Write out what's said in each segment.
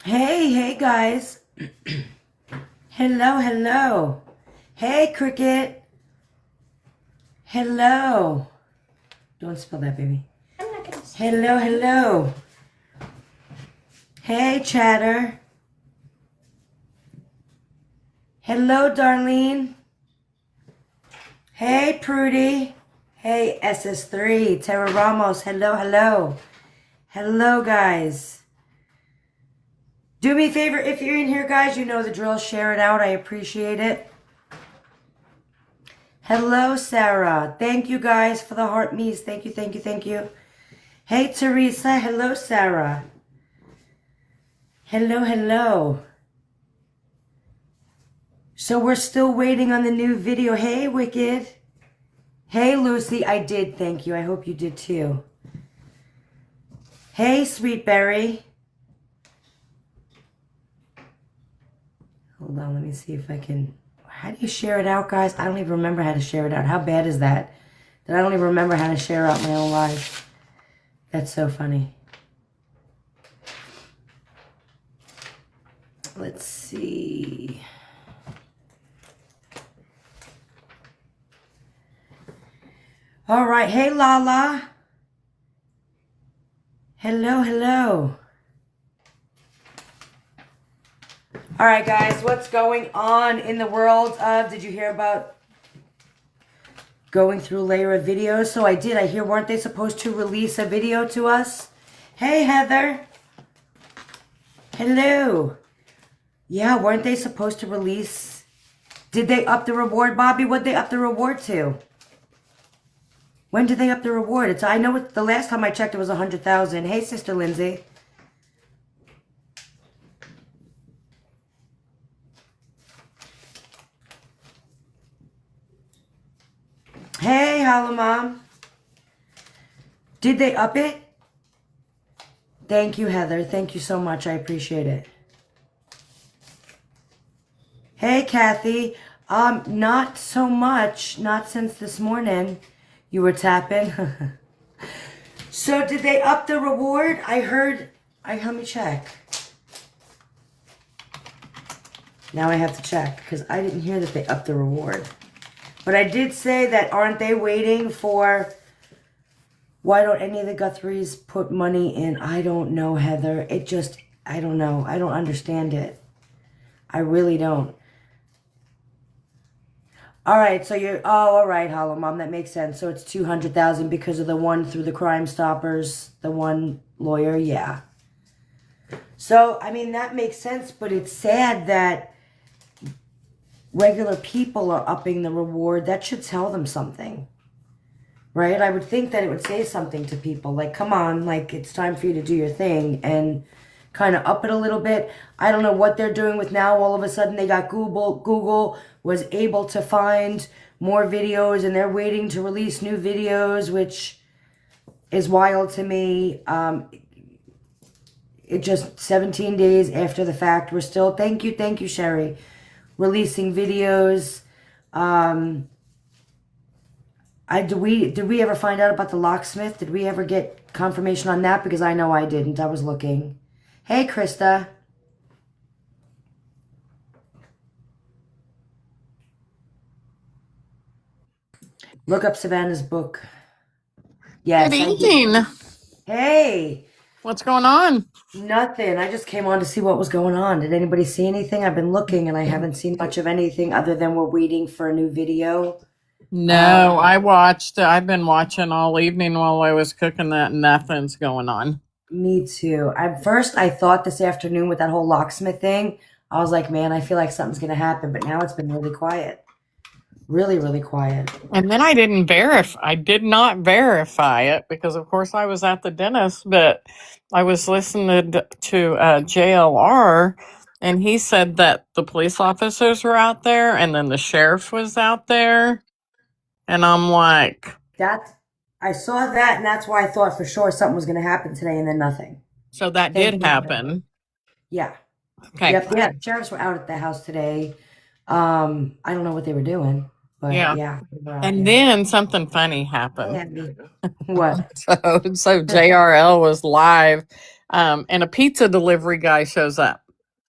Hey guys. Hello. Hey, Cricket. Hello. Don't spill that, baby. I'm not gonna spill. Hello. Hey, Chatter. Hello, Darlene. Hey, Prudy. Hey, SS3. Tara Ramos. Hello. Hello, guys. Do me a favor, if you're in here, guys, you know the drill. Share it out. I appreciate it. Hello, Sarah. Thank you, guys, for the heart me's. Thank you. Hey, Teresa. Hello, Sarah. Hello. So we're still waiting on the new video. Hey, Wicked. Hey, Lucy. I did, thank you. I hope you did, too. Hey, Sweetberry. Hold on, let me see if I can... How do you share it out, guys? I don't even remember how to share it out. How bad is that? That I don't even remember how to share out my own live. That's so funny. Let's see. All right. Hey, Lala. Hello. All right, guys, what's going on in the world of, did you hear about going through a layer of videos? So I did. I hear, weren't they supposed to release a video to us? Hey, Heather. Hello. Yeah, weren't they supposed to release? Did they up the reward, Bobby? What'd they up the reward to? When did they up the reward? I know the last time I checked it was 100,000. Hey, Sister Lindsay. Hey, Hollow Mom. Did they up it? Thank you, Heather. Thank you so much. I appreciate it. Hey, Kathy. Not so much. Not since this morning. You were tapping. So did they up the reward? I heard... let me check. Now I have to check because I didn't hear that they upped the reward. But I did say that, aren't they waiting for... Why don't any of the Guthries put money in? I don't know, Heather. It just... I don't know. I don't understand it. I really don't. All right, so you're... Oh, all right, Hollow Mom. That makes sense. So it's 200,000 because of the one through the Crime Stoppers, the one lawyer. Yeah. So, I mean, that makes sense, but it's sad that regular people are upping the reward. That should tell them something, right? I would think that it would say something to people, like, come on, like, it's time for you to do your thing and kind of up it a little bit. I don't know what they're doing with now. All of a sudden they got Google was able to find more videos and they're waiting to release new videos, which is wild to me. It just 17 days after the fact, we're still, thank you, Sherry, releasing videos. Did we ever find out about the locksmith? Did we ever get confirmation on that? Because I know I didn't. I was looking. Hey, Krista. Look up Savannah's book. Yes. Good evening. Hey. What's going on? Nothing. I just came on to see what was going on. Did anybody see anything? I've been looking and I haven't seen much of anything other than we're waiting for a new video. No, I've been watching all evening while I was cooking that and nothing's going on. Me too. At first, I thought this afternoon with that whole locksmith thing, I was like, man, I feel like something's going to happen. But now it's been really quiet. Really, really quiet. And then I did not verify it because, of course, I was at the dentist, but I was listening to JLR, and he said that the police officers were out there and then the sheriff was out there. And I'm like, That's I saw that, and that's why I thought for sure something was going to happen today, and then nothing. so that Thank did you. happen. Yeah. Okay. Yep. Yeah. Sheriffs were out at the house today. I don't know what they were doing, but Yeah. yeah, they were out And there. then something funny Hey, happened. Andy. What? So JRL was live, and a pizza delivery guy shows up.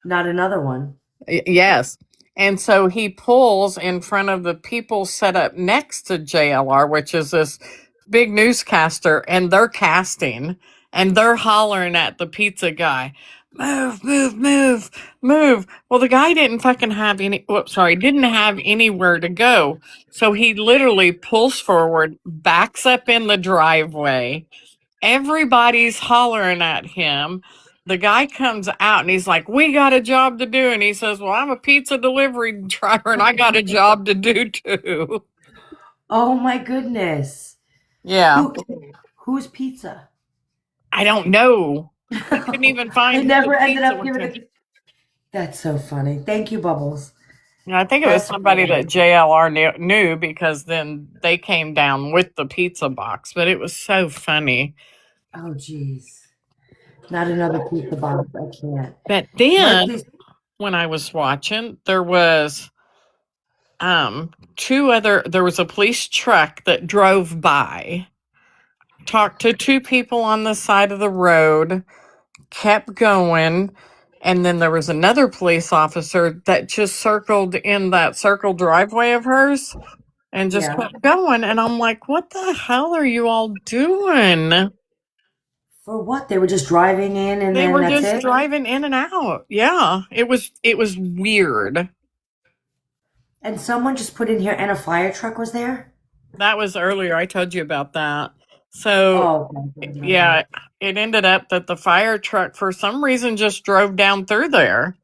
Not another one. Yes. And so he pulls in front of the people set up next to JLR, which is this big newscaster, and they're casting and they're hollering at the pizza guy, move, move, move, move. Well, the guy didn't fucking have didn't have anywhere to go. So he literally pulls forward, backs up in the driveway. Everybody's hollering at him. The guy comes out and he's like, "We got a job to do." And he says, "Well, I'm a pizza delivery driver and I got a job to do too." Oh my goodness. Yeah. Who? Whose pizza? I don't know. He couldn't even They find who the never ended pizza up went giving to. it. That's so funny. Thank you, Bubbles. I think it was That's somebody that JLR knew because then they came down with the pizza box. But it was so funny. oh geez. Not another pizza box. I can't. But then Mercy's when I was watching, there was there was a police truck that drove by, talked to two people on the side of the road, kept going, and then there was another police officer that just circled in that circle driveway of hers and just yeah. kept going. And I'm like, what the hell are you all doing? For what? They were just driving in and They then were that's just it? driving in and out. Yeah, it was weird. And someone just put in here and a fire truck was there? That was earlier. I told you about that. So Oh, okay. yeah, it ended up that the fire truck for some reason just drove down through there.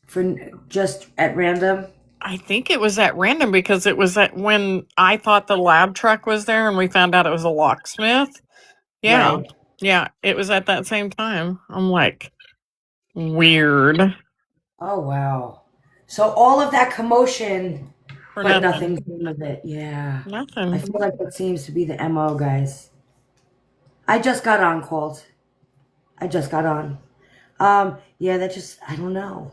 For just at random? I think it was at random because it was at when I thought the lab truck was there and we found out it was a locksmith. Yeah. Right. Yeah, it was at that same time. I'm like, weird. Oh, wow. So all of that commotion, For but nothing. nothing came of it. Yeah. I Nothing. feel like that seems to be the MO, guys. I just got on, Colt. I just got on. Yeah, that just, I don't know.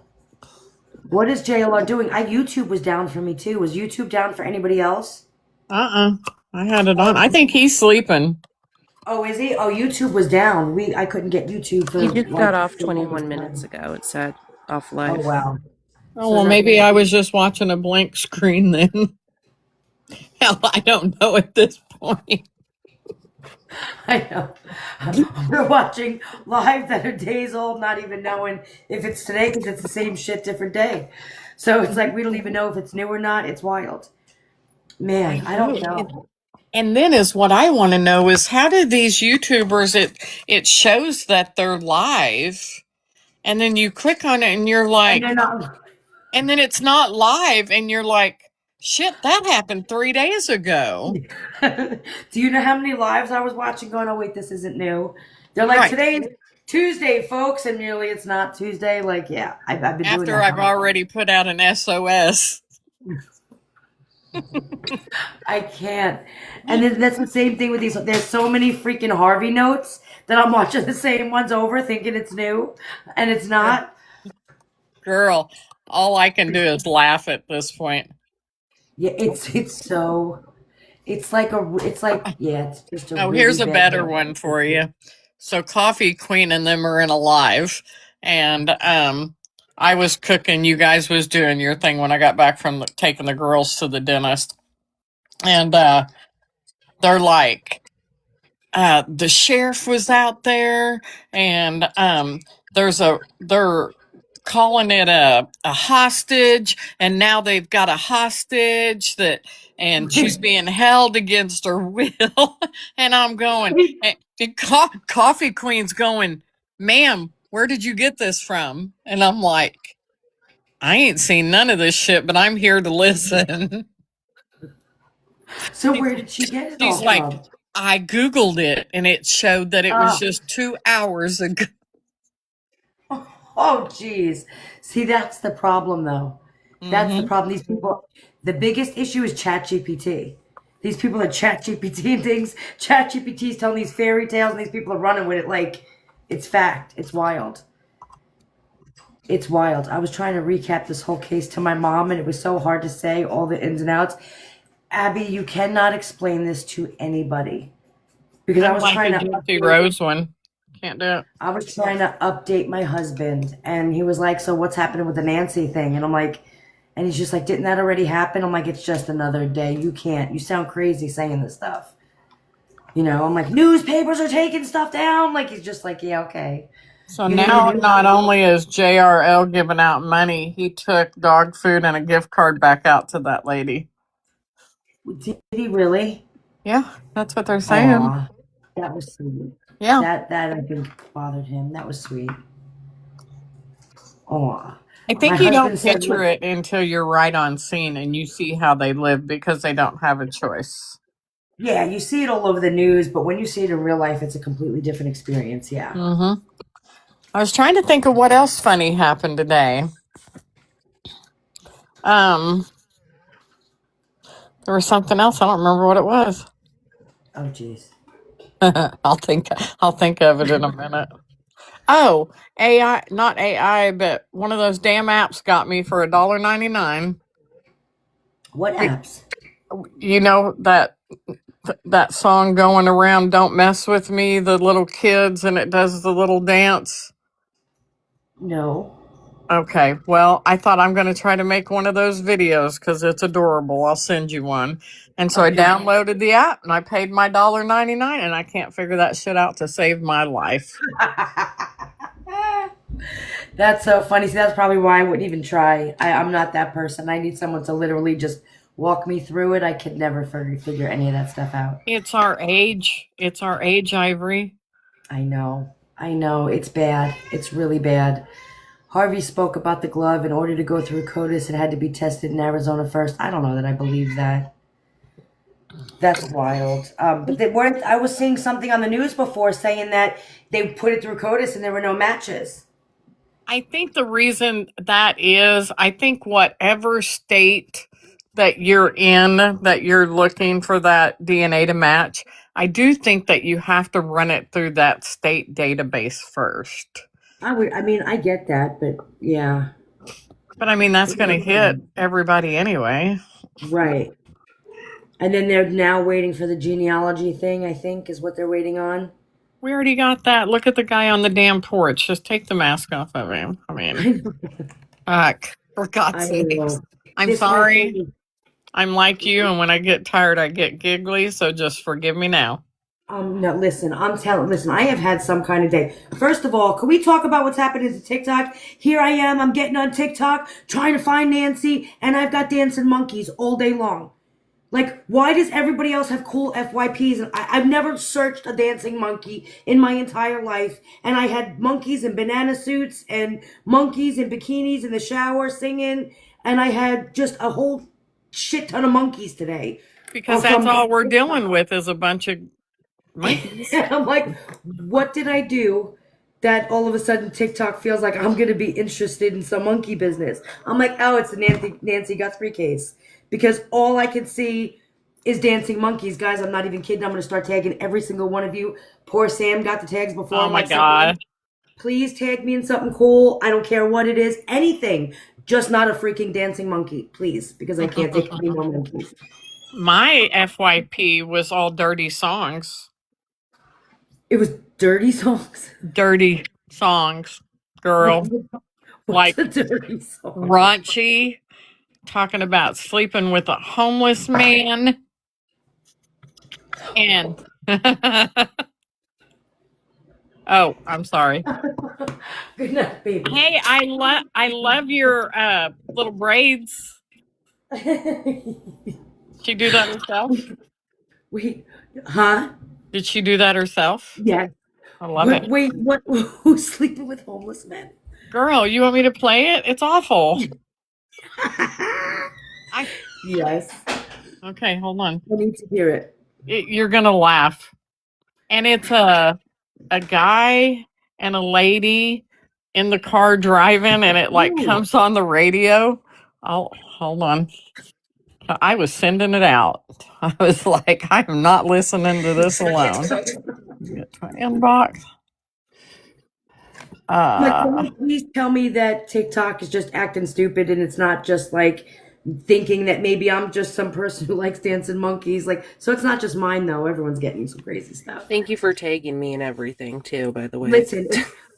What is JLR doing? YouTube was down for me too. Was YouTube down for anybody else? Uh-uh. I had it on. Oh, I think he's sleeping. oh, is he? Oh, YouTube was down. I couldn't get YouTube for He just like got off the 21 longest minutes time. ago. It said off Oh live. wow. Oh, So well, is that maybe I was just watching a blank screen then. Hell, I don't know at this point. I know. We're watching live that are days old, not even knowing if it's today because it's the same shit, different day. So it's like we don't even know if it's new or not. It's wild. Man, I don't know. And then is what I want to know is how did these YouTubers it shows that they're live and then you click on it and you're And like they're not. and then it's not live and you're like shit that happened 3 days ago. Do you know how many lives I was watching going, oh, wait, this isn't new? They're like, Right. today's Tuesday, folks, and nearly it's not Tuesday. Like, yeah, I've been doing After that. I've already put out an SOS. I can't. And then that's the same thing with these. There's so many freaking Harvey notes that I'm watching the same ones over thinking it's new, and it's not. Girl, all I can do is laugh at this point. Yeah, it's just a Oh, really here's a bad better look. one for you. So Coffee Queen and them are in a live, and I was cooking. You guys was doing your thing when I got back from taking the girls to the dentist, and they're like, the sheriff was out there, and they're calling it a hostage, and now they've got a hostage and she's being held against her will. And I'm going, and Coffee Queen's going, ma'am, where did you get this from? And I'm like, I ain't seen none of this shit, but I'm here to listen. So where did she get it She's all like, from? I Googled it and it showed that it was Uh, just 2 hours ago. oh, geez. See, that's the problem, though. That's the Hmm. problem. These people, the biggest issue is ChatGPT. These people are ChatGPT things. ChatGPT is telling these fairy tales, and these people are running with it like it's fact. It's wild. It's wild. I was trying to recap this whole case to my mom, and it was so hard to say all the ins and outs. Abby, you cannot explain this to anybody because Kind of like a Gypsy Rose one. Can't do it. I was trying to update my husband, and he was like, "So what's happening with the Nancy thing?" And I'm like, and he's just like, "Didn't that already happen?" I'm like, "It's just another day. You can't. You sound crazy saying this stuff." I'm like, "Newspapers are taking stuff down." Like he's just like, "Yeah, okay." So You think the now, not newspapers? only is JRL giving out money, he took dog food and a gift card back out to that lady. Did he really? Yeah, that's what they're saying. Aw, that was sweet. Yeah. That I think bothered him. That was sweet. Aw. I My think you don't husband said, picture "Look, it until you're right on scene and you see how they live because they don't have a choice. yeah, you see it all over the news, but when you see it in real life, it's a completely different experience." Yeah. Hmm. I was trying to think of what else funny happened today. Um, there was something else. I don't remember what it was. Oh, jeez. I'll think. I'll think of it in a minute. Oh, AI, not AI, but one of those damn apps got me for $1.99. What apps? You know that song going around, "Don't Mess with Me," the little kids, and it does the little dance. No. Okay, well, I thought I'm going to try to make one of those videos because it's adorable. I'll send you one. And so I Okay. downloaded the app and I paid my $1.99, and I can't figure that shit out to save my life. That's so funny. See, that's probably why I wouldn't even try. I'm not that person. I need someone to literally just walk me through it. I could never figure any of that stuff out. It's our age. It's our age, Ivory. I know. I know. It's bad. It's really bad. Harvey spoke about the glove. In order to go through CODIS, it had to be tested in Arizona first. I don't know that I believe that. That's wild. But they weren't. I was seeing something on the news before saying that they put it through CODIS and there were no matches. I think the reason that is, I think whatever state that you're in, that you're looking for that DNA to match, I do think that you have to run it through that state database first. I would. I mean, I get that, but yeah, But I mean, that's it going to makes hit sense. everybody anyway. Right. And then they're now waiting for the genealogy thing. I think is what they're waiting on. We already got that. Look at the guy on the damn porch. Just take the mask off of him. I mean, I know. fuck, for God's I sakes. know. I'm This whole sorry. thing. I'm like you, and when I get tired, I get giggly, so just forgive me now. No, listen, listen, I have had some kind of day. First of all, can we talk about what's happening to TikTok? Here I am, I'm getting on TikTok, trying to find Nancy, and I've got dancing monkeys all day long. Like, why does everybody else have cool FYPs? And I've never searched a dancing monkey in my entire life. And I had monkeys in banana suits and monkeys in bikinis in the shower singing. And I had just a whole shit ton of monkeys today. Because that's From all we're dealing TikTok. with is a bunch of monkeys. I'm like, what did I do that all of a sudden TikTok feels like I'm going to be interested in some monkey business? I'm like, oh, it's the Nancy Guthrie case. Because all I can see is dancing monkeys. Guys, I'm not even kidding. I'm going to start tagging every single one of you. Poor Sam got the tags before. Oh I'm my like, something, God. please tag me in something cool. I don't care what it is. Anything. Just not a freaking dancing monkey, please. Because I can't take any more monkeys. My FYP was all dirty songs. It was dirty songs. Dirty songs, What, girl. what's Like a dirty song? raunchy, talking about sleeping with a homeless man. And, oh, I'm sorry. Good night, baby. Hey, I love your little braids. She do that herself? Wait, huh? Did she do that herself? Yeah. I love What? it. Wait, what? Who's sleeping with homeless men? Girl, you want me to play it? It's awful. I Yes. okay, hold on. I need to hear it. You're gonna laugh. And it's a guy and a lady in the car driving, and it like Ooh. comes on the radio. Oh, hold on. I was sending it out. I was like, I am not listening to this alone. Get to my inbox. Like, can Uh, you please tell me that TikTok is just acting stupid and it's not just like thinking that maybe I'm just some person who likes dancing monkeys? Like, so it's not just mine though. Everyone's getting some crazy stuff. Thank you for tagging me and everything too, by the way. Listen,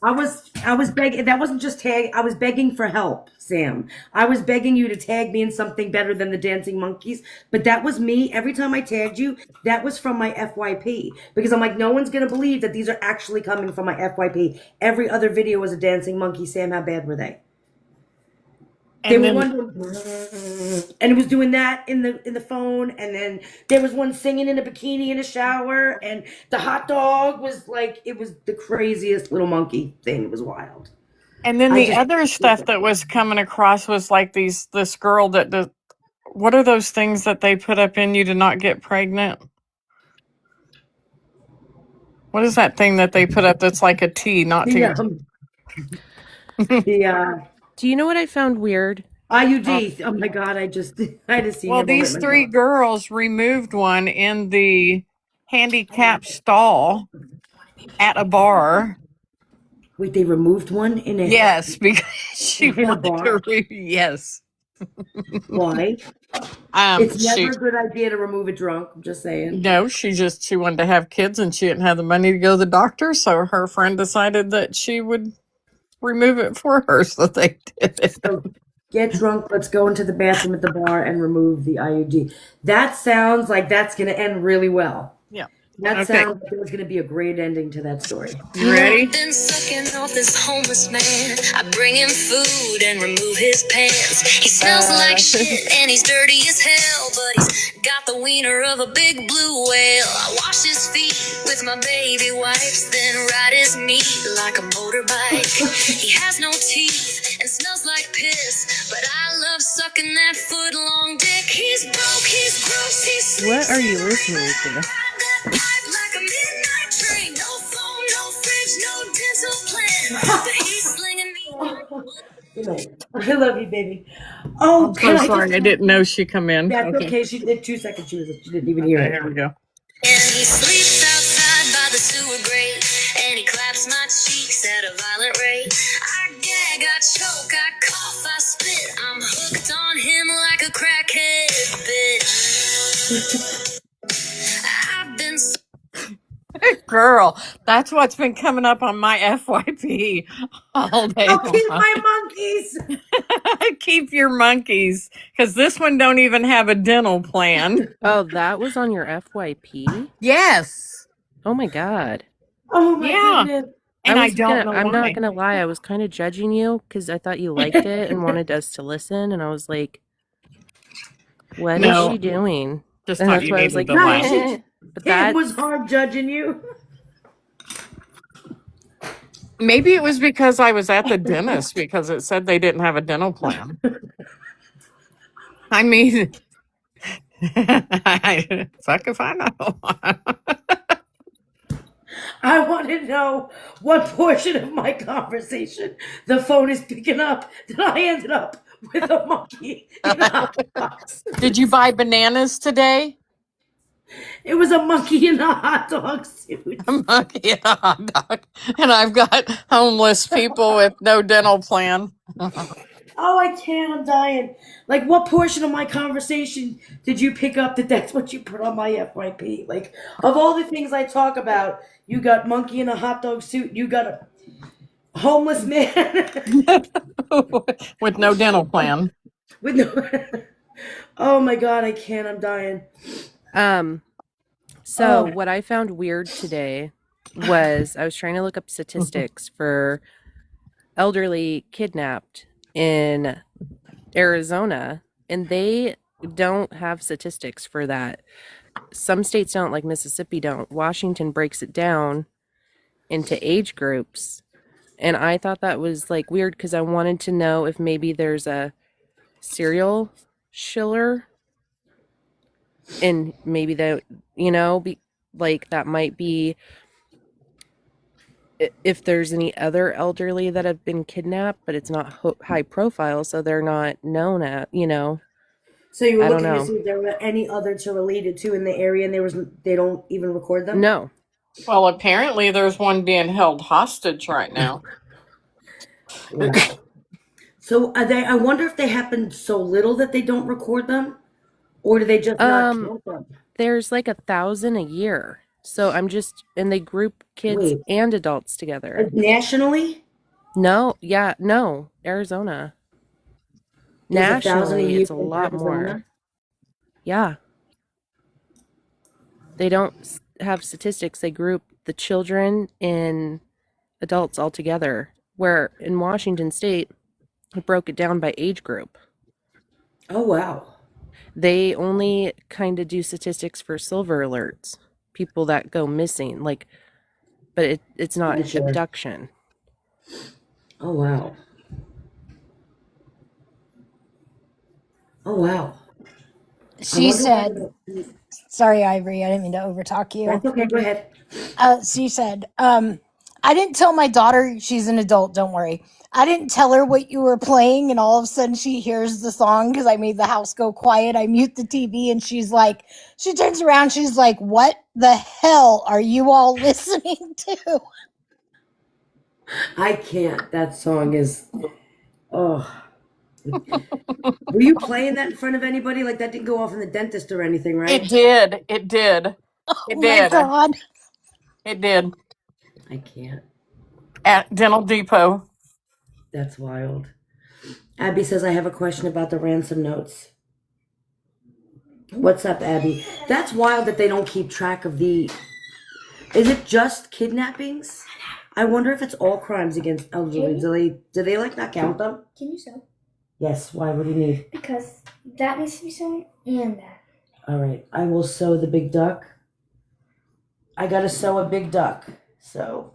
I was begging. That wasn't just tag. I was begging for help, Sam. I was begging you to tag me in something better than the dancing monkeys. But that was me. Every time I tagged you, that was from my FYP because I'm like, no one's gonna believe that these are actually coming from my FYP. Every other video was a dancing monkey. Sam, how bad were they? They and were then one, and it was doing that in the phone, and then there was one singing in a bikini in a shower, and the hot dog was like it was the craziest little monkey thing. It was wild. and then I the just other stuff that was coming across was like this girl that does. What are those things that they put up in you to not get pregnant? What is that thing that they put up that's like a T, not to the get? the Do you know what I found weird? IUD. Oh my god! I just I had a Well, senior moment these three myself. girls removed one in the handicap stall at a bar. Wait, they removed one in Yes, because she in a wanted to. bar. Yes. Why? It's never She a good idea to remove a drunk. I'm just saying. no, she wanted to have kids and she didn't have the money to go to the doctor, so her friend decided that she would remove it for her, so they did it. So get drunk. Let's go into the bathroom at the bar and remove the IUD. That sounds like that's going to end really well. Yeah. That Okay. sounds like there's going to be a great ending to that story. You ready? Been sucking off this homeless man. I bring him food and remove his pants. He smells like shit and he's dirty as hell, but he's got the wiener of a big blue whale. I wash his feet with my baby wipes, then ride his meat like a motorbike. He has no teeth and smells like piss, but I love sucking that foot long dick. He's broke, he's gross, he's What are you listening to? like a midnight train, no phone, no fridge, no dental plan. But he's slinging me. Good night. I love you, baby. Oh, I'm can so I sorry. just? I didn't know she come in. That's Okay. okay. She did 2 seconds. She didn't even hear Okay, it. here we go. And he sleeps outside by the sewer grate, and he claps my cheeks at a violent rate. I gag, I choke, I cough, I spit. I'm hooked on him like a crackhead bitch. I've been Girl, that's what's been coming up on my FYP all day I'll keep long. my monkeys. Keep your monkeys, because this one don't even have a dental plan. Oh, that was on your FYP? Yes. Oh my god. Oh my Yeah. goodness. And I was don't know I'm why. not gonna lie, I was kind of judging you because I thought you liked it and wanted us to listen, and I was like, what is No. she doing? Just And thought that's you why I was needed like, the Right. laugh. but It that was hard judging you. Maybe it was because I was at the dentist because it said they didn't have a dental plan. I mean, fuck if I know. I want to know what portion of my conversation the phone is picking up that I ended up with a monkey in a hot box. Did you buy bananas today? It was a monkey in a hot dog suit. A monkey and a hot dog. And I've got homeless people with no dental plan. Oh, I can't. I'm dying. Like, what portion of my conversation did you pick up that that's what you put on my FYP? Like, of all the things I talk about, you got monkey in a hot dog suit. You got a homeless man With no dental plan. with no. Oh my god, I can't. I'm dying. So Oh. what I found weird today was I was trying to look up statistics for elderly kidnapped in Arizona, and they don't have statistics for that. Some states don't, like Mississippi don't. Washington breaks it down into age groups. And I thought that was like weird because I wanted to know if maybe there's a serial killer, and maybe that, like that might be if there's any other elderly that have been kidnapped, but it's not high profile, so they're not known at. So you were I don't looking to know. see if there were any other to relate it to in the area, and they don't even record them. No. Well, apparently there's one being held hostage right now. Wow. So I wonder if they happen so little that they don't record them, or do they just not count them? There's like 1,000 a year. So and they group kids Wait, and adults together. nationally? No, Arizona. There's 1,000 a Nationally, year it's a in lot more. Arizona? Yeah. They don't have statistics. They group the children and adults all together. Where in Washington State, it broke it down by age group. Oh, wow. They only kind of do statistics for silver alerts, people that go missing, but it's not Sure. abduction. Oh, wow. Oh, wow. She said, sorry, Ivory, I didn't mean to overtalk you. That's okay, go ahead. She said, I didn't tell my daughter, she's an adult, don't worry. I didn't tell her what you were playing, and all of a sudden she hears the song because I made the house go quiet. I mute the TV, and she turns around, she's like, what the hell are you all listening to? I can't. That song is, oh. Were you playing that in front of anybody? Like that didn't go off in the dentist or anything, right? It did. It did. Oh It my did. God. It did. I can't. At Dental Depot. That's wild. Abby says, I have a question about the ransom notes. What's up, Abby? That's wild that they don't keep track of the... Is it just kidnappings? I wonder if it's all crimes against elderly. Do they like not count them? Can you sew? Yes. Why? What do you need? Because that needs to be sewn and that. All right. I will sew the big duck. I got to sew a big duck. So...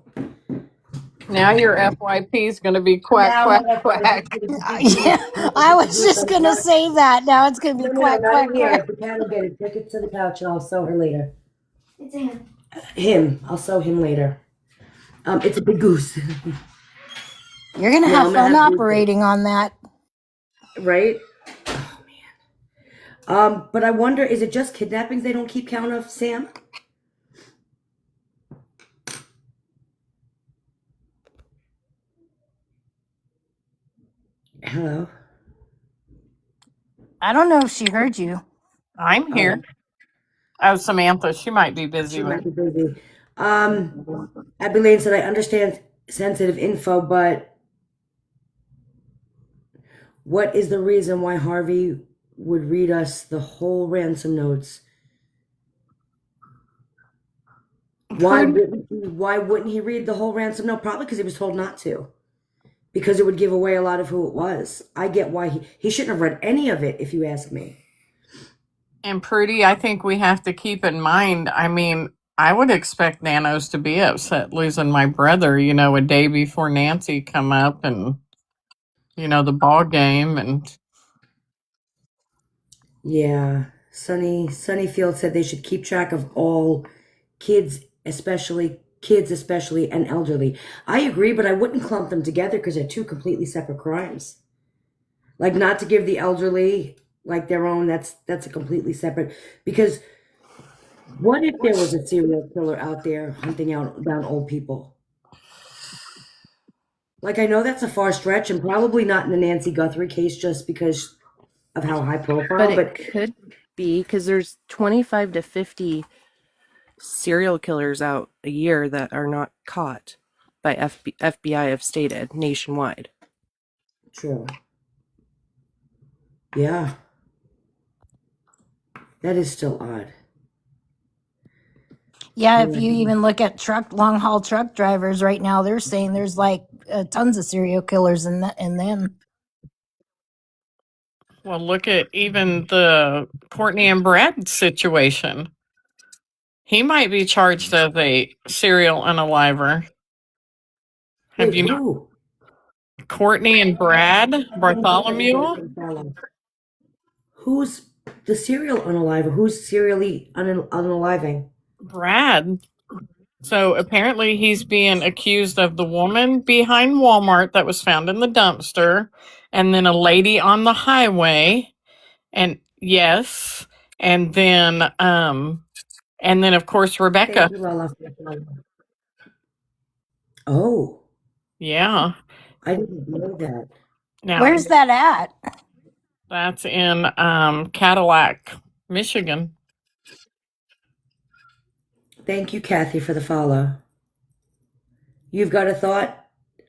Now your FYP is going to be quack, Now quack, my quack. Yeah, I was just going to say that. Now it's going to be quack, not quack, in here. quack. If the cat will get it, take it to the couch and I'll sew her later. It's a him. Him. I'll sew him later. It's a big goose. You're going to Yeah, have I'm gonna fun have to- operating on that. Right? Oh, man. But I wonder, is it just kidnappings they don't keep count of, Sam? Hello? I don't know if she heard you. I'm here. Oh, Samantha, she might be busy. She might be busy. Abby Lane said, I understand sensitive info, but what is the reason why Harvey would read us the whole ransom notes? Why wouldn't he read the whole ransom note? Probably because he was told not to. Because it would give away a lot of who it was. I get why he shouldn't have read any of it, if you ask me. And Prudy, I think we have to keep in mind, I mean, I would expect Nanos to be upset losing my brother, a day before Nancy come up and, the ball game. And Yeah. Sunnyfield said they should keep track of all kids, especially, and elderly. I agree, but I wouldn't clump them together because they're two completely separate crimes. Like not to give the elderly like their own, that's a completely separate, because what if there was a serial killer out there hunting down old people? Like I know that's a far stretch and probably not in the Nancy Guthrie case just because of how high profile, But it could be because there's 25 to 50 serial killers out a year that are not caught by FBI have stated nationwide. True. Yeah. That is still odd. Yeah, if you even look at long haul truck drivers right now, they're saying there's like tons of serial killers in them. well, look at even the Courtney and Brad situation. He might be charged as a serial unaliver. Have Wait, you who? Courtney and Brad Bartholomew? who's the serial unaliver? Who's serially unaliving? Brad. So apparently he's being accused of the woman behind Walmart that was found in the dumpster, and then a lady on the highway, and yes, and then of course Rebecca. Thank you, Lala. Oh, Yeah. I didn't know that. Now Where's that at? that's in Cadillac, Michigan. Thank you, Kathy, for the follow. You've got a thought?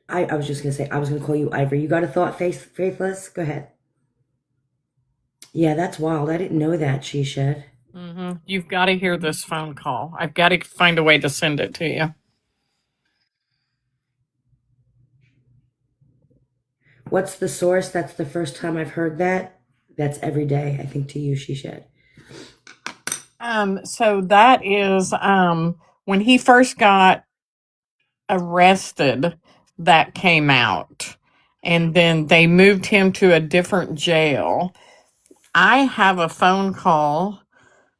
I was just going to say, I was going to call you Ivory. You got a thought, Faithless? Go ahead. Yeah, that's wild. I didn't know that, she said. You've got to hear this phone call. I've got to find a way to send it to you. What's the source? That's the first time I've heard that. That's every day, I think, to you, she said. So that is when he first got arrested, that came out. And then they moved him to a different jail. I have a phone call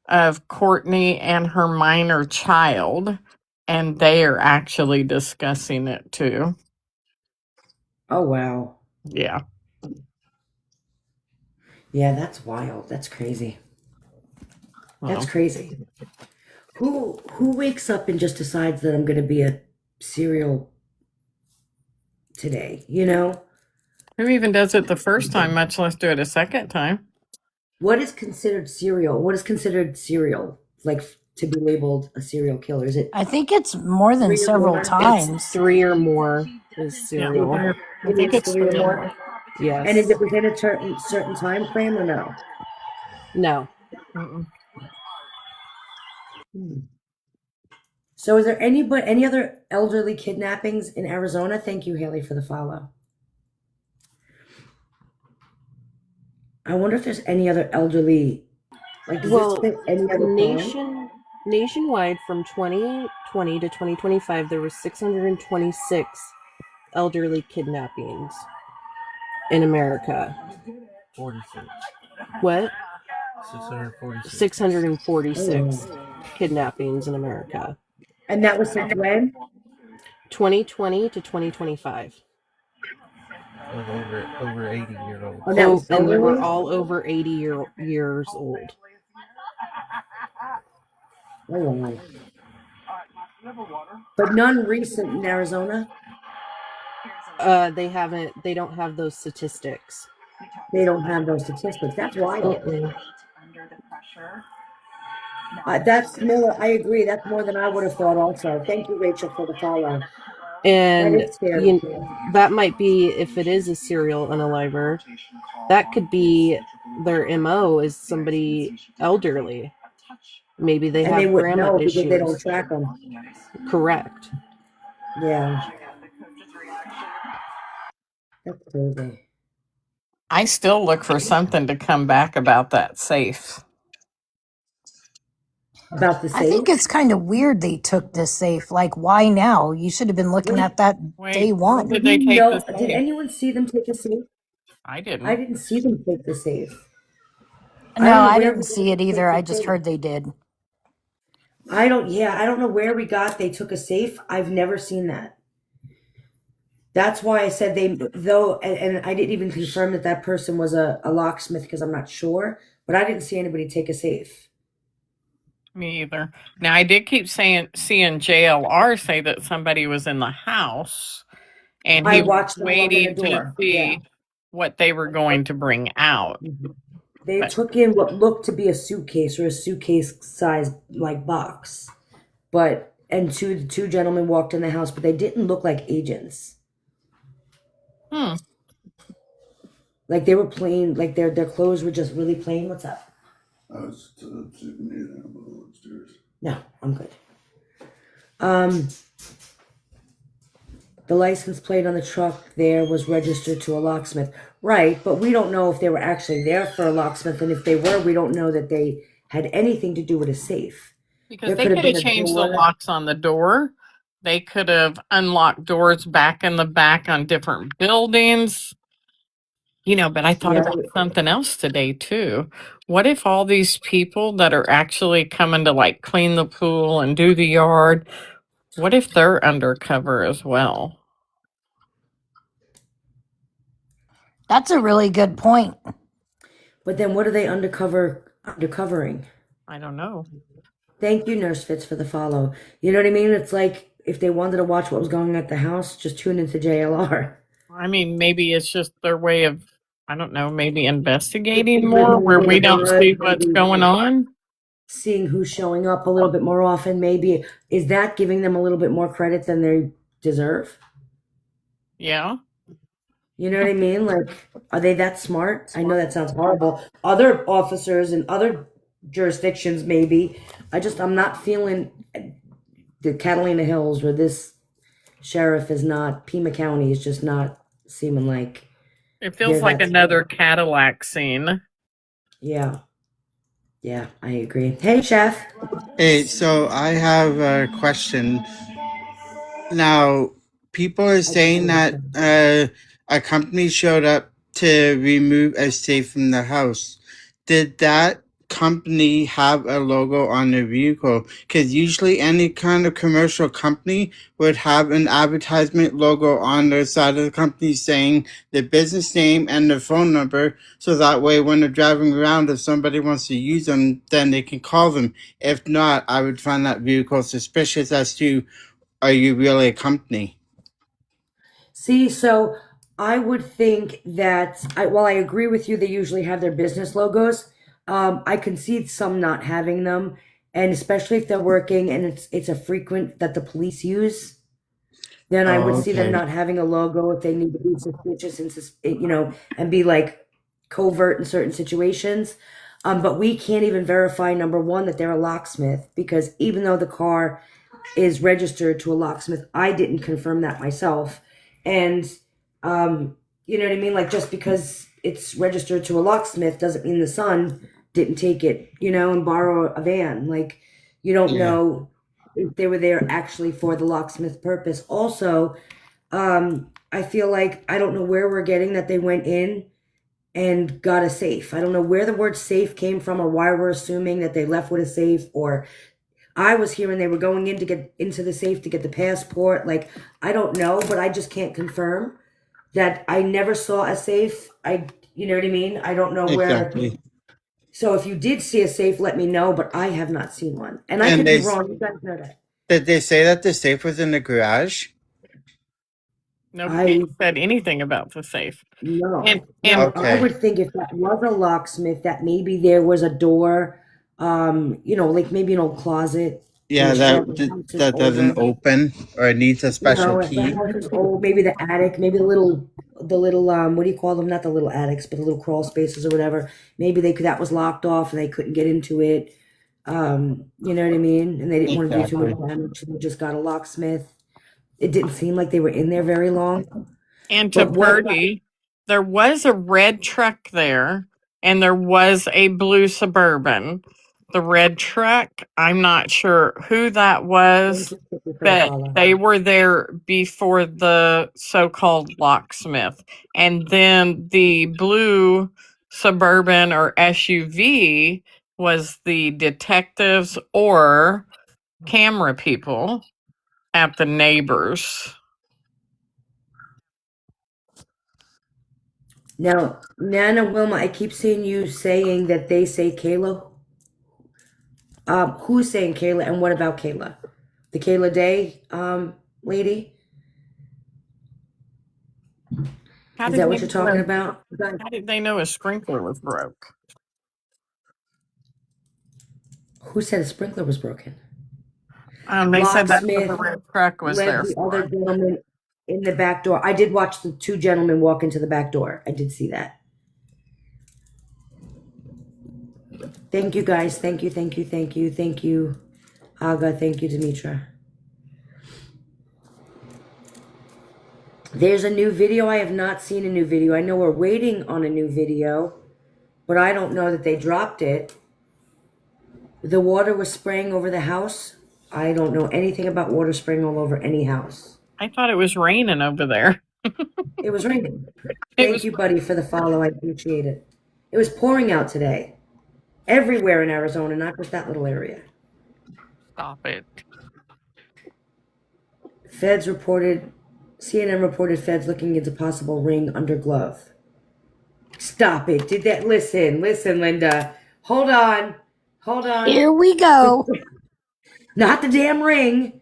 of Courtney and her minor child, and they are actually discussing it too. Oh, wow. Yeah. Yeah, that's wild. That's crazy. That's Well, crazy. Who wakes up and just decides that I'm going to be a serial today, you know? who even does it the first time, much less do it a second time? What is considered serial? What is considered serial? Like to be labeled a serial killer? Is it I think it's more than 3 or several more? times. It's 3 or more is serial. I It think is it's 3 or three. more. Yes. And is it within a certain time frame or no? No. Mm-mm. So is there any other elderly kidnappings in Arizona? Thank you, Haley, for the follow. I wonder if there's any other elderly, like, does Well, this fit any other town? nationwide from 2020 to 2025, there were 626 elderly kidnappings in America. 46. What? 646. 646 Oh, wow. kidnappings in America. And that was since when? 2020 to 2025. Of over 80-year-olds. Oh, that was And they were elderly? all over 80 years old. Oh, wow. But none recent in Arizona? They don't have those statistics. They don't have those statistics. That's wild. Mm-mm. That's more, I agree. That's more than I would have thought also. Thank you, Rachel, for the follow. That And is scary. that might be, if it is a serial unaliver, that could be their MO is somebody elderly. Maybe they And they have wouldn't grandma know because issues. they don't track them. Correct. Yeah. That's crazy. I still look for something to come back about that safe. About the I think safe? it's kind of weird they took this safe. Like, why now? You should have been looking Wait. at that Wait, day when one. did they take the Did safe? anyone see them take the safe? I I didn't. didn't see them take the safe. No, don't know I where didn't we see got it they either. took I the just safe. heard they did. I don't know where we got they took a safe. I've never seen that. That's why I said and I didn't even confirm that person was a locksmith because I'm not sure, but I didn't see anybody take a safe. Me either. Now I did keep seeing JLR say that somebody was in the house, and I he was watched them walk in the waiting to door. Yeah. see what they were going to bring out. They But took in what looked to be a suitcase or a suitcase size like box. And two gentlemen walked in the house, but they didn't look like agents. Like they were plain, like their clothes were just really plain. What's up? I was sitting near them upstairs. No, I'm good. The license plate on the truck there was registered to a locksmith. Right, but we don't know if they were actually there for a locksmith, and if they were, we don't know that they had anything to do with a safe. because There they could have could have been a changed the door. locks on the door, they could have unlocked doors back in the back on different buildings. But I thought Yeah. about something else today too. What if all these people that are actually coming to like clean the pool and do the yard, what if they're undercover as well? That's a really good point. But then what are they undercovering? I don't know. Thank you, Nurse Fitz, for the follow. You know what I mean? It's like if they wanted to watch what was going on at the house, just tune into JLR. I mean, maybe it's just their way of, I don't know, maybe investigating Keeping more them where in the we don't see neighborhood, what's maybe going on. seeing who's showing up a little bit more often. Maybe is that giving them a little bit more credit than they deserve? Yeah. You know what I mean? Like, are they that smart? I know that sounds horrible. Other officers in other jurisdictions, maybe. I'm not feeling the Catalina Hills where this sheriff is not, Pima County is just not seeming like It they're feels like that another smart. Cadillac scene. Yeah. Yeah, I agree. Hey, Chef. Hey, so I have a question. Now, people are I can saying see that this. a company showed up to remove a safe from the house. Did that company have a logo on their vehicle? Because usually any kind of commercial company would have an advertisement logo on their side of the company saying their business name and their phone number. So that way, when they're driving around, if somebody wants to use them, then they can call them. If not, I would find that vehicle suspicious as to, are you really a company? See, so I would think that while I agree with you, they usually have their business logos. I concede some not having them, and especially if they're working and it's a frequent that the police use, then I would Oh, see them okay. not having a logo if they need to be suspicious and and be like covert in certain situations. But we can't even verify number one that they're a locksmith because even though the car is registered to a locksmith. I didn't confirm that myself. And you know what I mean? Like just because it's registered to a locksmith doesn't mean the son didn't take it, and borrow a van. Like you don't Yeah. know if they were there actually for the locksmith purpose. Also, I feel like I don't know where we're getting that they went in and got a safe. I don't know where the word safe came from or why we're assuming that they left with a safe or I was hearing they were going in to get into the safe to get the passport. Like, I don't know, but I just can't confirm that I never saw a safe. You know what I mean? I don't know where. Exactly. So if you did see a safe, let me know, but I have not seen one. And I And could be wrong. You guys know that. did they say that the safe was in the garage? Nobody I said anything about the safe. And no. and Now, I Okay. would think if that was a locksmith, that maybe there was a door, like maybe an old closet in Yeah, the shed. The house is that doesn't older. open or it needs a special If the key. house is old, maybe the attic, maybe the little what do you call them? Not the little attics, but the little crawl spaces or whatever. Maybe that was locked off and they couldn't get into it. You know what I mean? And they didn't want to do too Exactly. much damage. So they just got a locksmith. It didn't seem like they were in there very long. and to But what? Purdy, there was a red truck there and there was a blue Suburban. The red truck, I'm not sure who that Thank was, you Tiffany, for the but follow. they were there before the so-called locksmith. And then the blue Suburban or SUV was the detectives or camera people at the neighbors. Now, Nana Wilma, I keep seeing you saying that they say Kayla. Who's saying Kayla, and what about Kayla? The Kayla Day lady? How Is did that they what you're talking know? about? How did they know a sprinkler was broke? Who said a sprinkler was broken? They said that's what the Locksmith red truck was led there the other for. gentleman in the back door. I did watch the two gentlemen walk into the back door. I did see that. Thank you guys. Thank you, thank you, thank you, thank you, Aga. Thank you, Demetra. There's a new video. I have not seen a new video. I know we're waiting on a new video, but I don't know that they dropped it. The water was spraying over the house. I don't know anything about water spraying all over any house. I thought it was raining over there. It was raining. It Thank was you, buddy, for the follow. I appreciate it. It was pouring out today. Everywhere in Arizona, not just that little area. stop it. CNN reported feds looking into possible ring under glove. Stop it. Listen, Linda. Hold on. Here we go. Not the damn ring.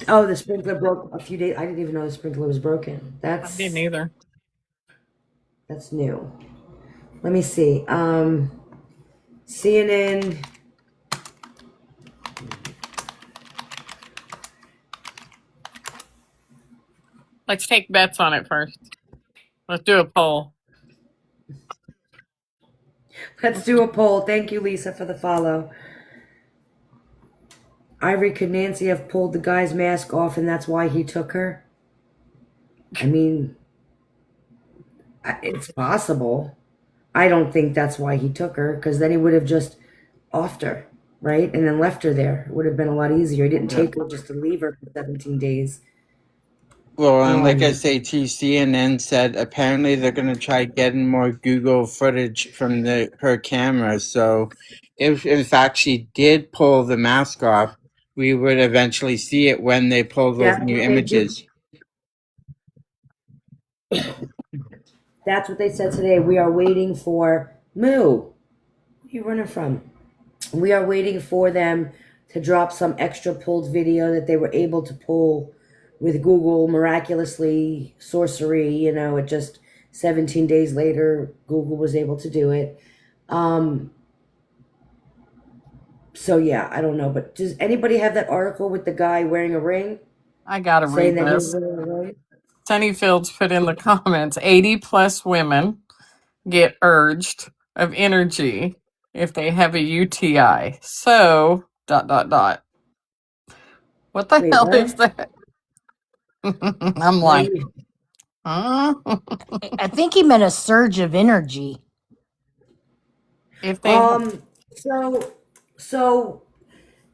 Oh, the sprinkler broke a few days. I didn't even know the sprinkler was broken. I didn't either. That's new. Let me see. CNN. Let's take bets on it first. Let's do a poll. Let's do a poll. Thank you, Lisa, for the follow. Ivory, could Nancy have pulled the guy's mask off and that's why he took her? I mean, it's possible. I don't think that's why he took her, because then he would have just offed her, right? And then left her there. It would have been a lot easier. He didn't take her just to leave her for 17 days. Well, and like I say, CNN said apparently they're going to try getting more Google footage from her camera. So if in fact she did pull the mask off, we would eventually see it when they pull those new images. That's what they said today. We are waiting for Moo. Where are you running from? We are waiting for them to drop some extra pulled video that they were able to pull with Google miraculously, sorcery, it just 17 days later, Google was able to do it. So yeah, I don't know, but does anybody have that article with the guy wearing a ring? I gotta Saying read that he was this. wearing a ring? Sunnyfields put in the comments 80 plus women get urged of energy if they have a UTI. So, ... What the Wait, hell what? is that? I'm like, huh? I think he meant a surge of energy. If they So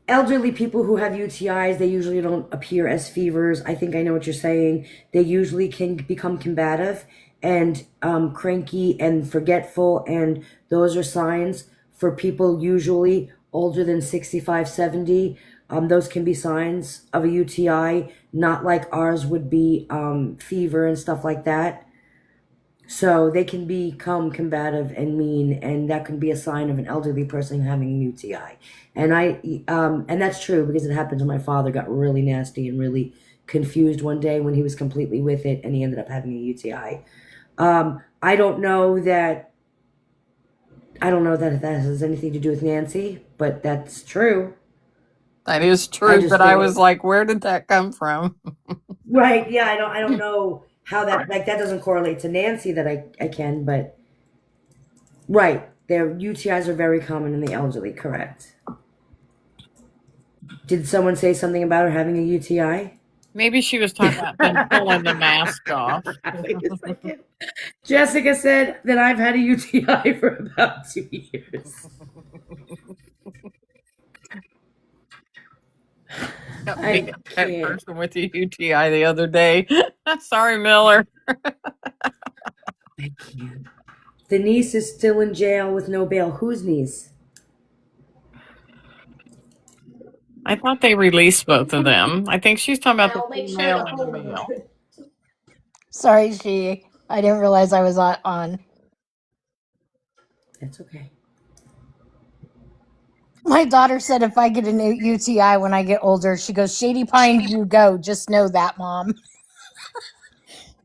elderly people who have UTIs, they usually don't appear as fevers. I think I know what you're saying. They usually can become combative and cranky and forgetful, and those are signs for people usually older than 65, 70. Those can be signs of a UTI, not like ours would be fever and stuff like that. So they can become combative and mean, and that can be a sign of an elderly person having a UTI. And that's true, because it happened to my father. Got really nasty and really confused one day when he was completely with it, and he ended up having a UTI. I don't know that that has anything to do with Nancy, but that's true. That is true, but I was like, where did that come from? Right? Yeah, I don't know how that that doesn't correlate to Nancy that I can, but right, their UTIs are very common in the elderly. Correct. Did someone say something about her having a UTI? Maybe she was talking about them pulling the mask off. Jessica said that I've had a UTI for about 2 years. That person with the UTI the other day. Sorry, Miller. I can't. The niece is still in jail with no bail. Whose niece? I thought they released both of them. I think she's talking about the female and the male. Sorry, I didn't realize I was on. That's okay. My daughter said if I get a new UTI when I get older, she goes, Shady Pines, you go. Just know that, Mom.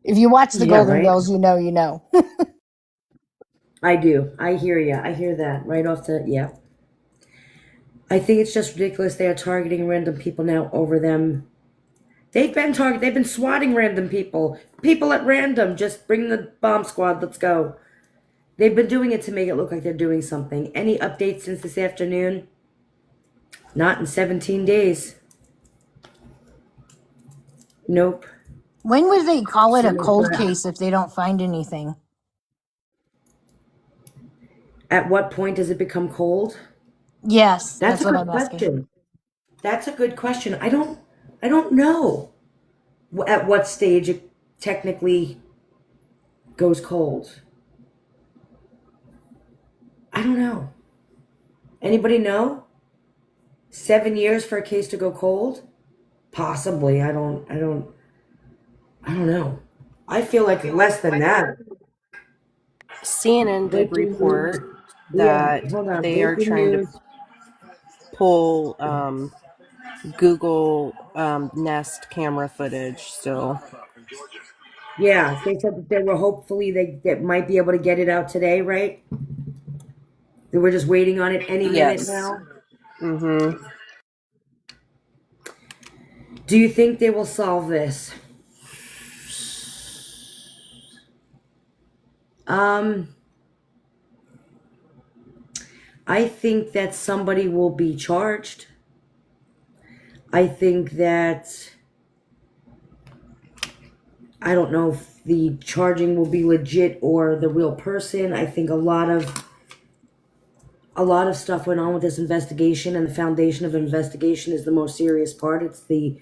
If you watch the Golden Girls, you know. I do. I hear you. I hear that right off the, yeah. I think it's just ridiculous. They are targeting random people now over them. They've been swatting random people. People at random. Just bring the bomb squad. Let's go. They've been doing it to make it look like they're doing something. Any updates since this afternoon? Not in 17 days. Nope. When would they call it a cold case if they don't find anything? At what point does it become cold? Yes, that's a what good I'm question. asking. That's a good question. I don't know at what stage technically goes cold? I don't know. Anybody know? 7 years for a case to go cold? Possibly. I don't know. I feel like less than that. CNN did Breaking news. report Yeah, that hold on. they are Breaking trying to news. pull Google Nest camera footage still. Yeah, they said that they were hopefully they might be able to get it out today, right? They were just waiting on it any minute Yes. now. Mm-hmm. Do you think they will solve this? Um, I think that somebody will be charged. I think that I don't know if the charging will be legit or the real person. I think a lot of stuff went on with this investigation, and the foundation of investigation is the most serious part. It's the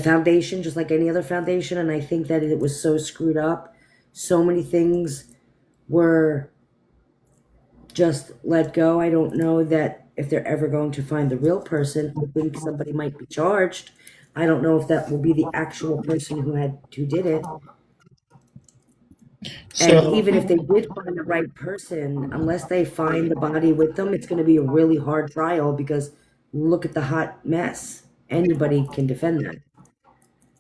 foundation, just like any other foundation, and I think that it was so screwed up. So many things were just let go. I don't know that if they're ever going to find the real person. I think somebody might be charged. I don't know if that will be the actual person who did it. And So, even if they did find the right person, unless they find the body with them, it's going to be a really hard trial because look at the hot mess. Anybody can defend that.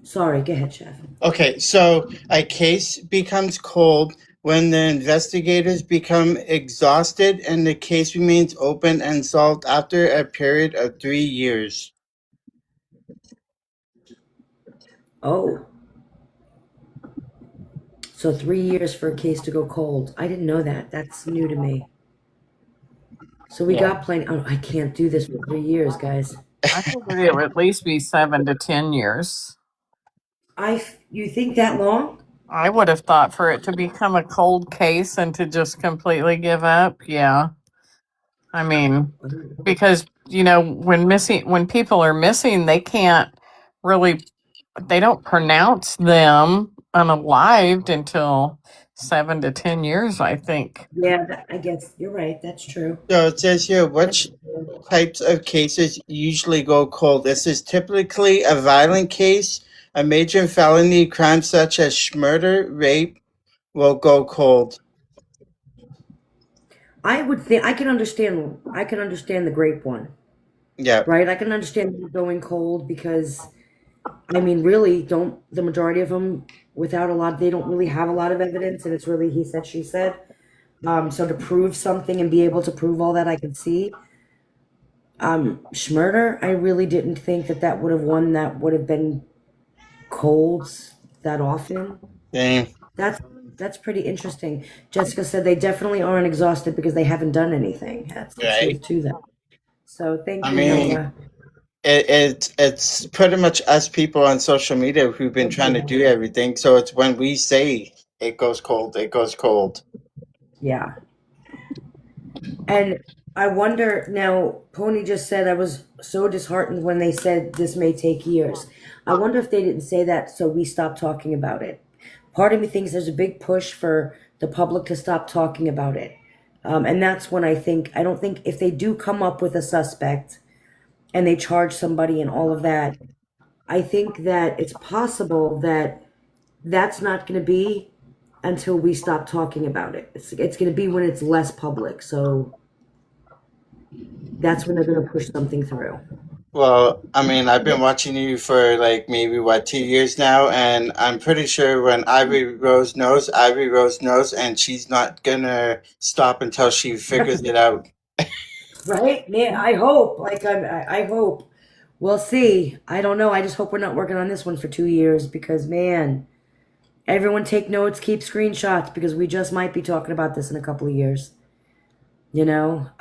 Sorry, go ahead, Chef. okay, so a case becomes cold when the investigators become exhausted and the case remains open and solved after a period of 3 years. Oh, so 3 years for a case to go cold. I didn't know that. That's new to me. So we Yeah. got plenty. Oh, I can't do this for 3 years, guys. I think it would at least be 7 to 10 years. You think that long? I would have thought for it to become a cold case and to just completely give up. Yeah. I mean, because, when people are missing, they can't really, they don't pronounce them unalived until 7 to 10 years, I think. Yeah, I guess you're right. That's true. So it says here, That's which types of cases usually go cold? This is typically a violent case. A major felony crime such as murder, rape will go cold. I would think I can understand. I can understand the grape one. Yeah. Right? I can understand them going cold because, I mean, really, don't the majority of them, without a lot, they don't really have a lot of evidence, and it's really he said, she said. So to prove something and be able to prove all that, I can see. Schmurder, I really didn't think that would have won. That would have been colds that often. Dang. That's pretty interesting. Jessica said they definitely aren't exhausted because they haven't done anything. That's the Right. truth to that. So thank I you, mean, Nova. it's pretty much us people on social media who've been trying to do everything. So it's when we say it goes cold, it goes cold. Yeah. And I wonder now, Pony just said I was so disheartened when they said this may take years. I wonder if they didn't say that so we stop talking about it. Part of me thinks there's a big push for the public to stop talking about it. And that's when I don't think if they do come up with a suspect and they charge somebody and all of that, I think that it's possible that that's not going to be until we stop talking about it. It's going to be when it's less public. So that's when they're going to push something through. Well, I mean, I've been watching you for like maybe 2 years now, and I'm pretty sure when Ivory Rose knows, and she's not gonna stop until she figures it out. Right? Yeah, I hope. I hope. We'll see. I don't know. I just hope we're not working on this one for 2 years because, man, everyone take notes, keep screenshots because we just might be talking about this in a couple of years. You know?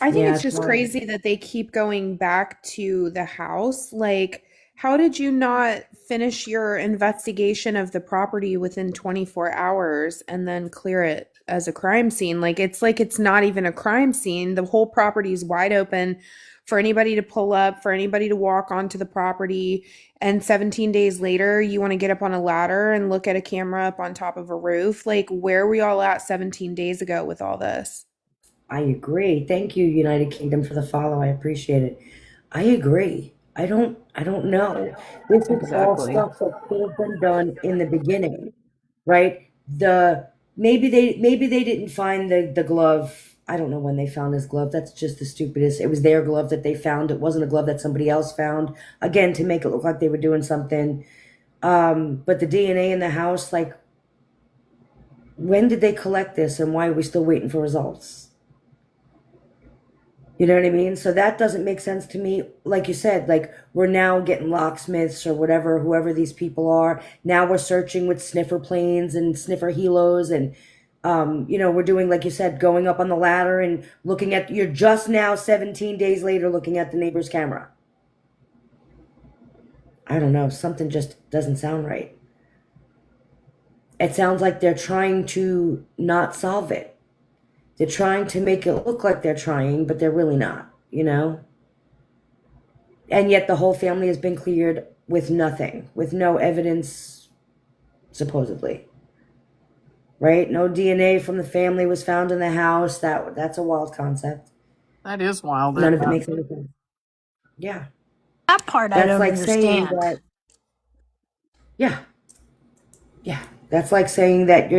I think Yeah, it's just crazy that they keep going back to the house. Like, how did you not finish your investigation of the property within 24 hours and then clear it as a crime scene? Like it's not even a crime scene. The whole property is wide open for anybody to pull up, for anybody to walk onto the property, and 17 days later, you want to get up on a ladder and look at a camera up on top of a roof. Like, where were y'all at 17 days ago with all this? I agree. Thank you, United Kingdom, for the follow. I appreciate it. I agree. I don't know. This is all Exactly. stuff that could have been done in the beginning, right? Maybe they didn't find the glove. I don't know when they found his glove. That's just the stupidest. It was their glove that they found. It wasn't a glove that somebody else found. Again, to make it look like they were doing something. But the DNA in the house, like, when did they collect this and why are we still waiting for results? You know what I mean? So that doesn't make sense to me. Like you said, like, we're now getting locksmiths or whatever, whoever these people are. Now we're searching with sniffer planes and sniffer helos and, we're doing, like you said, going up on the ladder and looking at, you're just now 17 days later looking at the neighbor's camera. I don't know. Something just doesn't sound right. It sounds like they're trying to not solve it. They're trying to make it look like they're trying, but they're really not, And yet the whole family has been cleared with nothing, with no evidence, supposedly. Right? No DNA from the family was found in the house. That's a wild concept. That is wild. None of it makes any sense. Yeah. That part I That's don't like saying understand. that. Yeah. Yeah. That's like saying that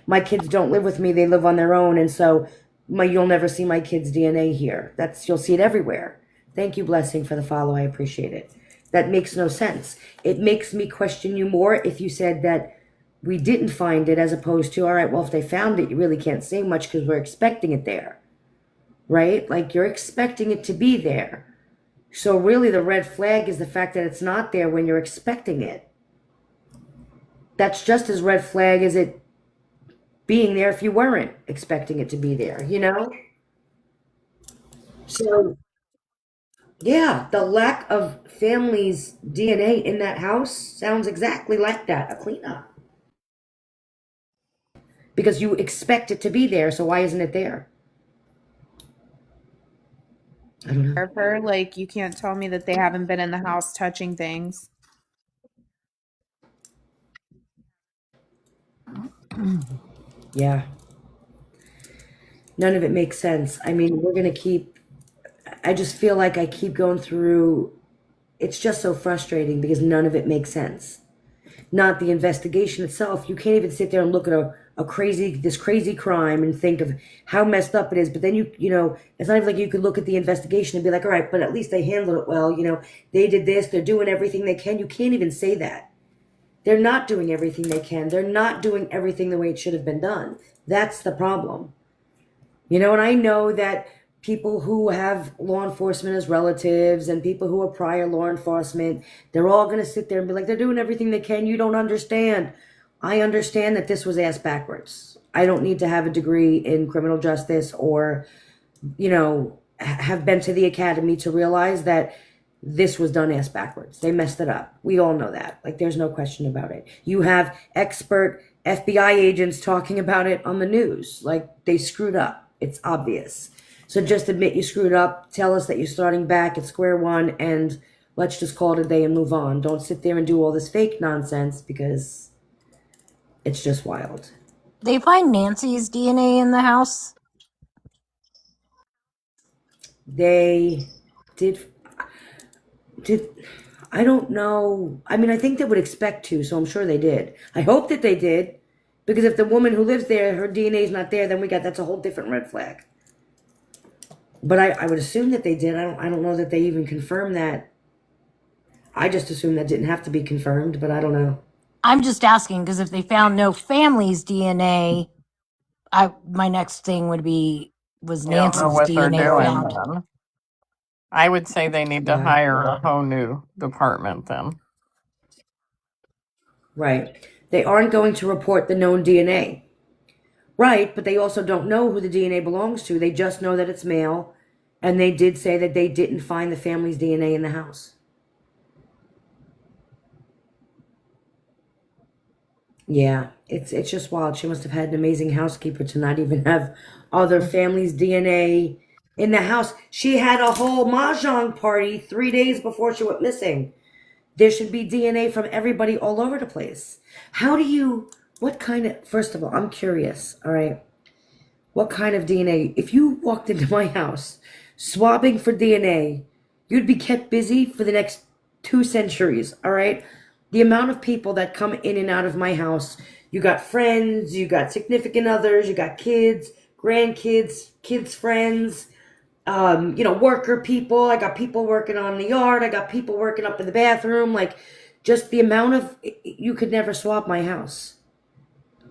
my kids don't live with me, they live on their own, and so you'll never see my kids' DNA here. You'll see it everywhere. Thank you, Blessing, for the follow. I appreciate it. That makes no sense. It makes me question you more if you said that we didn't find it, as opposed to, all right, well, if they found it, you really can't say much because we're expecting it there. Right? Like, you're expecting it to be there. So really the red flag is the fact that it's not there when you're expecting it. That's just as red flag as it being there if you weren't expecting it to be there, So, yeah, the lack of family's DNA in that house sounds exactly like that, a cleanup. Because you expect it to be there, so why isn't it there? I don't know. Her, like, you can't tell me that they haven't been in the house touching things. Yeah. None of it makes sense. I mean, I just feel like I keep going through, it's just so frustrating because none of it makes sense. Not the investigation itself. You can't even sit there and look at this crazy crime and think of how messed up it is. But then it's not even like you could look at the investigation and be like, all right, but at least they handled it well. They did this. They're doing everything they can. You can't even say that. They're not doing everything they can. They're not doing everything the way it should have been done. That's the problem. And I know that people who have law enforcement as relatives and people who are prior law enforcement, they're all going to sit there and be like, they're doing everything they can. You don't understand. I understand that this was ass backwards. I don't need to have a degree in criminal justice or, have been to the academy to realize that this was done ass backwards. They messed it up. We all know that. Like, there's no question about it. You have expert FBI agents talking about it on the news. Like, they screwed up. It's obvious. So just admit you screwed up. Tell us that you're starting back at square one and let's just call it a day and move on. Don't sit there and do all this fake nonsense because it's just wild. They find Nancy's DNA in the house? They did, I don't know. I mean, I think they would expect to, so I'm sure they did. I hope that they did, because if the woman who lives there, her DNA is not there, then that's a whole different red flag. But I would assume that they did. I don't know that they even confirmed that. I just assume that didn't have to be confirmed, but I don't know. I'm just asking because if they found no family's DNA, my next thing would be, was You don't know Nancy's what they're DNA doing found? then. I would say they need to Right. hire a whole new department then. Right. They aren't going to report the known DNA. Right, but they also don't know who the DNA belongs to. They just know that it's male, and they did say that they didn't find the family's DNA in the house. Yeah, it's just wild. She must have had an amazing housekeeper to not even have other families' DNA in the house. She had a whole mahjong party 3 days before she went missing. There should be DNA from everybody all over the place. How do you, what kind of, first of all, I'm curious, all right? What kind of DNA? If you walked into my house swabbing for DNA, you'd be kept busy for the next 2 centuries, all right? The amount of people that come in and out of my house, you got friends, you got significant others, you got kids, grandkids, kids' friends, worker people. I got people working on the yard. I got people working up in the bathroom. Like, just the amount of, you could never swap my house.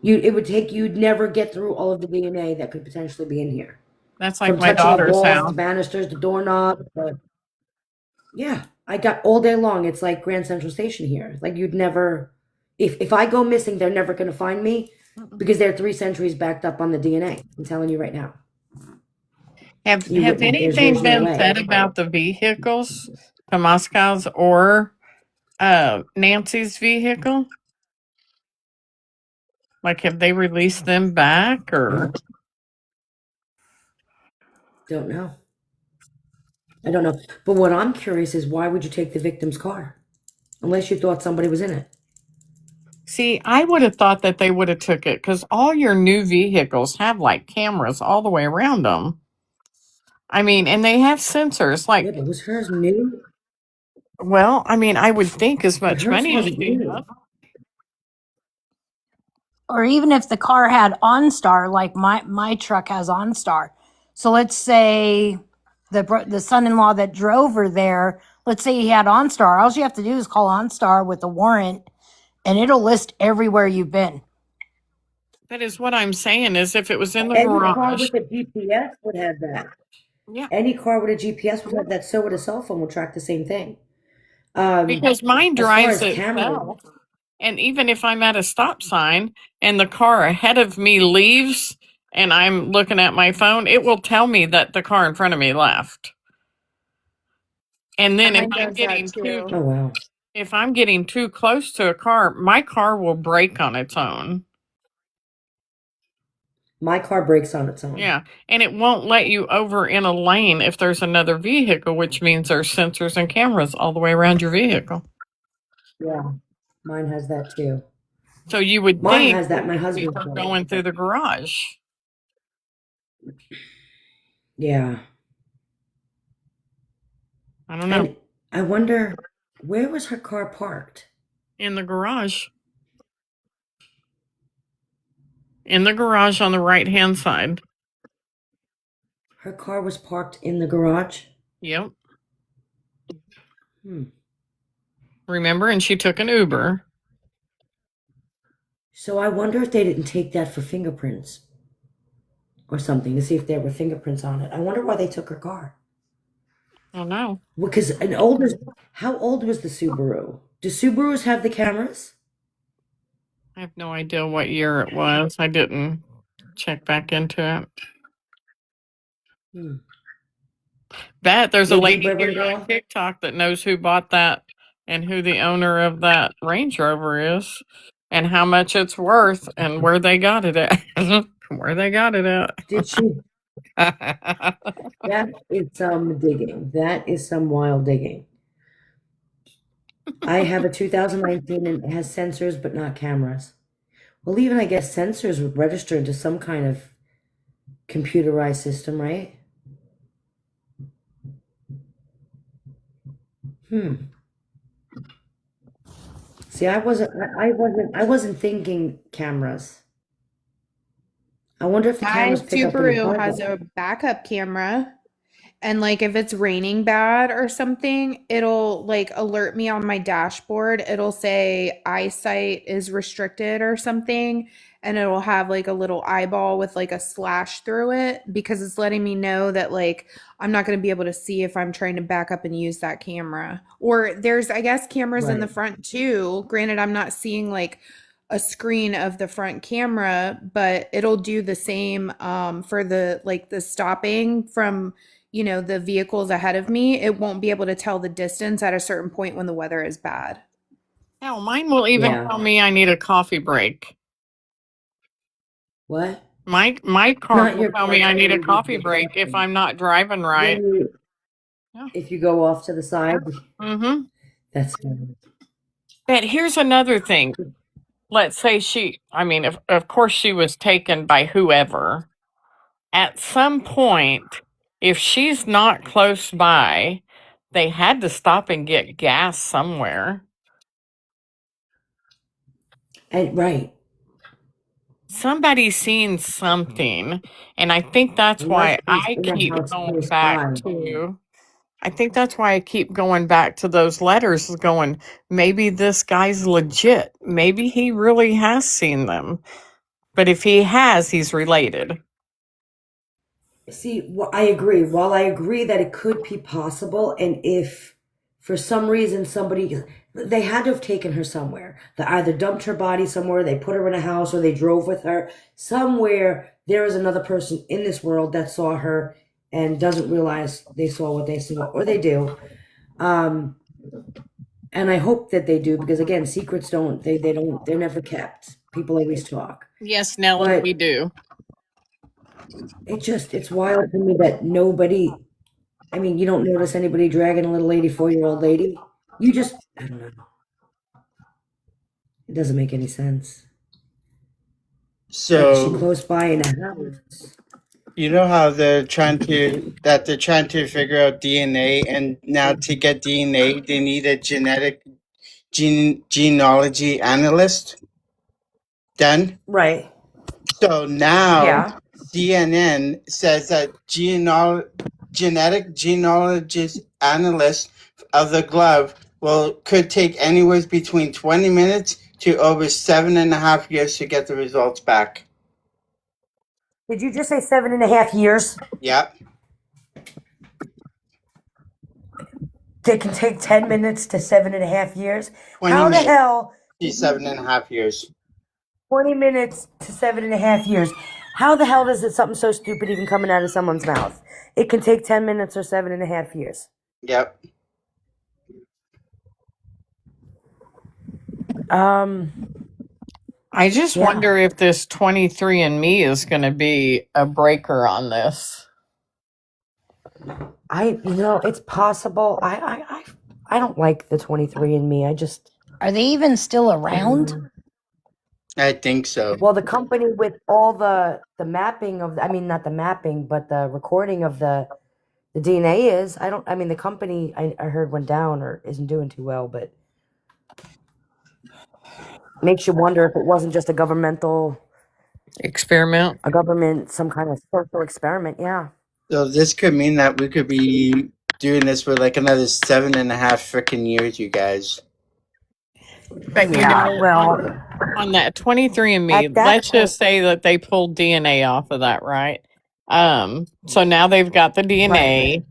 It would take, you'd never get through all of the DNA that could potentially be in here. That's like From my touching the daughter's walls, house. the banisters, the doorknob. Yeah, I got all day long. It's like Grand Central Station here. Like, you'd never, if I go missing, they're never going to find me because they're 3 centuries backed up on the DNA. I'm telling you right now. Have There's anything no been way. said about the vehicles, Tomaska's or Nancy's vehicle? Like, have they released them back or? Don't know. I don't know. But what I'm curious is, why would you take the victim's car? Unless you thought somebody was in it. See, I would have thought that they would have took it because all your new vehicles have like cameras all the way around them. I mean, and they have sensors. Yeah, Like, but was hers new? well, I mean, I would think as But much hers money as wasn't she new. has. Or even if the car had OnStar, like my truck has OnStar. So let's say the son-in-law that drove her there, let's say he had OnStar. All you have to do is call OnStar with a warrant, and it'll list everywhere you've been. That is what I'm saying. Is if it was in the Any car garage, with a GPS would have that. yeah. Any car with a GPS would have that. So would a cell phone, will track the same thing. Because mine As far drives as cameras, itself. And even if I'm at a stop sign and the car ahead of me leaves and I'm looking at my phone, it will tell me that the car in front of me left. And then if Mine I'm does that getting too. oh wow. if I'm getting too close to a car, my car will brake on its own. My car brakes on its own. Yeah. And it won't let you over in a lane if there's another vehicle, which means there's sensors and cameras all the way around your vehicle. Yeah. Mine has that too. So you would Mine think has that. My these husband's are got going it. through the garage. Yeah. I don't know. And I wonder, where was her car parked? In the garage. In the garage on the right hand side. Her car was parked in the garage? Yep. Hmm. Remember? And she took an Uber. So I wonder if they didn't take that for fingerprints or something, to see if there were fingerprints on it. I wonder why they took her car. Oh no. Because how old was the Subaru? Do Subarus have the cameras? I have no idea what year it was. I didn't check back into it. Hmm. There's a Did you, lady Reverend here on Girl? TikTok that knows who bought that and who the owner of that Range Rover is and how much it's worth and where they got it at. Where they got it at. Did she? That is some digging. That is some wild digging. I have a 2019 and it has sensors but not cameras. Well, even I guess sensors would register into some kind of computerized system, right? See, I wasn't thinking cameras. I wonder if the My cameras pick up in the Subaru has car. a backup camera. And like if it's raining bad or something, it'll like alert me on my dashboard. It'll say eyesight is restricted or something. And it'll have like a little eyeball with like a slash through it because it's letting me know that like I'm not going to be able to see if I'm trying to back up and use that camera. Or there's, I guess, cameras in the Right. front too. Granted, I'm not seeing like a screen of the front camera, but it'll do the same for the like the stopping from the vehicles ahead of me. It won't be able to tell the distance at a certain point when the weather is bad. Hell, mine will even Yeah. tell me I need a coffee break. What? My car Not will your tell car me I telling need a you coffee the break if directions. I'm not driving right. When you, Yeah. if you go off to the side, Mm-hmm. that's But here's another thing. Let's say I mean, of course she was taken by whoever. At some point, if she's not close by, they had to stop and get gas somewhere. and right. Somebody's seen something, and I think that's Unless why it was I in a keep house going close back by. to I think that's why I keep going back to those letters, going, maybe this guy's legit. Maybe he really has seen them. But if he has, he's related. See, I agree. While I agree that it could be possible, and if for some reason they had to have taken her somewhere. They either dumped her body somewhere, they put her in a house, or they drove with her. Somewhere there is another person in this world that saw her and doesn't realize they saw what they saw, or they do. Um, and I hope that they do, because again, secrets they're never kept. People always talk. Yes, Nellie, we But do. it's wild to me that nobody, I mean, you don't notice anybody dragging a little 84-year-old lady. You just, I don't know. It doesn't make any sense. Like, is she So close by in a house? you know how they're trying to figure out DNA, and now to get DNA they need a genealogy analyst done. Right. So now Yeah. CNN says that genetic genealogist analyst of the glove could take anywhere between 20 minutes to over 7.5 years to get the results back. Did you just say 7.5 years? Yep. They can take 10 minutes to 7.5 years? 20 How the minutes hell? to 7.5 years. 20 minutes to 7.5 years. How the hell does it something so stupid even coming out of someone's mouth? It can take 10 minutes or 7.5 years. Yep. I just Yeah. wonder if this 23andMe is going to be a breaker on this. It's possible. I don't like the 23andMe. I just. Are they even still around? I think so. Well, the company with all the mapping of, I mean, not the mapping, but the recording of the DNA is, the company I heard went down or isn't doing too well, but makes you wonder if it wasn't just a government, some kind of social experiment. Yeah. So this could mean that we could be doing this for like another 7.5 freaking years, you guys. But Yeah. Well, on that 23andMe, at that let's point, just say that they pulled DNA off of that, right? So now they've got the DNA.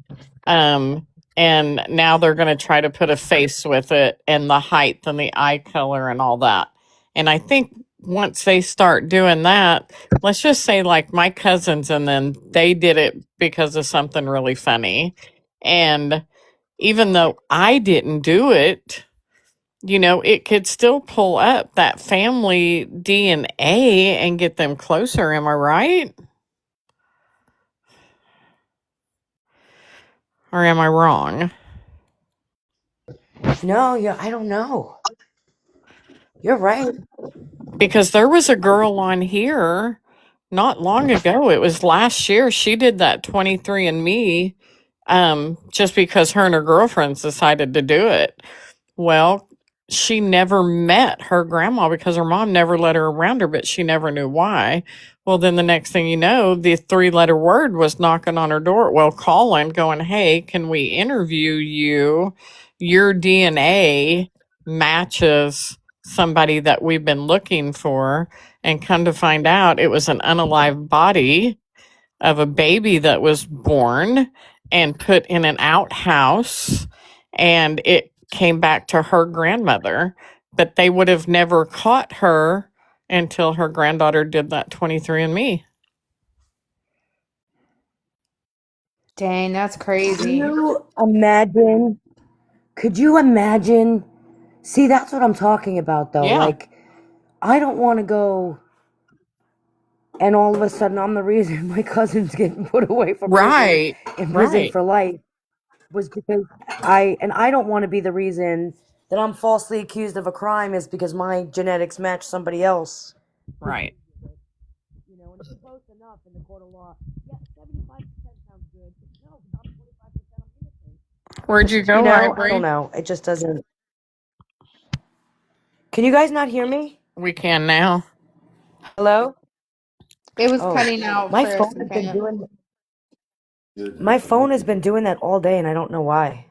And now they're going to try to put a face with it and the height and the eye color and all that. And I think once they start doing that, let's just say like my cousins, and then they did it because of something really funny. And even though I didn't do it, it could still pull up that family DNA and get them closer. Am I right? Or am I wrong? no, I don't know. You're right. Because there was a girl on here not long ago. It was last year. She did that 23andMe just because her and her girlfriends decided to do it. Well, she never met her grandma because her mom never let her around her, but she never knew why. Well, then the next thing you know, the 3-letter word was knocking on her door. Well, calling, going, hey, can we interview you? Your DNA matches somebody that we've been looking for. And come to find out, it was an unalive body of a baby that was born and put in an outhouse, and it came back to her grandmother, but they would have never caught her until her granddaughter did that 23andMe. Dang, that's crazy. Could you imagine? See, that's what I'm talking about, though. Yeah. Like, I don't want to go and all of a sudden I'm the reason my cousin's getting put away from prison Right. in prison Right. for life, was because I don't want to be the reason that I'm falsely accused of a crime is because my genetics match somebody else. Right. You know, and if you're close enough in the court of law, yeah, 75% sounds good. No, I'm 25%, I'm innocent. Where'd you You go, know, I don't Ivory? know. It just doesn't. Can you guys not hear me? We can now. Hello? It was Oh, cutting out my for a phone has been second. doing. My phone has been doing that all day, and I don't know why.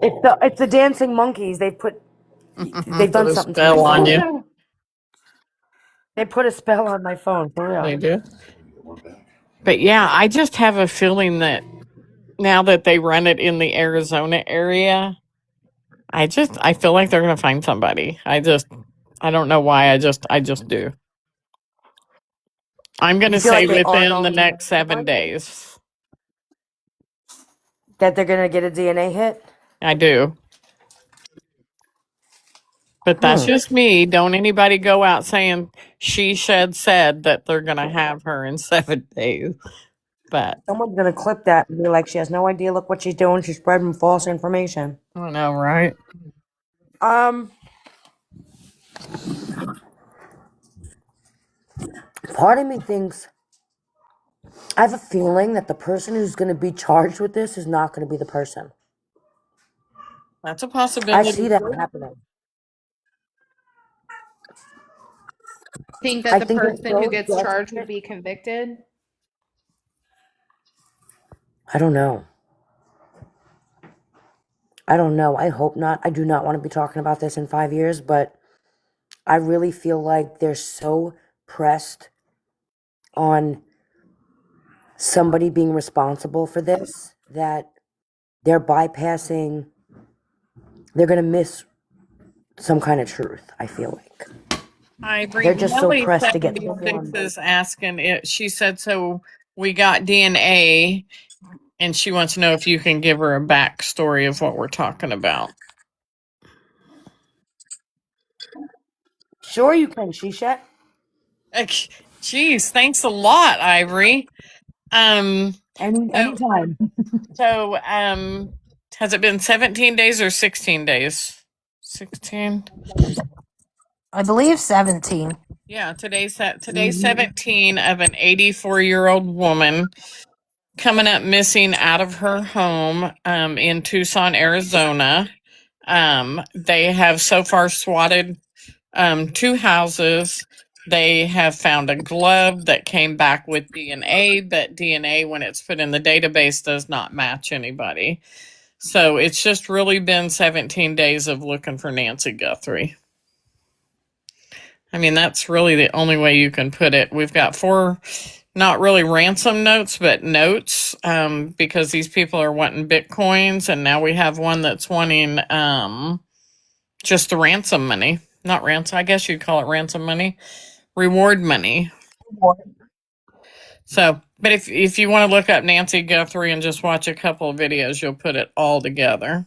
It's the dancing monkeys. They've Put done a something to my spell on you. phone. They put a spell on my phone for They real. do. But yeah, I just have a feeling that now that they run it in the Arizona area, I feel like they're gonna find somebody. I don't know why. I just do. I'm You gonna feel say like they are within the going to next find 7 someone? days. That they're gonna get a DNA hit? I do. But that's Hmm. just me. Don't anybody go out saying she said that they're gonna have her in 7 days. But Someone's gonna clip that and be like, she has no idea. Look what she's doing. She's spreading false information. I don't know, right? Um, part of me thinks I have a feeling that the person who's gonna be charged with this is not gonna be the person. That's a I possibility see that too. happening. Think that I the think they're person who so gets charged would desperate. be convicted? I don't know. I don't know. I hope not. I do not want to be talking about this in 5 years, but I really feel like they're so pressed on somebody being responsible for this that they're bypassing, they're going to miss some kind of truth, I feel like. Ivory, They're just so Nelly pressed to get the 76 one. is asking it. She said, so we got DNA, and she wants to know if you can give her a backstory of what we're talking about. Sure you can, Shisha. Geez, thanks a lot, Ivory. Um, so, Anytime. so, has it been 17 days or 16 days? 16? I believe 17. Yeah, today's 17 of an 84-year-old woman coming up missing out of her home in Tucson, Arizona. They have so far swatted 2 houses. They have found a glove that came back with DNA, but DNA, when it's put in the database, does not match anybody. So it's just really been 17 days of looking for Nancy Guthrie. I mean, that's really the only way you can put it. We've got 4, not really ransom notes, but notes, because these people are wanting Bitcoins, and now we have one that's wanting just the ransom money. Not ransom, I guess you'd call it ransom money. Reward money. So, but if you want to look up Nancy Guthrie and just watch a couple of videos, you'll put it all together.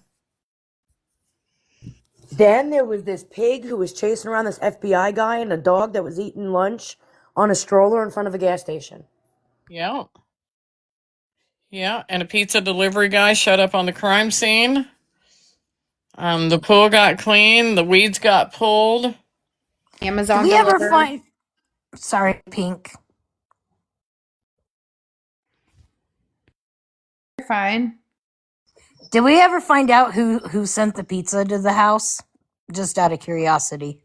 Then there was this pig who was chasing around this FBI guy and a dog that was eating lunch on a stroller in front of a gas station. Yeah. Yeah, and a pizza delivery guy showed up on the crime scene. The pool got clean, the weeds got pulled. Did Amazon we ever delivered. find. Sorry, Pink. You're fine. Did we ever find out who sent the pizza to the house? Just out of curiosity.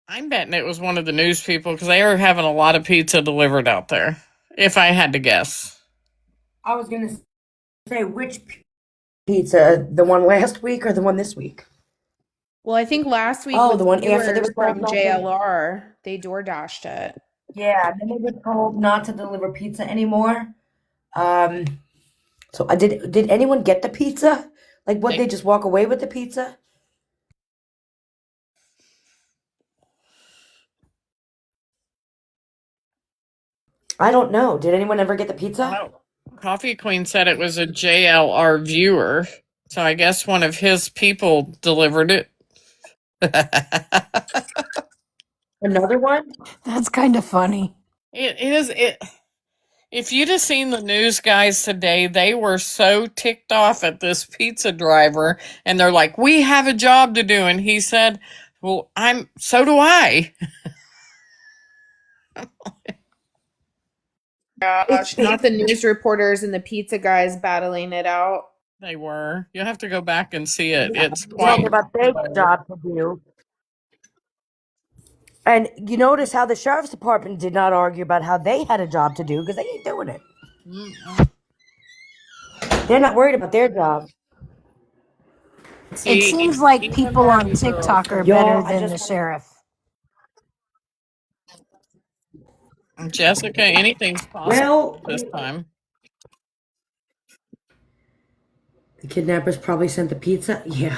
I'm betting it was one of the news people because they are having a lot of pizza delivered out there, if I had to guess. I was going to say, which pizza? The one last week or the one this week? Well, I think last week Oh, was the one after they yours were from talking about JLR. They door dashed it. Yeah, and then they were told not to deliver pizza anymore. So I did anyone get the pizza? Like, what, they just walk away with the pizza? I don't know. Did anyone ever get the pizza? Well, Coffee Queen said it was a JLR viewer. So I guess one of his people delivered it. Another one? That's kind of funny. It is it. If you'd have seen the news guys today, they were so ticked off at this pizza driver, and they're like, "We have a job to do," and he said, "Well, so do I." Gosh, not the news reporters and the pizza guys battling it out. They were. You'll have to go back and see it. It's Talking quite about their job to do. And you notice how the sheriff's department did not argue about how they had a job to do because they ain't doing it. They're not worried about their job. It See, seems like even people on Barbie girls. TikTok are Y'all, better I than the just sheriff. Jessica, anything's possible well, this time. the kidnappers probably sent the pizza. Yeah,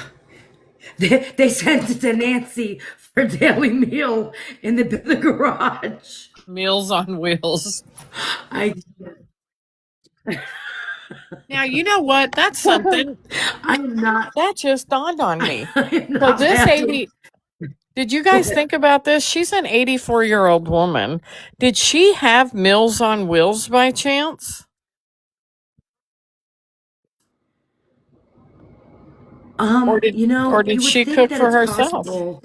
they sent it to Nancy for a daily meal in the garage. Meals on Wheels. I Now, you know what? That's something I'm not. that just dawned on me. I am So not this happy. 80, did you guys think about this? She's an 84-year-old woman. Did she have Meals on Wheels by chance? Or did You know, or you did would she think cook that for it's herself? possible,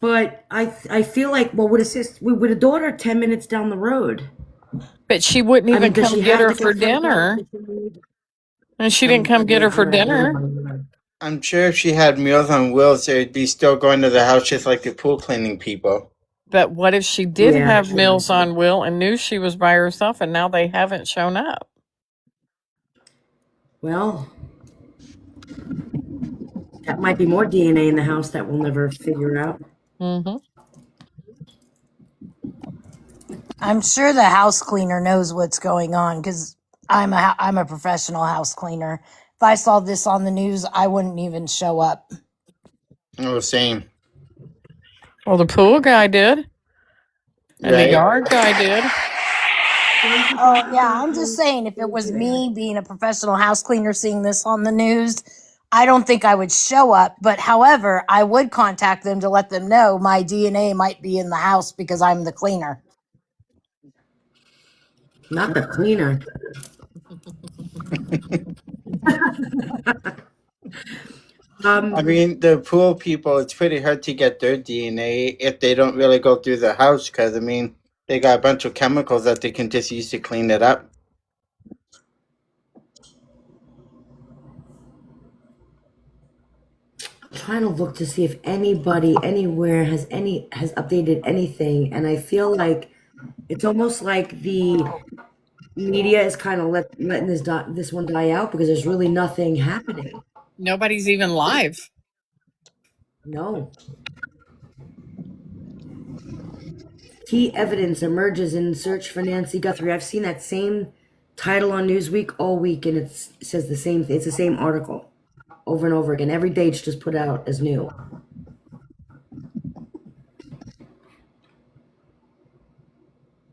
but I feel like would a daughter 10 minutes down the road. But she wouldn't I mean, even does come she get have her to for confront them? dinner. And she didn't come get her for dinner. I'm sure if she had Meals on Wheels, they'd be still going to the house just like the pool cleaning people. But what if she did Yeah, have sure. Meals on Wheel and knew she was by herself and now they haven't shown up? Well, that might be more DNA in the house that we'll never figure out. Mm-hmm. I'm sure the house cleaner knows what's going on because I'm a professional house cleaner. If I saw this on the news, I wouldn't even show up. Oh, same. Well, the pool guy did. And the Right? yard guy did. Oh yeah, I'm just saying if it was me being a professional house cleaner seeing this on the news, I don't think I would show up. But however, I would contact them to let them know my DNA might be in the house because I'm the cleaner. Not the cleaner. I mean, the pool people, it's pretty hard to get their DNA if they don't really go through the house because, I mean, they got a bunch of chemicals that they can just use to clean it up. I'm trying to look to see if anybody anywhere has updated anything, and I feel like it's almost like the media is kind of letting this one die out because there's really nothing happening. Nobody's even live. No. Key evidence emerges in search for Nancy Guthrie. I've seen that same title on Newsweek all week, and it says the same. It's the same article over and over again. Every day it's just put out as new.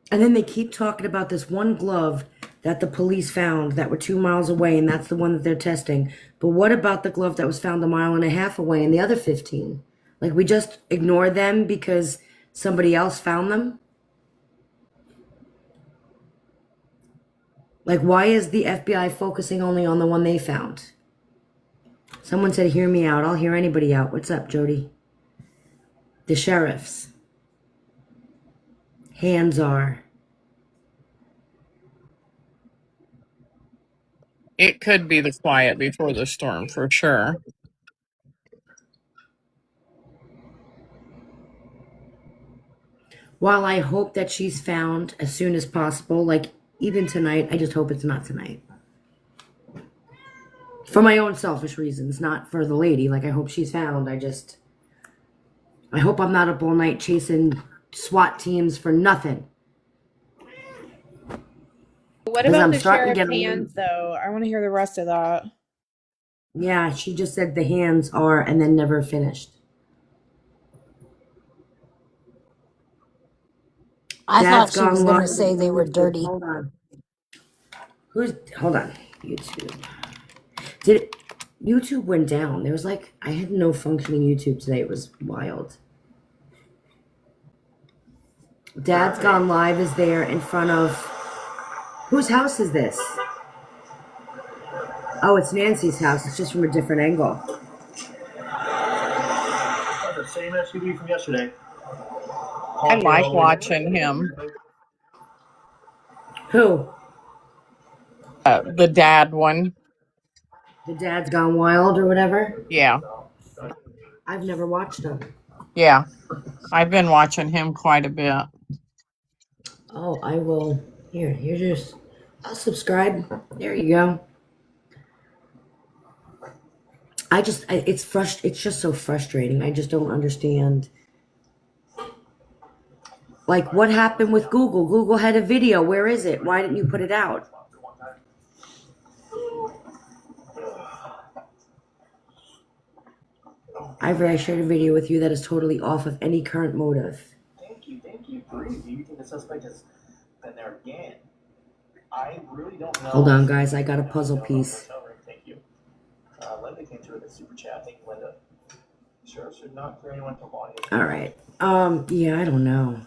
And then they keep talking about this one glove that the police found that were 2 miles away, and that's the one that they're testing. But what about the glove that was found a mile and a half away and the other 15? Like, we just ignore them because somebody else found them? Like, why is the FBI focusing only on the one they found? Someone said, hear me out. I'll hear anybody out. What's up, Jody? The sheriffs. Hands are. It could be the quiet before the storm for sure. While I hope that she's found as soon as possible, like even tonight, I just hope it's not tonight. For my own selfish reasons, not for the lady. Like, I hope she's found. I hope I'm not up all night chasing SWAT teams for nothing. What 'Cause about I'm the starting to sheriff's get a hands, though? I want to hear the rest of that. Yeah, she just said the hands are and then never finished. I Dad's thought she was gone going to live. say they were dirty. Hold on. Hold on. YouTube. YouTube went down. There was like, I had no functioning YouTube today. It was wild. Dad's Gone Live is there in front of, whose house is this? Oh, it's Nancy's house. It's just from a different angle. The same SUV from yesterday. I like watching him. Who? The dad one. The Dad's Gone Wild or whatever? Yeah. I've never watched him. Yeah. I've been watching him quite a bit. Oh, I will. Here's just. I'll subscribe. There you go. It's just so frustrating. I just don't understand. Like, what happened with Google? Google had a video. Where is it? Why didn't you put it out? I shared a video with you that is totally off of any current motive. Thank you. Breathe. You think the suspect has been there again? I really don't know. Hold on, guys. I got a puzzle piece. Thank you. Linda came through with a super chat. Thank you, Linda. Sheriff should not clear anyone to law. All right. Yeah, I don't know.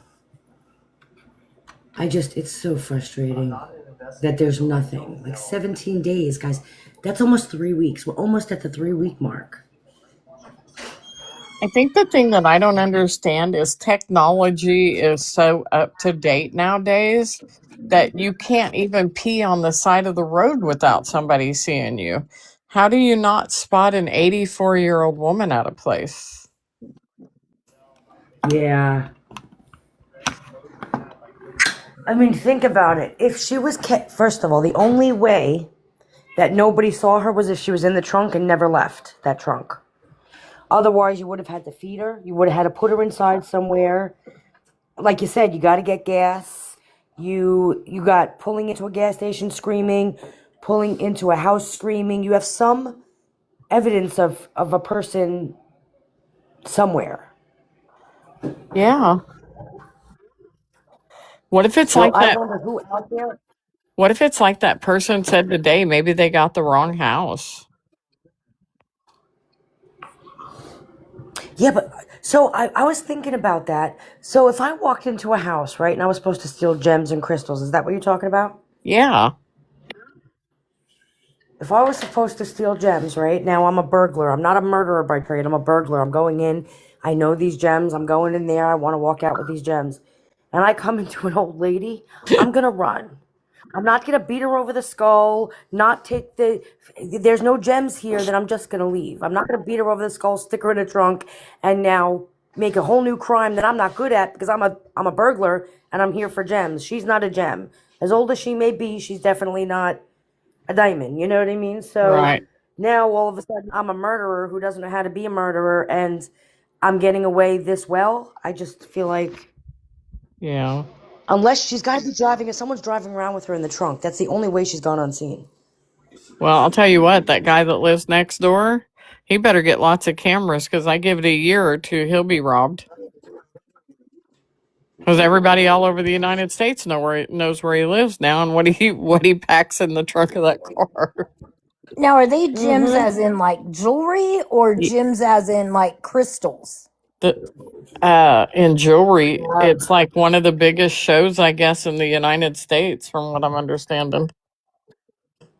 It's so frustrating that there's nothing. Like 17 days, guys. That's almost 3 weeks. We're almost at the 3-week mark. I think the thing that I don't understand is technology is so up to date nowadays that you can't even pee on the side of the road without somebody seeing you. How do you not spot an 84-year-old woman out of place? Yeah. I mean, think about it. If she was first of all, the only way that nobody saw her was if she was in the trunk and never left that trunk. Otherwise, you would have had to feed her. You would have had to put her inside somewhere. Like you said, you got to get gas. You got pulling into a gas station screaming, pulling into a house screaming. You have some evidence of a person somewhere. Yeah. What if it's So like I that? wonder who out there. What if it's like that person said today? Maybe they got the wrong house. Yeah, but so I was thinking about that. So if I walked into a house, right, and I was supposed to steal gems and crystals, is that what you're talking about? Yeah. If I was supposed to steal gems, right, now I'm a burglar. I'm not a murderer by trade. I'm a burglar. I'm going in. I know these gems. I'm going in there. I want to walk out with these gems. And I come into an old lady, I'm going to run. I'm not going to beat her over the skull, not take there's no gems here, then I'm just going to leave. I'm not going to beat her over the skull, stick her in a trunk, and now make a whole new crime that I'm not good at because I'm a burglar and I'm here for gems. She's not a gem. As old as she may be, she's definitely not a diamond. You know what I mean? So Right. now all of a sudden I'm a murderer who doesn't know how to be a murderer and I'm getting away this well. I just feel like... Yeah. Unless she's got to be driving, if someone's driving around with her in the trunk, that's the only way she's gone unseen. Well, I'll tell you what, that guy that lives next door, he better get lots of cameras because I give it a year or two, he'll be robbed. Because everybody all over the United States knows where he lives now and what he packs in the trunk of that car. Now, are they gems as in like jewelry or gems as in like crystals? In jewelry, it's like one of the biggest shows, I guess, in the United States, from what I'm understanding.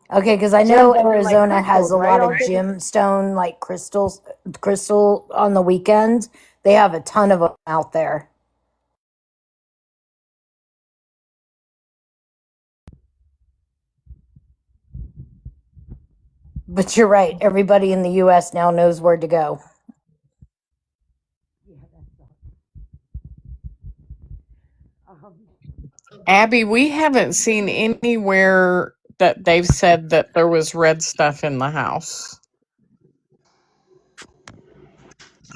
Okay, because I know Gems are like Arizona has crystals, a right? lot of gemstone like crystal on the weekends. They have a ton of them out there. But you're right. Everybody in the U.S. now knows where to go. Abby, we haven't seen anywhere that they've said that there was red stuff in the house.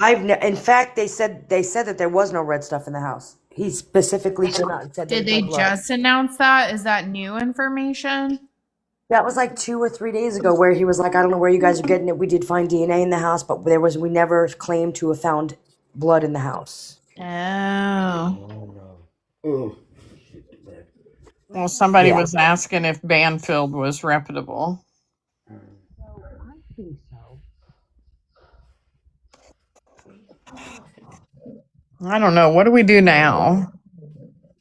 In fact, they said that there was no red stuff in the house. He specifically came out and said Did there's they no blood. just announce that? Is that new information? That was like 2 or 3 days ago where he was like, I don't know where you guys are getting it. We did find DNA in the house, but we never claimed to have found blood in the house. Oh. Well, somebody Yeah. was asking if Banfield was reputable. I don't know. What do we do now?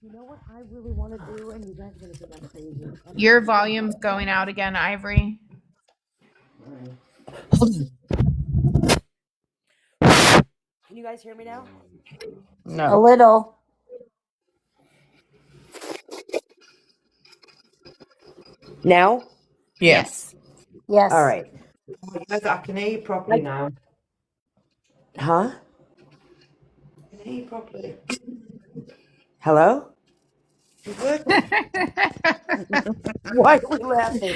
You know what I really want to do, and you guys are gonna think I'm crazy. Your volume's going out again, Ivory. Can you guys hear me now? A No. little. Now? Yes. Yes. All right. I can hear you properly now. Huh? I can hear you properly. Hello? It's working. Why are we laughing?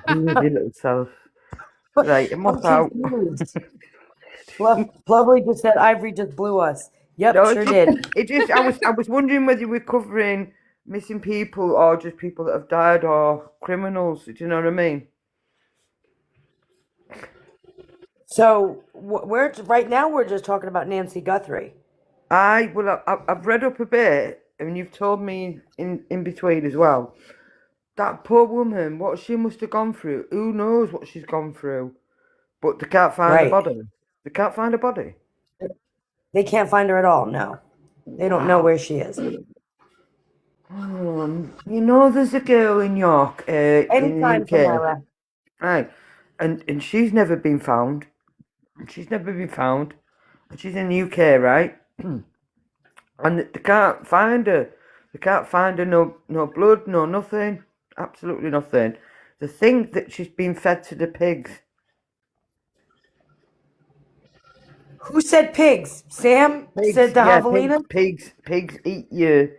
You little self. Right, I'm I'm off out. confused. Lovely just said Ivory just blew us. Yep, No, sure did. it just I was wondering whether we're covering missing people or just people that have died or criminals. Do you know what I mean? So we're right now we're just talking about Nancy Guthrie. I've read up a bit, and you've told me in between as well. That poor woman, what she must have gone through. Who knows what she's gone through? But they can't find a Right. body. They can't find a body. They can't find her at all. No, they don't know where she is. You know, there's a girl in York, in the Anytime, UK, Samara. right? And she's never been found. She's never been found. And she's in the UK, right? And they can't find her. They can't find her. No blood, no nothing. Absolutely nothing. They think that she's been fed to the pigs. Who said pigs? Sam said the javelina. Pigs eat you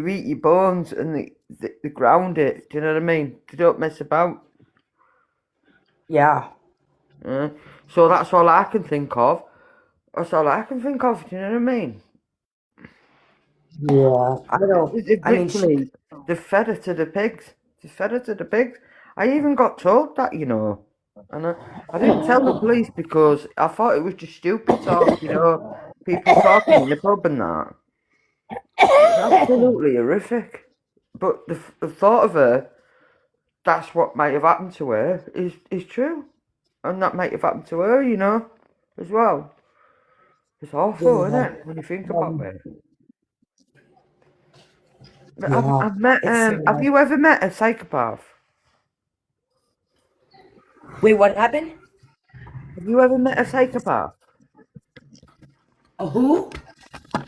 eat your bones and they ground it. Do you know what I mean? They don't mess about. Yeah. So that's all I can think of. That's all I can think of. Do you know what I mean? Yeah. I don't. They've I mean, literally they fed her to the pigs. They fed her to the pigs. I even got told that, you know. And I didn't tell the police because I thought it was just stupid talk, you know, people talking in the pub and that. It's absolutely horrific. But the thought of her, that's what might have happened to her, is true. And that might have happened to her, you know, as well. It's awful, isn't it, when you think about it? But Yeah, I've met, it's have you ever met a psychopath? Wait, what happened? Have you ever met a psychopath? A who?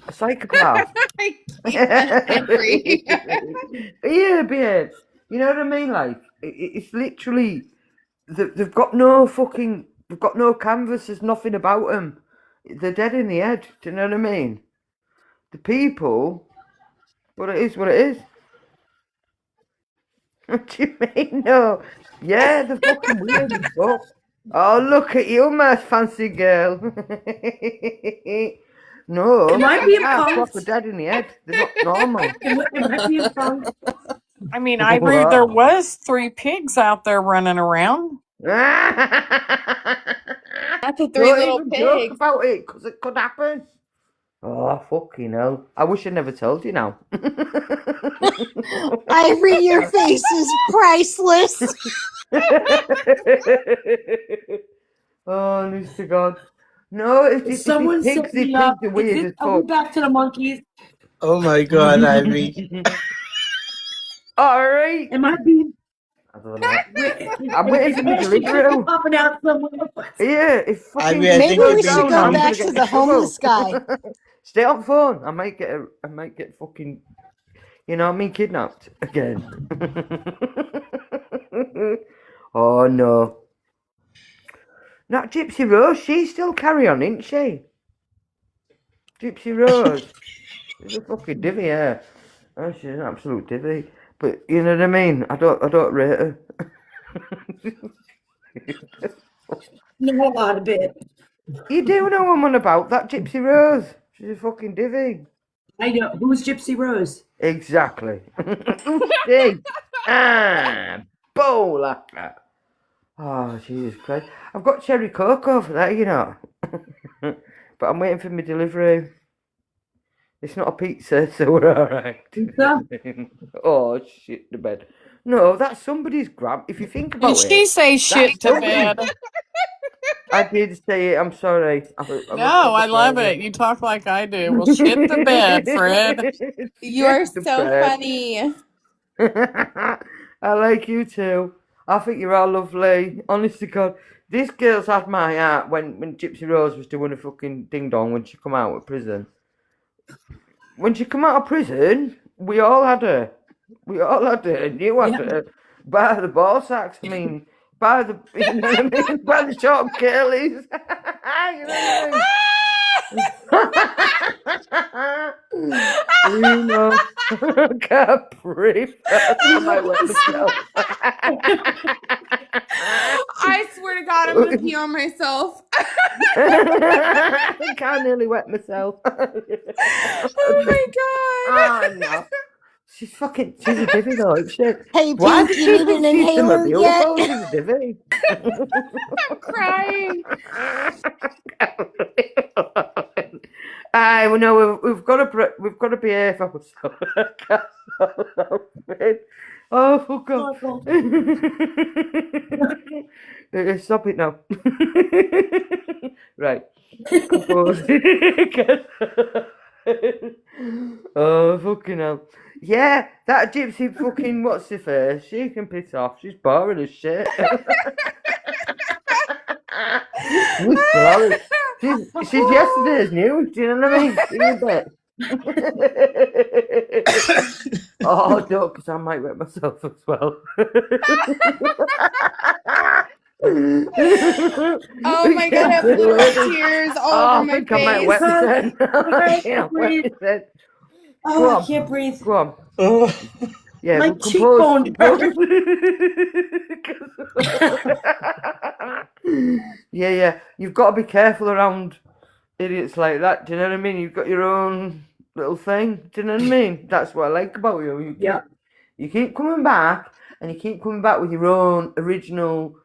A psychopath. I can't agree. Yeah, babe. You know what I mean? Like, it's literally, they've got no canvas, there's nothing about them. They're dead in the head, do you know what I mean? The people, but it is what it is. What do you mean, no? Yeah, they're fucking weird as fuck. Oh, look at you, my fancy girl. No, Am I being they're punked? proper dead in the head. They're not normal. Am I being punked? I mean, Ivory, What? there was 3 pigs out there running around. That's a 3 Don't little even joke pigs. about it, because it could happen. Oh, fucking hell. I wish I never told you now. Ivory, your face is priceless. Oh, honest to God. No, if Someone pigs, set these me pigs up. are weird as Are we fuck. back to the monkeys? Oh my God, Ivy. All right. Am I being? I don't know. I'm waiting for me to leave it. Popping out somewhere. Yeah, if fucking Maybe we should down, go I'm back gonna get to in the trouble. homeless guy. Stay on phone. I might get fucking, you know what I mean, kidnapped again. Oh no. Not Gypsy Rose. She still carry on, isn't she? Gypsy Rose. She's a fucking divvy, yeah. Oh, she's an absolute divvy. But you know what I mean? I don't rate her. No, not a bit. You do know what I'm on about, that Gypsy Rose. She's a fucking divvy. I know. Who's Gypsy Rose? Exactly. Hey. Bowler. Oh, Jesus Christ. I've got cherry coke over there, you know. But I'm waiting for my delivery. It's not a pizza, so we're alright. Pizza? Oh, shit to bed. No, that's somebody's grab. If you think about Did she it. say shit to somebody- bed? I did say it. I'm sorry. No, I love it. You talk like I do. Well, shit the bed, Fred. You are Shit the so bed. funny. I like you too. I think you're all lovely. Honest to God, this girl's had my heart when Gypsy Rose was doing a fucking ding dong when she come out of prison. When she come out of prison, we all had her. We all had her. And you had her by the ball sacks. I mean, by the you know what I mean? By the short curlies. You know what I mean? You know, I can't breathe. I might wet myself. I swear to God, I'm gonna pee on myself. I can't nearly wet myself. Oh my God. Oh no. She's a divvy though, isn't she? Hey, Why Pink, does you she need think an she's so inhaler yet? beautiful? She's a divvy. I'm crying. Aye, well, no, we've got to behave ourselves. Oh, fuck off. Stop it now. Right. Compose. Oh, fucking hell. Yeah, that gypsy fucking what's her face? She can piss off. She's boring as shit. She's yesterday's news, do you know what I mean? She's a bit. Oh, no, because I might wet myself as well. Oh my God, I have little tears all over my I think I might face. wet myself. I can't wet myself. Oh, I can't breathe. Go on. Yeah, My we'll compose. cheekbone Yeah. You've got to be careful around idiots like that. Do you know what I mean? You've got your own little thing. Do you know what I mean? That's what I like about you. You keep coming back, and you keep coming back with your own original,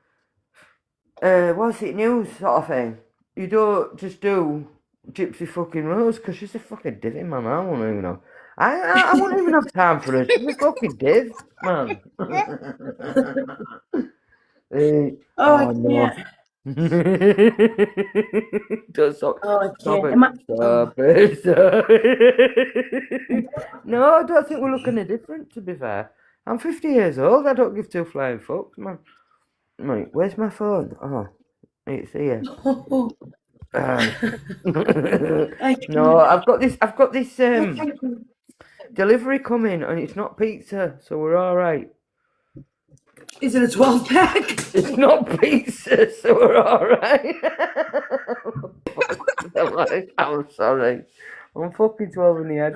what's it, news sort of thing. You don't just do Gypsy fucking Rose, because she's a fucking divvy, man. I won't even know. I won't even have time for her. She's a fucking div, man. I no. can't. Don't stop. Oh, I Stop can't. it. Stop it. No, I don't think we're looking any different, to be fair. I'm 50 years old. I don't give two flying fucks, man. Right, where's my phone? Oh, it's here. No, I've got this delivery coming, and it's not pizza, so we're all right. Is it a 12-pack? It's not pizza, so we're all right. I'm sorry. I'm fucking 12 in the head.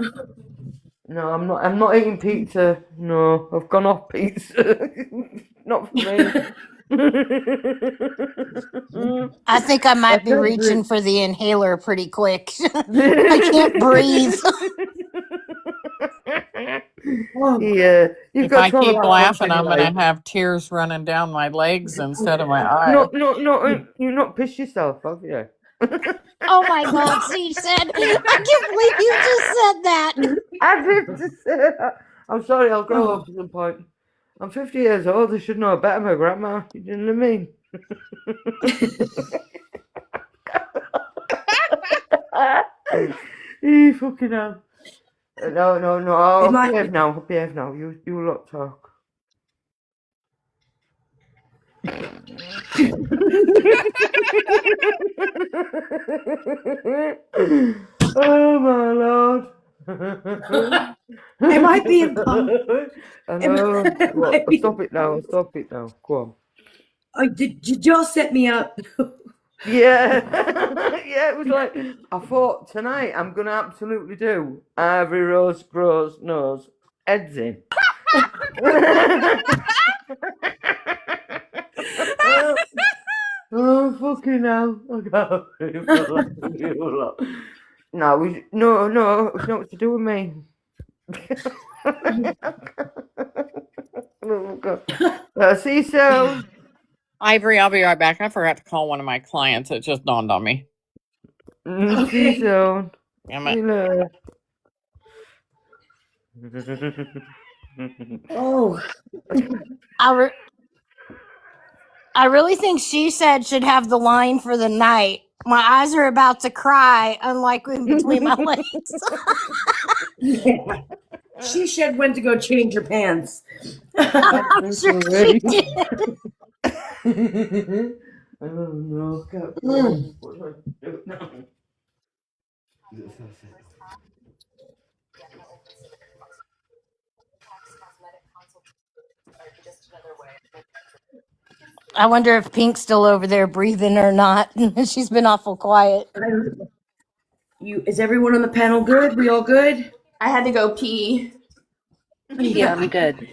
No, I'm not. I'm not eating pizza. No, I've gone off pizza. Not for me. I think I might be reaching for the inhaler pretty quick. I can't breathe. Yeah, if I keep laughing, I'm going to have tears running down my legs instead of my eyes. No, you not pissed yourself, have you? Oh my God, she said, I can't believe you just said that. I did just say that. I'm sorry, I'll grow up at some point. I'm 50 years old, I should know better, my grandma. You know what I mean? You fucking hell. No. I'll behave now. You lot talk. Oh my lord. Am I being pumped? I know. Stop it now. Go on. Oh, did y'all set me up? Yeah. Yeah, it was like, I thought tonight I'm going to absolutely do Ivory Rose Grows Nose Heads in. Oh, fucking hell. I can't believe you lot. No, it's not to do with me. Oh, God. See you soon. Ivory, I'll be right back. I forgot to call one of my clients. It just dawned on me. See you soon. Damn See it. you later. Oh. I really think She Said should have the line for the night. My eyes are about to cry, unlike in between my legs. Yeah. She said when to go change her pants. I'm sure she did. I don't know. What do I do now? I wonder if Pink's still over there breathing or not. She's been awful quiet. Is everyone on the panel good? We all good? I had to go pee. Yeah, I'm good.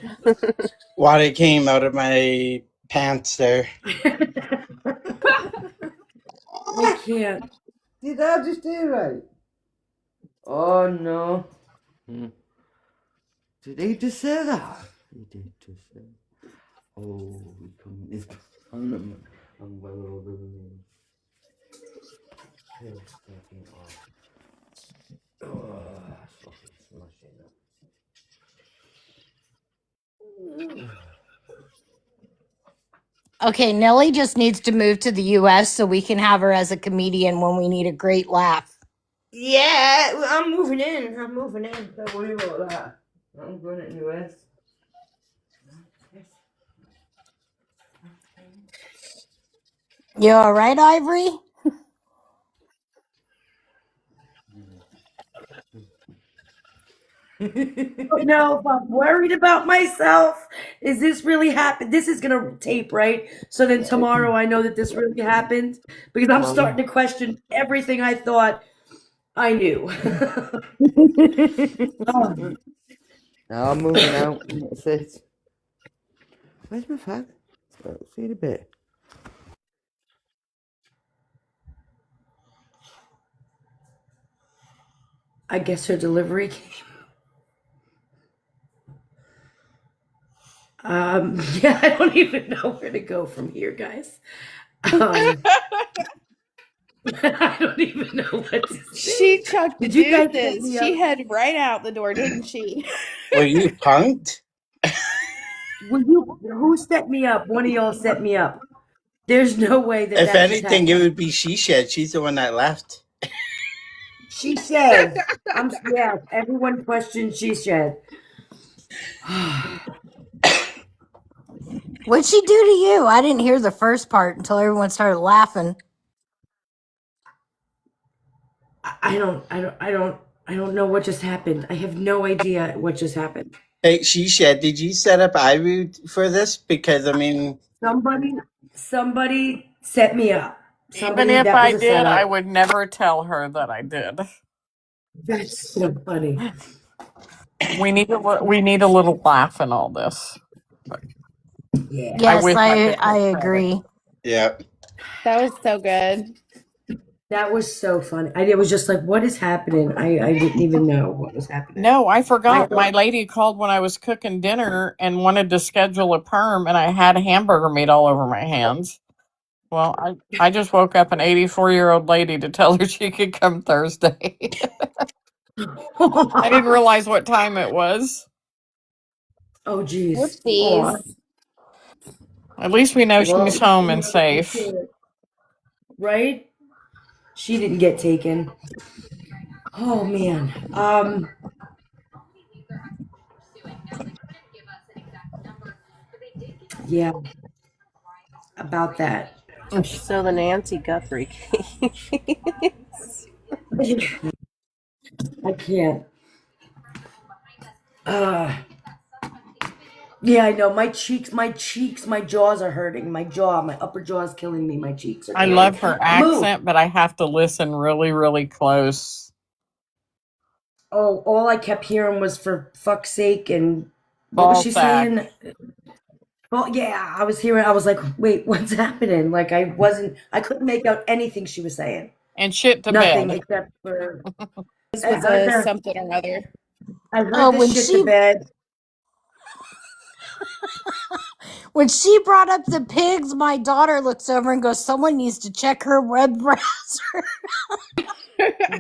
Water came out of my pants there. I can't. Did I just do right? Oh no. Did he just say that? He did just say. Oh, we come this. I'm well over the moon. Just taking off. Oh, fucking smashing it. Okay, Nellie just needs to move to the US so we can have her as a comedian when we need a great laugh. Yeah, I'm moving in. Don't worry about that. I'm going to the US. You all right, Ivory? No, if I'm worried about myself. Is this really happened? This is gonna tape, right? So then tomorrow I know that this really happened because I'm starting to question everything I thought I knew. Oh. Now I'm moving out. That's it. Where's my fag? See you in a bit. I guess her delivery came. Yeah, I don't even know where to go from here, guys. I don't even know what to say. She chucked the Did you guys set deuces. me She up? headed right out the door, didn't she? Were you punked? Who set me up? One of y'all set me up. There's no way that If that just anything, it happened. would be She Said. She's the one that left. She said, yeah, everyone questioned she said. What'd she do to you? I didn't hear the first part until everyone started laughing. I don't know what just happened. I have no idea what just happened. Hey, She Said, did you set up Ivy for this? Because, I mean, Somebody set me up. Even Somebody if that I was a did, I setup. would never tell her that I did. That's so funny. We need a little laugh in all this. Yeah. Yes, wish I could I take agree. yeah. That was so good. That was so funny. It was just like, what is happening? I didn't even know what was happening. No, I forgot. My lady called when I was cooking dinner and wanted to schedule a perm, and I had hamburger meat all over my hands. Well, I just woke up an 84-year-old lady to tell her she could come Thursday. I didn't realize what time it was. Oh, geez. Whoopsies. At least we know she's home and safe. Right? She didn't get taken. Oh, man. Yeah. About that. So the Nancy Guthrie case. I can't. Yeah, I know. My cheeks, my jaws are hurting. My upper jaw is killing me. My cheeks are I killing love me. her accent, but I have to listen really, really close. Oh, all I kept hearing was "for fuck's sake" and what was she saying? Well, yeah, I was like, wait, what's happening? Like I couldn't make out anything she was saying. And shit to Nothing bed. except for This was a something or other. I heard the shit to bed. When she brought up the pigs, my daughter looks over and goes, "Someone needs to check her web browser."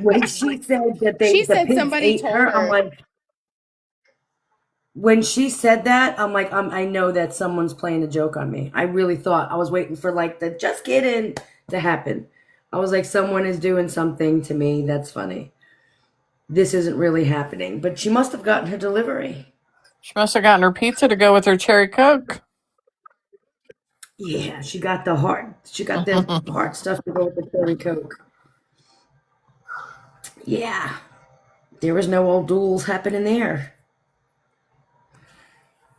When she said that She the said pigs somebody ate told her, I'm her. like, When she said that, I'm like, I know that someone's playing a joke on me. I really thought I was waiting for like the just kidding to happen. I was like, someone is doing something to me that's funny. This isn't really happening. But she must have gotten her delivery. She must have gotten her pizza to go with her cherry Coke. Yeah, she got the heart. She got the heart stuff to go with the cherry Coke. Yeah, there was no old duels happening there.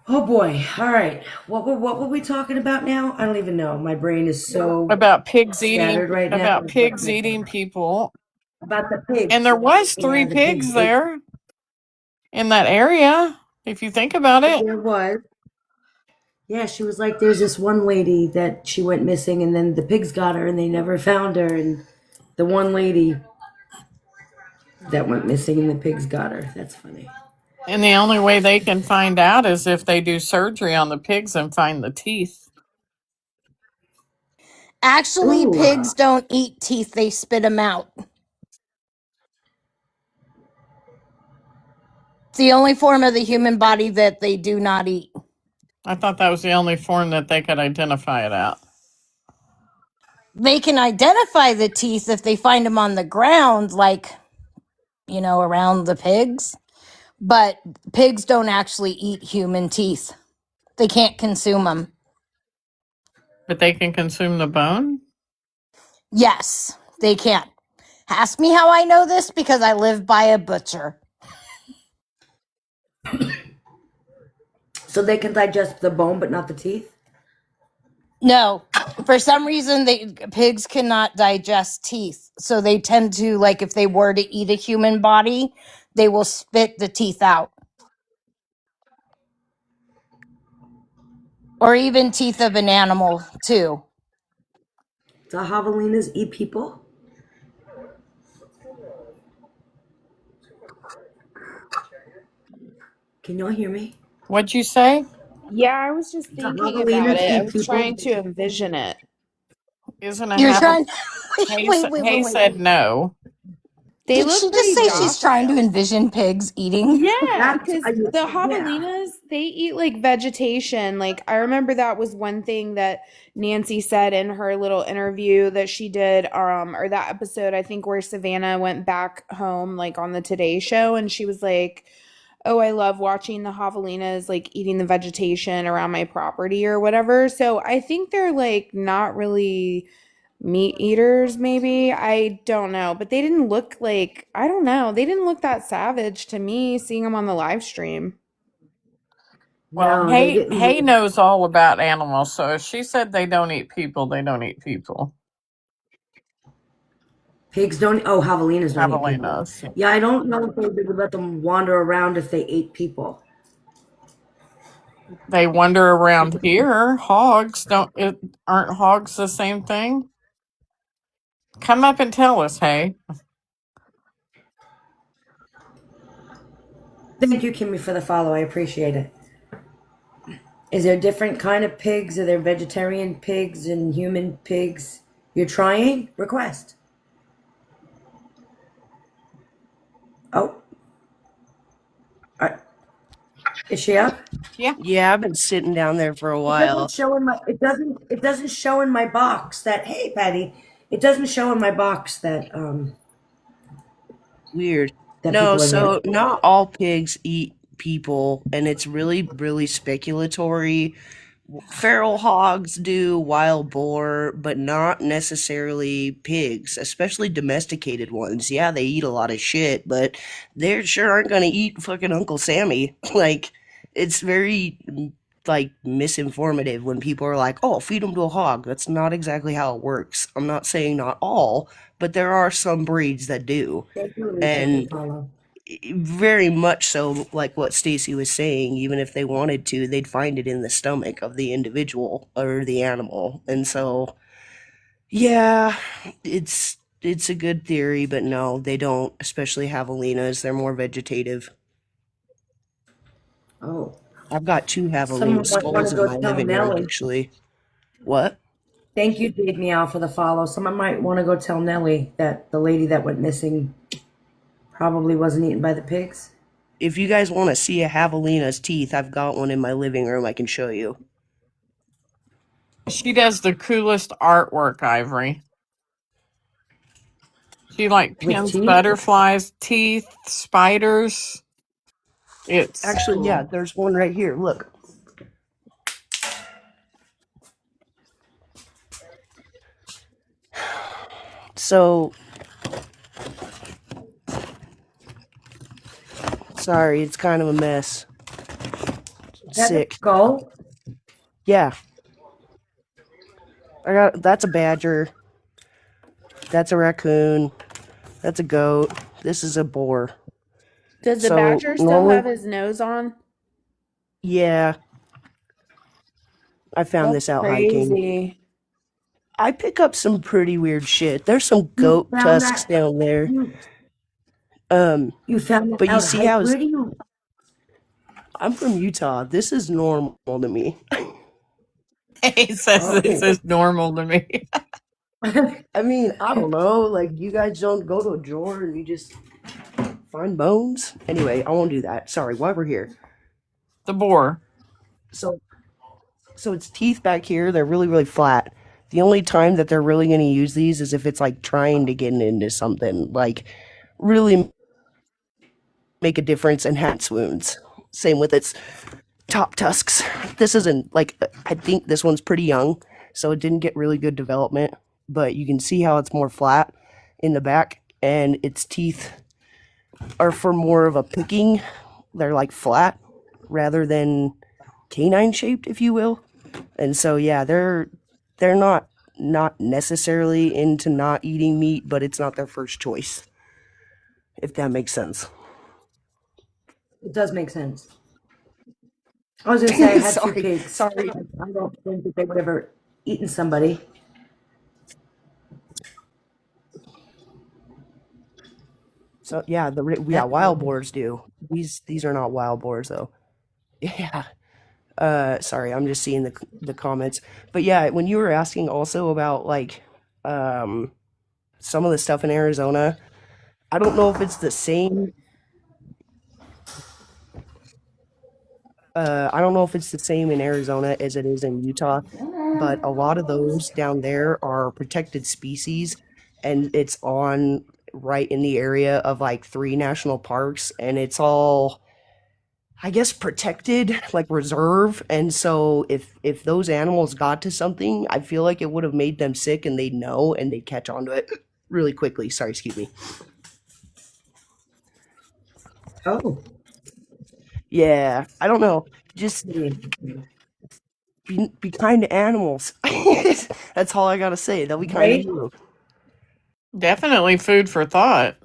Oh boy! All right, what were we talking about now? I don't even know. My brain is so About pigs eating scattered right now. about pigs eating people. About the pigs. And there was Yeah, 3 the pigs pigs ate. there in that area, if you think about it. There was. Yeah, she was like, there's this one lady that she went missing, and then the pigs got her, and they never found her, and the one lady that went missing, and the pigs got her. That's funny. And the only way they can find out is if they do surgery on the pigs and find the teeth. Actually, Ooh. pigs don't eat teeth, they spit them out. It's the only form of the human body that they do not eat. I thought that was the only form that they could identify it out. They can identify the teeth if they find them on the ground, like, around the pigs. But pigs don't actually eat human teeth. They can't consume them. But they can consume the bone? Yes, they can. Ask me how I know this, because I live by a butcher. So they can digest the bone, but not the teeth? No, for some reason, pigs cannot digest teeth. So they tend to, like, if they were to eat a human body, they will spit the teeth out. Or even teeth of an animal, too. Do javelinas eat people? Can y'all hear me? What'd you say? Yeah, I was just Do thinking about javelinas it. I eat was people? trying to envision it. Isn't a You're habit? trying. Hay said no. They Did look she just pretty say she's trying to docile. envision pigs eating? Yeah, That's because the yeah. javelinas, they eat like vegetation. Like, I remember that was one thing that Nancy said in her little interview that she did, or that episode, I think, where Savannah went back home, like on the Today Show, and she was like, oh, I love watching the javelinas like eating the vegetation around my property or whatever. So I think they're like not really meat eaters, maybe. I don't know. But they didn't look like, I don't know. They didn't look that savage to me seeing them on the live stream. Well, No, they Hay didn't Hay look. knows all about animals, so if she said they don't eat people, they don't eat people. Pigs don't. Oh, javelinas don't eat people. Javelinas. Yeah, I don't know if they would let them wander around if they ate people. They wander around here. Hogs aren't hogs the same thing? Come up and tell us, Hay. Thank you, Kimmy, for the follow. I appreciate it. Is there different kind of pigs? Are there vegetarian pigs and human pigs? You're trying? Request. Oh, is she up? Yeah. Yeah, I've been sitting down there for a It doesn't while. show in my. It doesn't show in my box that. Hey, Patty. It doesn't show in my box that Weird. that No, people are there. so not all pigs eat people, and it's really, really speculatory. Feral hogs do, wild boar, but not necessarily pigs, especially domesticated ones. Yeah, they eat a lot of shit, but they sure aren't gonna eat fucking Uncle Sammy. Like, it's very, like, misinformative when people are like, oh, feed them to a hog. That's not exactly how it works. I'm not saying not all, but there are some breeds that do. Thank you, Alicia, for the And follow. very much so, like what Stacy was saying, even if they wanted to, they'd find it in the stomach of the individual or the animal. And so, yeah, it's a good theory, but no, they don't, especially javelinas. They're more vegetative. Oh, I've got 2 someone javelina might want skulls to in go my tell living room, Nellie. actually. What? Thank you, Jade Meow, for the follow. Someone might want to go tell Nellie that the lady that went missing probably wasn't eaten by the pigs. if you guys want to see a javelina's teeth, I've got one in my living room I can show you. She does the coolest artwork, Ivory. She like With pins teeth? butterflies, teeth, spiders. It's Actually, yeah, there's one right here. Look. So, sorry, it's kind of a mess. Is that Sick. a skull? Yeah. That's a badger. That's a raccoon. That's a goat. This is a boar. Does the So, badger still normally, have his nose on? yeah, I found That's this out hiking. crazy. I pick up some pretty weird shit. There's some You goat found tusks that? down there. You found that But you out see how Where do you? I'm from Utah. This is normal to me. he says this Oh. is normal to me. I mean, I don't know. Like, you guys don't go to a drawer and you just find bones? Anyway, I won't do that. Sorry, why we're here. The boar. So its teeth back here, they're really, really flat. The only time that they're really going to use these is if it's like trying to get into something, like really make a difference and have wounds. Same with its top tusks. This isn't like, I think this one's pretty young, so it didn't get really good development, but you can see how it's more flat in the back, and its teeth are for more of a picking. They're like flat rather than canine shaped, if you will. And so yeah, they're not necessarily into not eating meat, but it's not their first choice, if that makes sense. It does make sense. I was gonna say I had two Sorry, pigs. sorry. I don't think that they would ever eaten somebody. So yeah, wild boars do. These are not wild boars though. Yeah. Sorry, I'm just seeing the comments. But yeah, when you were asking also about like some of the stuff in Arizona, I don't know if it's the same. I don't know if it's the same in Arizona as it is in Utah, but a lot of those down there are protected species, and it's on right in the area of like 3 national parks, and it's all, I guess, protected, like reserve. And so if those animals got to something, I feel like it would have made them sick, and they'd know, and they'd catch on to it really quickly. Sorry, excuse me. Oh. Yeah, I don't know. Just be kind to animals. That's all I gotta say. They'll be kind Right? to you. Definitely food for thought.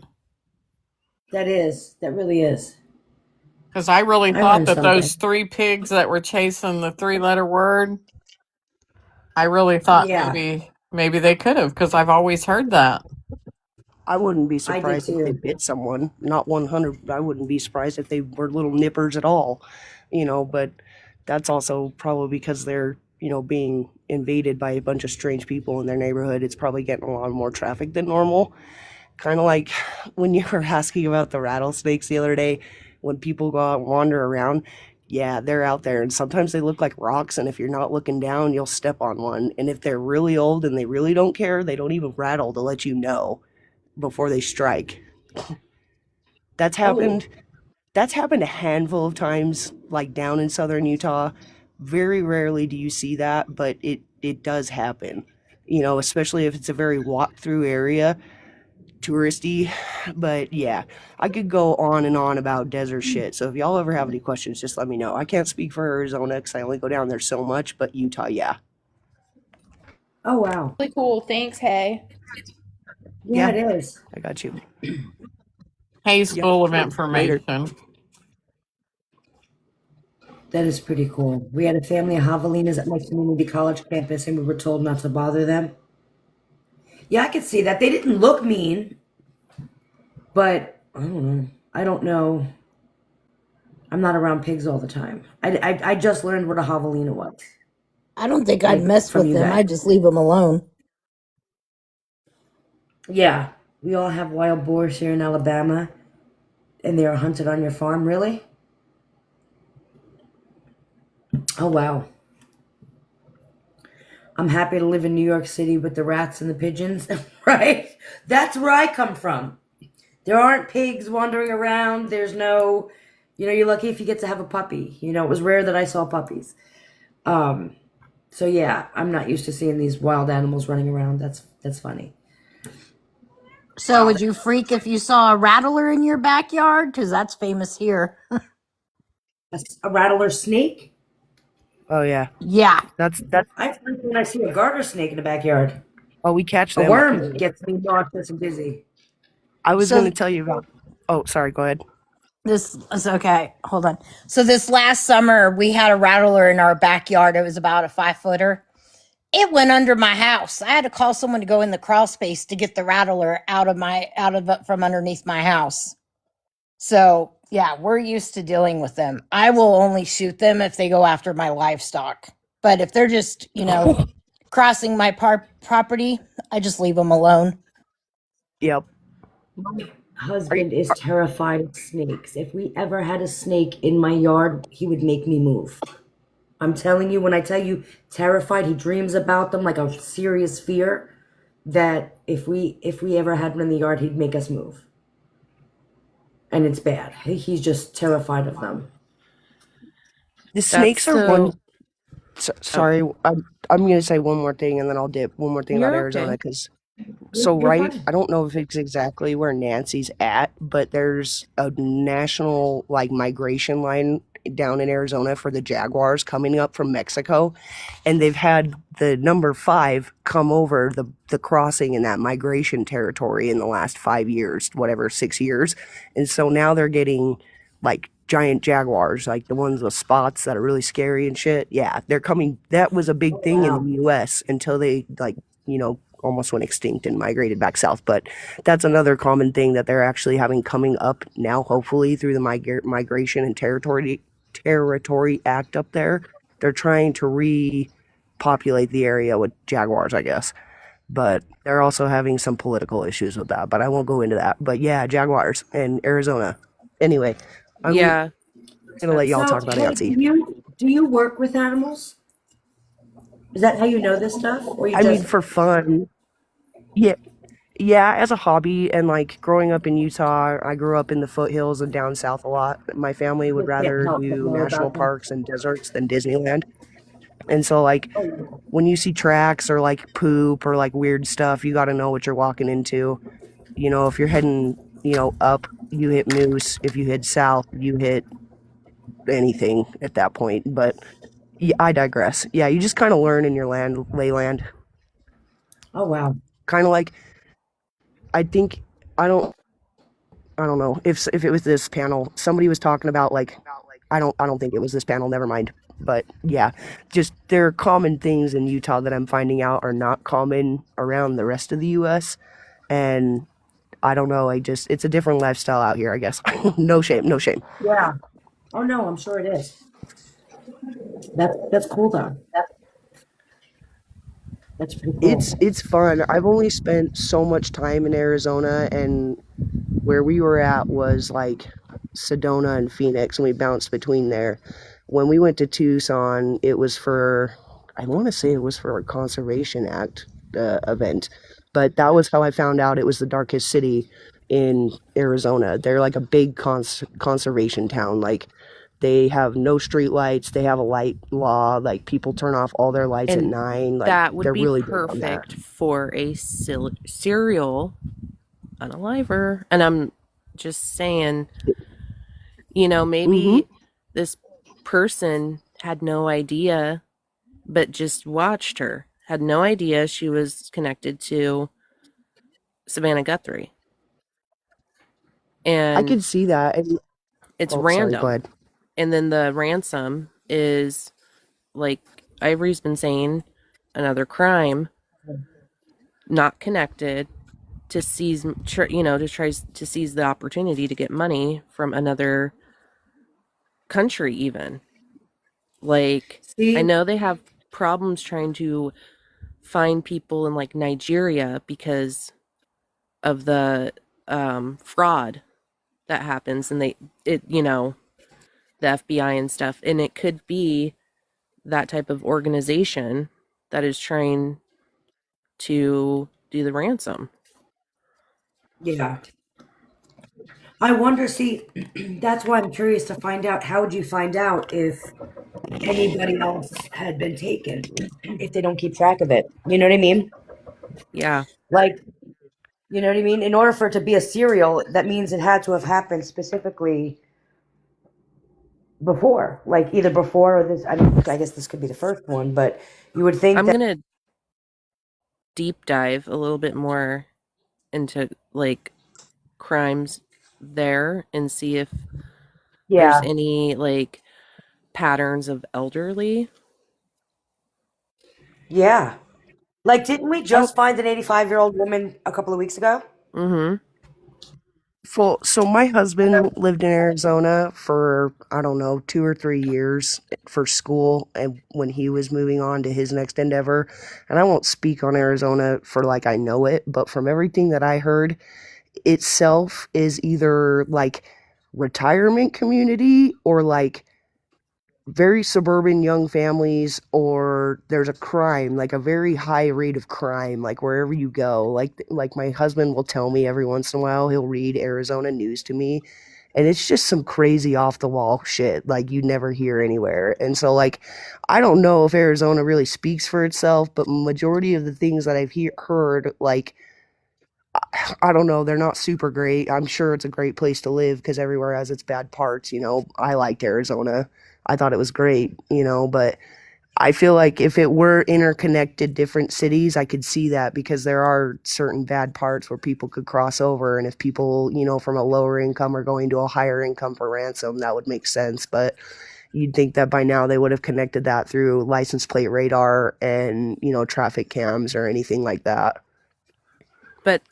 That really is. Because I really I thought learned that something. those 3 pigs that were chasing the 3-letter word, I really thought Yeah. maybe they could have, because I've always heard that. I wouldn't be I did surprised if they too. bit someone. Not 100. I wouldn't be surprised if they were little nippers at all. But that's also probably because they're, being invaded by a bunch of strange people in their neighborhood. It's probably getting a lot more traffic than normal. Kind of like when you were asking about the rattlesnakes the other day, when people go out and wander around. Yeah, they're out there, and sometimes they look like rocks, and if you're not looking down, you'll step on one. And if they're really old and they really don't care, they don't even rattle to let you know before they strike. That's happened. That's happened a handful of times, like down in southern Utah. Very rarely do you see that, but it does happen. Especially if it's a very walked through area, touristy. But yeah, I could go on and on about desert shit. So if y'all ever have any questions, just let me know. I can't speak for Arizona because I only go down there so much, but Utah, yeah. Oh wow. Really cool. Thanks, Hey. Yeah, it is. I got you. Hayes Yeah, full of sure. Later. information. That is pretty cool. We had a family of javelinas at my community college campus, and we were told not to bother them. Yeah, I could see that. They didn't look mean, but I don't know. I don't know. I'm not around pigs all the time. I just learned what a javelina was. I don't think I'd Like, mess from with you them. guys. I'd just leave them alone. Yeah, we all have wild boars here in Alabama, And they are hunted on your farm, really? Oh, wow. I'm happy to live in New York City with the rats and the pigeons, right? That's where I come from. There aren't pigs wandering around. There's no, you're lucky if you get to have a puppy. It was rare that I saw puppies. So yeah, I'm not used to seeing these wild animals running around. That's funny. So would you freak if you saw a rattler in your backyard? Because that's famous here. A rattler snake? Oh yeah, Yeah. that's I freak when I see a garter snake in the backyard. oh we catch A them. worm gets me nauseous and dizzy. I was So going to tell you about. Oh, sorry. Go ahead. this is okay. Hold on. So this last summer we had a rattler in our backyard. It was about a 5-footer. It went under my house. I had to call someone to go in the crawl space to get the rattler from underneath my house. So yeah, we're used to dealing with them. I will only shoot them if they go after my livestock. But if they're just, crossing my property, I just leave them alone. Yep. My husband is terrified of snakes. If we ever had a snake in my yard, he would make me move. I'm telling you, when I tell you terrified, he dreams about them like a serious fear, that if we ever had one in the yard, he'd make us move. And it's bad. He's just terrified of them. The snakes are one. Oh, Sorry, I'm going to say one more thing, and then I'll dip. One more thing about You're Arizona, okay. because You're right, fine. I don't know if it's exactly where Nancy's at, but there's a national migration line down in Arizona for the jaguars coming up from Mexico, and they've had the number 5 come over the crossing in that migration territory in the last 5 years, whatever, 6 years, and so now they're getting giant jaguars, like the ones with spots that are really scary and shit. Yeah, they're coming. That was a big thing in the U.S. until they almost went extinct and migrated back south. But that's another common thing that they're actually having coming up now, hopefully through the Migration and Territory Act up there. They're trying to repopulate the area with jaguars, I guess. But they're also having some political issues with that. But I won't go into that. But yeah, jaguars in Arizona. Anyway, I'm Yeah. gonna let y'all So, talk about hey, Nancy. do you work with animals? Is that how you know this stuff, or you I mean, just? for fun. Yeah, yeah, as a hobby, and growing up in Utah, I grew up in the foothills and down south a lot. My family would I can't rather help but do know national about them. parks and deserts than Disneyland. And so, Oh, when you see tracks or poop or weird stuff, you got to know what you're walking into. If you're heading, up, you hit moose. If you head south, you hit anything at that point. But yeah, I digress. Yeah, you just kind of learn in your layland. oh wow. Kind of I think I don't I don't know if it was this panel. Somebody was talking about I don't think it was this panel. Never mind. But yeah, just there are common things in Utah that I'm finding out are not common around the rest of the U.S. And I don't know. It's a different lifestyle out here, I guess. No shame, no shame. Yeah. Oh no, I'm sure it is. That's cool though. That's pretty cool. It's fun. I've only spent so much time in Arizona, and where we were at was Sedona and Phoenix, and we bounced between there. When we went to Tucson, it was I want to say it was for a Conservation Act event, but that was how I found out it was the darkest city in Arizona. They're like a big conservation town. They have no street lights. They have a light law. People turn off all their lights at And 9. that would They're be really big on that. perfect for a serial unaliver. And I'm just saying, maybe this person had no idea, but just watched her, had no idea she was connected to Savannah Guthrie. I And could see that. And it's oh, sorry, go random. ahead. And then the ransom is, like Ivory's been saying, another crime, not connected, to seize, to try to seize the opportunity to get money from another country even. I See, know they have problems trying to find people in Nigeria because of the fraud that happens, and the FBI and stuff, and it could be that type of organization that is trying to do the ransom. Yeah. I wonder, see, that's why I'm curious to find out how would you find out if anybody else had been taken if they don't keep track of it. You know what I mean? Yeah. Like, you know what I mean? In order for it to be a serial, that means it had to have happened specifically before, like either before or this. I mean, I guess this could be the first one, but you would think I'm that. going to deep dive a little bit more into like crimes there and see if there's Yeah, any like patterns of elderly. yeah. Like, didn't we Oh, just find an 85-year-old woman a couple of weeks ago? Mm-hmm. so my husband lived in Arizona for, I don't know, 2 or 3 years for school and when he was moving on to his next endeavor. And I won't speak on Arizona for like I know it, but from everything that I heard, itself is either like retirement community or like very suburban young families, or there's a crime, like a very high rate of crime, like wherever you go. Like my husband will tell me every once in a while, he'll read Arizona news to me, and it's just some crazy off the wall shit like you never hear anywhere. And so like I don't know if Arizona really speaks for itself, but majority of the things that I've heard, like I don't know, they're not super great. I'm sure it's a great place to live because everywhere has its bad parts. I liked Arizona. I thought it was great, but I feel like if it were interconnected different cities, I could see that because there are certain bad parts where people could cross over. And if people, from a lower income are going to a higher income for ransom, that would make sense. But you'd think that by now they would have connected that through license plate radar and, traffic cams or anything like that. But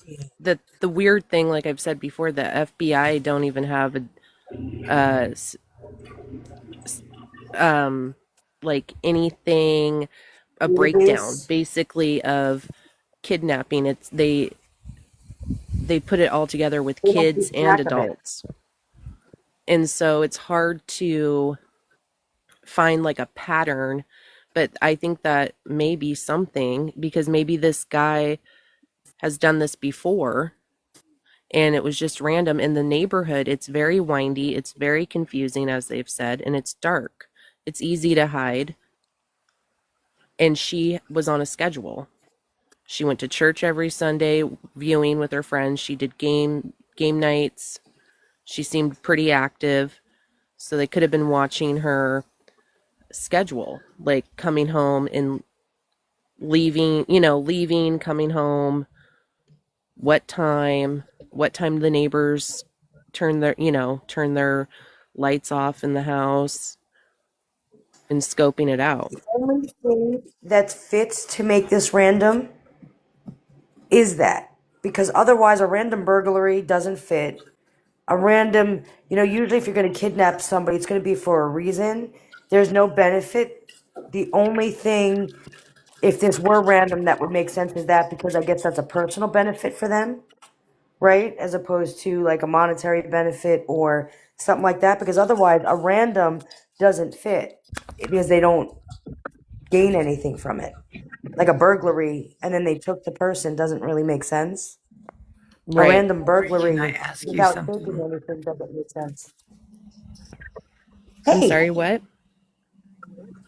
the weird thing, like I've said before, the FBI don't even have uh s- um like anything, a breakdown Database. basically of kidnapping. They put it all together with They don't kids keep and track of it. adults. And so it's hard to find like a pattern, but I think that may be something because maybe this guy has done this before and it was just random in the neighborhood. It's very windy, it's very confusing, as they've said, and it's dark. It's easy to hide. And she was on a schedule. She went to church every Sunday, viewing with her friends. She did game nights. She seemed pretty active. So they could have been watching her schedule, like coming home and leaving, coming home, what time the neighbors turn their lights off in the house and scoping it out. The only thing that fits to make this random is that. Because otherwise, a random burglary doesn't fit. A random, usually if you're going to kidnap somebody, it's going to be for a reason. There's no benefit. The only thing, if this were random, that would make sense is that because I guess that's a personal benefit for them, right? As opposed to like a monetary benefit or something like that. Because otherwise, a random doesn't fit because they don't gain anything from it. Like a burglary, and then they took the person doesn't really make sense. A Right. random burglary Can I ask you without taking something? anything doesn't make sense. I'm Hey, sorry, what?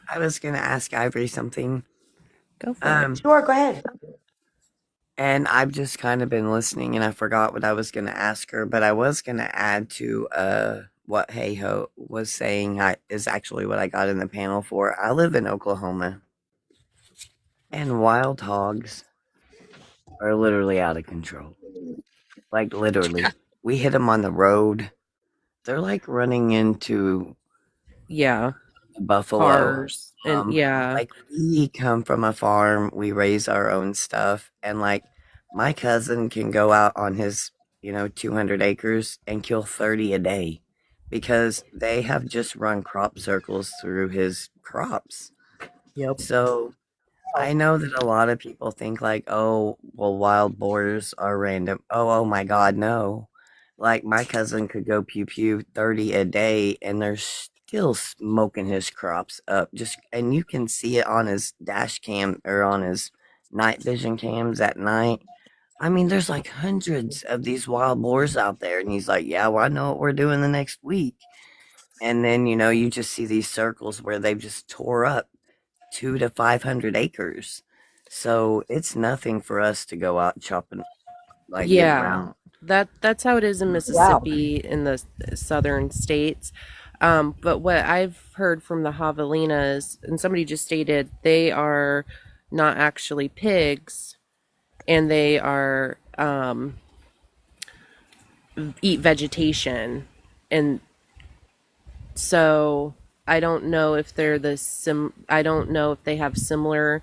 I was gonna ask Ivory something. Go for it. sure, go ahead. And I've just kind of been listening and I forgot what I was gonna ask her, but I was gonna add to what Hey Ho was saying is actually what I got in the panel for. I live in Oklahoma and wild hogs are literally out of control. Like literally. We hit them on the road. They're like running into Yeah. buffalo. Cars and yeah. Like we come from a farm, we raise our own stuff, and like my cousin can go out on his, 200 acres and kill 30 a day because they have just run crop circles through his crops. Yep. So I know that a lot of people think like, oh, well, wild boars are random. Oh my God, no. Like my cousin could go pew pew 30 a day and they're still smoking his crops up. Just and you can see it on his dash cam or on his night vision cams at night. I mean, there's like hundreds of these wild boars out there, and he's like, "Yeah, well, I know what we're doing the next week." And then you just see these circles where they've just tore up 2 to 500 acres. So it's nothing for us to go out chopping, like getting Yeah, around. that's how it is in Wow. Mississippi in the southern states. But what I've heard from the javelinas, and somebody just stated they are not actually pigs, and they are eat vegetation, and so I don't know if they're I don't know if they have similar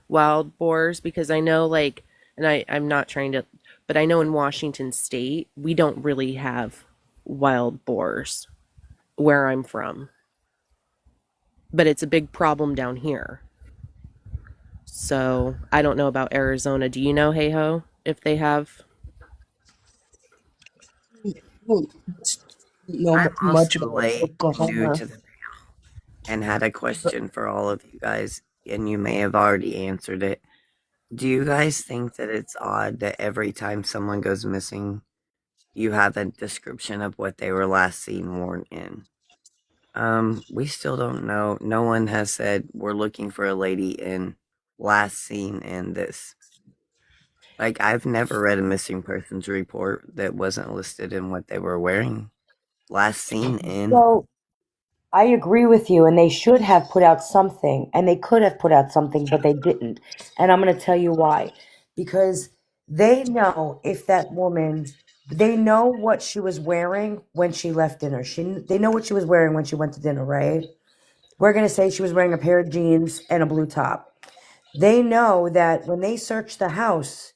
wild boars because I know like, and I'm not trying to, but I know in Washington state we don't really have wild boars where I'm from, but it's a big problem down here. So I don't know about Arizona. Do you know, hey ho, if they have? Don't know I'm much also about late due Oklahoma. to the and had a question for all of you guys, and you may have already answered it. Do you guys think that it's odd that every time someone goes missing, you have a description of what they were last seen worn in? We still don't know. No one has said we're looking for a lady in last seen in this. Like, I've never read a missing persons report that wasn't listed in what they were wearing last seen in. So I agree with you, and they should have put out something, and they could have put out something, but they didn't. And I'm going to tell you why. Because they know if that woman, they know what she was wearing when she left dinner. They know what she was wearing when she went to dinner, right? We're going to say she was wearing a pair of jeans and a blue top. They know that when they searched the house,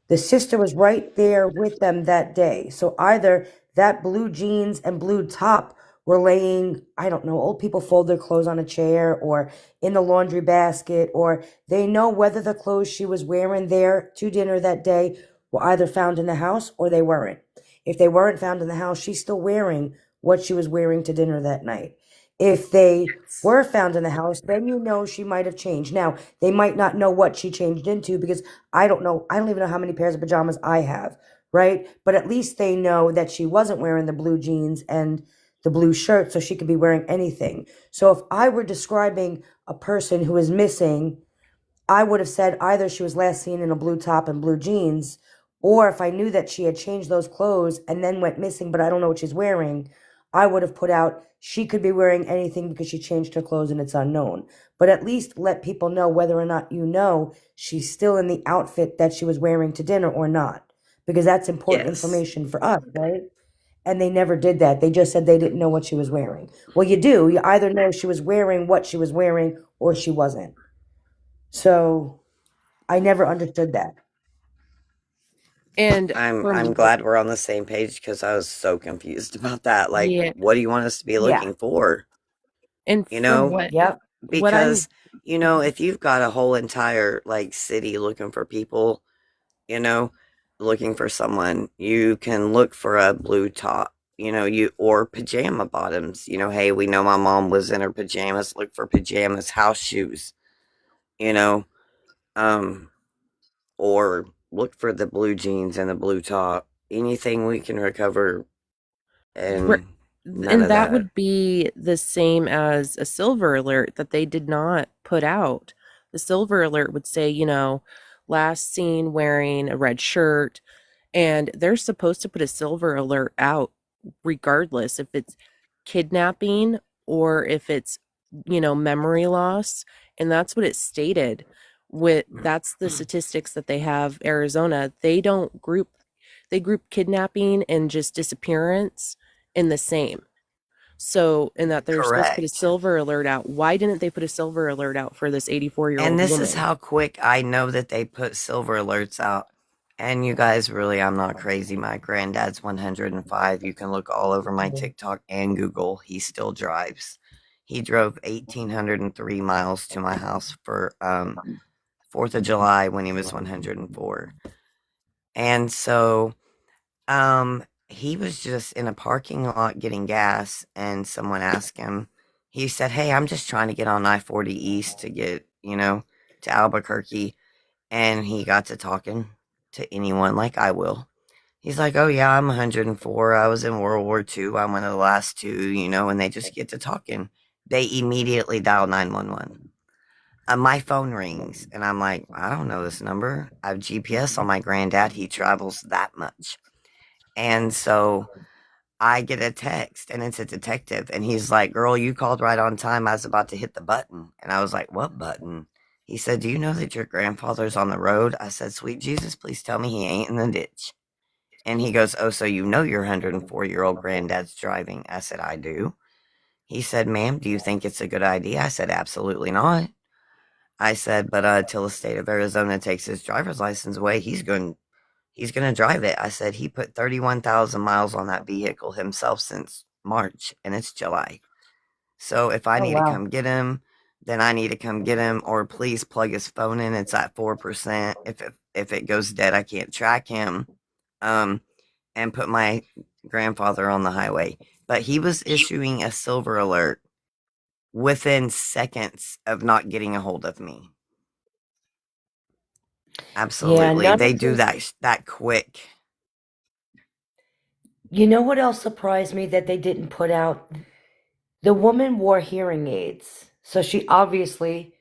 the sister was right there with them that day. So either that blue jeans and blue top were laying, I don't know, old people fold their clothes on a chair or in the laundry basket, or they know whether the clothes she was wearing there to dinner that day were either found in the house or they weren't. If they weren't found in the house, she's still wearing what she was wearing to dinner that night. If they were found in the house, then you know she might have changed. Now, they might not know what she changed into because I don't know. I don't even know how many pairs of pajamas I have, right? But at least they know that she wasn't wearing the blue jeans and the blue shirt, so she could be wearing anything. So if I were describing a person who is missing, I would have said either she was last seen in a blue top and blue jeans, or if I knew that she had changed those clothes and then went missing, but I don't know what she's wearing, I would have put out she could be wearing anything because she changed her clothes and it's unknown. But at least let people know whether or not you know she's still in the outfit that she was wearing to dinner or not, because that's important Yes. information for us, right? And they never did that. They just said they didn't know what she was wearing. Well, you do. You either know she was wearing what she was wearing or she wasn't. So I never understood that. And I'm from glad we're on the same page because I was so confused about that. Like, yeah, what do you want us to be Yeah. looking for? and You from know? Yep. what I'm Because, if you've got a whole entire like city looking for people, you know, looking for someone, you can look for a blue top, you or pajama bottoms. Hey, we know my mom was in her pajamas, look for pajamas, house shoes, you know, um, or look for the blue jeans and the blue top. Anything we can recover Right. and none And of that that. would be the same as a silver alert that they did not put out. The silver alert would say, last seen wearing a red shirt, and they're supposed to put a silver alert out regardless if it's kidnapping or if it's, memory loss. And that's what it stated. That's the statistics that they have Arizona. They group kidnapping and just disappearance in the same. So, in that they're supposed to put a Correct. silver alert out. Why didn't they put a silver alert out for this 84-year-old And this is woman? how quick I know that they put silver alerts out. And you guys, really, I'm not crazy. My granddad's 105. You can look all over my TikTok and Google. He still drives. He drove 1,803 miles to my house for 4th of July when he was 104. And so he was just in a parking lot getting gas, and someone asked him. He said, "Hey, I'm just trying to get on I-40 East to get, to Albuquerque." And he got to talking to anyone like I will. He's like, "Oh yeah, I'm 104. I was in World War II. I'm one of the last two, and they just get to talking. They immediately dial 911. My phone rings, and I'm like, I don't know this number. I have GPS on my granddad. He travels that much. And so I get a text, and it's a detective, and he's like, "Girl, you called right on time. I was about to hit the button." And I was like, "What button?" He said, "Do you know that your grandfather's on the road?" I said, "Sweet Jesus, please tell me he ain't in the ditch." And he goes, "Oh, so you know your 104-year-old granddad's driving?" I said, "I do." He said, "Ma'am, do you think it's a good idea?" I said, "Absolutely not." I said, "But till the state of Arizona takes his driver's license away, he's gonna drive it." I said, "He put 31,000 miles on that vehicle himself since March, and it's July. So if I Oh, need to wow. come get him, then I need to come get him, or please plug his phone in. It's at 4%. If it goes dead, I can't track him." And put my grandfather on the highway. But he was issuing a silver alert within seconds of not getting a hold of me. Yeah, Absolutely. none They of do this. that quick. You know what else surprised me that they didn't put out? The woman wore hearing aids. So she obviously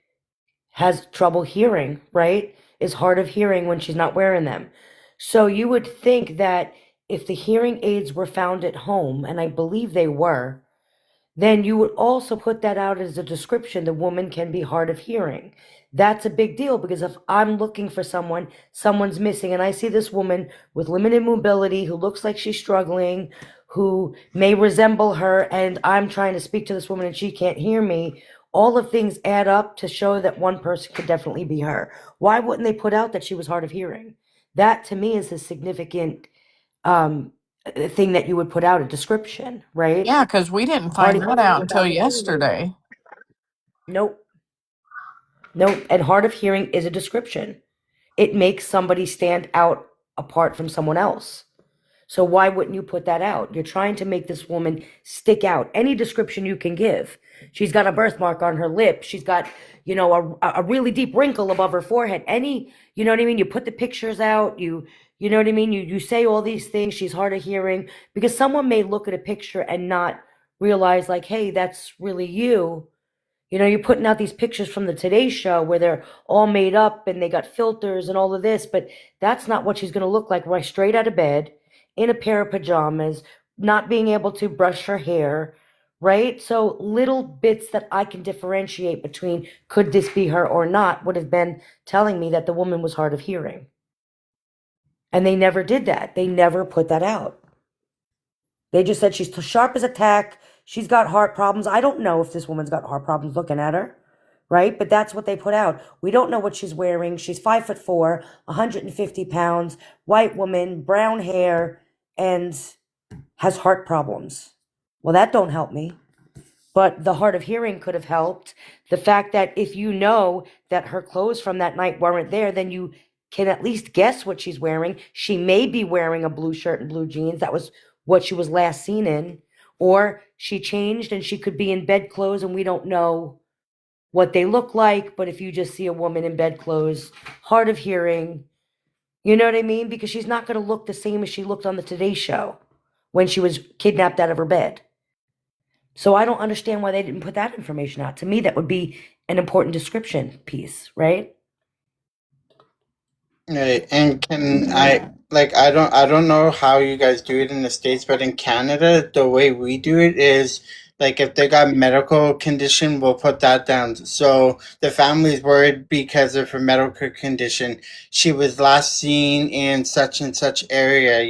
has trouble hearing, right? Is hard of hearing when she's not wearing them. So you would think that if the hearing aids were found at home, and I believe they were, then you would also put that out as a description. The woman can be hard of hearing. That's a big deal because if I'm looking for someone, someone's missing, and I see this woman with limited mobility who looks like she's struggling, who may resemble her, and I'm trying to speak to this woman and she can't hear me, all of things add up to show that one person could definitely be her. Why wouldn't they put out that she was hard of hearing? That to me is a significant um, thing that you would put out, a description, right? Yeah, because we didn't Hard find of that hearing out until without the hearing aid. yesterday. Nope. Nope. And hard of hearing is a description. It makes somebody stand out apart from someone else. So why wouldn't you put that out? You're trying to make this woman stick out. Any description you can give. She's got a birthmark on her lip. She's got, a really deep wrinkle above her forehead. You know what I mean? You put the pictures out. You know what I mean? You say all these things. She's hard of hearing because someone may look at a picture and not realize like, hey, that's really you. You're putting out these pictures from the Today Show where they're all made up and they got filters and all of this, but that's not what she's going to look like right straight out of bed in a pair of pajamas, not being able to brush her hair, right? So little bits that I can differentiate between could this be her or not would have been telling me that the woman was hard of hearing. And they never did that. They never put that out. They just said she's sharp as a tack. She's got heart problems. I don't know if this woman's got heart problems looking at her, right? But that's what they put out. We don't know what she's wearing. She's 5'4", 150 pounds, white woman, brown hair, and has heart problems. Well, that don't help me. But the hard of hearing could have helped. The fact that if you know that her clothes from that night weren't there, then you can at least guess what she's wearing. She may be wearing a blue shirt and blue jeans. That was what she was last seen in. Or she changed and she could be in bed clothes and we don't know what they look like. But if you just see a woman in bed clothes, hard of hearing, you know what I mean? Because she's not going to look the same as she looked on the Today Show when she was kidnapped out of her bed. So I don't understand why they didn't put that information out. To me, that would be an important description piece, right? Right, and can I like I don't know how you guys do it in the States, but in Canada, the way we do it is like if they got medical condition, we'll put that down. So the family's worried because of her medical condition. She was last seen in such and such area,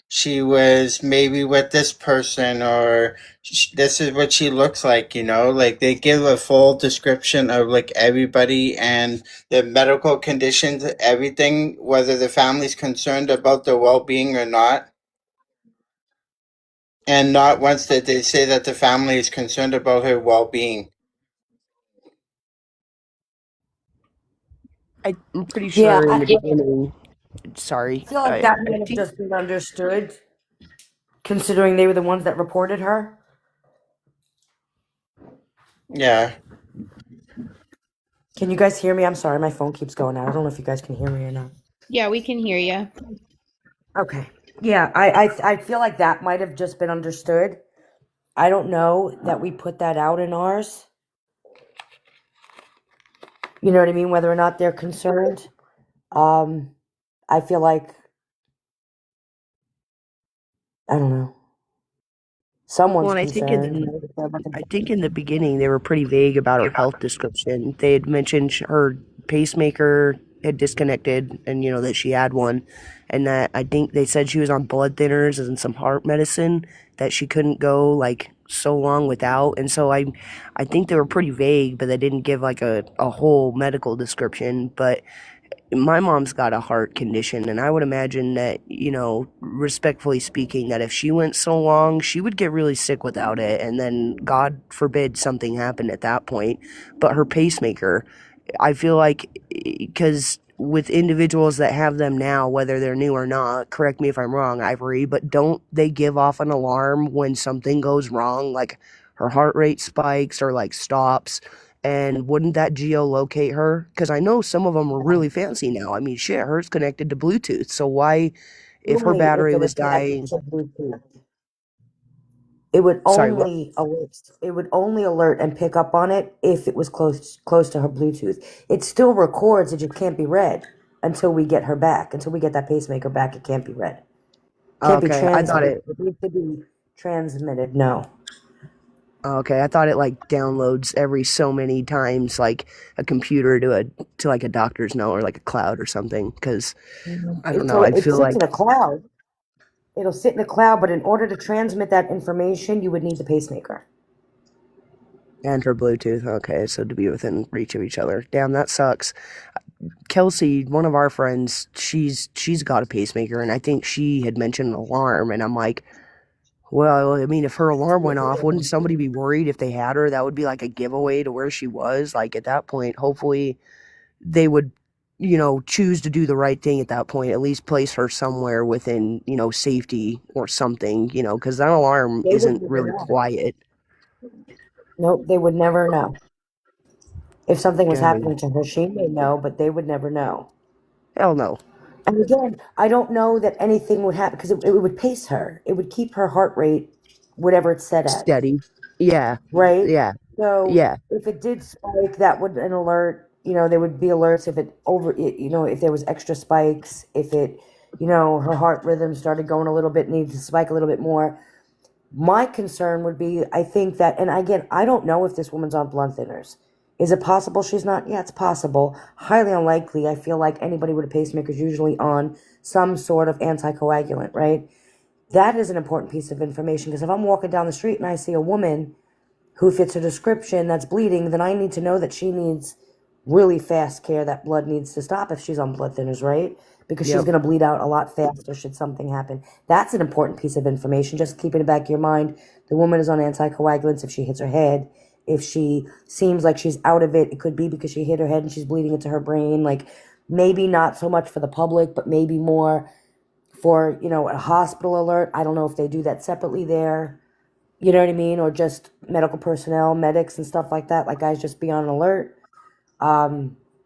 she was maybe with this person or this is what she looks like, like they give a full description of like everybody and the medical conditions, everything, whether the family's concerned about their well-being or not. And not once did they say that the family is concerned about her well-being. I'm pretty Yeah, sure in the beginning sorry. I feel like that might have think, just been understood, considering they were the ones that reported her. yeah. Can you guys hear me? I'm sorry, my phone keeps going out. I don't know if you guys can hear me or not. Yeah, we can hear you. Okay. Yeah, I feel like that might have just been understood. I don't know that we put that out in ours. You know what I mean? Whether or not they're concerned. I feel like, I don't know. Well, Someone's and concerned. I think in the beginning they were pretty vague about her health description. They had mentioned her pacemaker had disconnected, and that she had one, and that I think they said she was on blood thinners and some heart medicine that she couldn't go like so long without. And so I think they were pretty vague, but they didn't give like a whole medical description. But my mom's got a heart condition, and I would imagine that, respectfully speaking, that if she went so long, she would get really sick without it, and then God forbid something happened at that point. But her pacemaker, I feel like, because with individuals that have them now, whether they're new or not, correct me if I'm wrong, Ivory, but don't they give off an alarm when something goes wrong, like her heart rate spikes or like stops? And wouldn't that geolocate her? Because I know some of them are really fancy now. I mean, shit, hers connected to Bluetooth. So why, if her Only if battery it was was connected dying? to Bluetooth. It would Sorry, what? only alert. It would only alert and pick up on it if it was close to her Bluetooth. It still records. It just can't be read until we get her back. Until we get that pacemaker back, it can't be read. Can't be Okay, I thought transmitted. it. It needs to be transmitted. No. Okay, I thought it like downloads every so many times, like a computer to like a doctor's note or like a cloud or something. Because I don't know, I'd It feel sits in like a cloud. It'll sit in a cloud, but in order to transmit that information, you would need the pacemaker. and her Bluetooth. Okay, so to be within reach of each other. Damn, that sucks. Kelsey, one of our friends, she's got a pacemaker, and I think she had mentioned an alarm, and I'm like, well, I mean, if her alarm went off, wouldn't somebody be worried if they had her? That would be like a giveaway to where she was. Like at that point, hopefully they would, choose to do the right thing at that point, at least place her somewhere within, safety or something, because that alarm They would isn't never really know. quiet. Nope, they would never know. If something was I mean, happening to her, she may know, but they would never know. hell no. And again, I don't know that anything would happen because it would pace her. It would keep her heart rate whatever it's set at, Steady. Yeah. right? Yeah. So Yeah. if it did spike, that would an alert. There would be alerts if it if there was extra spikes, if it, her heart rhythm started going a little bit, needed to spike a little bit more. My concern would be, I think that, and again, I don't know if this woman's on blood thinners. Is it possible she's not? Yeah, it's possible. Highly unlikely. I feel like anybody with a pacemaker is usually on some sort of anticoagulant, right? That is an important piece of information because if I'm walking down the street and I see a woman who fits a description that's bleeding, then I need to know that she needs really fast care. That blood needs to stop if she's on blood thinners, right? Because she's Yep. going to bleed out a lot faster should something happen. That's an important piece of information. Just keep it in the back of your mind. The woman is on anticoagulants if she hits her head. If she seems like she's out of it, it could be because she hit her head and she's bleeding into her brain. Like maybe not so much for the public, but maybe more for, a hospital alert. I don't know if they do that separately there. You know what I mean? Or just medical personnel, medics and stuff like that. Like guys just be on alert.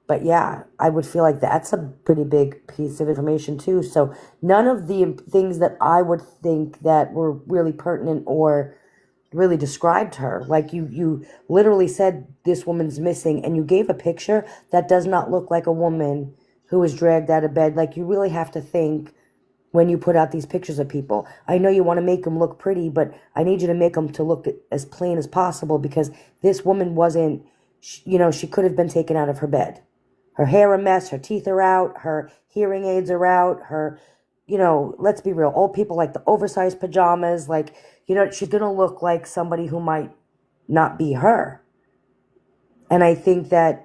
But yeah, I would feel like that's a pretty big piece of information too. So none of the things that I would think that were really pertinent or really described her. Like you literally said this woman's missing and you gave a picture that does not look like a woman who was dragged out of bed. Like you really have to think when you put out these pictures of people. I know you want to make them look pretty, but I need you to make them to look as plain as possible because this woman wasn't, she could have been taken out of her bed. Her hair a mess, her teeth are out, her hearing aids are out, her, let's be real, old people like the oversized pajamas, like, she's going to look like somebody who might not be her. And I think that,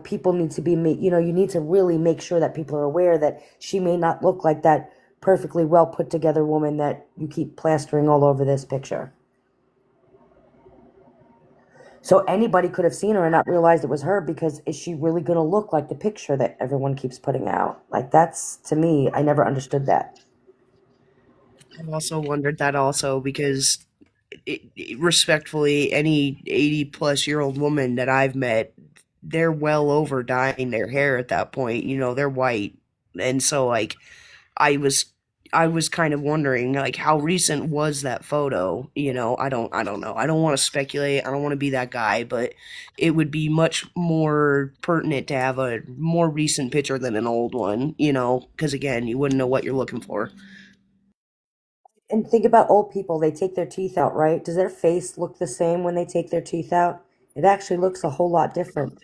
people need to be, you need to really make sure that people are aware that she may not look like that perfectly well put together woman that you keep plastering all over this picture. So anybody could have seen her and not realized it was her, because is she really going to look like the picture that everyone keeps putting out? Like, that's, to me, I never understood that. I've also wondered that also because, respectfully, any 80-plus-year-old woman that I've met, they're well over dyeing their hair at that point. You know, they're white. And so, like, I was I was kind of wondering, like, how recent was that photo? You know, I don't know. I don't want to speculate. I don't want to be that guy, but it would be much more pertinent to have a more recent picture than an old one, you know, because again, you wouldn't know what you're looking for. And think about old people. They take their teeth out, right? Does their face look the same when they take their teeth out? It actually looks a whole lot different.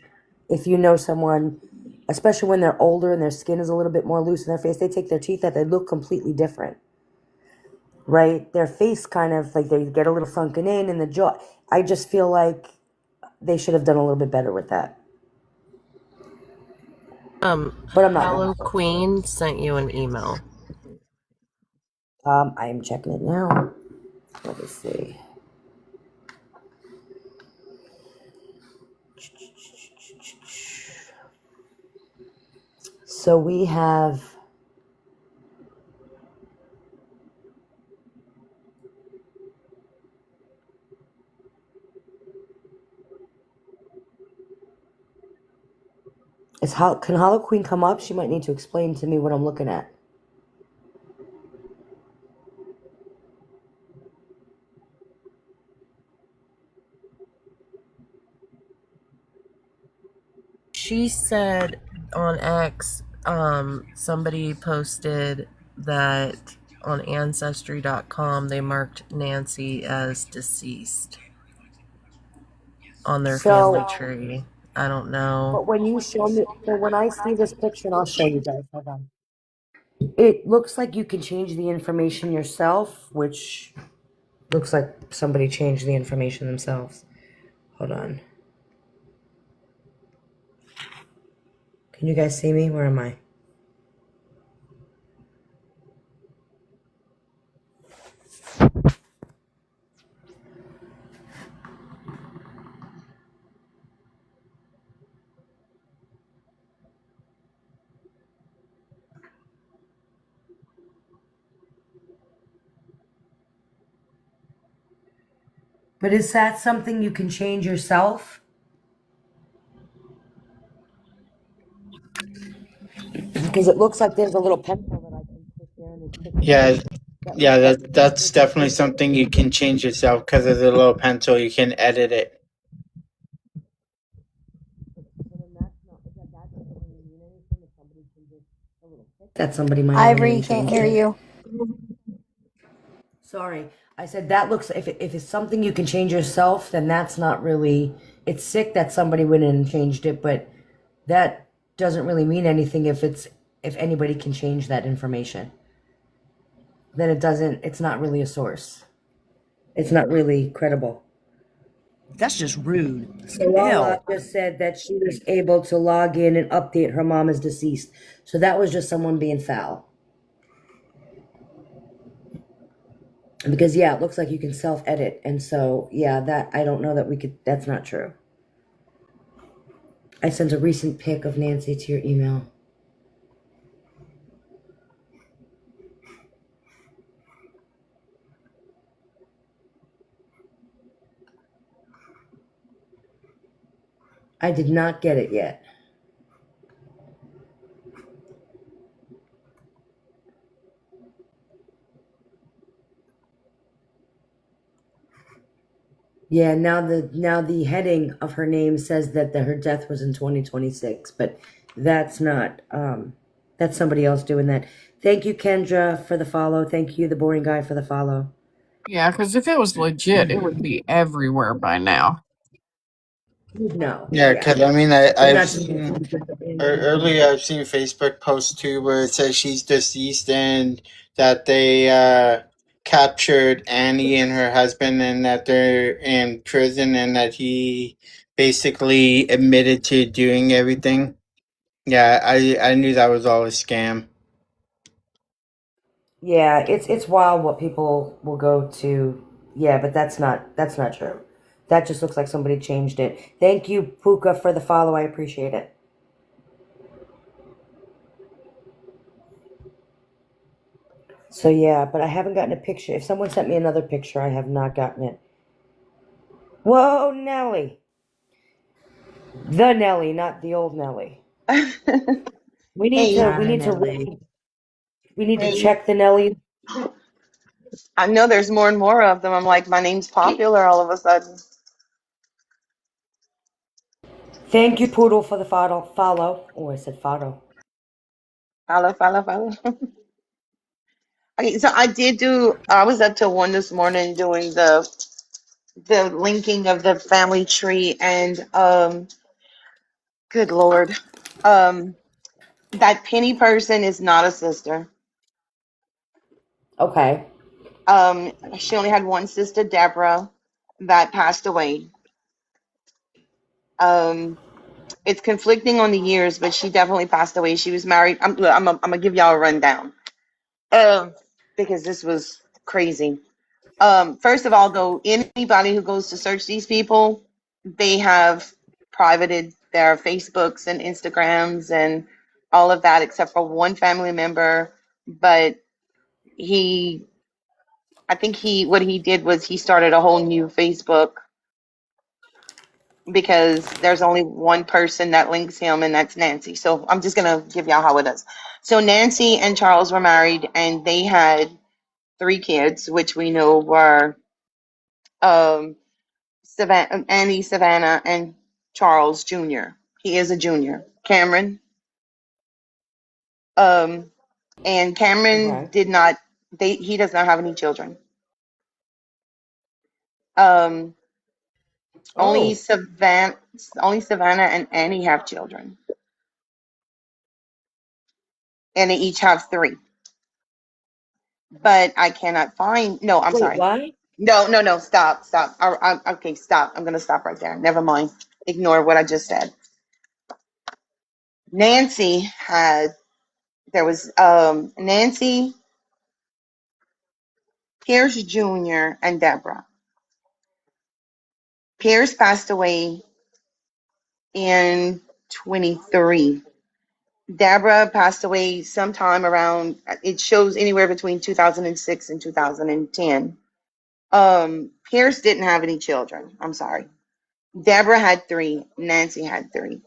If you know someone, especially when they're older and their skin is a little bit more loose in their face, they take their teeth out, they look completely different, right? Their face kind of like they get a little sunken in the jaw. I just feel like they should have done a little bit better with that. But I'm not Hello wrong. Queen sent you an email. I am checking it now. Let me see. So we have can Hollow Queen come up? She might need to explain to me what I'm looking at. She said on X, somebody posted that on Ancestry.com they marked Nancy as deceased on their family tree. I don't know. But when you show me, so when I see this picture, and I'll show you guys, hold on. It looks like you can change the information yourself, which looks like somebody changed the information themselves. Hold on. Can you guys see me? Where am I? But is that something you can change yourself? Because it looks like there's a little pencil that I can put there and it's Yeah, that yeah, looks like that's definitely something you can change yourself because of the little pencil. You can edit it. that somebody might have Ivory, even can't changed hear it. you. Sorry, I said that looks, if it's something you can change yourself, then that's not really, it's sick that somebody went in and changed it, but that doesn't really mean anything if anybody can change that information. Then it's not really a source. It's not really credible. That's just rude. So Lala Hell. just said that she was able to log in and update her mom as deceased. So that was just someone being foul. Because yeah, it looks like you can self-edit, and so yeah, that I don't know that we could. That's not true. I sent a recent pic of Nancy to your email. I did not get it yet. Yeah, now the heading of her name says that her death was in 2026, but that's not that's somebody else doing that. Thank you, Kendra, for the follow. Thank you, the boring guy, for the follow. Yeah, because if it was legit, it would be everywhere by now. No. Yeah, because I mean, I've Not seen earlier. I've seen Facebook posts too where it says she's deceased and that they captured Annie and her husband and that they're in prison and that he basically admitted to doing everything. Yeah, I knew that was all a scam. Yeah, it's wild what people will go to. Yeah, but that's not true. That just looks like somebody changed it. Thank you, Puka, for the follow. I appreciate it. So yeah, but I haven't gotten a picture. If someone sent me another picture, I have not gotten it. Whoa, Nelly. The Nelly, not the old Nelly. We need Hey, we need to hey. check the Nelly. I know there's more and more of them. I'm like, my name's popular all of a sudden. Thank you, Poodle, for the follow. Oh, I said follow. Follow. Okay, so I was up till 1 this morning doing the linking of the family tree, and good Lord. That Penny person is not a sister. Okay. She only had one sister, Deborah, that passed away. It's conflicting on the years, but she definitely passed away. She was married. I'm gonna give y'all a rundown, because this was crazy. First of all, though, anybody who goes to search these people, they have privated their Facebooks and Instagrams and all of that, except for one family member. But what he did was he started a whole new Facebook, because there's only one person that links him, and that's Nancy. So I'm just gonna give y'all how it is. So Nancy and Charles were married, and they had 3 kids, which we know were um, Annie, Savannah, and Charles Jr. He is a junior. Cameron. And Cameron Okay. did not. He does not have any children. Um, only Oh. Savannah and Annie have children, and they each have 3. But I cannot find. No, I'm Wait, sorry. what? No. Stop. Okay, stop. I'm gonna stop right there. Never mind. Ignore what I just said. Nancy had. There was Nancy, Pierce Jr., and Deborah. Pierce passed away in 23. Deborah passed away sometime around. It shows anywhere between 2006 and 2010. Pierce didn't have any children. I'm sorry. Deborah had 3. Nancy had 3.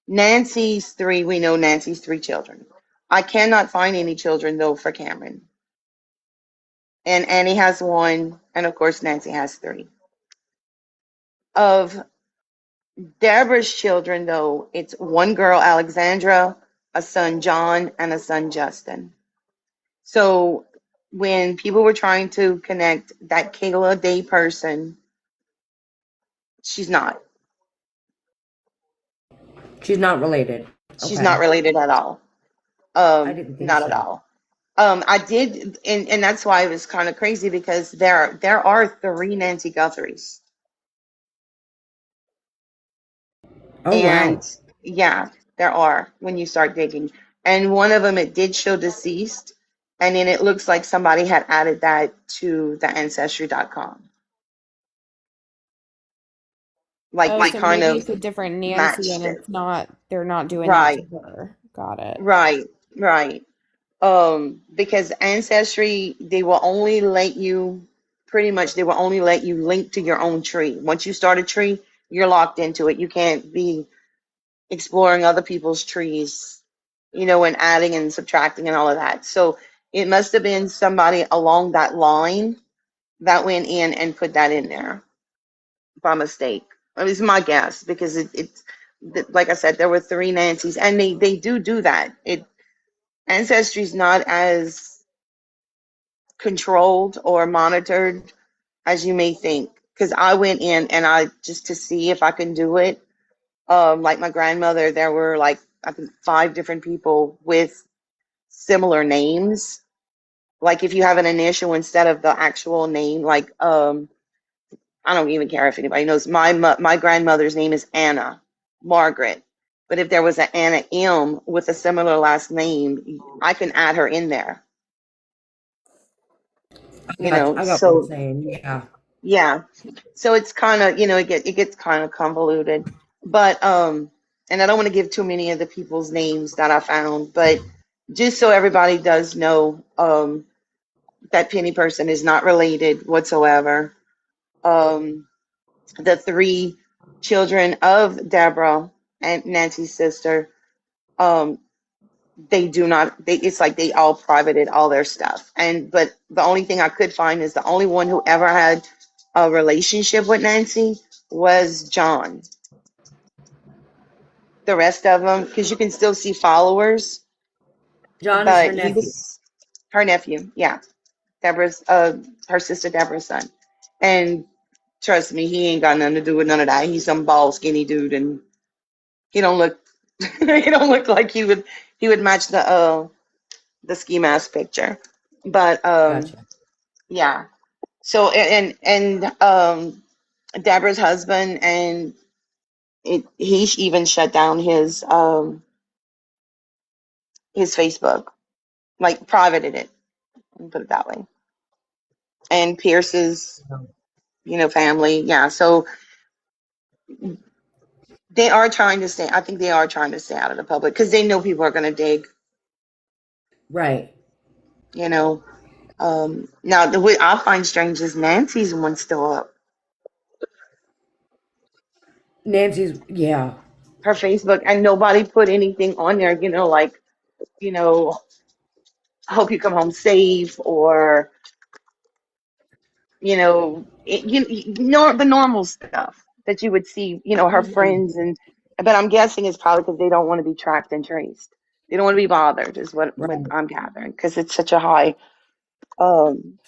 We know Nancy's 3 children. I cannot find any children, though, for Cameron. And Annie has 1, and of course, Nancy has 3. Of Deborah's children, though, it's 1 girl, Alexandra, a son, John, and a son, Justin. So when people were trying to connect that Kayla Day person, she's not. She's not related. She's Okay. not related at all. I didn't think Not so. at all. I did, and that's why it was kind of crazy, because there are 3 Nancy Guthries. Oh, And wow. yeah, there are, when you start digging. And one of them, it did show deceased, and then it looks like somebody had added that to the ancestry.com. Like Oh, they so kind maybe of it's a different Nancy and matched it's it. not, they're not doing it to Right, her. Got it. right. Because Ancestry, they will only let you link to your own tree. Once you start a tree, you're locked into it. You can't be exploring other people's trees, and adding and subtracting and all of that. So it must have been somebody along that line that went in and put that in there by mistake. It's my guess, because it's like I said, there were 3 Nancys, and they do that. Ancestry's not as controlled or monitored as you may think. Because I went in and I just to see if I can do it. Like my grandmother, there were like I think 5 different people with similar names. Like if you have an initial instead of the actual name, like I don't even care if anybody knows. My grandmother's name is Anna Margaret, but if there was an Anna M with a similar last name, I can add her in there. I got what you're So saying. Yeah. Yeah. So it's kind of, it gets kind of convoluted. But and I don't want to give too many of the people's names that I found, but just so everybody does know, that Penny person is not related whatsoever. Um, the three children of Deborah and Nancy's sister, um, they do not, it's like they all privated all their stuff. But the only thing I could find is the only one who ever had a relationship with Nancy was John. The rest of them, because you can still see followers, John is her but he nephew. was her nephew. Yeah. Deborah's, her sister Deborah's son. And trust me, he ain't got nothing to do with none of that. He's some bald, skinny dude, and he don't look, he don't look like he would match the ski mask picture. But Gotcha. yeah. So Deborah's husband, and he even shut down his Facebook, like privated it, and put it that way. And Pierce's, family, yeah. So they are trying to stay. I think they are trying to stay out of the public because they know people are going to dig. Right. You know. Now the way I find strange is Nancy's one's still up. Nancy's, yeah. Her Facebook, and nobody put anything on there. Like, you know, hope you come home safe, or the normal stuff that you would see, her friends. But I'm guessing it's probably because they don't want to be tracked and traced. They don't want to be bothered, is what Right. I'm gathering, because it's such a high um,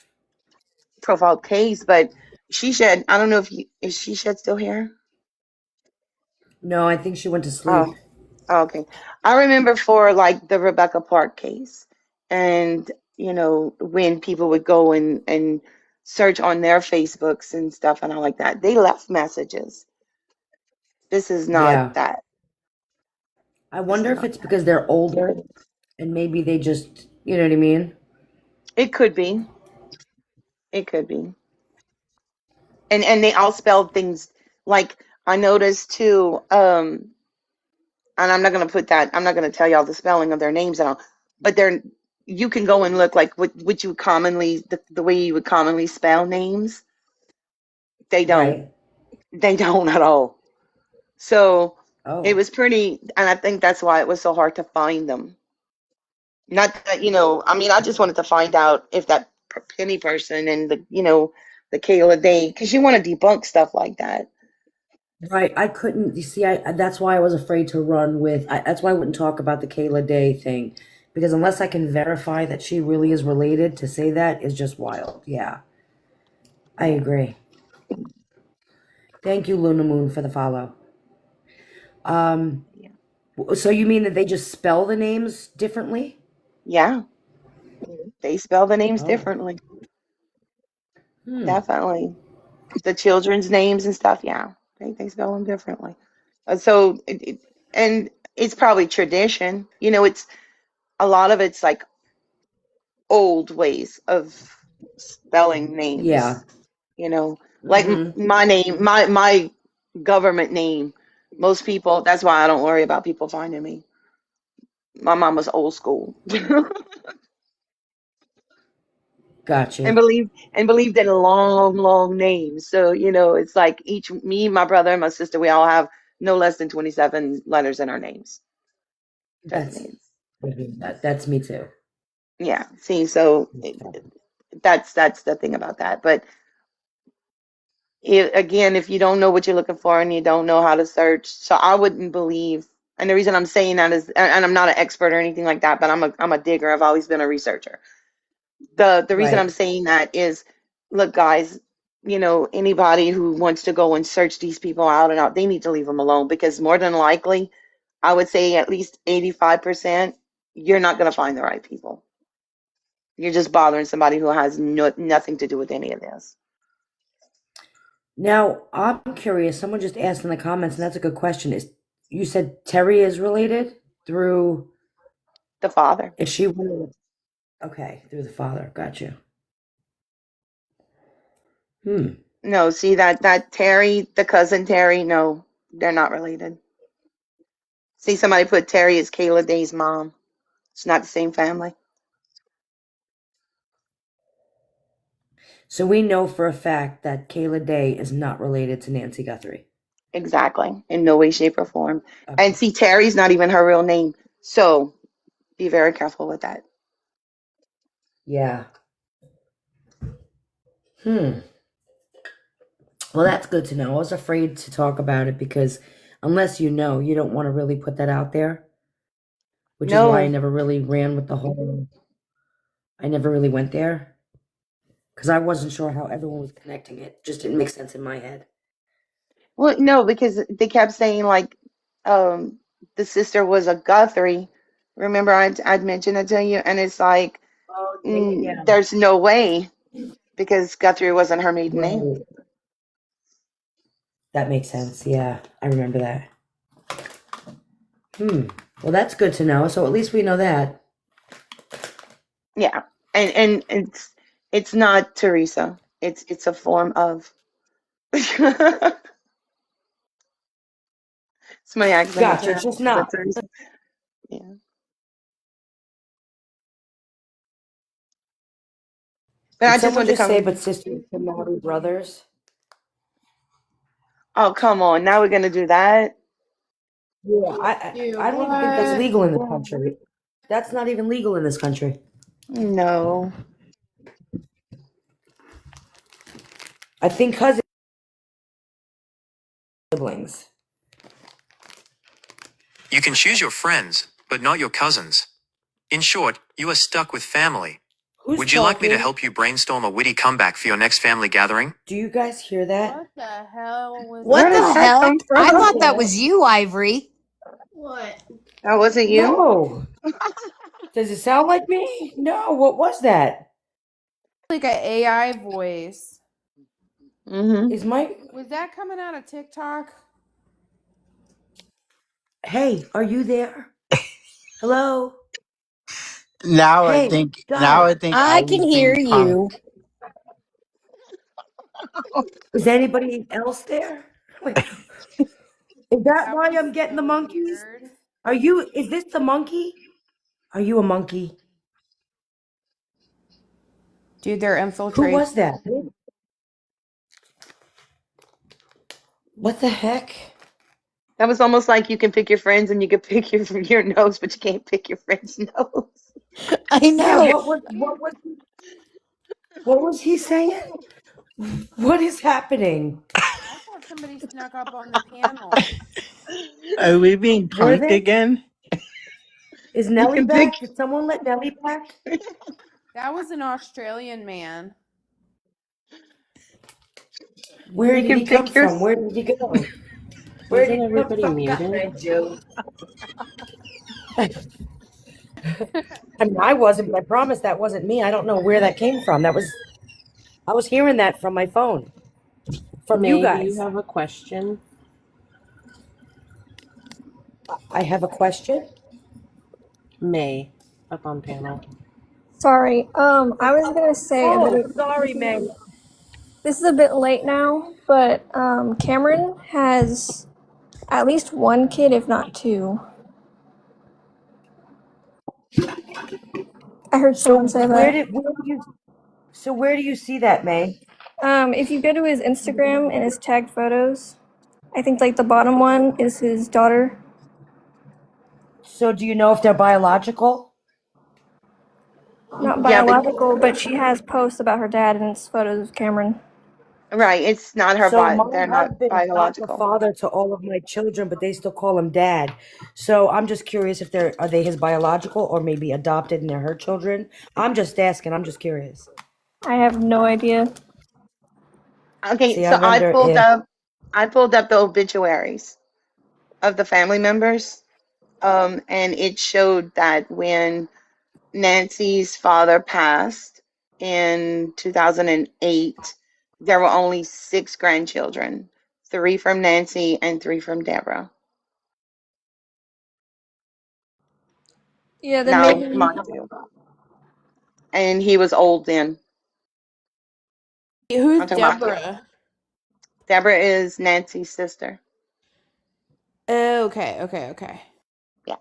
profile case. But she shed, I don't know is she shed still here? No, I think she went to Oh, sleep. okay. I remember for like the Rebecca Park case, and when people would go and search on their Facebooks and stuff and all like that, they left messages. This is not Yeah. that. I This wonder is if not it's that. because they're older and maybe they just, you know what I mean? It could be. It could be. And they all spelled things like, I noticed too. And I'm not gonna put that. I'm not gonna tell y'all the spelling of their names and all, but they're. You can go and look like what you commonly the way you would commonly spell names. They don't. Right. They don't at all. So it Oh, was pretty, and I think that's why it was so hard to find them. Not that, I mean, I just wanted to find out if that Penny person and the Kayla Day, because you want to debunk stuff like that. right. I couldn't, you see, that's why I was afraid to run with, that's why I wouldn't talk about the Kayla Day thing. Because unless I can verify that she really is related, to say that is just wild. Yeah, I Yeah. agree. Thank you, Luna Moon, for the follow. Um, Yeah. so you mean that they just spell the names differently? Yeah. They spell the names Oh, differently. hmm. Definitely. The children's names and stuff, yeah. They spell them differently. So, and it's probably tradition. It's a lot of it's like old ways of spelling Yeah. names. Like Mm-hmm. my name, my government name. Most people, that's why I don't worry about people finding me. My mom was old school. and Gotcha. believed in long, long names. So, it's like me, my brother, and my sister, we all have no less than 27 letters in our names. Trust That's me. that's me too. Yeah. See, so that's the thing about that. But again, if you don't know what you're looking for and you don't know how to search, so I wouldn't believe. And the reason I'm saying that is, and I'm not an expert or anything like that, but I'm a digger. I've always been a researcher. The reason I'm Right. saying that is, look, guys, anybody who wants to go and search these people out and out, they need to leave them alone, because more than likely, I would say at least 85%, you're not going to find the right people. You're just bothering somebody who has nothing to do with any of this. Now, I'm curious. Someone just asked in the comments, and that's a good question. Is you said Terry is related through? The father. Is she okay through the father? Got you. Hmm. No, see that Terry, the cousin Terry, no, they're not related. See, somebody put Terry as Kayla Day's mom. It's not the same family. So we know for a fact that Kayla Day is not related to Nancy Guthrie. Exactly. In no way, shape, or form. Okay. And see, Terry's not even her real name. So be very careful with that. Yeah. Hmm. Well, that's good to know. I was afraid to talk about it because unless you know, you don't want to really put that out there, which is why I No. never really ran with the whole. I never really went there because I wasn't sure how everyone was connecting it. Just didn't make sense in my head. Well, no, because they kept saying like the sister was a Guthrie. Remember I'd mentioned it to you, and it's like Oh, yeah. there's no way because Guthrie wasn't her maiden name. Right. That makes sense. Yeah, I remember that. Well, that's good to know. So at least we know that. Yeah, and it's not Teresa. It's a form of. It's my accent. Gotcha. It's just But not. Teresa. Yeah. But I Did just someone wanted to just say, come. but sisters can marry brothers? Oh, come on! Now we're gonna do that. Yeah, Dude, I don't even think that's what? legal in this country. That's not even legal in this country. No. I think cousins are siblings. You can choose your friends, but not your cousins. In short, you are stuck with family. Who's Would you like me to talking? help you brainstorm a witty comeback for your next family gathering? Do you guys hear that? What the hell was Where What did the that? that come heck? I from? thought that was you, Ivory. What? That wasn't you. No. Does it sound like me? No. What was that? Like an AI voice. Mm-hmm. Is my Was that coming out of TikTok? Hey, are you there? Hello? Now I Hey, think daughter. I I can was hear being punked. you. Is anybody else there? Wait, is that That why was I'm getting the so monkeys? weird. Is this the monkey? Are you a monkey? Dude, they're Who infiltrating. was that? What the heck? That was almost like you can pick your friends and you can pick your nose, but you can't pick your friend's nose. I Yeah, know. what was he saying? What is happening? I thought somebody snuck up on the panel. Are we being Were punked they? again? Is You Nellie can pick. back? Did someone let Nellie back? That was an Australian man. Where You did can he come pick your. from? Where did he go? Where Wasn't did he come everybody from? muted? Joe. I mean, I wasn't, but I promise that wasn't me. I don't know where that came from. I was hearing that from my phone, from you May, do you guys. have a question? I have a question. May, up on panel. Sorry. I was gonna say a Oh, bit. sorry, Meg. This is a bit late now, but Cameron has at least one kid, if not two. I heard So someone say that. where do you see that, May? If you go to his Instagram and his tagged photos, I think like the bottom one is his daughter. So do you know if they're biological? Not Yeah, but biological, but she has posts about her dad and it's photos of Cameron. right, it's not her. So my They're not husband's not the biological. father to all of my children, but they still call him dad. So I'm just curious if are they his biological or maybe adopted and they're her children? I'm just asking. I'm just curious. I have no idea. Okay, See, I so I wonder pulled if up. I pulled up the obituaries of the family members, and it showed that when Nancy's father passed in 2008, there were only 6 grandchildren, 3 from Nancy and 3 from Deborah. Yeah, then Now, maybe. mind you, and he was old then. Who's I'm talking about Deborah? Deborah is Nancy's sister. Okay. Yeah.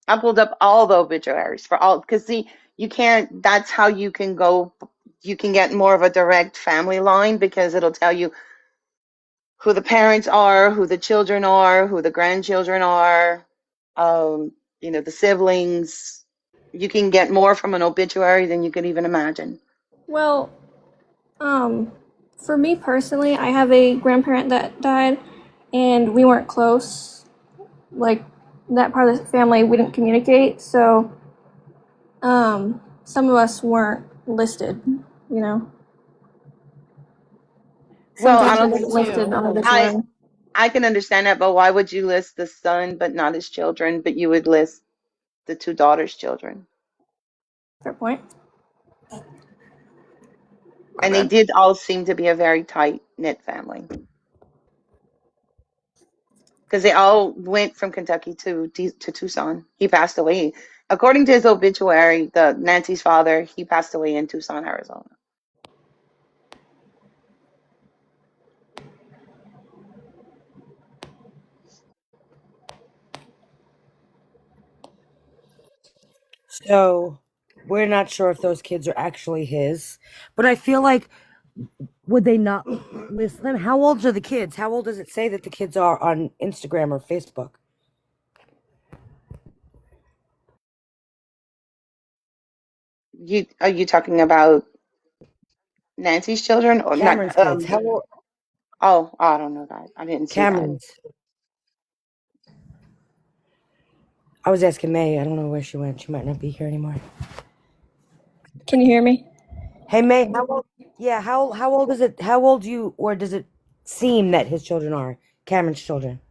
I pulled up all the obituaries for all, because see, you can't, that's how you can go, you can get more of a direct family line, because it'll tell you who the parents are, who the children are, who the grandchildren are, the siblings. You can get more from an obituary than you could even imagine. Well, for me personally, I have a grandparent that died, and we weren't close. Like, that part of the family, we didn't communicate, so some of us weren't listed, you know. Some Well, I things don't weren't think listed on the obituary. I can understand that, but why would you list the son but not his children, but you would list the two daughters' children? Fair point. And they did all seem to be a very tight knit family, because they all went from Kentucky to Tucson. He passed away, according to his obituary. The Nancy's father, he passed away in Tucson, Arizona. So we're not sure if those kids are actually his, but I feel like would they not list them? How old are the kids? How old does it say that the kids are on Instagram or Facebook? Are you talking about Nancy's children or not? Cameron's kids. How old? Oh, I don't know that. I didn't see that. Cameron's. I was asking May. I don't know where she went. She might not be here anymore. Can you hear me? Hey May, how old? Yeah, how old is it? How old you or does it seem that his children are Cameron's children?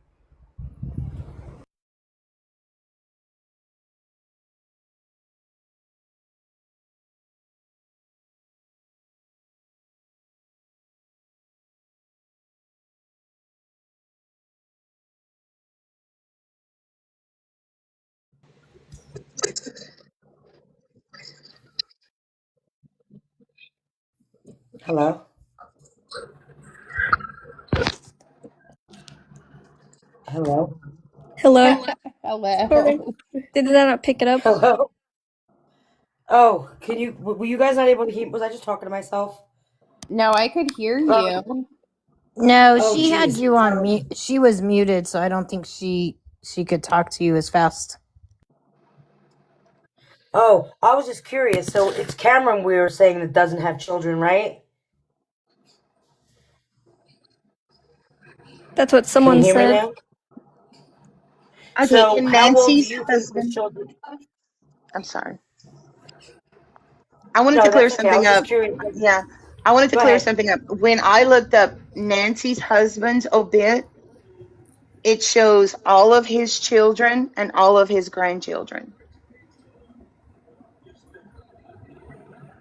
Hello. Hello. Hello. Hello. Sorry. Did that not pick it up? Hello. Oh, can you? Were you guys not able to hear? Was I just talking to myself? No, I could hear you. No, Oh, she had geez. you on mute. She was muted, so I don't think she could talk to you as fast. Oh, I was just curious. So it's Cameron we were saying that doesn't have children, right? That's what Can someone you hear me said. now? Okay, So and how old do Nancy's you think his husband. children? I'm sorry. I wanted to No, clear that's okay. I something was just up. curious. Yeah, I wanted to Go clear ahead. something up. When I looked up Nancy's husband's obit, it shows all of his children and all of his grandchildren.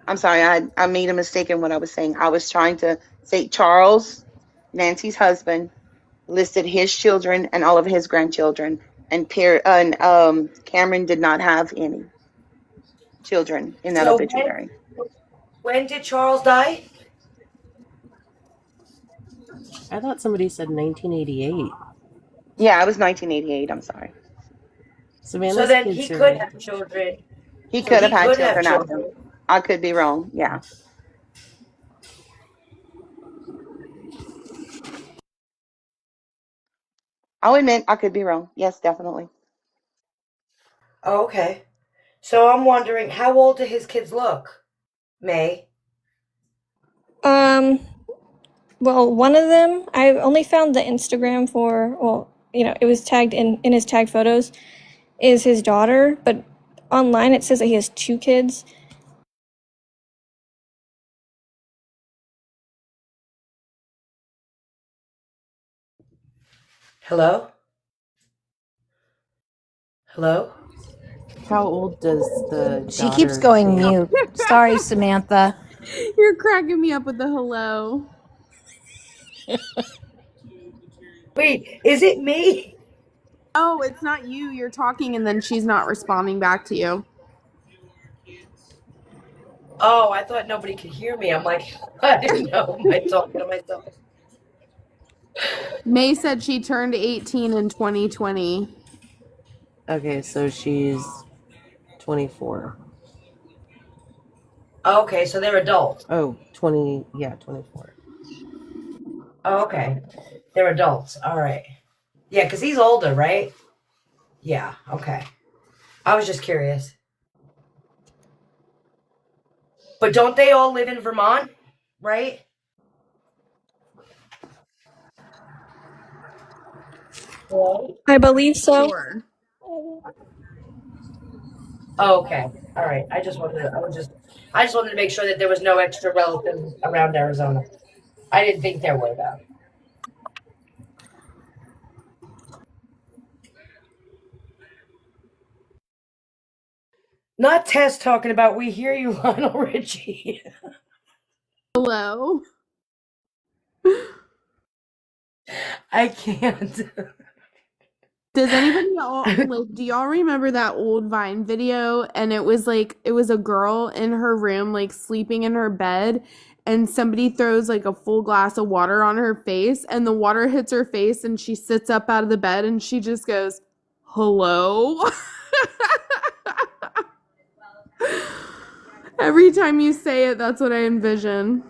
I'm sorry, I made a mistake in what I was saying. I was trying to say Charles, Nancy's husband, listed his children and all of his grandchildren, and Cameron did not have any children in that So obituary. when did Charles die? I thought somebody said 1988. Yeah, it was 1988. I'm sorry. So Savannah's then he kids could are. have children. He So could have he had could have children after. children. I could be wrong. Yeah. I'll admit I could be wrong. Yes, definitely. Oh, okay. So I'm wondering, how old do his kids look? May. Um, well, one of them, I only found the Instagram for, well, it was tagged in his tagged photos, is his daughter, but online it says that he has two kids. Hello? Hello? How old does the She keeps daughter going think? mute. Sorry, Samantha. You're cracking me up with the hello. Wait, is it me? Oh, it's not you. You're talking and then she's not responding back to you. Oh, I thought nobody could hear me. I'm like, I didn't know. Am I talking to myself? May said she turned 18 in 2020. Okay, so she's 24. Okay, so they're adults. Oh, 20, yeah, 24. Oh, okay. They're adults. All right. Yeah, because he's older, right? Yeah, okay. I was just curious. But don't they all live in Vermont, right? Right. I believe so. Sure. Oh, okay. All right. I just wanted to make sure that there was no extra relatives around Arizona. I didn't think there were though. Not Tess talking about we hear you, Lionel Richie. Hello. I can't. Does anybody do y'all remember that old Vine video? And it was a girl in her room, like sleeping in her bed, and somebody throws like a full glass of water on her face, and the water hits her face, and she sits up out of the bed and she just goes, "Hello?" Every time you say it, that's what I envision.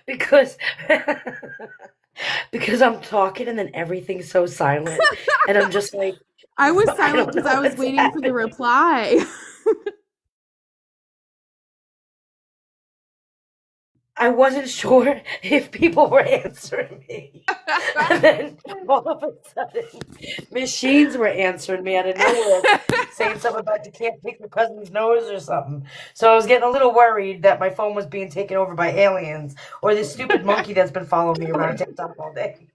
because I'm talking and then everything's so silent, and I'm just like, I was I silent don't because know I was what's waiting for the happening. reply. I wasn't sure if people were answering me. And then all of a sudden, machines were answering me out of nowhere, saying something about you can't pick your cousin's nose or something. So I was getting a little worried that my phone was being taken over by aliens or this stupid monkey that's been following me around TikTok all day.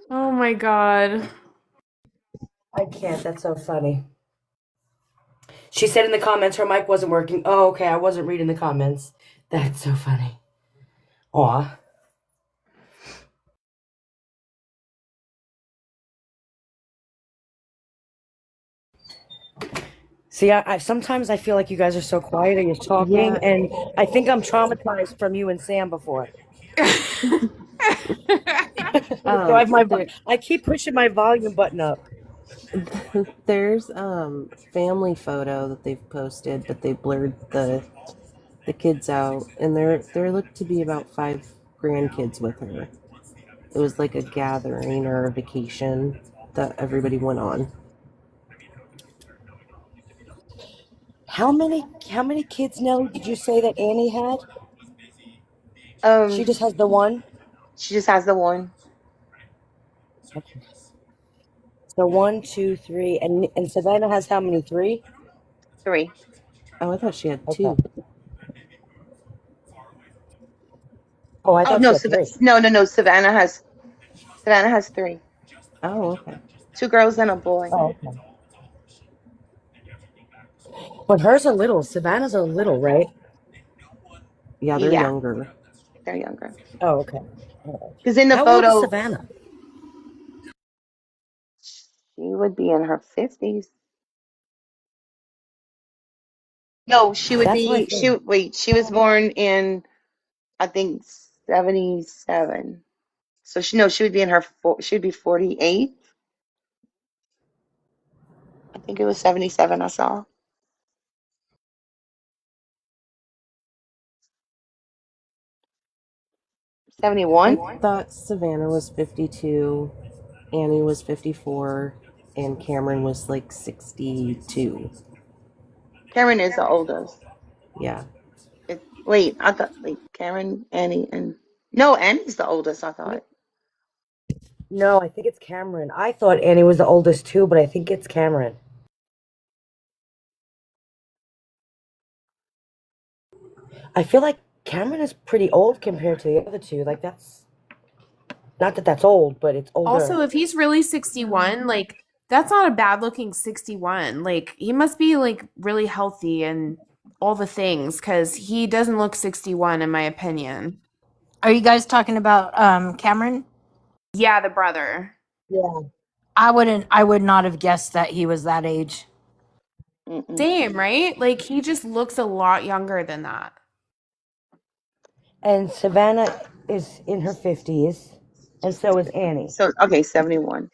Oh my God. I can't. That's so funny. She said in the comments her mic wasn't working. Oh, okay. I wasn't reading the comments. That's so funny. Aw. See, I sometimes I feel like you guys are so quiet and you're talking, Yeah. and I think I'm traumatized from you and Sam before. So I keep pushing my volume button up. There's family photo that they've posted, but they blurred the kids out, and there looked to be about 5 grandkids with her. It was like a gathering or a vacation that everybody went on. How many kids, Nelly, did you say that Annie had? She just has the one? She just has the one. Okay. So 1, 2, 3, and Savannah has how many? 3? 3. Oh, I thought she had Okay. 2. Oh, I Oh thought no, she had 3. no. Savannah has 3. Oh, okay. 2 girls and a boy. Oh, okay. But hers are little. Savannah's are little, right? Yeah, they're Yeah, younger. they're younger. Oh, okay. Because in the How old is photo, Savannah? she would be in her 50s. No, she would That's what I be. think. She was born in, I think, 77. So she would be in her. She would be 48. I think it was 77. I saw I 71. thought Savannah was 52, Annie was 54, and Cameron was like 62. Cameron is the oldest. Yeah. Wait, I thought Cameron, Annie, and no, Annie's the oldest. I thought. No, I think it's Cameron. I thought Annie was the oldest too, but I think it's Cameron. I feel like Cameron is pretty old compared to the other two. Like that's not that that's old, but it's older. Also, if he's really 61, like that's not a bad looking 61. Like he must be like really healthy and all the things because he doesn't look 61 in my opinion. Are you guys talking about Cameron? Yeah, the brother. Yeah. I would not have guessed that he was that age. Same, right? Like he just looks a lot younger than that. And Savannah is in her 50s, and so is Annie. So okay, 71.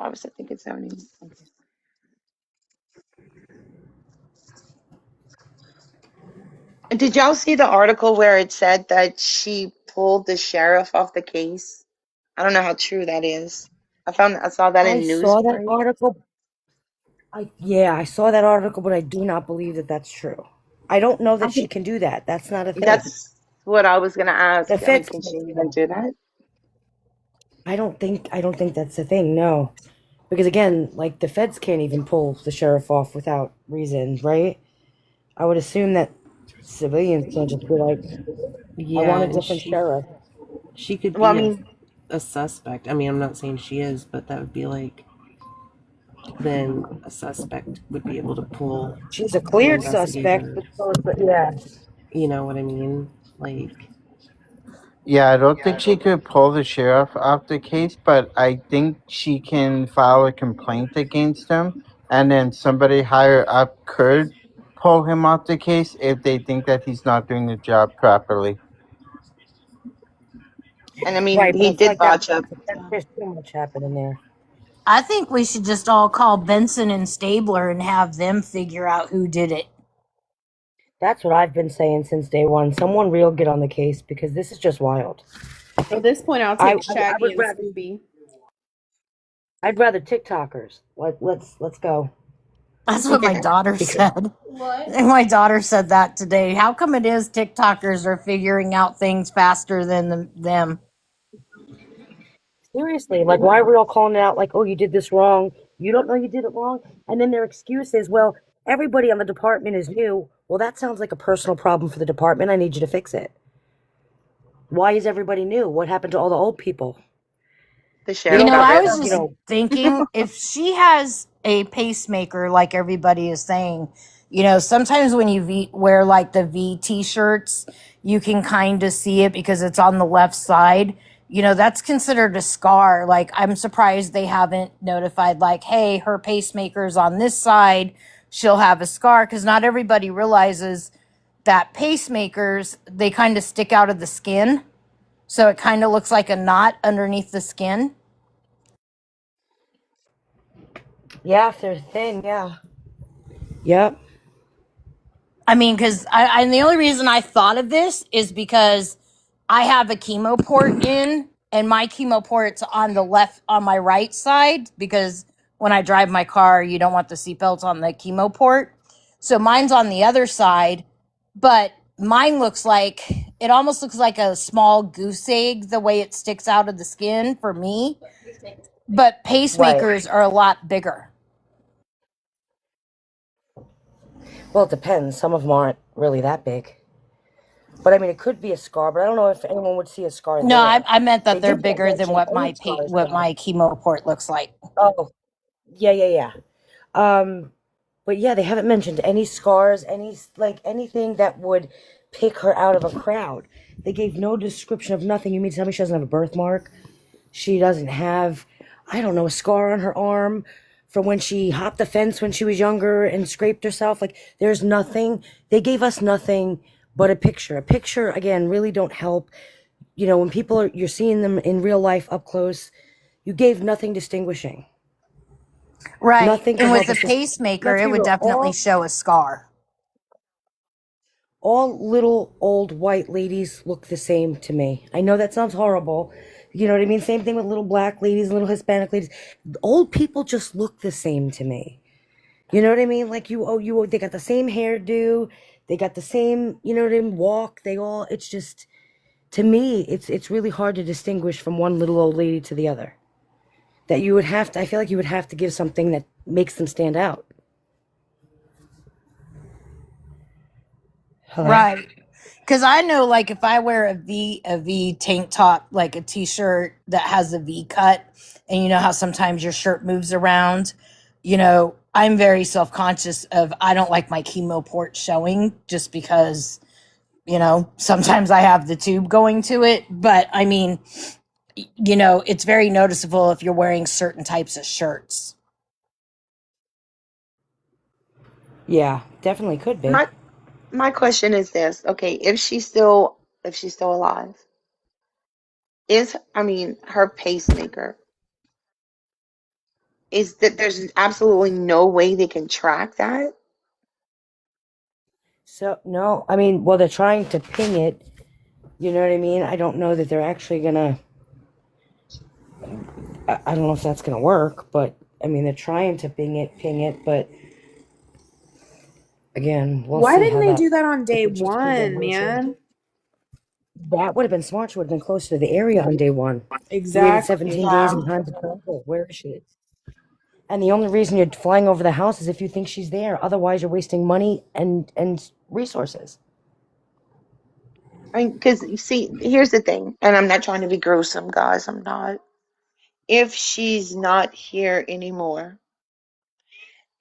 I was thinking 70. Okay. And did y'all see the article where it said that she pulled the sheriff off the case? I don't know how true that is. I saw that I in saw that Newsbreak. article. I saw that article, but I do not believe that that's true. I don't know I that she think can do that. That's not a thing. that's what I was gonna The ask. I mean, feds can can't she do even that. do that? I don't think that's a thing. No, because again, like the feds can't even pull the sheriff off without reason, right? I would assume that civilians can't just be like, I Yeah, want a and different sheriff. she could Well, I be mean, a suspect. I mean, I'm not saying she is, but that would be like then a suspect would be able to pull She's a the cleared suspect, but investigators. so is yeah. You know what I mean? Like, Yeah, I don't think she could pull the sheriff off the case, but I think she can file a complaint against him, and then somebody higher up could pull him off the case if they think that he's not doing the job properly. and I mean, Right, but he I feel did like that botch up. there's too much happening there. I think we should just all call Benson and Stabler and have them figure out who did it. That's what I've been saying since day one. Someone real get on the case because this is just wild. At this point, I'll I take I Shaggy would and rather Scooby. I'd rather TikTokers. Like let's go. That's what my daughter Because said. What? And my daughter said that today. How come it is TikTokers are figuring out things faster than them? seriously, like why are we all calling it out like, oh, you did this wrong. You don't know you did it wrong. And then their excuse is, well, everybody on the department is new. Well, that sounds like a personal problem for the department. I need you to fix it. Why is everybody new? What happened to all the old people? The They You sheriff all know, got got I rid was of stuff, him. just thinking if she has a pacemaker, like everybody is saying, you know, sometimes when you wear like the V t-shirts, you can kind of see it because it's on the left side. You know, that's considered a scar. Like, I'm surprised they haven't notified, like, hey, her pacemaker's on this side. She'll have a scar because not everybody realizes that pacemakers, they kind of stick out of the skin. So it kind of looks like a knot underneath the skin. yeah, if they're thin, yeah. Yep. I mean, because and the only reason I thought of this is because I have a chemo port in, and my chemo port's on the left, on my right side, because when I drive my car, you don't want the seatbelts on the chemo port. So mine's on the other side, but mine looks like it almost looks like a small goose egg the way it sticks out of the skin for me. But Right. pacemakers are a lot bigger. Well, it depends. Some of them aren't really that big. But I mean, it could be a scar, but I don't know if anyone would see a scar No, there. I meant They that they're did not bigger than mention what any scars, what though. my chemo port looks like. Oh, yeah. But yeah, they haven't mentioned any scars, anything that would pick her out of a crowd. They gave no description of nothing. You mean to tell me she doesn't have a birthmark? She doesn't have, I don't know, a scar on her arm from when she hopped the fence when she was younger and scraped herself. Like, there's nothing. They gave us nothing but a picture. A picture, again, really don't help. You know, when you're seeing them in real life up close, you gave nothing distinguishing. Right. Nothing to And with help a us. Just, pacemaker, let's it be would real. definitely show a scar. All little old white ladies look the same to me. I know that sounds horrible. You know what I mean? Same thing with little black ladies, little Hispanic ladies. Old people just look the same to me. You know what I mean? Like they got the same hairdo, they got the same, you know what I mean, walk. It's just, to me, it's really hard to distinguish from one little old lady to the other. That you would have to, I feel like you would have to give something that makes them stand out. Hello? Right. Because I know, like, if I wear a V tank top, like a t-shirt that has a V cut, and you know how sometimes your shirt moves around, you know, I'm very self-conscious of, I don't like my chemo port showing just because, you know, sometimes I have the tube going to it. But I mean, you know, it's very noticeable if you're wearing certain types of shirts. Yeah, definitely could be. My question is this. Okay, if she's still alive, her pacemaker, is that there's absolutely no way they can track that? So no, I mean, well, they're trying to ping it. You know what I mean? I don't know that they're actually gonna. I don't know if that's gonna work, but I mean, they're trying to ping it. But again, we'll Why see didn't how they that. do that on If day it just keeps getting one, worse. man? That would have been smart. She would have been closer to the area on day one. You waited Exactly. 17 days in time to travel. Where is she? And the only reason you're flying over the house is if you think she's there. Otherwise, you're wasting money and resources. I mean, because you see, here's the thing, and I'm not trying to be gruesome, guys. I'm not. If she's not here anymore,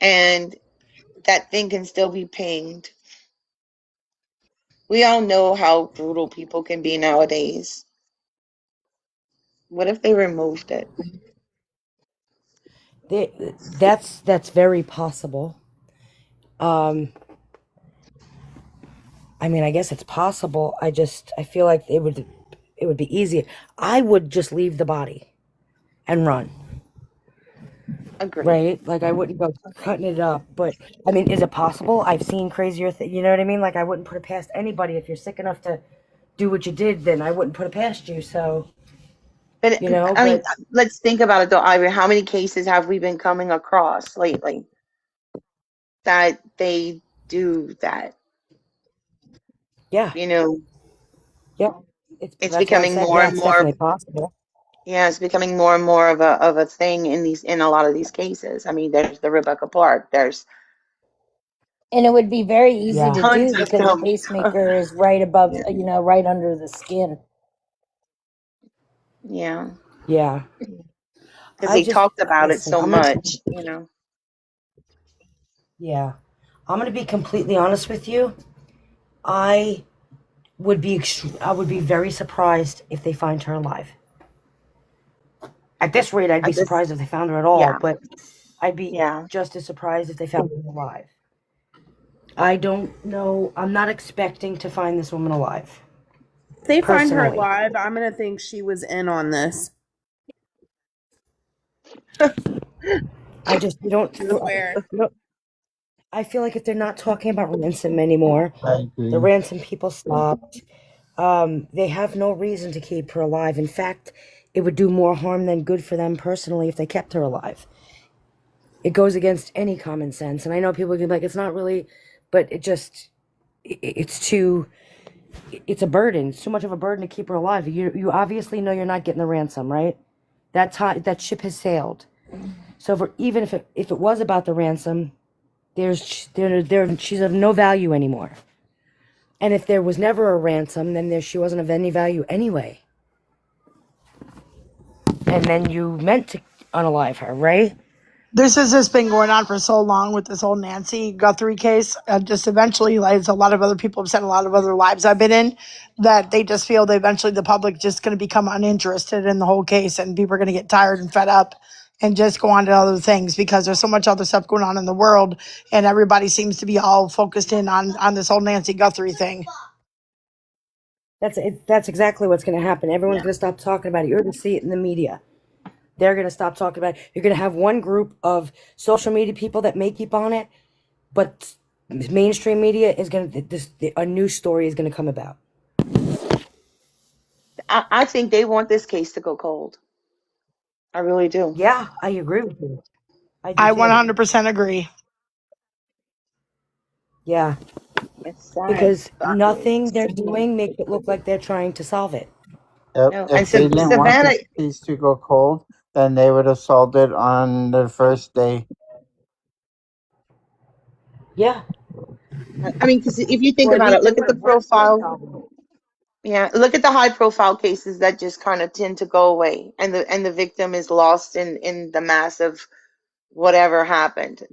and that thing can still be pinged, we all know how brutal people can be nowadays. What if they removed it? That's very possible. Um, I mean, I guess it's possible. I feel like it would be easier. I would just leave the body and run. Agree. Right? Like I wouldn't go cutting it up. But I mean, is it possible? I've seen crazier things. You know what I mean? Like I wouldn't put it past anybody. If you're sick enough to do what you did, then I wouldn't put it past you. So But you know, I mean, but let's think about it though, Ivory. How many cases have we been coming across lately that they do that? yeah, You know, yeah. it's That's why I becoming said, more yeah, and it's more. definitely possible. Yeah, it's becoming more and more of a thing in a lot of these cases. I mean, there's the Rebecca Park. There's And it would be very easy Yeah. to do tons of because the them. pacemaker is right above, Yeah. right under the skin. Yeah, Yeah. because I they just talked about it listen. so much. Yeah. I'm gonna be completely honest with you. I I would be very surprised if they find her alive. At this rate, I'd be At this, surprised if they found her at all, yeah, but I'd be yeah. just as surprised if they found her alive. I don't know. I'm not expecting to find this woman alive. If they find her Personally. alive, I'm gonna think she was in on this. I just you don't I swear. you know, I feel like if they're not talking about ransom anymore, I the agree. ransom people stopped. They have no reason to keep her alive. In fact, it would do more harm than good for them personally if they kept her alive. It goes against any common sense. And I know people can be like, it's not really, but it's too, it's a burden. It's too much of a burden to keep her alive. You obviously know you're not getting the ransom, right? That ship has sailed. So even if it was about the ransom, she's of no value anymore. And if there was never a ransom, then she wasn't of any value anyway. And then you meant to unalive her, right? This has just been going on for so long with this whole Nancy Guthrie case. Just eventually, like as a lot of other people have said, a lot of other lives I've been in, that they just feel that eventually the public just going to become uninterested in the whole case, and people are going to get tired and fed up and just go on to other things because there's so much other stuff going on in the world, and everybody seems to be all focused in on this whole Nancy Guthrie thing. That's exactly what's going to happen. Everyone's going to stop talking about it. You're going to see it in the media. They're going to stop talking about it. You're going to have one group of social media people that may keep on it, but mainstream media is going to a new story is going to come about. I think they want this case to go cold. I really do. Yeah, I agree with you. I do I too. 100% agree. Yeah, It's sad. because but nothing they're doing makes it look like they're trying to solve it. Yep. No, and If they didn't want Savannah. the case to go cold, then they would have solved it on the first day. Yeah. I mean, because if you think Or at about least it, they look at would the have worked towards profile. solving it. Yeah, look at the high profile cases that just kind of tend to go away, and the victim is lost in the mass of whatever happened.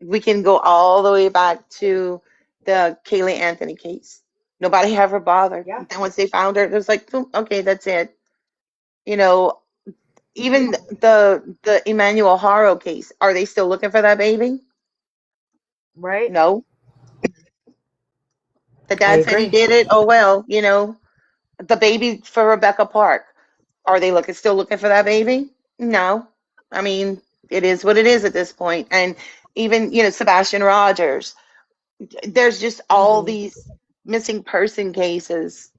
We can go all the way back to the Kaylee Anthony case. Nobody ever bothered. Yeah. And once they found her, it was like, boom, okay, that's it. You know, even the Emmanuel Haro case, are they still looking for that baby? Right? No. The I dad said he agree. did it. Oh well, the baby for Rebecca Park. Are they still looking for that baby? No. I mean, it is what it is at this point. And even, Sebastian Rogers, there's just all these missing person cases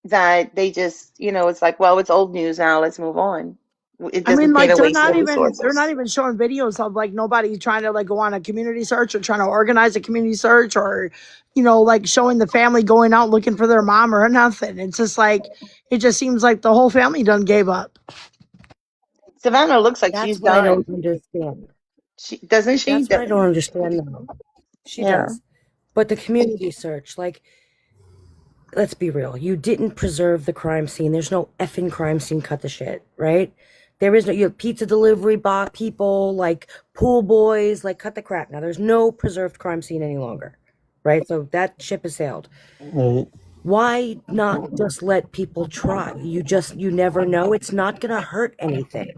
that they just, it's like, well, it's old news now. Let's move on. It I mean, doesn't pay like to waste the they're not resources. even showing videos of like nobody trying to like go on a community search or trying to organize a community search or, like showing the family going out looking for their mom or nothing. It's just like it just seems like the whole family done gave up. Savannah looks like she's That's what I done. don't understand. Doesn't she? That's what I don't understand now. She Yeah. does. But the community search, like, let's be real. You didn't preserve the crime scene. There's no effing crime scene. Cut the shit, right? There is no, you have pizza delivery bot people, like pool boys, like cut the crap. Now there's no preserved crime scene any longer, right? So that ship has sailed. Right. Why not just let people try? You never know. It's not gonna hurt anything.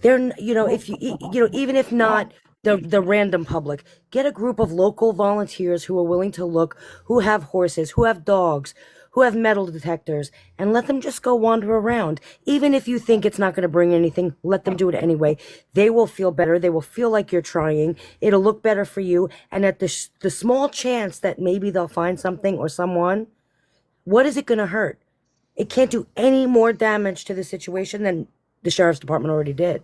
If even if not the random public, get a group of local volunteers who are willing to look, who have horses, who have dogs, who have metal detectors, and let them just go wander around. Even if you think it's not going to bring anything, let them do it anyway. They will feel better. They will feel like you're trying. It'll look better for you. And at the small chance that maybe they'll find something or someone, what is it going to hurt? It can't do any more damage to the situation than the sheriff's department already did.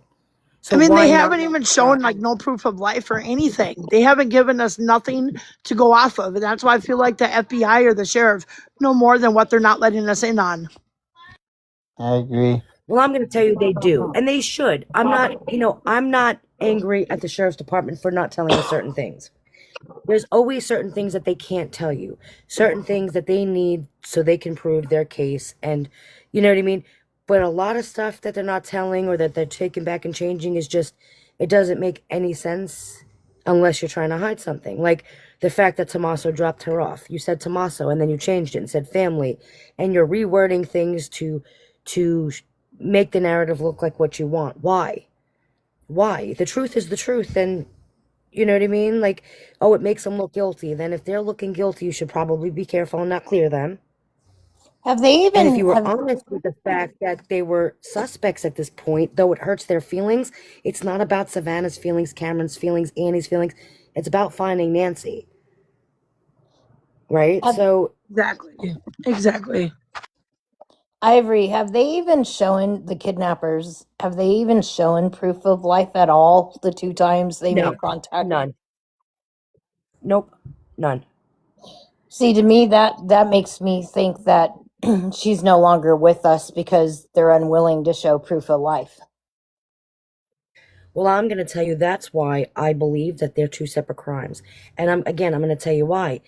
So I mean, why they not haven't even shown like no proof of life or anything. They haven't given us nothing to go off of. And that's why I feel like the FBI or the sheriff know more than what they're not letting us in on. I agree. Well, I'm going to tell you they do, and they should. I'm not angry at the sheriff's department for not telling us certain things. There's always certain things that they can't tell you, certain things that they need so they can prove their case, and you know what I mean? But a lot of stuff that they're not telling or that they're taking back and changing is just, it doesn't make any sense unless you're trying to hide something. Like the fact that Tommaso dropped her off. You said Tommaso and then you changed it and said family, and you're rewording things to make the narrative look like what you want. Why? Why? The truth is the truth, and you know what I mean? Like, oh, it makes them look guilty. Then if they're looking guilty, you should probably be careful and not clear them. Have they And if even you were have honest with the fact that they were suspects at this point, though it hurts their feelings, it's not about Savannah's feelings, Cameron's feelings, Annie's feelings. It's about finding Nancy. Right? have, So Exactly. Ivory, have they even shown the kidnappers? Have they even shown proof of life at all the two times they no, made contact? none. Nope, none. See, to me that makes me think that she's no longer with us because they're unwilling to show proof of life. Well, I'm going to tell you that's why I believe that they're two separate crimes. And I'm going to tell you why.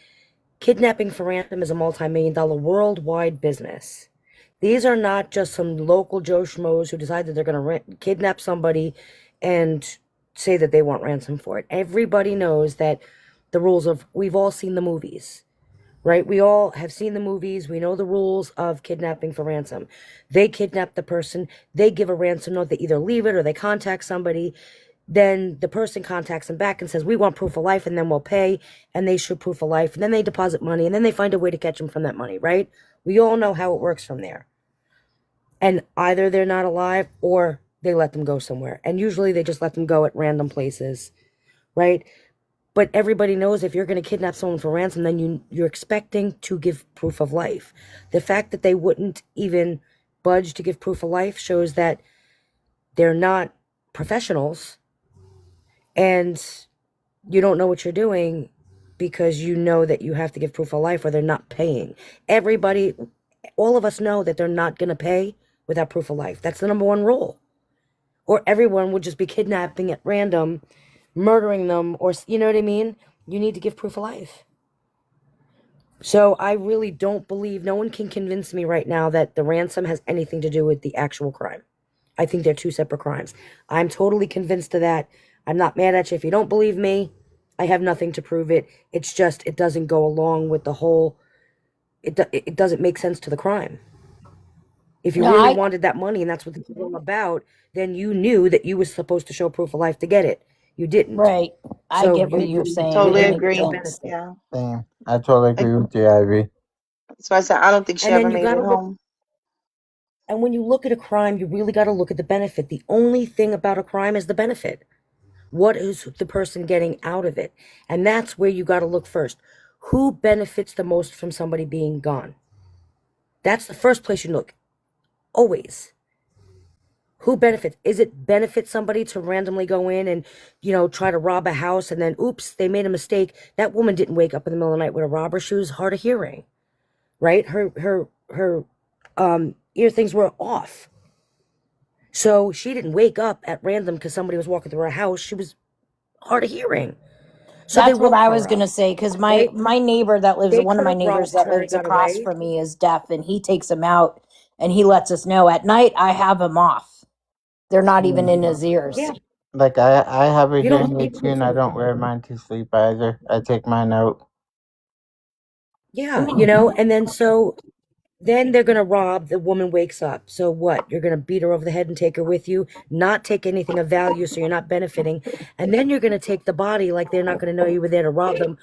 Kidnapping for ransom is a multi-million-dollar worldwide business. These are not just some local Joe Schmoes who decide that they're going to kidnap somebody and say that they want ransom for it. Everybody knows that the rules of, we've all seen the movies, right? We all have seen the movies. We know the rules of kidnapping for ransom. They kidnap the person. They give a ransom note. They either leave it or they contact somebody. Then the person contacts them back and says, we want proof of life, and then we'll pay, and they show proof of life, and then they deposit money, and then they find a way to catch them from that money, right? We all know how it works from there. And either they're not alive or they let them go somewhere. And usually they just let them go at random places, right? But everybody knows if you're going to kidnap someone for ransom, then you're expecting to give proof of life. The fact that they wouldn't even budge to give proof of life shows that they're not professionals, and you don't know what you're doing because you know that you have to give proof of life or they're not paying. Everybody, all of us know that they're not going to pay without proof of life. That's the number one rule. Or everyone would just be kidnapping at random, murdering them, or you know what I mean? You need to give proof of life. So I really don't believe, no one can convince me right now that the ransom has anything to do with the actual crime. I think they're two separate crimes. I'm totally convinced of that. I'm not mad at you. If you don't believe me, I have nothing to prove it. It's just, it doesn't go along with the whole, it doesn't make sense to the crime. If you No, really I wanted that money and that's what this is all about, then you knew that you were supposed to show proof of life to get it. You didn't. right. I So get what you you're saying. Totally It didn't makes get no agree. sense. benefit. Yeah. Same. I totally I, agree with you, Ivy. that's why I said I don't think she And ever then you made gotta it look, home. And when you look at a crime, you really got to look at the benefit. The only thing about a crime is the benefit. What is the person getting out of it? And that's where you got to look first. Who benefits the most from somebody being gone? That's the first place you look. Always. Who benefits? Is it benefit somebody to randomly go in and, try to rob a house and then, oops, they made a mistake? That woman didn't wake up in the middle of the night with a robber. She was hard of hearing, right? Her ear things were off. So she didn't wake up at random because somebody was walking through her house. She was hard of hearing. So That's what woke I her was up, gonna say, because right? my neighbor that lives, They one of could my have neighbors robbed that her and lives got across away. from me is deaf, and he takes him out and he lets us know at night I have him off. They're not even in his ears. Yeah. Like I have a You don't hearing see aid too, and I don't wear mine to sleep either. I take mine out. Yeah, and then they're going to rob, the woman wakes up. So what? You're going to beat her over the head and take her with you, not take anything of value so you're not benefiting. And then you're going to take the body like they're not going to know you were there to rob them,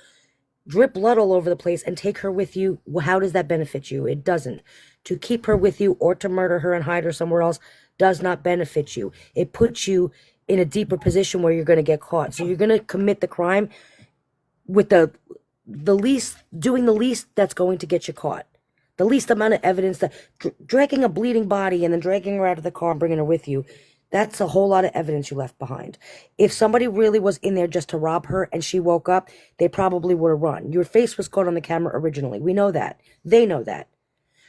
drip blood all over the place and take her with you. Well, how does that benefit you? It doesn't. To keep her with you or to murder her and hide her somewhere else does not benefit you. It puts you in a deeper position where you're going to get caught. So you're going to commit the crime with the least that's going to get you caught. The least amount of evidence, that dragging a bleeding body and then dragging her out of the car and bringing her with you, that's a whole lot of evidence you left behind. If somebody really was in there just to rob her and she woke up, they probably would have run. Your face was caught on the camera originally. We know that. They know that.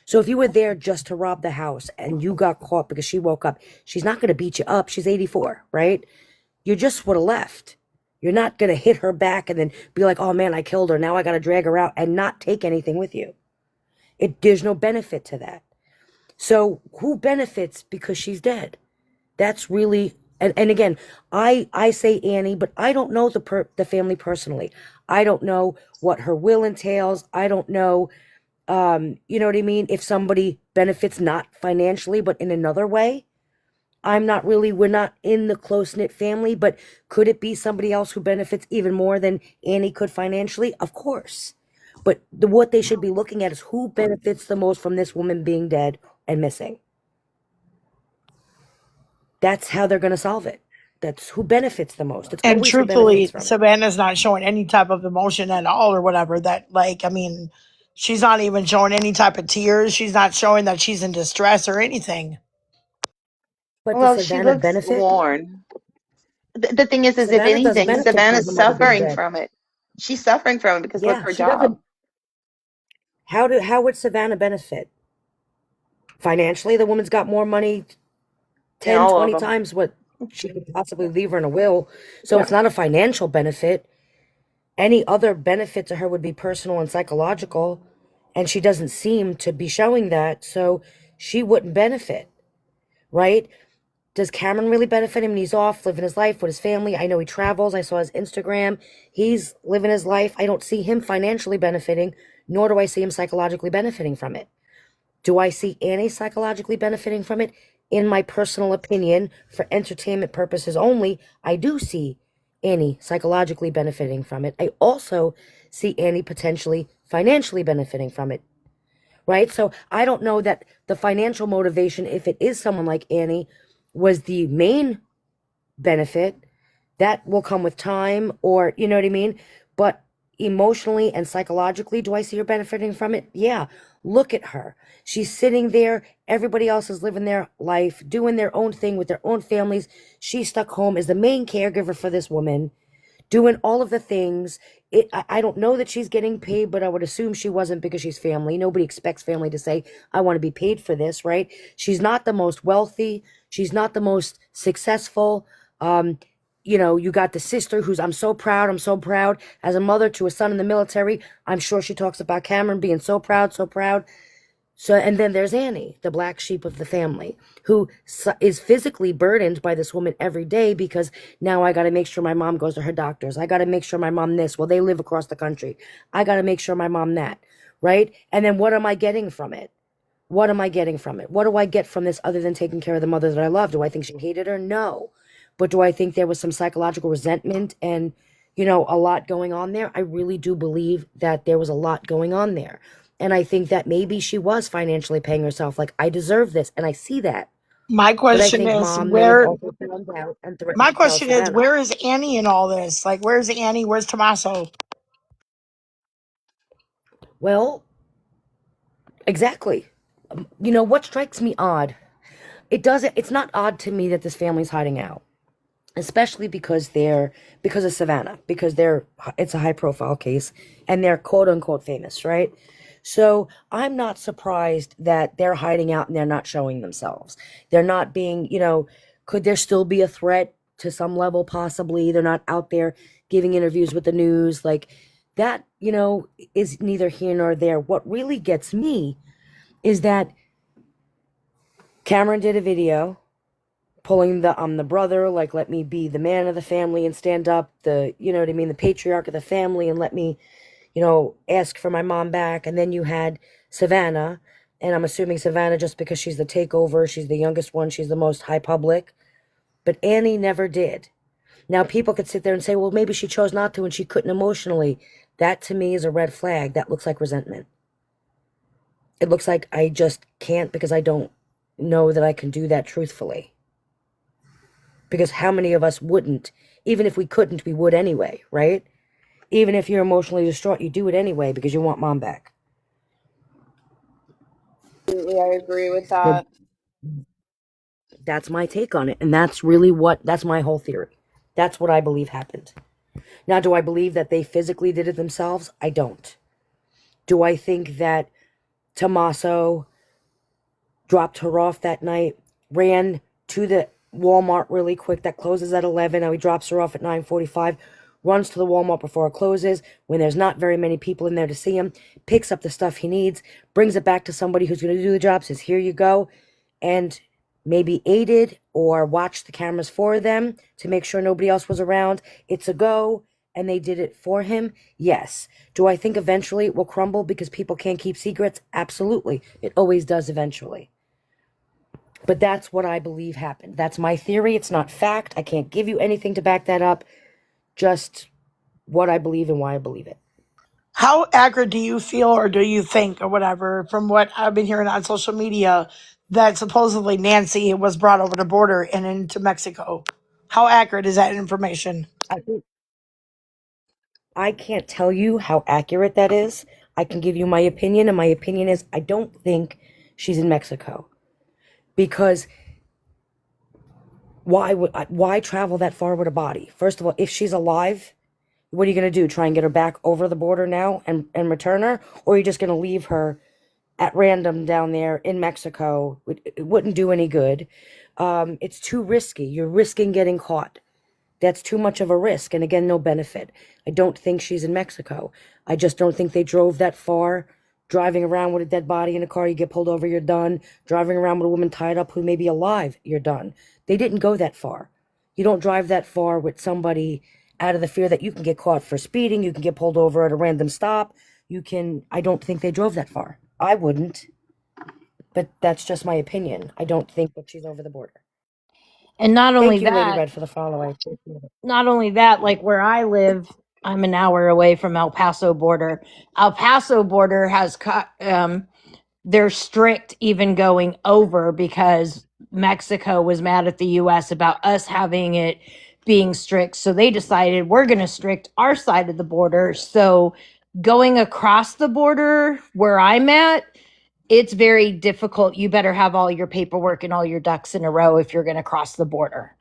So if you were there just to rob the house and you got caught because she woke up, she's not going to beat you up. She's 84, right? You just would have left. You're not going to hit her back and then be like, oh man, I killed her. Now I got to drag her out and not take anything with you. There's no benefit to that. So who benefits because she's dead? That's really, and again, I say Annie, but I don't know the family personally. I don't know what her will entails. I don't know, you know what I mean? If somebody benefits not financially, but in another way. We're not in the close-knit family, but could it be somebody else who benefits even more than Annie could financially? Of course. But what they should be looking at is who benefits the most from this woman being dead and missing. That's how they're going to solve it. That's who benefits the most. It's And always who benefits truthfully, from it. Savannah's not showing any type of emotion at all or whatever. She's not even showing any type of tears. She's not showing that she's in distress or anything. But does Well, she Savannah looks benefit? worn. The thing is, if Savannah doesn't anything, benefit from Savannah's her mother being suffering dead. from it. She's suffering from it because look, Yeah, her she job. doesn't. How would Savannah benefit? Financially, the woman's got more money, In 10, all of 20 them. times what she could possibly leave her in a will. So it's not a financial benefit. Any other benefit to her would be personal and psychological, and she doesn't seem to be showing that, so she wouldn't benefit, right? Does Cameron really benefit him when he's off, living his life with his family? I know he travels. I saw his Instagram. He's living his life. I don't see him financially benefiting, nor do I see him psychologically benefiting from it. Do I see Annie psychologically benefiting from it? In my personal opinion, for entertainment purposes only, I do see Annie psychologically benefiting from it. I also see Annie potentially financially benefiting from it, right? So I don't know that the financial motivation, if it is someone like Annie, was the main benefit. That will come with time, or you know what I mean? But emotionally and psychologically, do I see her benefiting from it? Yeah. Look at her. She's sitting there. Everybody else is living their life, doing their own thing with their own families. She's stuck home as the main caregiver for this woman, doing all of the things. I don't know that she's getting paid, but I would assume she wasn't because she's family. Nobody expects family to say, I want to be paid for this, right? She's not the most wealthy. She's not the most successful. You got the sister who's, I'm so proud. I'm so proud. As a mother to a son in the military, I'm sure she talks about Cameron being so proud, so proud. So, and then there's Annie, the black sheep of the family, who is physically burdened by this woman every day because now I got to make sure my mom goes to her doctors. I got to make sure my mom this. Well, they live across the country. I got to make sure my mom that, right? And then what am I getting from it? What am I getting from it? What do I get from this other than taking care of the mother that I love? Do I think she hated her? No. But do I think there was some psychological resentment and, a lot going on there? I really do believe that there was a lot going on there. And I think that maybe she was financially paying herself, like, I deserve this, and I see that. My But I question think is mom may have where also found out and threatened my to tell question is Savannah. where is Annie in all this? Like, where's Annie? Where's Tommaso? Well, exactly. You know, what strikes me odd, it's not odd to me that this family's hiding out, especially because of Savannah, because it's a high profile case and they're quote unquote famous, right? So I'm not surprised that they're hiding out and they're not showing themselves. They're not being, could there still be a threat to some level? Possibly. They're not out there giving interviews with the news. Like that, is neither here nor there. What really gets me is that Cameron did a video pulling the brother, like, let me be the man of the family and stand up, the patriarch of the family, and let me, ask for my mom back. And then you had Savannah, and I'm assuming Savannah, just because she's the takeover, she's the youngest one, she's the most high public, but Annie never did. Now people could sit there and say, well, maybe she chose not to and she couldn't emotionally. That to me is a red flag. That looks like resentment. It looks like I just can't, because I don't know that I can do that truthfully. Because how many of us wouldn't? Even if we couldn't, we would anyway, right? Even if you're emotionally distraught, you do it anyway because you want mom back. Absolutely, I agree with But that. that's my take on it. And that's my whole theory. That's what I believe happened. Now, do I believe that they physically did it themselves? I don't. Do I think that Tommaso dropped her off that night, ran to the Walmart really quick that closes at 11. Now he drops her off at 9:45, runs to the Walmart before it closes when there's not very many people in there to see him, picks up the stuff he needs, brings it back to somebody who's going to do the job, says, here you go, and maybe aided or watched the cameras for them to make sure nobody else was around. It's a go, and they did it for him. Yes. Do I think eventually it will crumble because people can't keep secrets? Absolutely. It always does eventually. But that's what I believe happened. That's my theory. It's not fact. I can't give you anything to back that up. Just what I believe and why I believe it. How accurate do you feel or do you think or whatever from what I've been hearing on social media that supposedly Nancy was brought over the border and into Mexico? How accurate is that information? I can't tell you how accurate that is. I can give you my opinion, and my opinion is I don't think she's in Mexico. Because why travel that far with a body? First of all, if she's alive, what are you going to do? Try and get her back over the border now and return her? Or are you just going to leave her at random down there in Mexico? It wouldn't do any good. It's too risky. You're risking getting caught. That's too much of a risk. And again, no benefit. I don't think she's in Mexico. I just don't think they drove that far. Driving around with a dead body in a car, you get pulled over, you're done. Driving around with a woman tied up who may be alive, you're done. They didn't go that far. You don't drive that far with somebody out of the fear that you can get caught for speeding, you can get pulled over at a random stop. I don't think they drove that far. I wouldn't. But that's just my opinion. I don't think that she's over the border. And not only Thank you, Lady that, Red, for the follow. I appreciate it. not only that, like where I live, I'm an hour away from El Paso border. El Paso border has cut, they're strict even going over because Mexico was mad at the US about us having it being strict. So they decided we're going to strict our side of the border. So going across the border where I'm at, it's very difficult. You better have all your paperwork and all your ducks in a row if you're going to cross the border.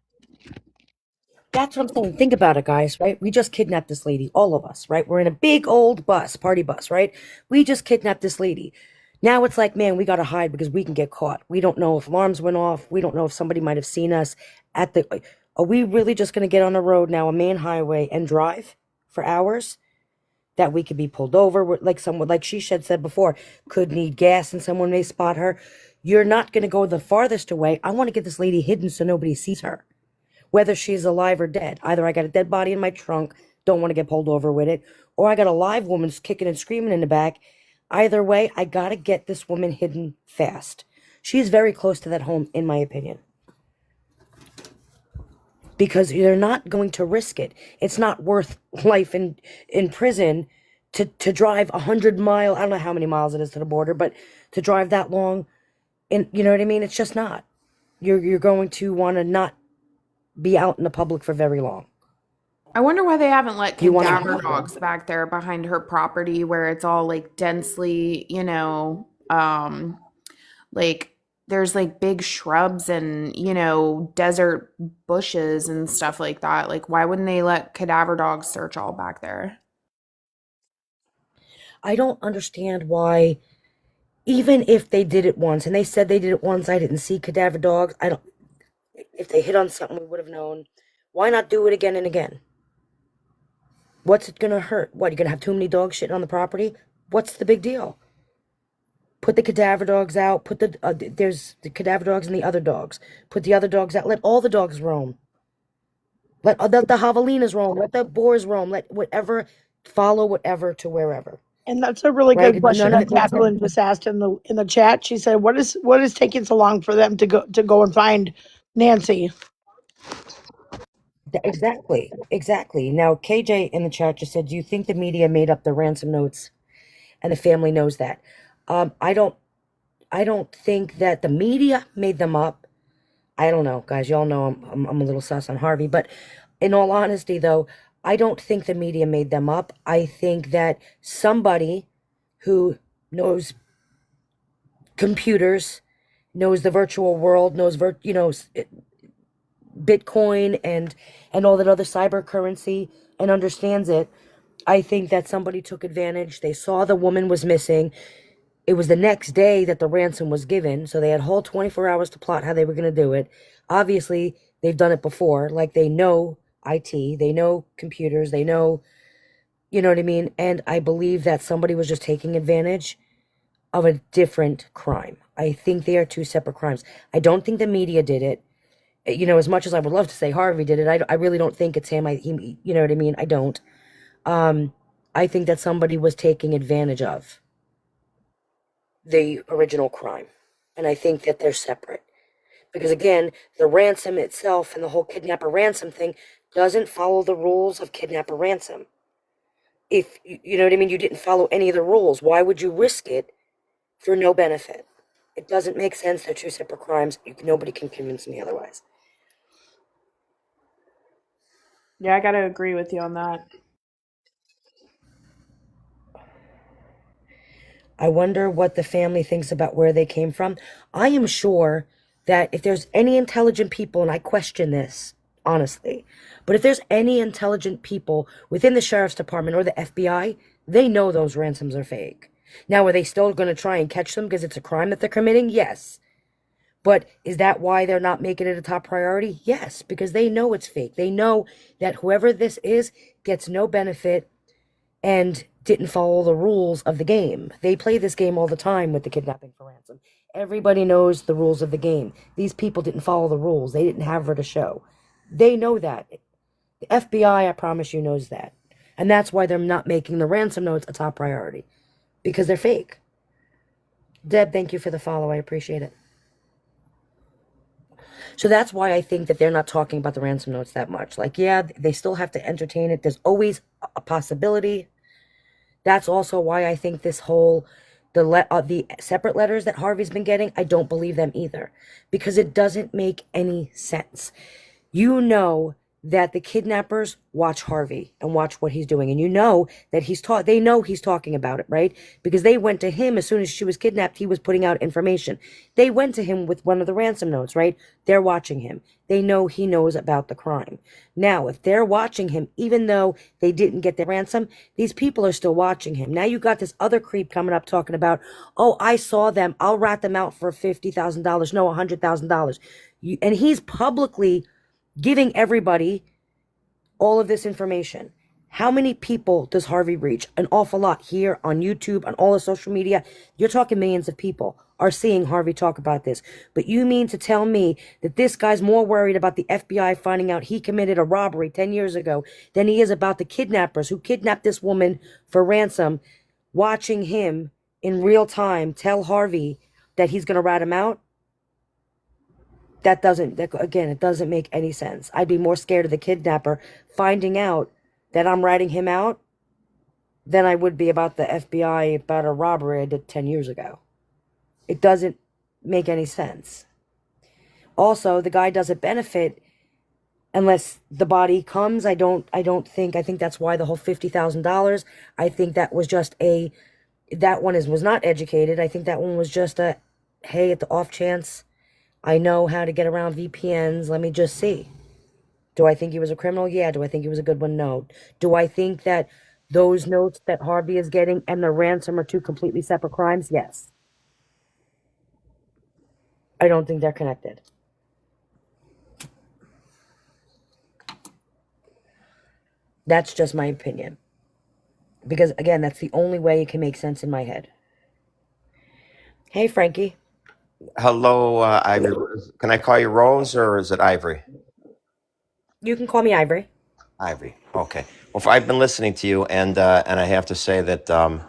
That's what I'm saying. Think about it, guys, right? We just kidnapped this lady, all of us, right? We're in a big old bus, party bus, right? We just kidnapped this lady. Now it's like, man, we got to hide because we can get caught. We don't know if alarms went off. We don't know if somebody might have seen us at the. Are we really just going to get on the road now, a main highway, and drive for hours? That we could be pulled over, like she said before, could need gas and someone may spot her. You're not going to go the farthest away. I want to get this lady hidden so nobody sees her, whether she's alive or dead. Either I got a dead body in my trunk, don't want to get pulled over with it, or I got a live woman kicking and screaming in the back. Either way, I got to get this woman hidden fast. She's very close to that home, in my opinion. Because they're not going to risk it. It's not worth life in prison to drive 100 mile, I don't know how many miles it is to the border, but to drive that long, and you know what I mean? It's just not. You're going to want to not be out in the public for very long. I wonder why they haven't let You want cadaver to dogs back there behind her property where it's all like densely, like there's like big shrubs and, desert bushes and stuff like that. Like, why wouldn't they let cadaver dogs search all back there? I don't understand why, even if they did it once, and they said they did it once, I didn't see cadaver dogs. I don't, if they hit on something, we would have known. Why not do it again and again? What's it gonna hurt? What, you're gonna have too many dogs shitting on the property? What's the big deal? Put the cadaver dogs out. Put there's the cadaver dogs and the other dogs. Put the other dogs out. Let all the dogs roam. Let the javelinas roam. Let the boars roam. Let whatever follow whatever to wherever. And that's a really Right? good question None of that it makes sense. Jacqueline just asked in the chat. She said, "What is taking so long for them to go and find Nancy?" Exactly. Now, KJ in the chat just said, "Do you think the media made up the ransom notes, and the family knows that?" I don't think that the media made them up. I don't know, guys. Y'all know I'm a little sus on Harvey, but in all honesty, though, I don't think the media made them up. I think that somebody who knows computers, knows the virtual world, knows Bitcoin and all that other cyber currency and understands it. I think that somebody took advantage. They saw the woman was missing. It was the next day that the ransom was given, so they had whole 24 hours to plot how they were going to do it. Obviously, they've done it before. Like, they know IT, they know computers, they know, you know what I mean? And I believe that somebody was just taking advantage of a different crime. I think they are two separate crimes. I don't think the media did it. As much as I would love to say Harvey did it, I really don't think it's him. You know what I mean? I don't. I think that somebody was taking advantage of the original crime. And I think that they're separate. Because again, the ransom itself and the whole kidnapper ransom thing doesn't follow the rules of kidnapper ransom. If, you know what I mean, you didn't follow any of the rules, why would you risk it for no benefit? It doesn't make sense. They're two separate crimes. Nobody can convince me otherwise. Yeah, I gotta agree with you on that. I wonder what the family thinks about where they came from. I am sure that if there's any intelligent people, and I question this, honestly, but if there's any intelligent people within the sheriff's department or the FBI, they know those ransoms are fake. Now, are they still going to try and catch them because it's a crime that they're committing? Yes. But is that why they're not making it a top priority? Yes, because they know it's fake. They know that whoever this is gets no benefit and didn't follow the rules of the game. They play this game all the time with the kidnapping for ransom. Everybody knows the rules of the game. These people didn't follow the rules. They didn't have her to show. They know that. The FBI, I promise you, knows that. And that's why they're not making the ransom notes a top priority. Because they're fake. Deb, thank you for the follow. I appreciate it. So that's why I think that they're not talking about the ransom notes that much. Like, yeah, they still have to entertain it. There's always a possibility. That's also why I think this whole, the separate letters that Harvey's been getting, I don't believe them either. Because it doesn't make any sense. You know that the kidnappers watch Harvey and watch what he's doing. And you know that they know he's talking about it, right? Because they went to him as soon as she was kidnapped, he was putting out information. They went to him with one of the ransom notes, right? They're watching him. They know he knows about the crime. Now, if they're watching him, even though they didn't get the ransom, these people are still watching him. Now you got this other creep coming up talking about, oh, I saw them. I'll rat them out for $50,000. No, $100,000. And he's publicly giving everybody all of this information. How many people does Harvey reach? An awful lot here on YouTube, on all the social media. You're talking millions of people are seeing Harvey talk about this. But you mean to tell me that this guy's more worried about the FBI finding out he committed a robbery 10 years ago than he is about the kidnappers who kidnapped this woman for ransom, watching him in real time tell Harvey that he's going to rat him out? That it doesn't make any sense. I'd be more scared of the kidnapper finding out that I'm ratting him out than I would be about the FBI about a robbery I did 10 years ago. It doesn't make any sense. Also, the guy doesn't benefit unless the body comes. I think that's why the whole $50,000, I think that was just that one was not educated. I think that one was just hey, at the off chance I know how to get around VPNs, let me just see. Do I think he was a criminal? Yeah. Do I think he was a good one? No. Do I think that those notes that Harvey is getting and the ransom are two completely separate crimes? Yes. I don't think they're connected. That's just my opinion. Because, again, that's the only way it can make sense in my head. Hey, Frankie. Hello, Ivory. Can I call you Rose or is it Ivory? You can call me Ivory. Ivory. Okay. Well, I've been listening to you, and I have to say that I'm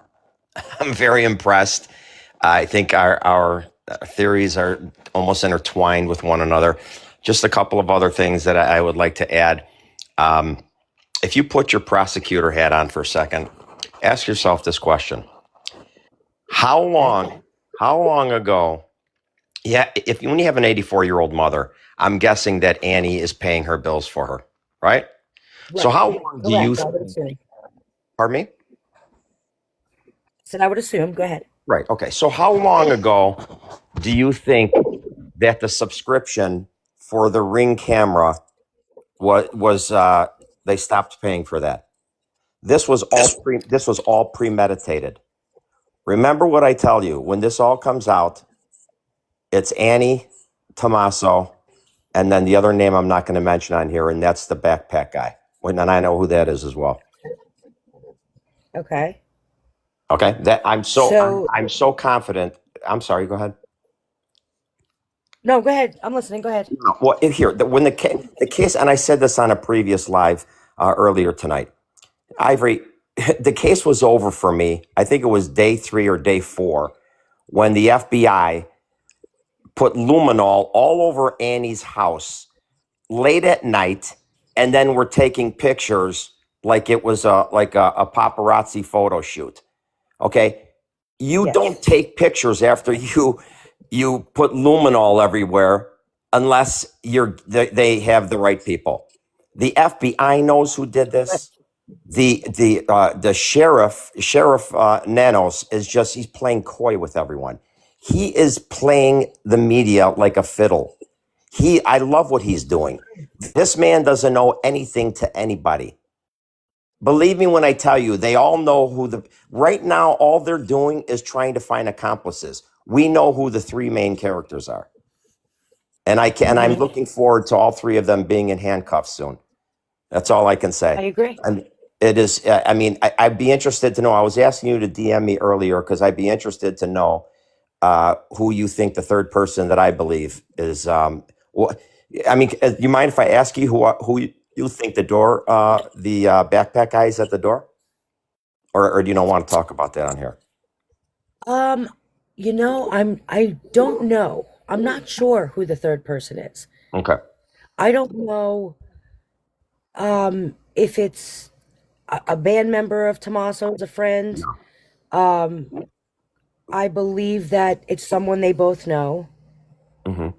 very impressed. I think our theories are almost intertwined with one another. Just a couple of other things that I would like to add. If you put your prosecutor hat on for a second, ask yourself this question: How long ago? Yeah, when you have an 84-year-old mother, I'm guessing that Annie is paying her bills for her, right? So how long do you Correct, I would assume. Pardon me? Said I would assume. Go ahead. Right. Okay. So how long ago do you think that the subscription for the Ring camera was they stopped paying for that? This was all premeditated. Remember what I tell you, when this all comes out, it's Annie, Tommaso, and then the other name I'm not going to mention on here, and that's the backpack guy. And I know who that is as well. Okay. Okay. That I'm so confident. I'm sorry. Go ahead. No, go ahead. I'm listening. Go ahead. Well, when the case, and I said this on a previous live earlier tonight, Ivory, the case was over for me. I think it was day 3 or day 4 when the FBI put luminol all over Annie's house late at night, and then were taking pictures like it was a paparazzi photo shoot. Okay, you don't take pictures after you put luminol everywhere unless they have the right people. The FBI knows who did this. The sheriff Nanos he's playing coy with everyone. He is playing the media like a fiddle. I love what he's doing. This man doesn't know anything to anybody. Believe me when I tell you, they all know right now, all they're doing is trying to find accomplices. We know who the 3 main characters are. And I'm looking forward to all 3 of them being in handcuffs soon. That's all I can say. I agree. And it is, I'd be interested to know. I was asking you to DM me earlier because I'd be interested to know who you think the third person that I believe is. You mind if I ask you who you think the backpack guy is at the door? Or do you not want to talk about that on here? I don't know. I'm not sure who the third person is. Okay. I don't know if it's a band member of Tommaso's, a friend. I believe that it's someone they both know. And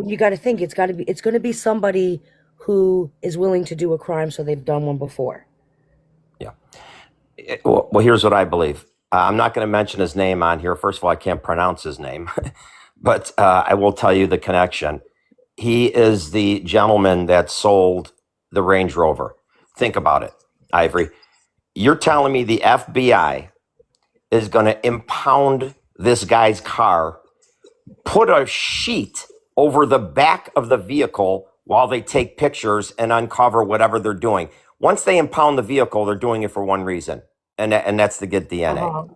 you got to think it's going to be somebody who is willing to do a crime, so they've done one before. Yeah. Well, here's what I believe. I'm not going to mention his name on here. First of all, I can't pronounce his name, but I will tell you the connection. He is the gentleman that sold the Range Rover. Think about it, Ivory. You're telling me the FBI is going to impound this guy's car, put a sheet over the back of the vehicle while they take pictures and uncover whatever they're doing. Once they impound the vehicle, they're doing it for one reason, and that's to get DNA.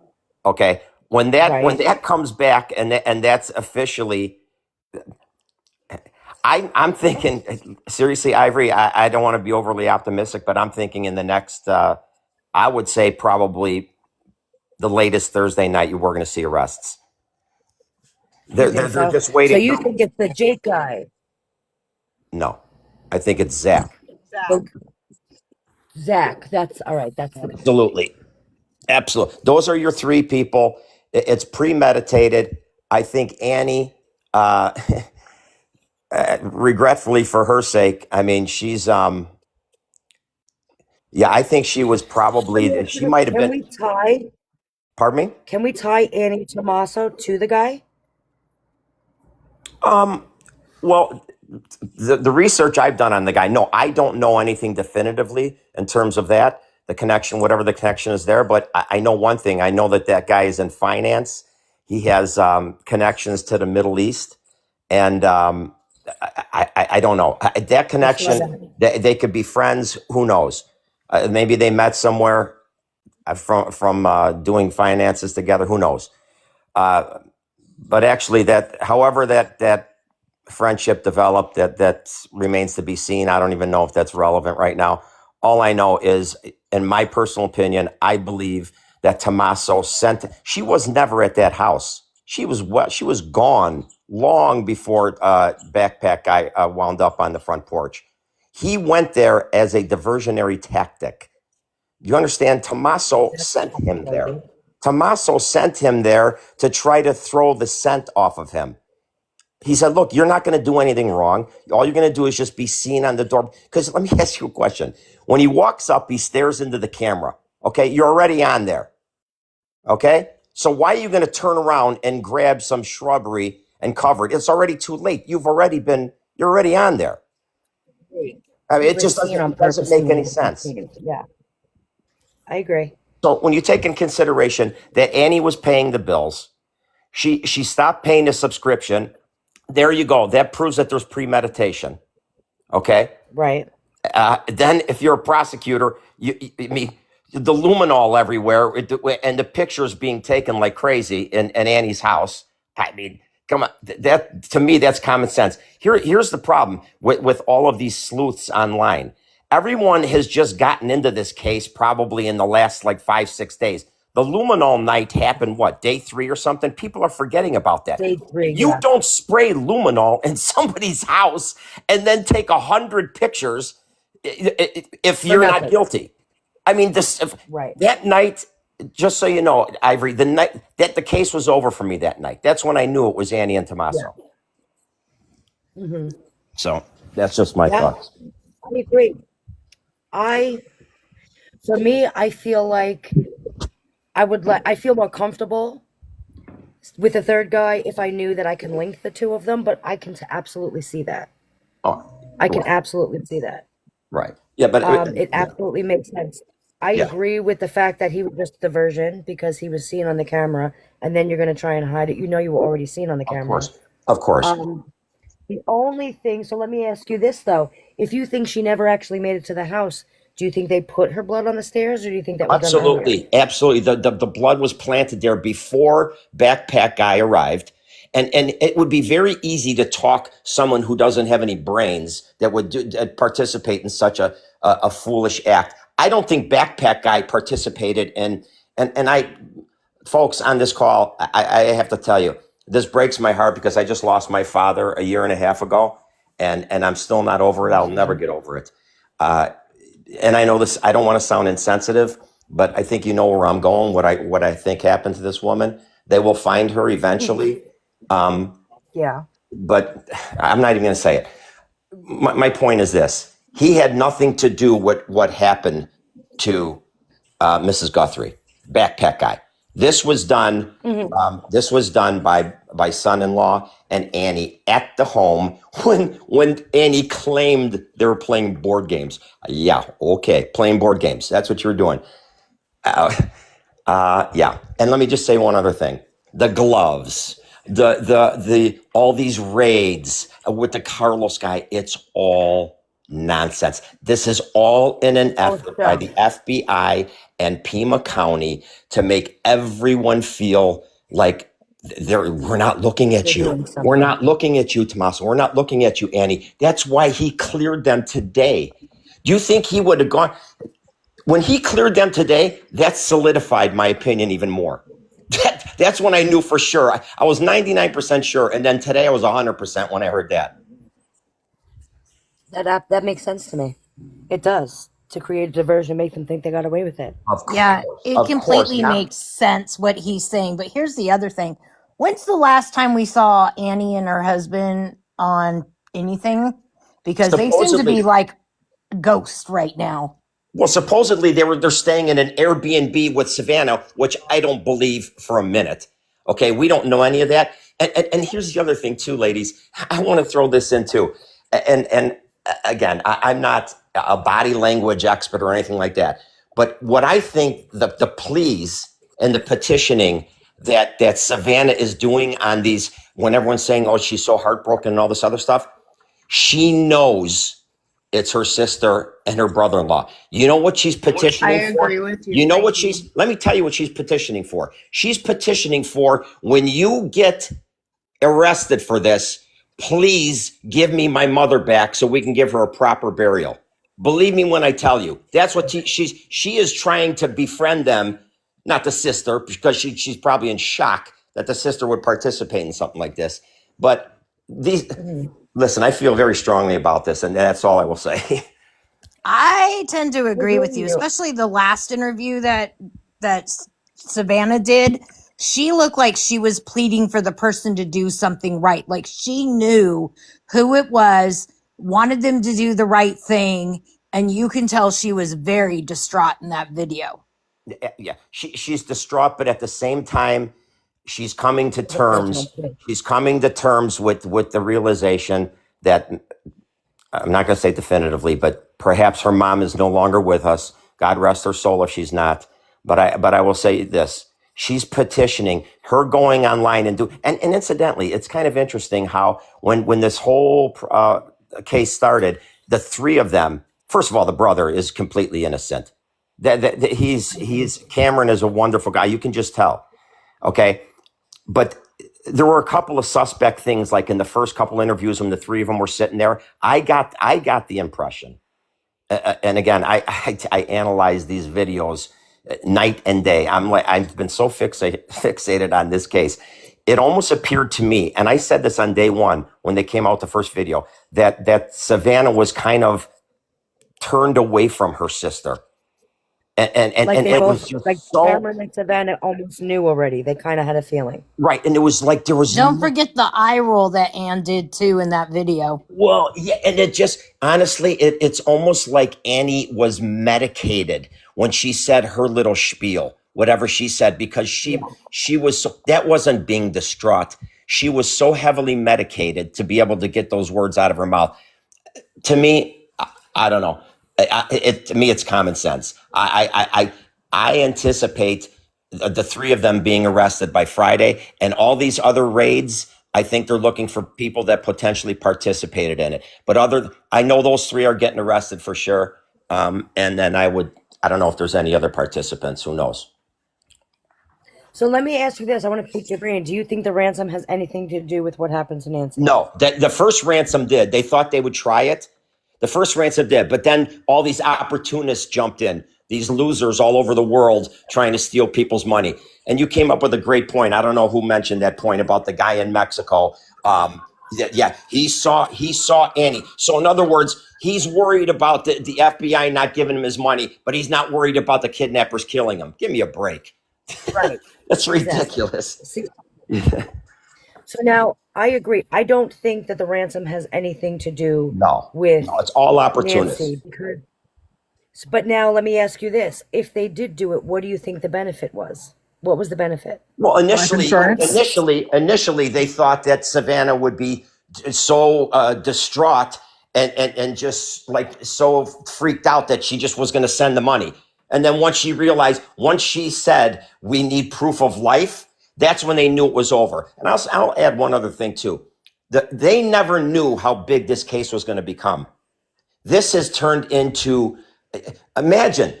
Okay, when that comes back and that's officially, I'm thinking seriously, Ivory. I don't want to be overly optimistic, but I'm thinking in the next, I would say probably the latest Thursday night, we're going to see arrests. They're just waiting. So you think it's the Jake guy? No, I think it's Zach. Zach. That's all right. That's the Absolutely. Absolutely. Those are your three people. It's premeditated. I think Annie, uh, regretfully for her sake, I mean, she's, yeah, I think she was probably, she might have Can been, we tie? pardon me? Can we tie Annie Tommaso to the guy? Well, the research I've done on the guy, no, I don't know anything definitively in terms of that, the connection, whatever the connection is there. But I know one thing. I know that that guy is in finance. He has connections to the Middle East. And I don't know. That connection, they could be friends. Who knows? Maybe they met somewhere from doing finances together. Who knows? But actually, that however that friendship developed, that remains to be seen. I don't even know if that's relevant right now. All I know is, in my personal opinion, I believe that Tommaso sent. She was never at that house. She was gone long before backpack guy wound up on the front porch. He went there as a diversionary tactic. You understand? Tommaso sent him there. Tommaso sent him there to try to throw the scent off of him. He said, look, you're not going to do anything wrong. All you're going to do is just be seen on the door. Because let me ask you a question. When he walks up, he stares into the camera. Okay, you're already on there. Okay? So why are you going to turn around and grab some shrubbery and cover it? It's already too late. You're already on there. I mean, it just doesn't make any sense. Yeah, I agree. So when you take in consideration that Annie was paying the bills, she stopped paying the subscription. There you go. That proves that there's premeditation. Okay. Right. Then, if you're a prosecutor, I mean, the luminol everywhere, and the pictures being taken like crazy in Annie's house. I mean, come on. That to me, that's common sense. Here's the problem with all of these sleuths online. Everyone has just gotten into this case probably in the last like 5-6 days. The luminol night happened, what, day 3 or something? People are forgetting about that. Day 3, You yeah. don't spray luminol in somebody's house and then take 100 pictures if you're not guilty. I mean, that night, just so you know, Ivory, the night that the case was over for me that night, that's when I knew it was Annie and Tommaso. Yeah. Mm-hmm. So that's just my thoughts. I agree. For me, I feel like I feel more comfortable with the third guy if I knew that I can link the two of them, but I can absolutely see that. Oh, I can absolutely see that. Right. Yeah, but it absolutely makes sense. I agree with the fact that he was just diversion because he was seen on the camera, and then you're going to try and hide it. You know you were already seen on the camera. Of course. The only thing, so let me ask you this, though. If you think she never actually made it to the house, do you think they put her blood on the stairs, or do you think that was done earlier? Absolutely. The blood was planted there before backpack guy arrived. And it would be very easy to talk someone who doesn't have any brains that would participate in such a foolish act. I don't think backpack guy participated in, and I, folks on this call, I have to tell you, this breaks my heart because I just lost my father a year and a half ago, and I'm still not over it. I'll never get over it. And I know this, I don't want to sound insensitive, but I think you know where I'm going, what I think happened to this woman. They will find her eventually. Yeah. But I'm not even going to say it. My point is this. He had nothing to do with what happened to Mrs. Guthrie, backpack guy. This was done. This was done by son-in-law and Annie at the home when Annie claimed they were playing board games. Yeah, okay, playing board games. That's what you were doing. Yeah. And let me just say one other thing: the gloves, the all these raids with the Carlos guy. It's all nonsense. This is all in an effort by the FBI and Pima County to make everyone feel like we're not looking at you. We're not looking at you, Tommaso. We're not looking at you, Annie. That's why he cleared them today. Do you think he would have gone? When he cleared them today, that solidified my opinion even more. That's when I knew for sure. I was 99% sure. And then today I was 100% when I heard that. That makes sense to me. It does. to create a diversion, make them think they got away with it. Of Yeah, course, it of course. completely Now, makes sense what he's saying. But here's the other thing. When's the last time we saw Annie and her husband on anything? Because they seem to be supposedly, like ghosts right now. well, supposedly they're staying in an Airbnb with Savannah, which I don't believe for a minute. Okay, we don't know any of that. And here's the other thing too, ladies. I want to throw this in too. And again, I'm not a body language expert or anything like that. But what I think the pleas and the petitioning that Savannah is doing on these, when everyone's saying, "Oh, she's so heartbroken" and all this other stuff, she knows it's her sister and her brother-in-law. You know what she's I petitioning for? agree with you, You know what Frankie. let me tell you what she's petitioning for. She's petitioning for, when you get arrested for this, please give me my mother back so we can give her a proper burial. Believe me when I tell you, that's what she is trying to befriend them, not the sister, because she's probably in shock that the sister would participate in something like this. But these, listen, I feel very strongly about this, and that's all I will say. I tend to agree with you, especially the last interview that Savannah did. She looked like she was pleading for the person to do something right. Like she knew who it was, wanted them to do the right thing, and you can tell she was very distraught in that video. Yeah, she's distraught, but at the same time, she's coming to terms. She's coming to terms with the realization that, I'm not going to say definitively, but perhaps her mom is no longer with us. God rest her soul if she's not. But I will say this: she's petitioning, her going online and and incidentally, it's kind of interesting how when this whole case started, the three of them. First of all, the brother is completely innocent. That he's Cameron is a wonderful guy. You can just tell. Okay, but there were a couple of suspect things, like in the first couple interviews when the three of them were sitting there. I got the impression, and again, I analyze these videos night and day. I've been so fixated on this case. It almost appeared to me, and I said this on day one when they came out the first video, that Savannah was kind of turned away from her sister. Like they It both, was just like so Cameron and Savannah almost knew already. They kind of had a feeling. right. And it was like there was Don't forget the eye roll that Ann did too in that video. well, yeah, and it just honestly, it's almost like Annie was medicated when she said her little spiel, whatever she said, because she was so, that wasn't being distraught. She was so heavily medicated to be able to get those words out of her mouth. To me, I don't know. To me, it's common sense. I anticipate the three of them being arrested by Friday, and all these other raids. I think they're looking for people that potentially participated in it. But I know those three are getting arrested for sure. And then I don't know if there's any other participants. Who knows? So let me ask you this. I want to pick your brain. Do you think the ransom has anything to do with what happened to Nancy? No, the first ransom did. They thought they would try it. The first ransom did, but then all these opportunists jumped in, these losers all over the world trying to steal people's money. And you came up with a great point. I don't know who mentioned that point about the guy in Mexico. Yeah, he saw Annie. So in other words, he's worried about the FBI not giving him his money, but he's not worried about the kidnappers killing him. Give me a break. Right. That's ridiculous. Exactly. So now I agree. I don't think that the ransom has anything to do with it's all opportunists. Nancy. But now let me ask you this. If they did do it, what do you think the benefit was? What was the benefit? Well, initially they thought that Savannah would be so distraught and just like so freaked out that she just was going to send the money. And then once she said, we need proof of life, that's when they knew it was over. And I'll add one other thing too. They never knew how big this case was going to become. This has turned into, imagine,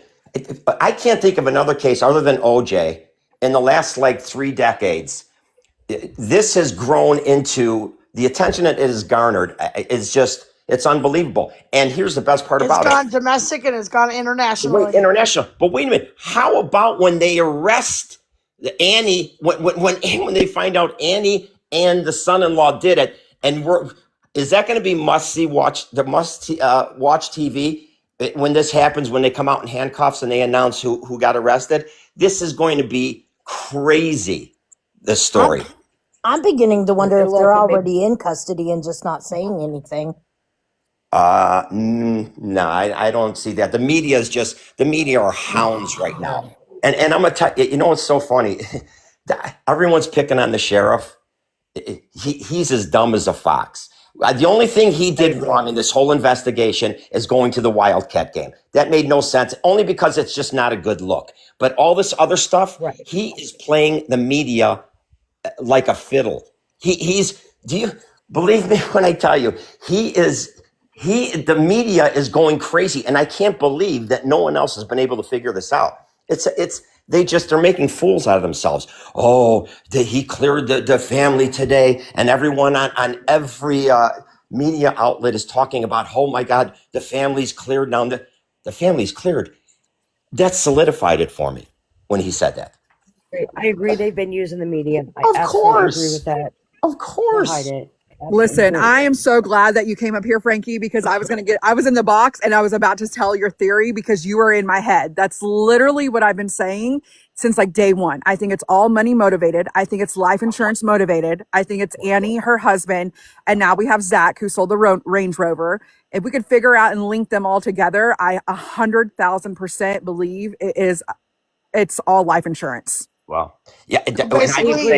I can't think of another case other than OJ in the last like 3 decades. This has grown into the attention it has garnered. It's unbelievable. And here's the best part about it. It's gone domestic and it's gone international. Wait, international. But wait a minute. How about when they arrest Annie, when they find out Annie and the son-in-law did it, and is that going to be must watch TV? when this happens, when they come out in handcuffs and they announce who got arrested, this is going to be crazy. This story. I'm beginning to wonder if It'll they're open already in custody and just not saying anything. No, I don't see that. The media are hounds right now. And I'm gonna tell you, what's so funny? Everyone's picking on the sheriff. He's as dumb as a fox. The only thing he did wrong in this whole investigation is going to the Wildcat game. That made no sense, only because it's just not a good look. But all this other stuff, he is playing the media like a fiddle. Do you believe me when I tell you, the media is going crazy, and I can't believe that no one else has been able to figure this out. They're making fools out of themselves. Oh, he cleared the family today, and everyone on every media outlet is talking about, oh my God, the family's cleared now. The family's cleared. That solidified it for me when he said that. I agree. They've been using the media. I Of absolutely course. agree with that. Of course. To hide it. Listen, Absolutely. I am so glad that you came up here, Frankie, because I was in the box and I was about to tell your theory because you were in my head. That's literally what I've been saying since like day one. I think it's all money motivated. I think it's life insurance motivated. I think it's Annie, her husband, and now we have Zach, who sold the Range Rover. If we could figure out and link them all together, I 100,000% believe it's all life insurance. Wow. Yeah. Basically,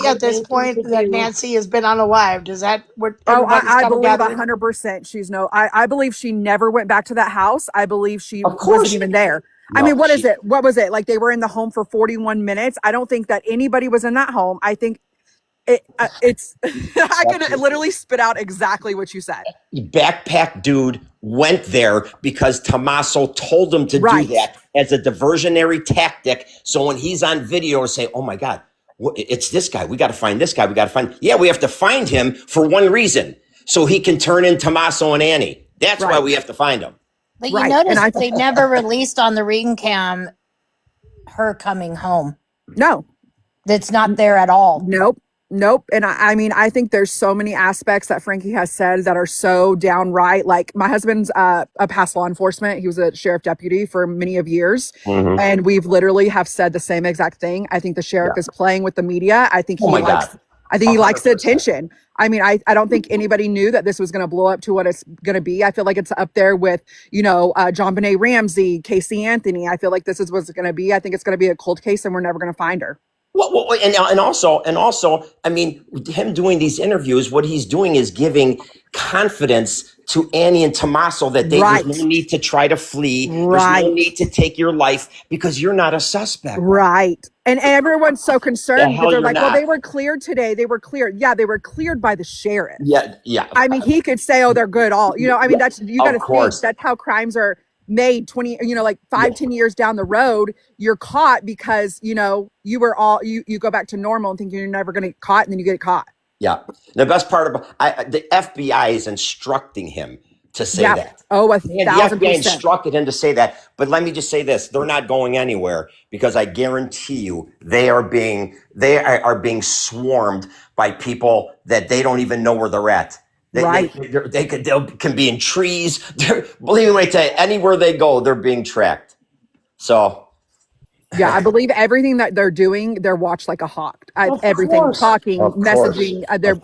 at this point that Nancy has been unalive, does that what everybody's I kind of believe gathering? 100%. I believe she never went back to that house. I believe she wasn't even there. I mean, what was it? Like they were in the home for 41 minutes. I don't think that anybody was in that home. I think it's, I could literally spit out exactly what you said. Backpack dude went there because Tommaso told him to do that as a diversionary tactic. So when he's on video, say, "Oh my God, it's this guy. We got to find this guy. We have to find him for one reason, so he can turn in Tommaso and Annie. That's why we have to find him." But you notice they never released on the ring cam her coming home. No. That's not there at all. Nope. And I mean, I think there's so many aspects that Frankie has said that are so downright. Like my husband's a past law enforcement. He was a sheriff deputy for many of years. Mm-hmm. And we've literally have said the same exact thing. I think the sheriff is playing with the media. I think he likes the attention. I mean, I don't think anybody knew that this was going to blow up to what it's going to be. I feel like it's up there with, John Benet Ramsey, Casey Anthony. I feel like this is what's going to be. I think it's going to be a cold case and we're never going to find her. Well, and also, I mean, him doing these interviews, what he's doing is giving confidence to Annie and Tommaso that there's no need to try to flee. There's no need to take your life because you're not a suspect. Right. And everyone's so concerned because they're like, not. well, they were cleared today. They were cleared. Yeah, they were cleared by the sheriff. Yeah. I mean, he could say, oh, they're good. You got to think that's how crimes are made 10 years down the road. You're caught because, you go back to normal and think you're never going to get caught and then you get caught. Yeah. The best part about the FBI is instructing him to say that. Oh, 1,000%. The FBI instructed him to say that. But let me just say this. They're not going anywhere because I guarantee you they are being swarmed by people that they don't even know where they're at. They can be in trees. Believe me when I tell you, anywhere they go, they're being tracked. So. Yeah, I believe everything that they're doing, they're watched like a hawk. Everything, talking, messaging, they're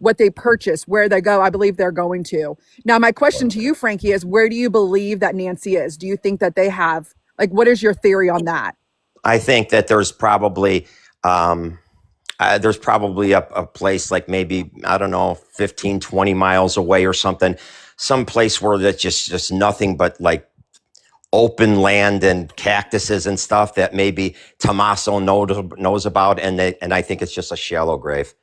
what they purchase, where they go. I believe they're going to. Now, my question to you, Frankie, is where do you believe that Nancy is? Do you think that they have, what is your theory on that? I think that there's probably a place like maybe, I don't know, 15, 20 miles away or something, some place where that's just nothing but like open land and cactuses and stuff that maybe Tommaso knows about. And I think it's just a shallow grave.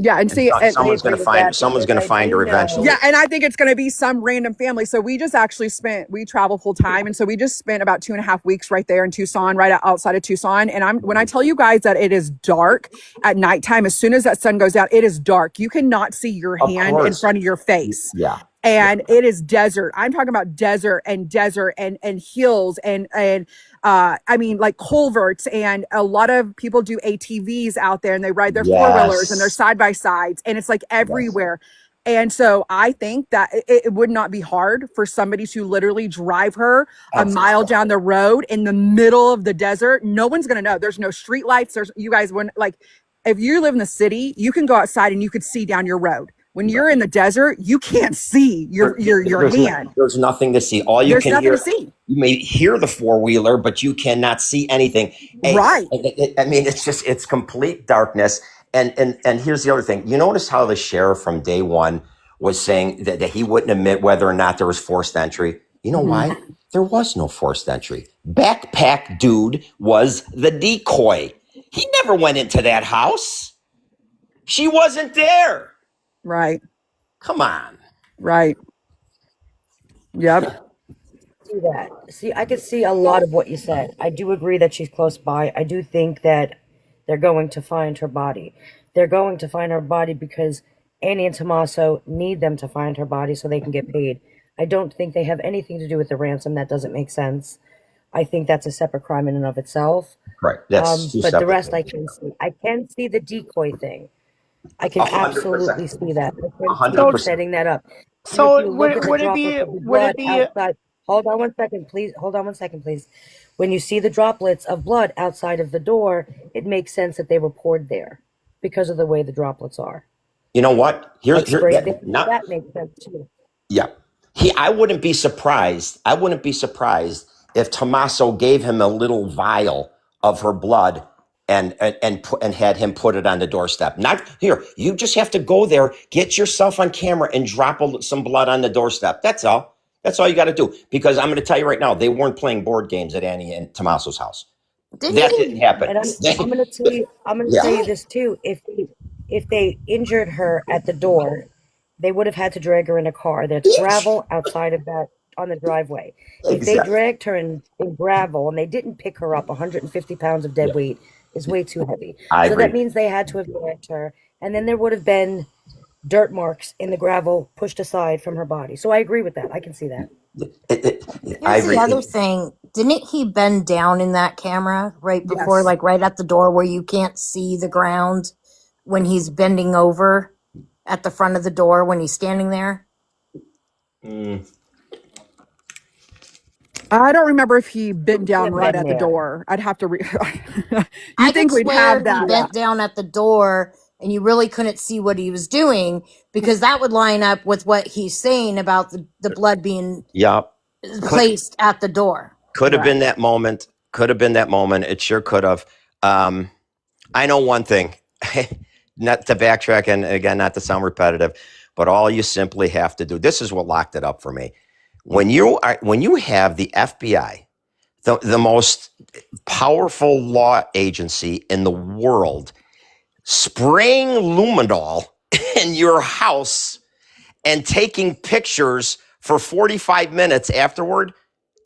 Yeah, and see, someone's going to find her eventually. Yeah, and I think it's going to be some random family. So we just actually we travel full time, and so we just spent about 2.5 weeks right there in Tucson, right outside of Tucson. And when I tell you guys that it is dark at nighttime, as soon as that sun goes down, it is dark. You cannot see your hand in front of your face. Yeah. And it is desert. I'm talking about desert and hills and I mean, like culverts, and a lot of people do ATVs out there and they ride their 4-wheelers and their side-by-sides, and it's like everywhere. And so I think that it would not be hard for somebody to literally drive her a mile down the road in the middle of the desert. No one's going to know. There's no street lights. You guys wouldn't, like, if you live in the city, you can go outside and you could see down your road. When you're in the desert, you can't see your hand. There's nothing to see. All you There's can nothing hear, to see. you may hear the four-wheeler, but you cannot see anything. Right. I mean, it's complete darkness. And here's the other thing. You notice how the sheriff from day one was saying that he wouldn't admit whether or not there was forced entry. You know why? There was no forced entry. Backpack dude was the decoy. He never went into that house. She wasn't there. Right. Come on. Right. Yep. See that. See, I could see a lot of what you said. I do agree that she's close by. I do think that they're going to find her body. They're going to find her body because Annie and Tommaso need them to find her body so they can get paid. I don't think they have anything to do with the ransom. That doesn't make sense. I think that's a separate crime in and of itself. Right. That's but the rest I can see. I can see the decoy thing. I can 100%. absolutely see that. I can see 100%. setting that up. So would it be outside, hold on one second, please. Hold on one second, please. When you see the droplets of blood outside of the door, it makes sense that they were poured there because of the way the droplets are. You know what? That makes sense too. Yeah. I wouldn't be surprised. I wouldn't be surprised if Tommaso gave him a little vial of her blood and had him put it on the doorstep. Not here. You just have to go there, get yourself on camera, and drop some blood on the doorstep. That's all. That's all you got to do. Because I'm going to tell you right now, they weren't playing board games at Annie and Tommaso's house. That didn't happen. And I'm going to tell you. I'm going to tell you this too. If they injured her at the door, they would have had to drag her in a car. There's gravel outside of that on the driveway. If they dragged her in gravel and they didn't pick her up, 150 pounds of dead weight is way too heavy. So that means they had to have dragged her, and then there would have been dirt marks in the gravel pushed aside from her body. So I agree with that. I can see that. Here's the other thing. Didn't he bend down in that camera right before, like right at the door where you can't see the ground when he's bending over at the front of the door when he's standing there? I don't remember if he bent down right at the door. I'd have to I think we'd have that. He bent down at the door and you really couldn't see what he was doing because that would line up with what he's saying about the blood being placed at the door. Could have been that moment. Could have been that moment. It sure could have. I know one thing, not to backtrack and again, not to sound repetitive, but all you simply have to do, this is what locked it up for me. When you have the FBI, the most powerful law agency in the world, spraying luminol in your house and taking pictures for 45 minutes afterward,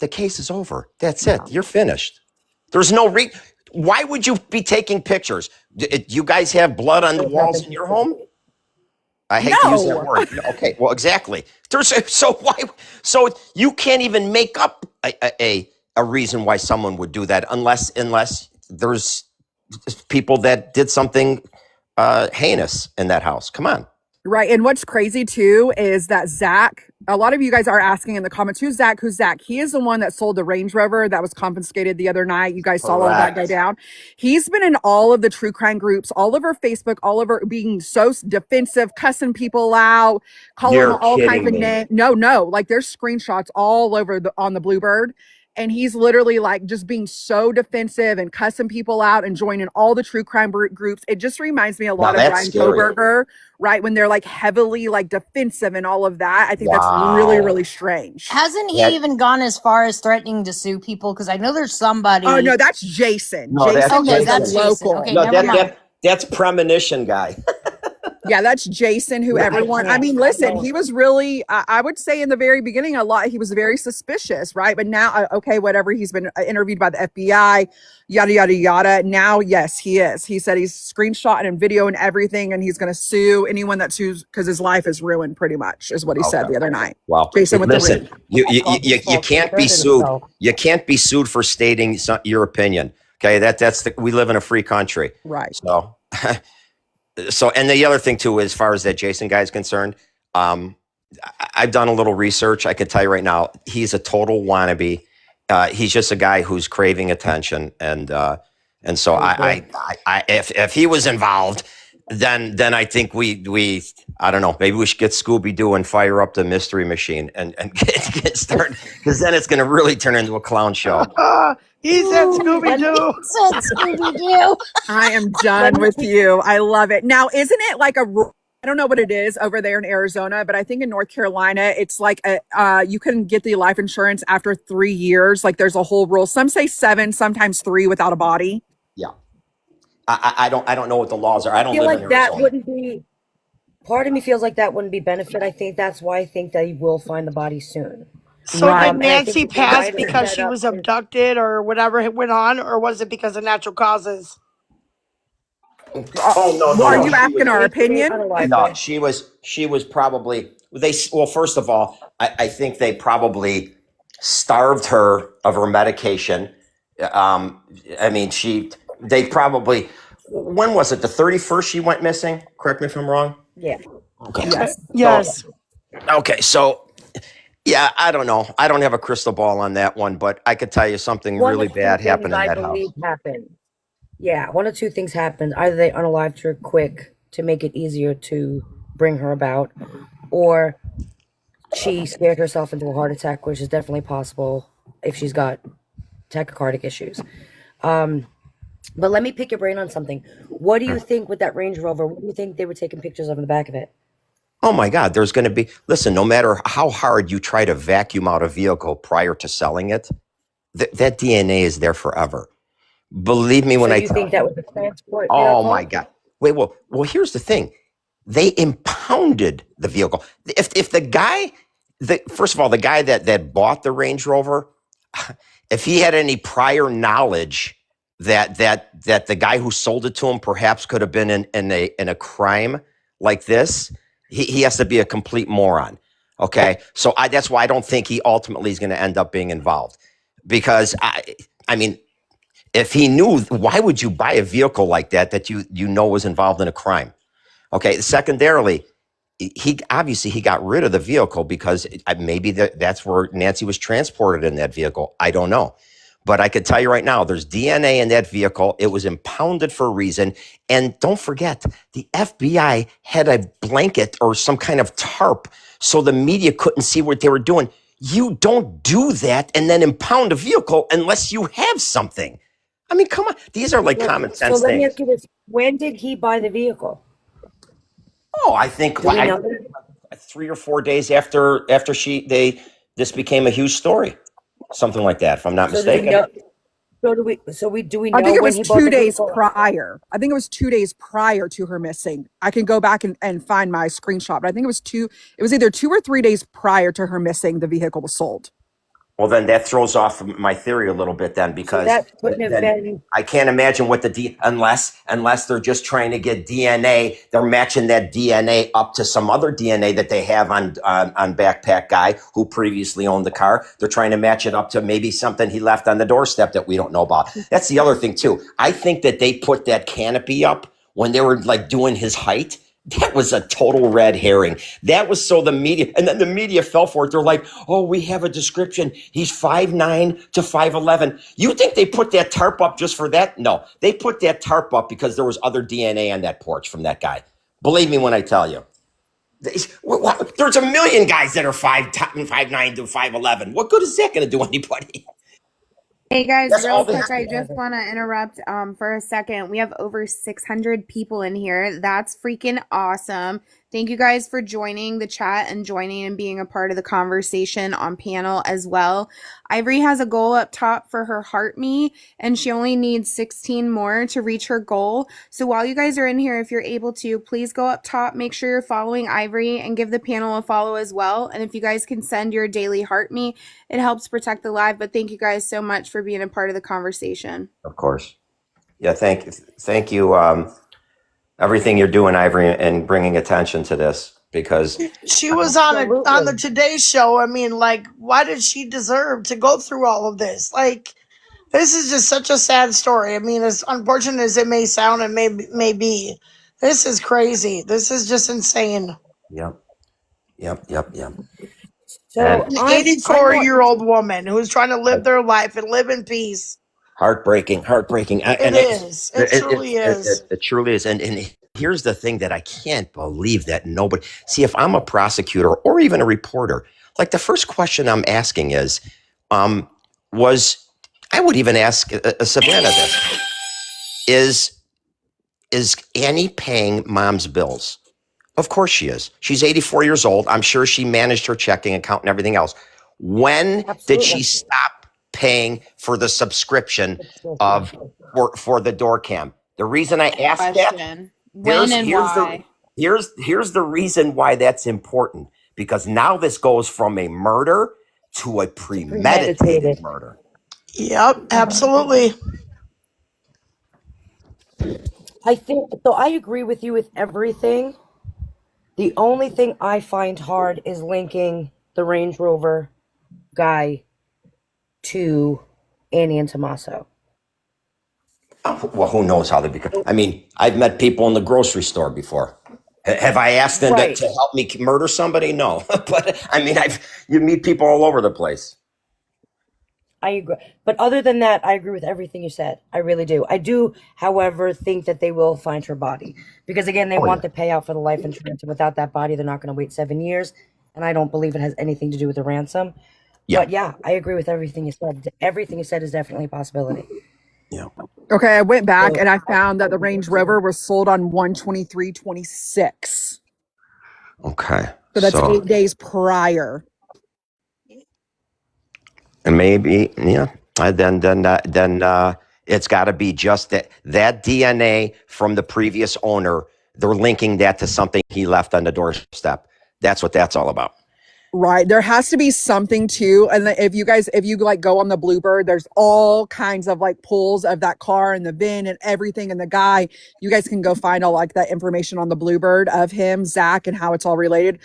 the case is over. That's it. You're finished. There's no why would you be taking pictures? Do you guys have blood on the walls in your home? I hate to use that word. Okay, well, exactly. So you can't even make up a reason why someone would do that unless there's people that did something heinous in that house. Come on. Right. And what's crazy too is that Zach, a lot of you guys are asking in the comments, who's Zach? Who's Zach? He is the one that sold the Range Rover that was confiscated the other night. You guys saw all of that go down. He's been in all of the true crime groups, all over Facebook, all over being so defensive, cussing people out, calling them all kinds of names. No, like there's screenshots all over on the Bluebird. And he's literally like just being so defensive and cussing people out and joining all the true crime groups. It just reminds me a lot of Brian Koberger, right? When they're like heavily like defensive and all of that. I think that's really, really strange. Hasn't he even gone as far as threatening to sue people? Because I know there's somebody. Oh, no, that's Jason. No, that's local. Okay, never mind. That's Premonition guy. Yeah, that's Jason, who everyone, I mean, listen, he was really, I would say in the very beginning, he was very suspicious, right? But now, okay, whatever, he's been interviewed by the FBI, yada, yada, yada. Now, yes, he is. He said he's screenshotting and video and everything, and he's going to sue anyone that sues because his life is ruined pretty much, is what he said the other night. Wow. Jason with listen, you can't be sued. You can't be sued for stating your opinion. Okay, we live in a free country. Right. So, and the other thing too, as far as that Jason guy is concerned, Um, I've done a little research. I can tell you right now, he's a total wannabe. He's just a guy who's craving attention, and so if he was involved, then I think we I don't know, maybe we should get Scooby Doo and fire up the mystery machine and get started, because then it's going to really turn into a clown show. He said Scooby Doo. Said Scooby Doo. I am done with you. I love it. Now, isn't it like I don't know what it is over there in Arizona, but I think in North Carolina, it's like you can get the life insurance after 3 years. Like there's a whole rule. Some say 7, sometimes 3 without a body. Yeah. I don't know what the laws are. I don't feel live like in that Arizona. wouldn't be. Part of me feels like that wouldn't be benefit. I think that's why I think that you will find the body soon. So did and I think Nancy the pass writer because set she up was his- abducted or whatever went on, or was it because of natural causes? Oh no! Are No, you she asking was- our opinion? No, she was probably well, first of all, I think they probably starved her of her medication. I mean, they probably, when was it? The 31st she went missing? Correct me if I'm wrong. Yeah. Okay. Yes. Okay, so yeah, I don't know. I don't have a crystal ball on that one, but I could tell you something One really of two bad things happened in I that house. believe happened. Yeah, one of two things happened. Either they unalived her quick to make it easier to bring her about, or she scared herself into a heart attack, which is definitely possible if she's got tachycardic issues. But let me pick your brain on something. What do you think with that Range Rover? What do you think they were taking pictures of in the back of it? Oh my God, there's going to be, listen, no matter how hard you try to vacuum out a vehicle prior to selling it, that DNA is there forever. Believe me when So I you tell think that was a transport Oh vehicle? my God. Wait, well, here's the thing. They impounded the vehicle. If the guy, first of all, the guy that bought the Range Rover, if he had any prior knowledge that the guy who sold it to him perhaps could have been in a crime like this, he has to be a complete moron. Okay, so that's why I don't think he ultimately is going to end up being involved, because I mean, if he knew, why would you buy a vehicle like that you know was involved in a crime? Okay, secondarily, he obviously got rid of the vehicle because maybe that's where Nancy was transported in that vehicle. I don't know. But I could tell you right now, there's DNA in that vehicle. It was impounded for a reason. And don't forget, the FBI had a blanket or some kind of tarp so the media couldn't see what they were doing. You don't do that and then impound a vehicle unless you have something. I mean, come on. These are like common sense So let me things. ask you this. When did he buy the vehicle? Oh, I think Do we know? 3 or 4 days after this became a huge story. Something like that, if I'm not So do we mistaken. know? Do we know I think it when was he bought 2 the days vehicle? prior. I think it was 2 days prior to her missing. I can go back and find my screenshot, but I think it was either 2 or 3 days prior to her missing, the vehicle was sold. Well, then that throws off my theory a little bit then, So because that couldn't have then been. I can't imagine what unless they're just trying to get DNA, they're matching that DNA up to some other DNA that they have on Backpack Guy who previously owned the car. They're trying to match it up to maybe something he left on the doorstep that we don't know about. That's the other thing too. I think that they put that canopy up when they were like doing his height. That was a total red herring. That was so the media, and then the media fell for it. They're like, oh, we have a description. He's 5'9" to 5'11". You think they put that tarp up just for that? No, they put that tarp up because there was other DNA on that porch from that guy. Believe me when I tell you. There's a million guys that are 5'9" to 5'11". What good is that going to do anybody? Hey guys, That's real all they quick, I just want to interrupt for a second. We have over 600 people in here. That's freaking awesome. Thank you guys for joining the chat and joining and being a part of the conversation on panel as well. Ivory has a goal up top for her Heart Me, and she only needs 16 more to reach her goal. So while you guys are in here, if you're able to, please go up top, make sure you're following Ivory, and give the panel a follow as well. And if you guys can send your daily Heart Me, it helps protect the live. But thank you guys so much for being a part of the conversation. Of course. Yeah, thank you. Everything you're doing, Ivory, and bringing attention to this, because She was on the Today Show. I mean, like, why did she deserve to go through all of this? Like, this is just such a sad story. I mean, as unfortunate as it may sound and may be, this is crazy. This is just insane. yeah. Yep. So And An I'm 84 not. year old woman who's trying to live their life and live in peace. heartbreaking. It And is. It truly is. it truly is. And here's the thing that I can't believe that nobody see. If I'm a prosecutor or even a reporter, like the first question I'm asking is, was I would even ask Savannah this: is Annie paying mom's bills? Of course she is. She's 84 years old. I'm sure she managed her checking account and everything else. When did she stop paying for the subscription of for the door cam? The reason I ask that, Question. When and why? here's the reason why that's important, because now this goes from a murder to a premeditated murder. Yep, absolutely. I think so. I agree with you with everything. The only thing I find hard is linking the Range Rover guy to Annie and Tommaso. Well, who knows how they become? I mean, I've met people in the grocery store before. Have I asked them to help me murder somebody? No, but I mean, you meet people all over the place. I agree. But other than that, I agree with everything you said. I really do. I do, however, think that they will find her body. Because again, they want the payout for the life insurance. And without that body, they're not going to wait 7 years. And I don't believe it has anything to do with the ransom. Yeah. But yeah, I agree with everything you said. Everything you said is definitely a possibility. Yeah. Okay, I went back and I found that the Range Rover was sold on 1/23/26. Okay. So that's 8 days prior. And maybe, yeah. Then it's got to be just that DNA from the previous owner. They're linking that to something he left on the doorstep. That's what that's all about. Right. There has to be something too. And if you like go on the Bluebird, there's all kinds of like pulls of that car and the VIN and everything. And the guy, you guys can go find all like that information on the Bluebird of him, Zach, and how it's all related.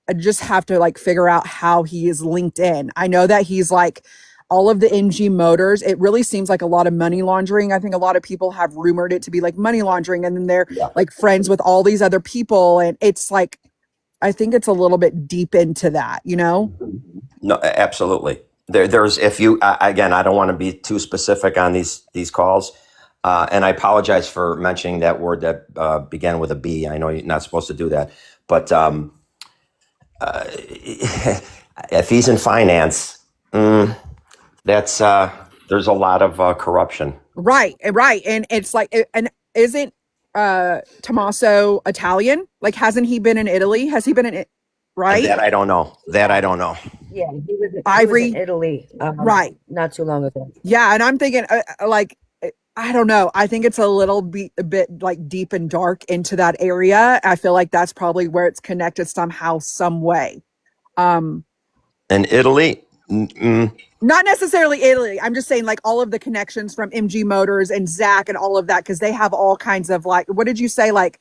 I just have to like figure out how he is linked in. I know that he's like all of the MG Motors. It really seems like a lot of money laundering. I think a lot of people have rumored it to be like money laundering, and then they're like friends with all these other people. And it's like, I think it's a little bit deep into that, you know? No, absolutely. There's if you again, I don't want to be too specific on these calls, and I apologize for mentioning that word that began with a B. I know you're not supposed to do that, but if he's in finance, that's there's a lot of corruption. Right, and it's like, and isn't Tommaso Italian? Like, hasn't he been in Italy? Has he been in it? Right. That I don't know. Yeah, he was Ivory, in Italy, right? Not too long ago. Yeah, and I'm thinking, like, I don't know. I think it's a bit like deep and dark into that area. I feel like that's probably where it's connected somehow, some way. In Italy. Not necessarily Italy. I'm just saying, like, all of the connections from MG Motors and Zach and all of that, because they have all kinds of, like, what did you say? Like,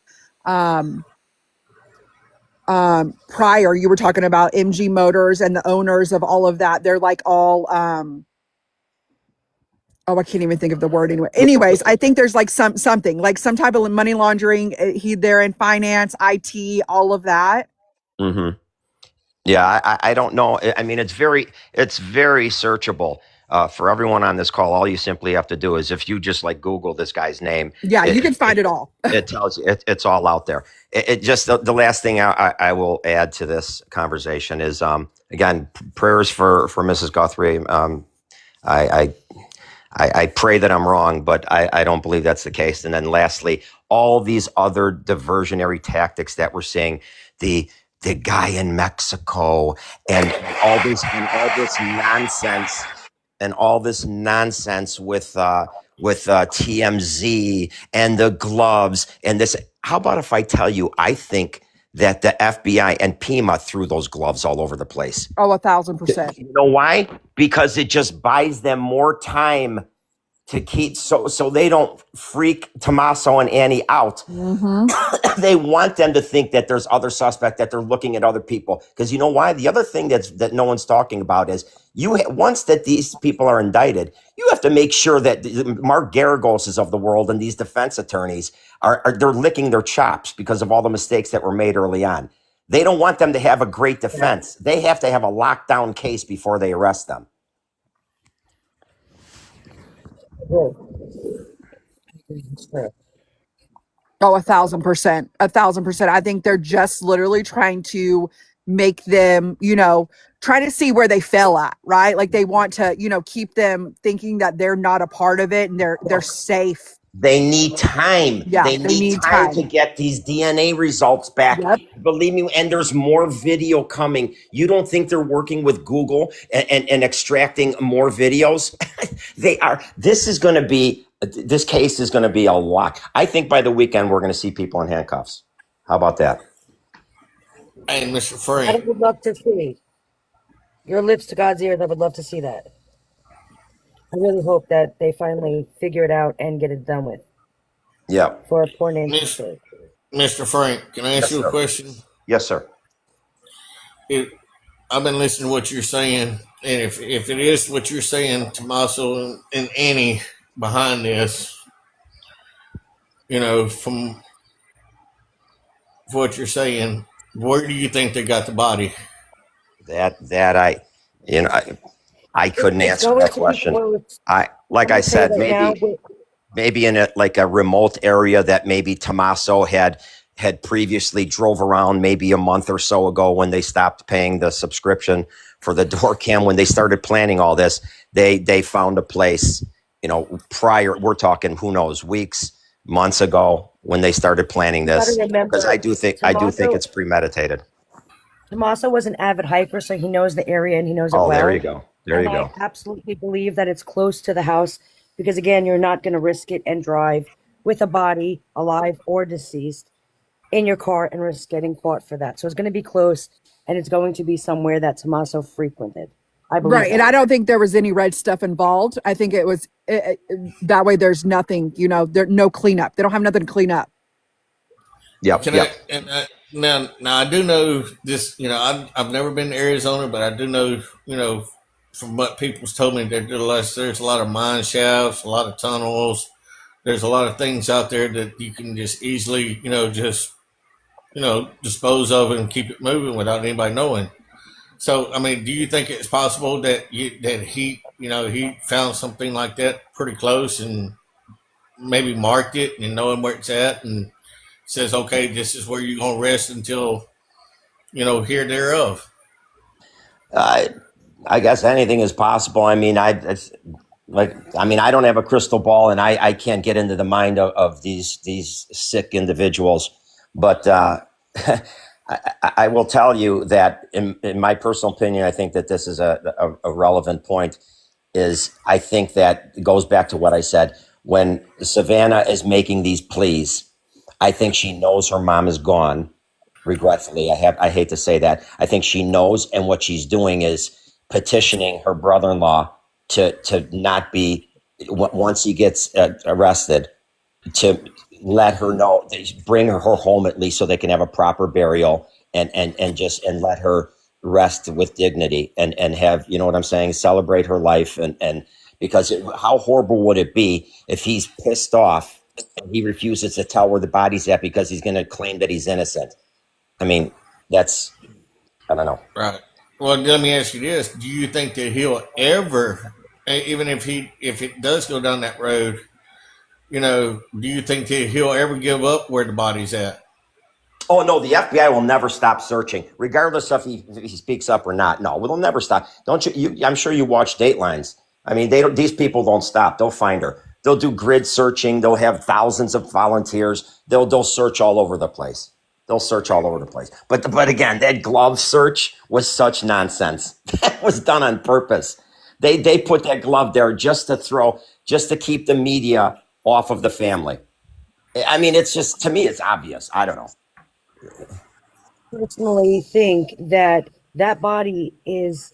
prior, you were talking about MG Motors and the owners of all of that. They're like all, I can't even think of the word anyway. Anyways, I think there's like something like some type of money laundering. They're in finance, IT, all of that. Mm-hmm. Yeah, I don't know. I mean, it's very searchable. For everyone on this call, all you simply have to do is if you just like Google this guy's name. Yeah, you can find it all. It tells you it's all out there. It just the last thing I will add to this conversation is again, prayers for Mrs. Guthrie. I pray that I'm wrong, but I don't believe that's the case. And then lastly, all these other diversionary tactics that we're seeing, the guy in Mexico and all this nonsense with TMZ and the gloves and this. How about if I tell you, I think that the FBI and PEMA threw those gloves all over the place. Oh, 1,000%. You know why? Because it just buys them more time to keep so they don't freak Tommaso and Annie out. Mm-hmm. They want them to think that there's other suspect, that they're looking at other people. Because you know why? The other thing that no one's talking about is once that these people are indicted, you have to make sure that Mark Garagoses of the world and these defense attorneys are they're licking their chops because of all the mistakes that were made early on. They don't want them to have a great defense. They have to have a lockdown case before they arrest them. Oh, 1,000%. 1,000%. I think they're just literally trying to make them, trying to see where they fell at, right? Like they want to, keep them thinking that they're not a part of it and they're safe. They need time. Yeah, they need time to get these DNA results back. Yep. Believe me, and there's more video coming. You don't think they're working with Google and extracting more videos? They are. This case is going to be a lot. I think by the weekend, we're going to see people in handcuffs. How about that? Hey, Mr. I Frank. would love to see. Your lips to God's ears, I would love to see that. I really hope that they finally figure it out and get it done with. Yeah. For poor Nancy's sake. Mr. Frank, can I ask you a question? Yes, sir. I've been listening to what you're saying, and if it is what you're saying, Tommaso and Annie behind this, from what you're saying, where do you think they got the body? I couldn't answer that question. I said, maybe in a remote area that maybe Tommaso had previously drove around maybe a month or so ago when they stopped paying the subscription for the door cam. When they started planning all this, they found a place, prior, we're talking, who knows, weeks, months ago when they started planning this. Because I do think it's premeditated. Tommaso was an avid hiker, so he knows the area and he knows it well. Oh, there you go. I absolutely believe that it's close to the house because, again, you're not going to risk it and drive with a body, alive or deceased, in your car and risk getting caught for that. So it's going to be close, and it's going to be somewhere that Tommaso frequented. I believe right, that. and I don't think there was any red stuff involved. I think it was that way. There's nothing, there's no cleanup. They don't have nothing to clean up. Yep. Now I do know this. I've never been to Arizona, but I do know, from what people's told me, there's a lot of mine shafts, a lot of tunnels. There's a lot of things out there that you can just easily, dispose of and keep it moving without anybody knowing. So, I mean, do you think it's possible that he found something like that pretty close and maybe marked it and knowing where it's at and says, okay, this is where you're going to rest until, here thereof? I guess anything is possible. I mean, I don't have a crystal ball, and I can't get into the mind of these sick individuals. But I will tell you that, in my personal opinion, I think that this is a relevant point. I think that it goes back to what I said when Savannah is making these pleas. I think she knows her mom is gone. Regretfully, I hate to say that. I think she knows, and what she's doing is petitioning her brother-in-law to not be, once he gets arrested, to let her know, bring her home at least so they can have a proper burial and let her rest with dignity and have, you know what I'm saying, celebrate her life. And because how horrible would it be if he's pissed off and he refuses to tell where the body's at because he's going to claim that he's innocent? I mean, I don't know. Right. Well, let me ask you this. Do you think that he'll ever, even if it does go down that road, do you think that he'll ever give up where the body's at? Oh, no, the FBI will never stop searching, regardless if he speaks up or not. No, they'll never stop. Don't you? I'm sure you watch Datelines. I mean, these people don't stop. They'll find her. They'll do grid searching. They'll have thousands of volunteers. They'll search all over the place. But again, that glove search was such nonsense. That was done on purpose. They put that glove there just to keep the media off of the family. I mean, it's just, to me, it's obvious. I don't know. Personally think that body is,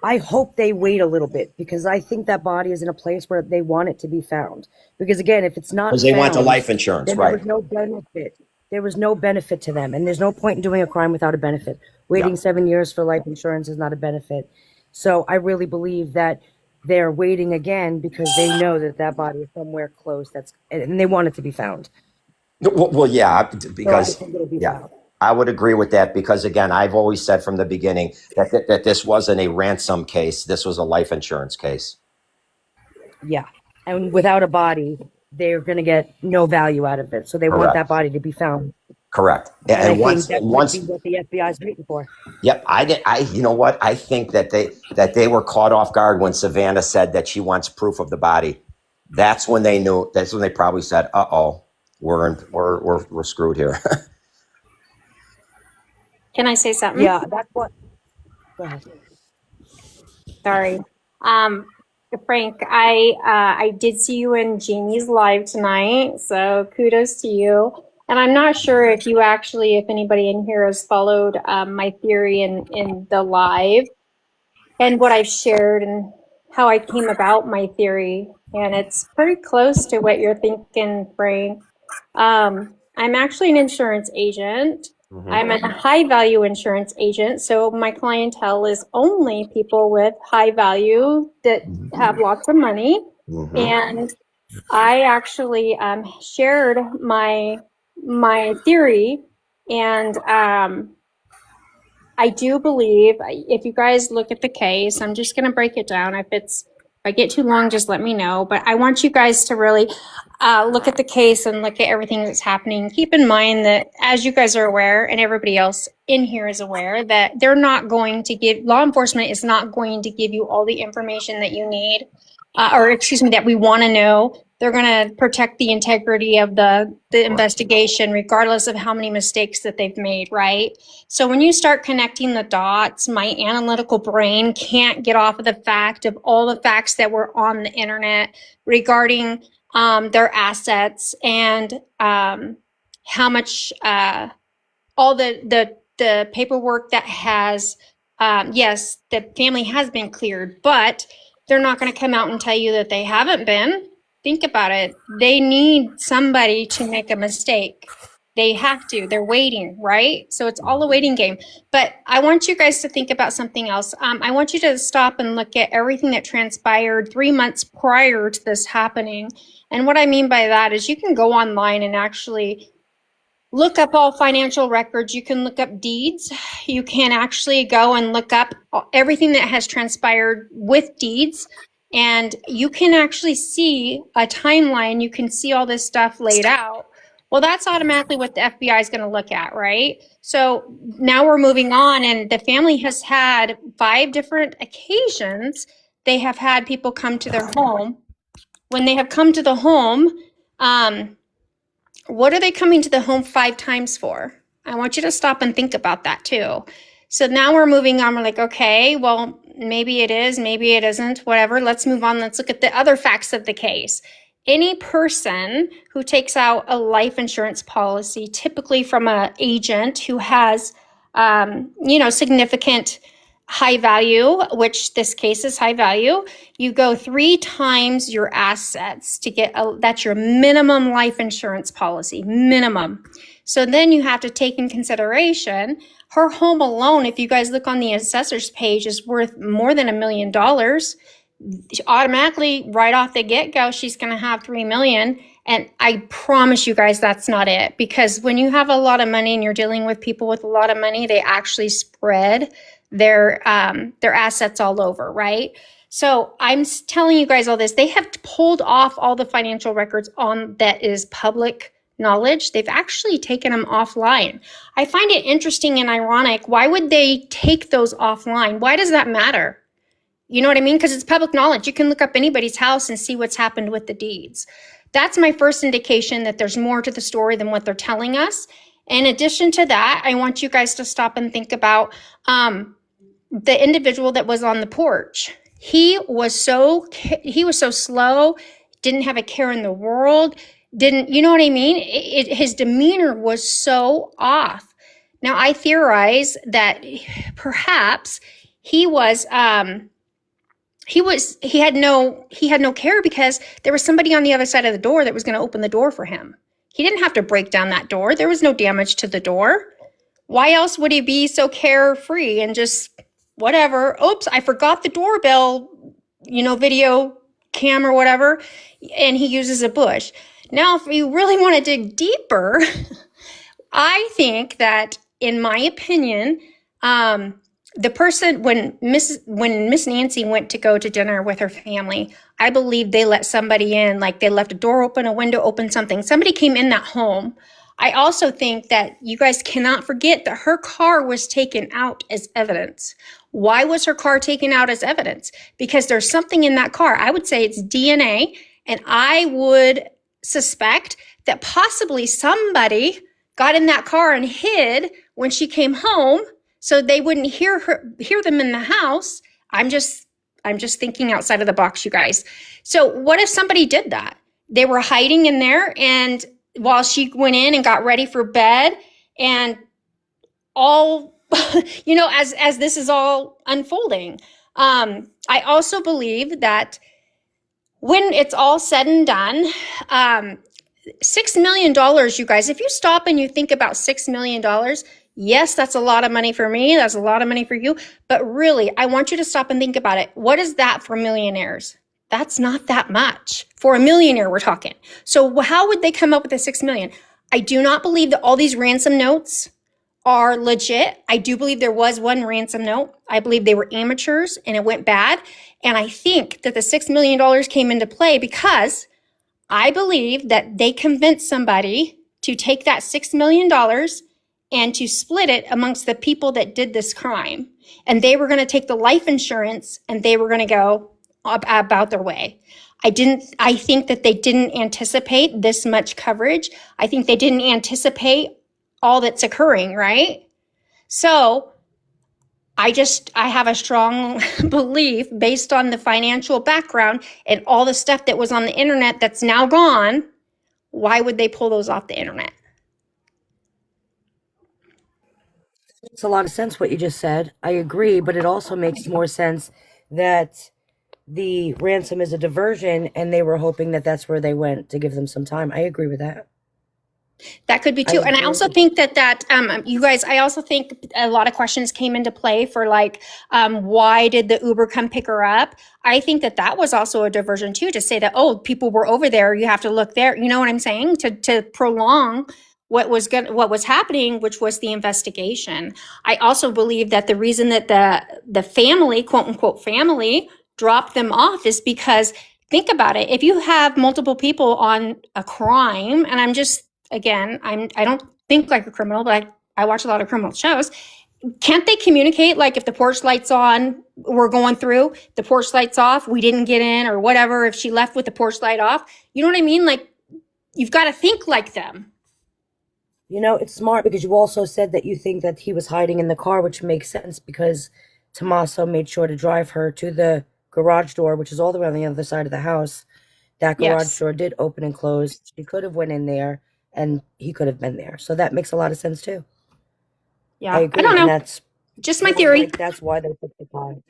I hope they wait a little bit because I think that body is in a place where they want it to be found. Because again, if it's not, because they want the life insurance, right? There was no benefit. There was no benefit to them, and there's no point in doing a crime without a benefit. Waiting 7 years for life insurance is not a benefit. So I really believe that they're waiting again because they know that body is somewhere close. And they want it to be found. Well, yeah, because so I think it'll be found. I would agree with that because, again, I've always said from the beginning that this wasn't a ransom case. This was a life insurance case. Yeah. And without a body, they're going to get no value out of it. So they want Correct. that body to be found. Correct. And I And think once, that and might be once, what the FBI is waiting for. yep, you know what? I think that they were caught off guard when Savannah said that she wants proof of the body. That's when they knew. That's when they probably said, "Uh-oh, we're screwed here." Can I say something? Yeah, that's what. Go ahead. Sorry. Frank, I did see you in Jamie's live tonight, so kudos to you. And I'm not sure if you actually, if anybody in here has followed my theory in the live and what I've shared and how I came about my theory. And it's pretty close to what you're thinking, Frank. I'm actually an insurance agent. I'm a high value insurance agent. So my clientele is only people with high value that have lots of money. And I actually shared my theory, and I do believe, if you guys look at the case, I'm just going to break it down. If I get too long, just let me know. But I want you guys to really look at the case and look at everything that's happening. Keep in mind that, as you guys are aware, and everybody else in here is aware, that they're not going to give, law enforcement is not going to give you all the information that you need, that we want to know. They're going to protect the integrity of the investigation, regardless of how many mistakes that they've made, right? So when you start connecting the dots, my analytical brain can't get off of the fact of all the facts that were on the internet regarding their assets and how much all the paperwork that has, yes, the family has been cleared, but they're not going to come out and tell you that they haven't been. Think about it. They need somebody to make a mistake. They have to. They're waiting, right? So it's all a waiting game. But I want you guys to think about something else. I want you to stop and look at everything that transpired 3 months prior to this happening. And what I mean by that is you can go online and actually look up all financial records. You can look up deeds. You can actually go and look up everything that has transpired with deeds. And you can actually see a timeline. You can see all this stuff laid out. Well, that's automatically what the FBI is going to look at, right? So now we're moving on, and the family has had 5 different occasions. They have had people come to their home. When they have come to the home, what are they coming to the home 5 times for? I want you to stop and think about that too. So now we're moving on. We're like, okay, well, maybe it is, maybe it isn't, whatever. Let's move on. Let's look at the other facts of the case. Any person who takes out a life insurance policy, typically from an agent who has, significant high value, which this case is high value, you go 3 times your assets to get that's your minimum life insurance policy, minimum. So then you have to take in consideration her home alone. If you guys look on the assessor's page, is worth more than $1 million. Automatically, right off the get-go, she's going to have $3 million. And I promise you guys that's not it, because when you have a lot of money and you're dealing with people with a lot of money, they actually spread their assets all over, right? So I'm telling you guys all this. They have pulled off all the financial records on that is public knowledge. They've actually taken them offline. I find it interesting and ironic. Why would they take those offline? Why does that matter? You know what I mean? Because it's public knowledge. You can look up anybody's house and see what's happened with the deeds. That's my first indication that there's more to the story than what they're telling us. In addition to that, I want you guys to stop and think about the individual that was on the porch. He was so slow, didn't have a care in the world, you know what I mean? His demeanor was so off. Now I theorize that perhaps he had no care because there was somebody on the other side of the door that was going to open the door for him. He didn't have to break down that door. There was no damage to the door. Why else would he be so carefree and just whatever? Oops, I forgot the doorbell, video cam or whatever. And he uses a bush. Now, if you really want to dig deeper, I think that in my opinion, the person when Miss Nancy went to go to dinner with her family, I believe they let somebody in, like they left a door open, a window open, something. Somebody came in that home. I also think that you guys cannot forget that her car was taken out as evidence. Why was her car taken out as evidence? Because there's something in that car. I would say it's DNA, and I would suspect that possibly somebody got in that car and hid when she came home so they wouldn't hear them in the house. I'm just thinking outside of the box, you guys. So what if somebody did that? They were hiding in there, and while she went in and got ready for bed, and all as this is all unfolding, I also believe that when it's all said and done, $6 million, you guys, if you stop and you think about $6 million, yes, that's a lot of money for me. That's a lot of money for you. But really, I want you to stop and think about it. What is that for millionaires? That's not that much. For a millionaire, we're talking. So how would they come up with the $6 million? I do not believe that all these ransom notes are legit. I do believe there was one ransom note. I believe they were amateurs and it went bad. And I think that the $6 million came into play because I believe that they convinced somebody to take that $6 million and to split it amongst the people that did this crime. And they were going to take the life insurance and they were going to go about their way. I think that they didn't anticipate this much coverage. I think they didn't anticipate all that's occurring, right? So I have a strong belief based on the financial background and all the stuff that was on the internet that's now gone. Why would they pull those off the internet? Makes a lot of sense what you just said. I agree, but it also makes more sense that the ransom is a diversion and they were hoping that that's where they went to give them some time. I agree with that. That could be too. And I also think that you guys, I also think a lot of questions came into play for like, why did the Uber come pick her up? I think that was also a diversion too, to say that, oh, people were over there. You have to look there. You know what I'm saying? To prolong what was happening, which was the investigation. I also believe that the reason that the family, quote unquote family, dropped them off is because, think about it. If you have multiple people on a crime, and I don't think like a criminal, but I watch a lot of criminal shows. Can't they communicate? Like if the porch light's on, we're going through, the porch light's off, we didn't get in or whatever. If she left with the porch light off, you know what I mean? Like you've got to think like them. You know, it's smart because you also said that you think that he was hiding in the car, which makes sense because Tommaso made sure to drive her to the garage door, which is all the way on the other side of the house. That garage door did open and close. She could have went in there and he could have been there. So that makes a lot of sense too. Yeah. I agree. I don't know. And that's just my theory. Like, that's why they took the time.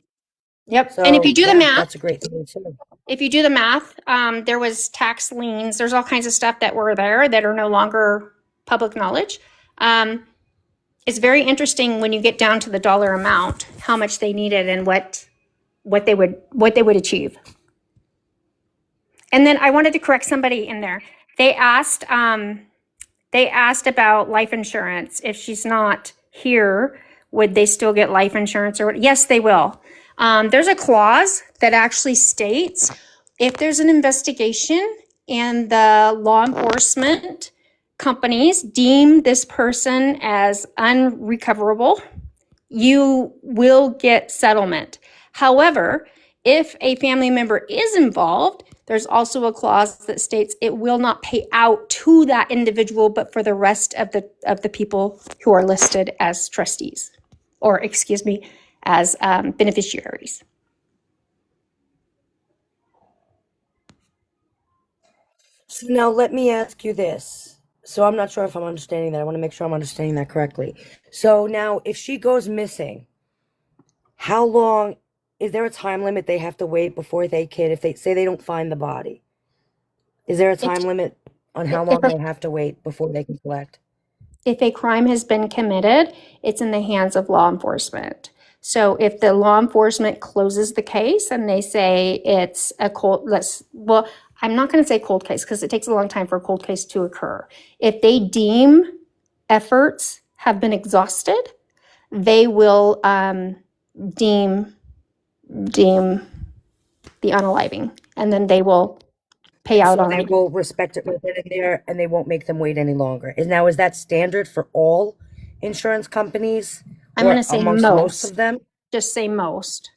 Yep. So, and if you do the math, that's a great thing too. If you do the math, there was tax liens. There's all kinds of stuff that were there that are no longer public knowledge. It's very interesting when you get down to the dollar amount, how much they needed and what they would achieve. And then I wanted to correct somebody in there. They asked about life insurance. If she's not here, would they still get life insurance? Or yes, they will. There's a clause that actually states if there's an investigation and the law enforcement companies deem this person as unrecoverable, you will get settlement. However, if a family member is involved, there's also a clause that states it will not pay out to that individual, but for the rest of the people who are listed as trustees, or excuse me, as beneficiaries. So now let me ask you this. So I'm not sure if I'm understanding that. I want to make sure I'm understanding that correctly. So now if she goes missing, how long, is there a time limit they have to wait before they can, if they say they don't find the body? Is there a time limit on how long they have to wait before they can collect? If a crime has been committed, it's in the hands of law enforcement. So if the law enforcement closes the case and they say it's a cold, I'm not going to say cold case because it takes a long time for a cold case to occur. If they deem efforts have been exhausted, they will deem the unaliving, and then they will pay out So on they it. will respect it right then and there, and they won't make them wait any longer. Is that standard for all insurance companies, I'm or going to say amongst most of them? Just say most.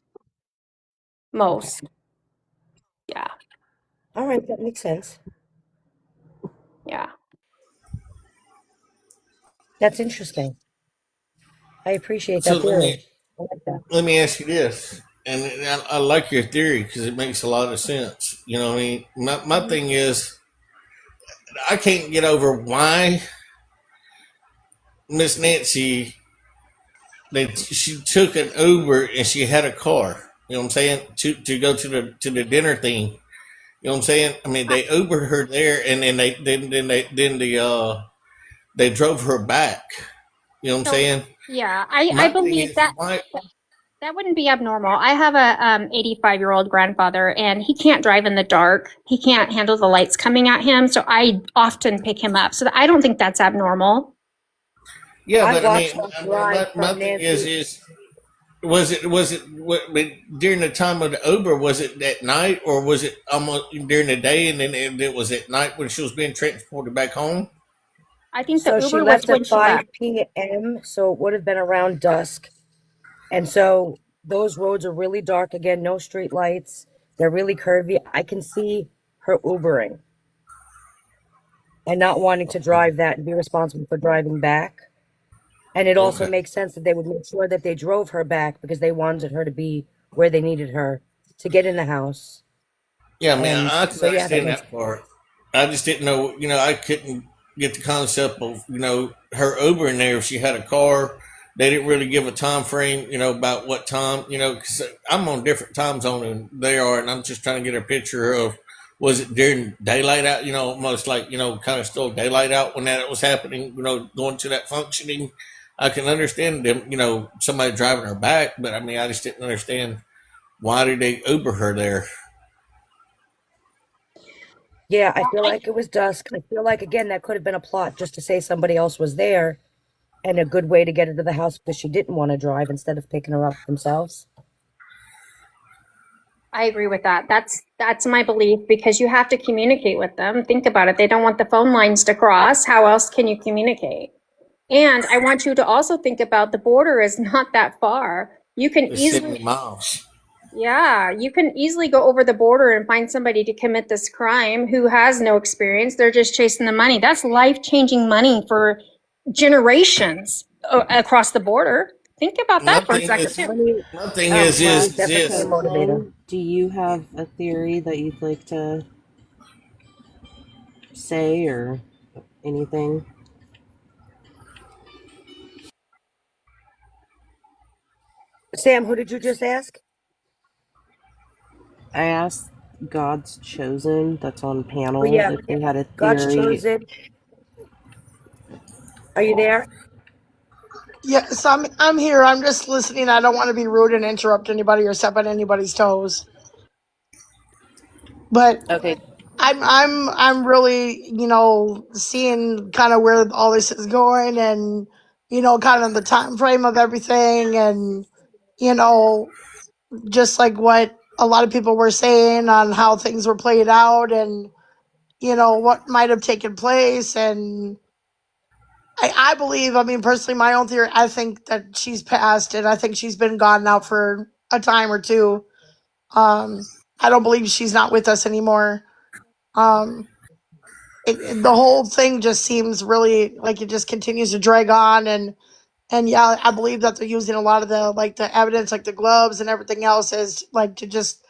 Most. Yeah. All right, that makes sense. Yeah. That's interesting. I appreciate So that theory. I like that. let me ask you this, and I like your theory because it makes a lot of sense. You know what I mean? My thing is, I can't get over why Miss Nancy she took an Uber and she had a car. You know what I'm saying? To go to the dinner thing. You know what I'm saying? I mean, they Ubered her there, and then they drove her back. You know what I'm So saying? yeah, I My thing believe is, that why? that wouldn't be abnormal. I have a 85-year-old grandfather, and he can't drive in the dark. He can't handle the lights coming at him, so I often pick him up. So I don't think that's abnormal. Yeah, I but I watched mean, her drive my from thing Nancy. is but during the time of the Uber, was it at night or was it almost during the day, and then it was at night when she was being transported back home? I think the So she Uber was left when at she left. 5 p.m., so it would have been around dusk. And so those roads are really dark again, no street lights. They're really curvy. I can see her Ubering and not wanting to drive that and be responsible for driving back. And it also Okay. makes sense that they would make sure that they drove her back because they wanted her to be where they needed her to get in the house. Yeah, I mean, And I can so, yeah, that understand makes that part. I just didn't know, I couldn't get the concept of, her Uber in there. If she had a car, they didn't really give a time frame, about what time, because I'm on different time zone than they are, and I'm just trying to get a picture of, was it during daylight out, almost like, kind of still daylight out when that was happening, going to that functioning. I can understand them, somebody driving her back, but I mean, I just didn't understand why did they Uber her there. Yeah, I feel like it was dusk. I feel like, again, that could have been a plot just to say somebody else was there and a good way to get her to the house because she didn't want to drive instead of picking her up themselves. I agree with that. That's my belief because you have to communicate with them. Think about it. They don't want the phone lines to cross. How else can you communicate? And I want you to also think about the border is not that far. You can It's easily 70 miles. Yeah, you can easily go over the border and find somebody to commit this crime who has no experience. They're just chasing the money. That's life-changing money for generations across the border. Think about My that for a thing second, is, too. my thing Money is definitely a this. motivator. Caitlin, do you have a theory that you'd like to say or anything? Sam, who did you just ask? I asked God's Chosen that's on Oh, panel yeah, if they had a God's theory. chosen. Are you there? Yes, I'm here. I'm just listening. I don't want to be rude and interrupt anybody or step on anybody's toes. But Okay. I'm really, seeing kind of where all this is going and, kind of the time frame of everything and, you know, just like what a lot of people were saying on how things were played out and, what might have taken place. And I believe, I mean, personally, my own theory, I think that she's passed and I think she's been gone now for a time or two. Um, I don't believe she's not with us anymore. Um, the whole thing just seems really like it just continues to drag on and yeah, I believe that they're using a lot of the evidence, like the gloves and everything else, as like to just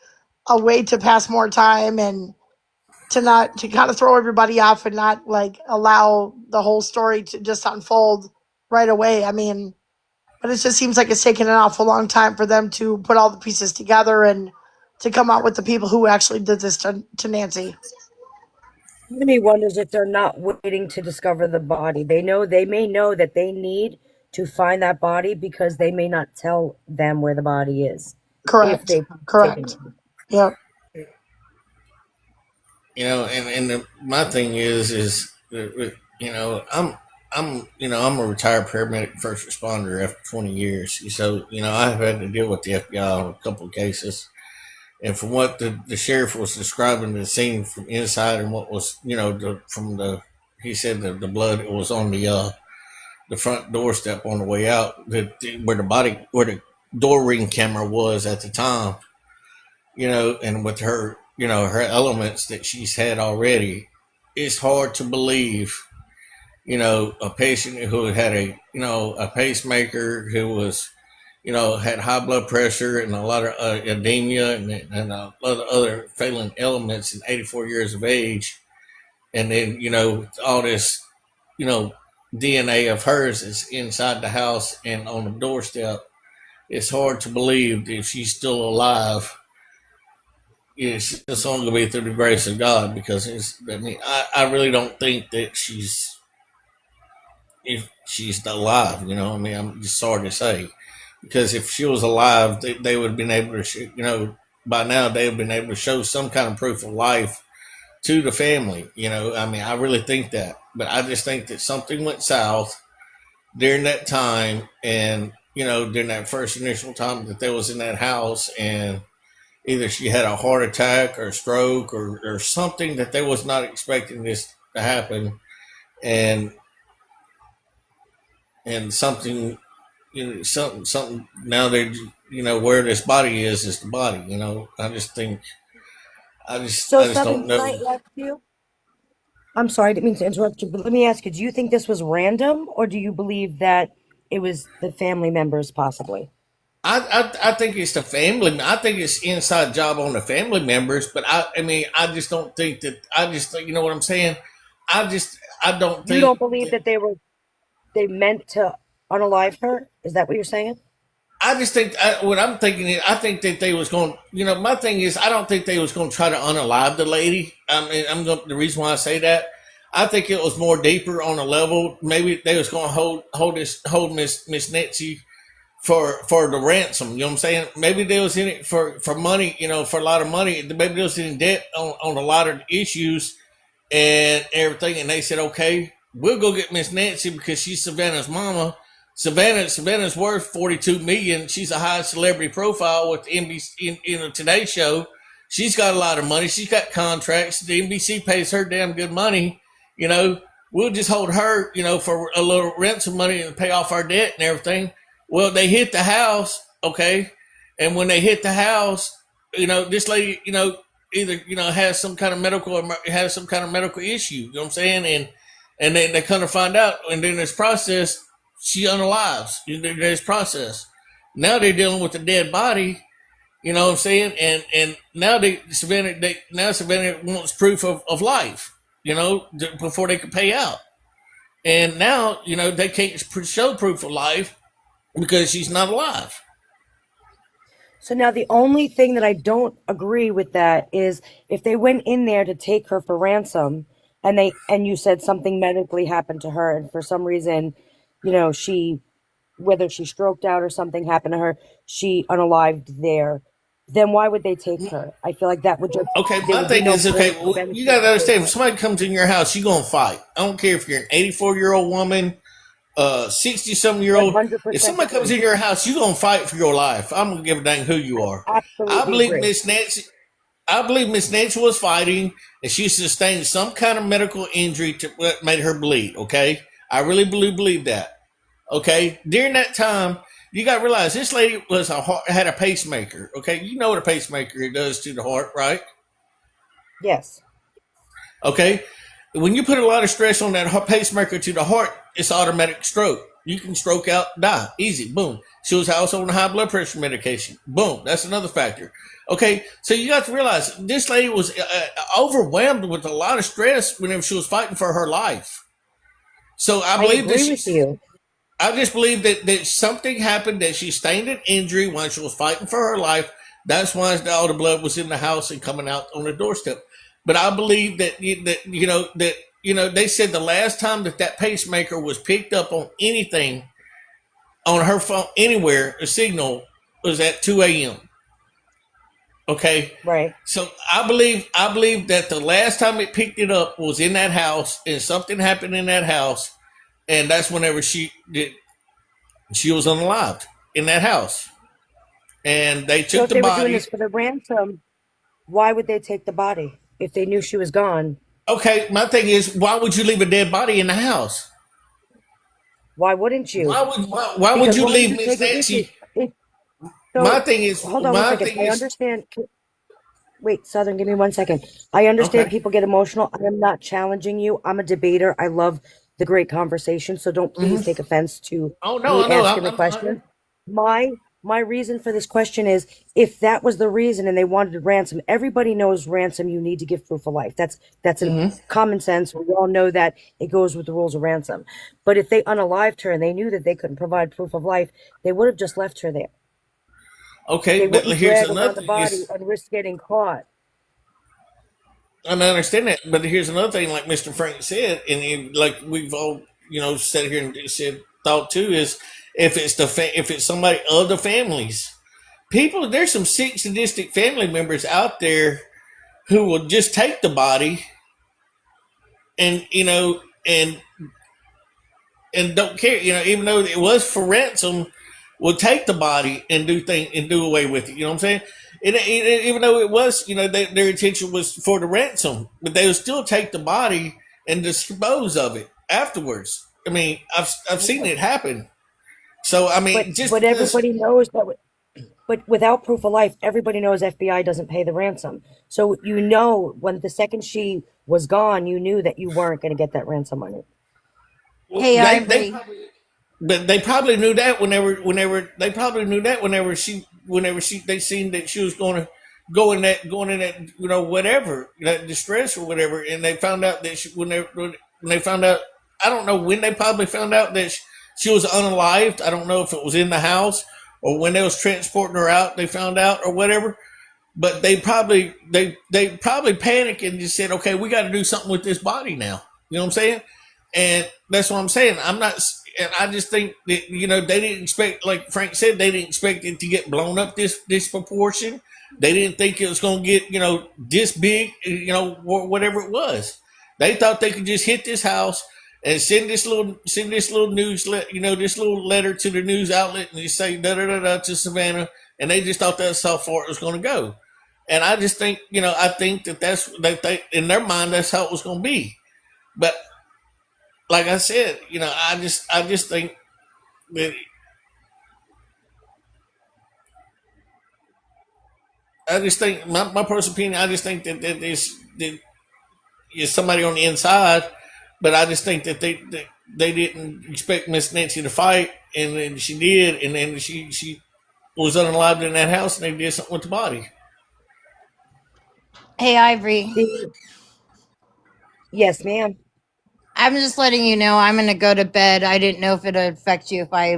a way to pass more time and to kind of throw everybody off and not like allow the whole story to just unfold right away. I mean, but it just seems like it's taken an awful long time for them to put all the pieces together and to come out with the people who actually did this to Nancy. Part of me wonders if they're not waiting to discover the body. They may know that they need to find that body because they may not tell them where the body is if Correct. they've taken Correct. it. Yep. And my thing is, I'm I'm a retired paramedic first responder after 20 years. So, I've had to deal with the FBI on a couple of cases. And from what the sheriff was describing the scene from inside and what was, he said that the blood was on the front doorstep on the way out, where the door ring camera was at the time, and with her, her elements that she's had already, it's hard to believe, a patient who had a pacemaker, who was, had high blood pressure and a lot of edema and a lot of other failing elements and 84 years of age. And then, all this, DNA of hers is inside the house and on the doorstep. It's hard to believe that if she's still alive, it's only going to be through the grace of God, because I really don't think that if she's alive, I'm just sorry to say, because if she was alive, they would have been able to, by now they would have been able to show some kind of proof of life to the family. I really think that, but I just think that something went south during that time, and during that first initial time that they was in that house, and either she had a heart attack or a stroke or something that they was not expecting this to happen, and something, something now they, where this body is the body. I just think, So, I just Seven, don't can I know. ask you? I'm sorry, I didn't mean to interrupt you, but let me ask you, do you think this was random, or do you believe that it was the family members possibly? I think it's the family. I think it's inside job on the family members, but I just don't think that. I just think, you know what I'm saying. I don't You don't think believe that. that they meant to unalive her? Is that what you're saying? I just think what I'm thinking is, I think that they was going. My thing is, I don't think they was going to try to unalive the lady. The reason why I say that, I think it was more deeper on a level. Maybe they was going to hold Miss Nancy for the ransom. You know what I'm saying? Maybe they was in it for money. For a lot of money. Maybe they was in debt on a lot of issues and everything. And they said, okay, we'll go get Miss Nancy because she's Savannah's mama. Savannah's worth 42 million. She's a high celebrity profile with the NBC in a Today Show. She's got a lot of money. She's got contracts. The NBC pays her damn good money. You know, we'll just hold her, for a little ransom money and pay off our debt and everything. Well, they hit the house, okay, and when they hit the house, this lady, either has some kind of medical issue. You know what I'm saying? And then they kind of find out, and then this process, she unalives. There's process. Now they're dealing with a dead body. You know what I'm saying? And now Savannah wants proof of life. Before they can pay out. And now they can't show proof of life because she's not alive. So now the only thing that I don't agree with that is if they went in there to take her for ransom and you said something medically happened to her and for some reason, she whether she stroked out or something happened to her, she unalived there, then why would they take her? I feel like that would just Okay, there my would be thing no is, okay, point or you benefit got to to take understand, if her. somebody comes in your house, you're going to fight. I don't care if you're an 84-year-old woman, 60-something-year-old. If 100% somebody comes agree. in your house, you're going to fight for your life. I'm going to give a dang who you are. I Absolutely believe agree. Miss Nancy. I believe Miss Nancy was fighting, and she sustained some kind of medical injury to what made her bleed. Okay, I really believe that. Okay, during that time, you got to realize this lady had a pacemaker. Okay, you know what a pacemaker does to the heart, right? Yes. Okay, when you put a lot of stress on that pacemaker to the heart, it's automatic stroke. You can stroke out, die, easy, boom. She was also on high blood pressure medication. Boom, that's another factor. Okay, so you got to realize this lady was overwhelmed with a lot of stress whenever she was fighting for her life. So I I believe that agree with you. I just believe that something happened, that she sustained an injury while she was fighting for her life. That's why all the blood was in the house and coming out on the doorstep. But I believe that they said the last time that pacemaker was picked up on anything on her phone anywhere, a signal was at 2 a.m. Okay, Right. so I believe that the last time it picked it up was in that house, and something happened in that house, and that's whenever she was unalived in that house, and they So took if the they were doing body. this for the ransom, why would they take the body if they knew she was gone? Okay, my thing is, why would you leave a dead body in the house? Why wouldn't you? Why would Because you why would leave you Miss take it with you? Nancy? So hold on one My second. thing I is, understand. Wait, Southern, give me 1 second. I understand okay. people get emotional. I am not challenging you. I'm a debater. I love the great conversation. So don't please take offense to Oh no, me I know. asking the question. My reason for this question is if that was the reason and they wanted ransom, everybody knows ransom you need to give proof of life. That's a common sense. We all know that it goes with the rules of ransom. But if they unalived her and they knew that they couldn't provide proof of life, they would have just left her there. Okay, They but wouldn't here's drag around another the thing body is, and risk getting caught. and I understand that, but here's another thing, like Mr. Frank said, and like we've all sat here and said thought too is if it's somebody of the families, people, there's some sick sadistic family members out there who will just take the body and and don't care, even though it was for ransom, will take the body and do away with it. You know what I'm saying? Even though it was, their intention was for the ransom, but they would still take the body and dispose of it afterwards. I mean, I've seen it happen. So I mean, just But because. everybody knows that. But without proof of life, everybody knows FBI doesn't pay the ransom. So when the second she was gone, you knew that you weren't going to get that ransom money. Hey, They Ivory. but they probably knew that whenever they seen that she was going to going in that whatever, that distress or whatever, and they found out that when they found out, I don't know when they probably found out that she was unalived. I don't know if it was in the house or when they was transporting her out they found out or whatever, but they probably panicked and just said, okay, we got to do something with this body now. You know what I'm saying? And that's what I'm saying. And I just think that they didn't expect, like Frank said, they didn't expect it to get blown up this proportion. They didn't think it was going to get this big, whatever it was. They thought they could just hit this house and send this little news, this little letter to the news outlet and just say da da da da to Savannah, and they just thought that's how far it was going to go. And I just think, I think that's in their mind that's how it was going to be. But like I said, I just think that my personal opinion, I just think that is somebody on the inside, but I just think that they didn't expect Miss Nancy to fight, and then she did, and then she was unalived in that house, and they did something with the body. Hey, Ivory. Yes, ma'am. I'm just letting you know I'm going to go to bed. I didn't know if it would affect you if I,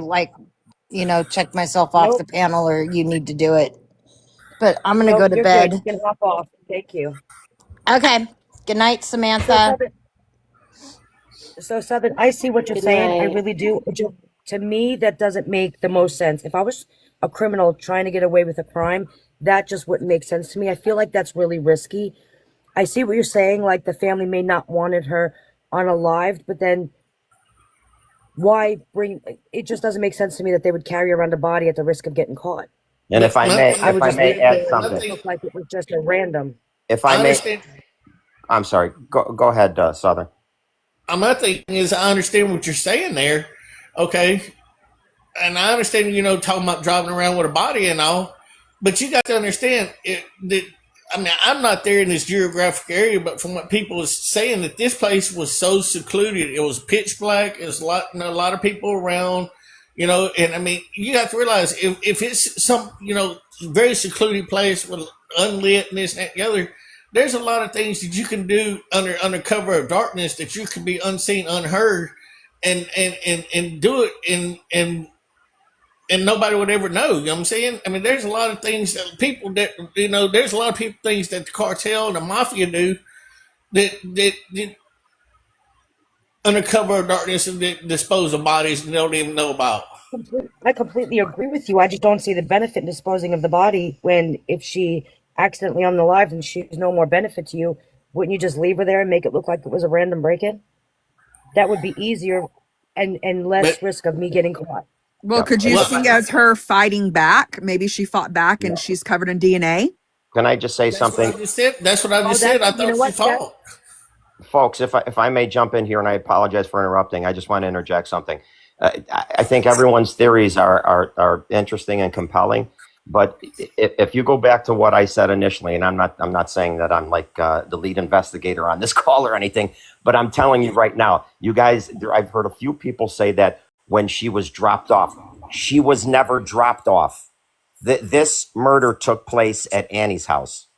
check myself off the Nope. panel or you need to do it. But I'm going to Nope. go to You're good. You bed. can hop off. Thank you. Okay. Good night, So Samantha. Southern, Southern, I see what you're Good saying. I night. really do. To me, that doesn't make the most sense. If I was a criminal trying to get away with a crime, that just wouldn't make sense to me. I feel like that's really risky. I see what you're saying. Like the family may not wanted her unalived, but then why bring? It just doesn't make sense to me that they would carry around a body at the risk of getting caught. And if I may, I would just leave it add there and make something, it look like it was just a random. if I I may, understand. I'm sorry. Go ahead, Southern. My thing is, I understand what you're saying there, okay, and I understand, talking about driving around with a body and all, but you got to understand that. I mean, I'm not there in this geographic area, but from what people are saying, that this place was so secluded, it was pitch black. There's a lot of people around, and I mean, you have to realize if it's some, very secluded place with unlit and this and that and the other, there's a lot of things that you can do under cover of darkness that you can be unseen, unheard, and do it and nobody would ever know. You know what I'm saying? I mean, there's a lot of things that people that there's a lot of people things that the cartel and the mafia do that under cover of darkness and that dispose of bodies and they don't even know about. I completely agree with you. I just don't see the benefit in disposing of the body when if she accidentally unalived and she's no more benefit to you, wouldn't you just leave her there and make it look like it was a random break-in? That would be easier. and less risk of me getting caught. Well, could you see as her fighting back? Maybe she fought back and she's covered in DNA. Can I just say That's something? what I just said. That's what I just said. I thought she fought. Folks, if I may jump in here, and I apologize for interrupting, I just want to interject something. I think everyone's theories are interesting and compelling, but if you go back to what I said initially, and I'm not saying that I'm like the lead investigator on this call or anything, but I'm telling you right now, you guys, I've heard a few people say that when she was dropped off, she was never dropped off. This murder took place at Annie's house.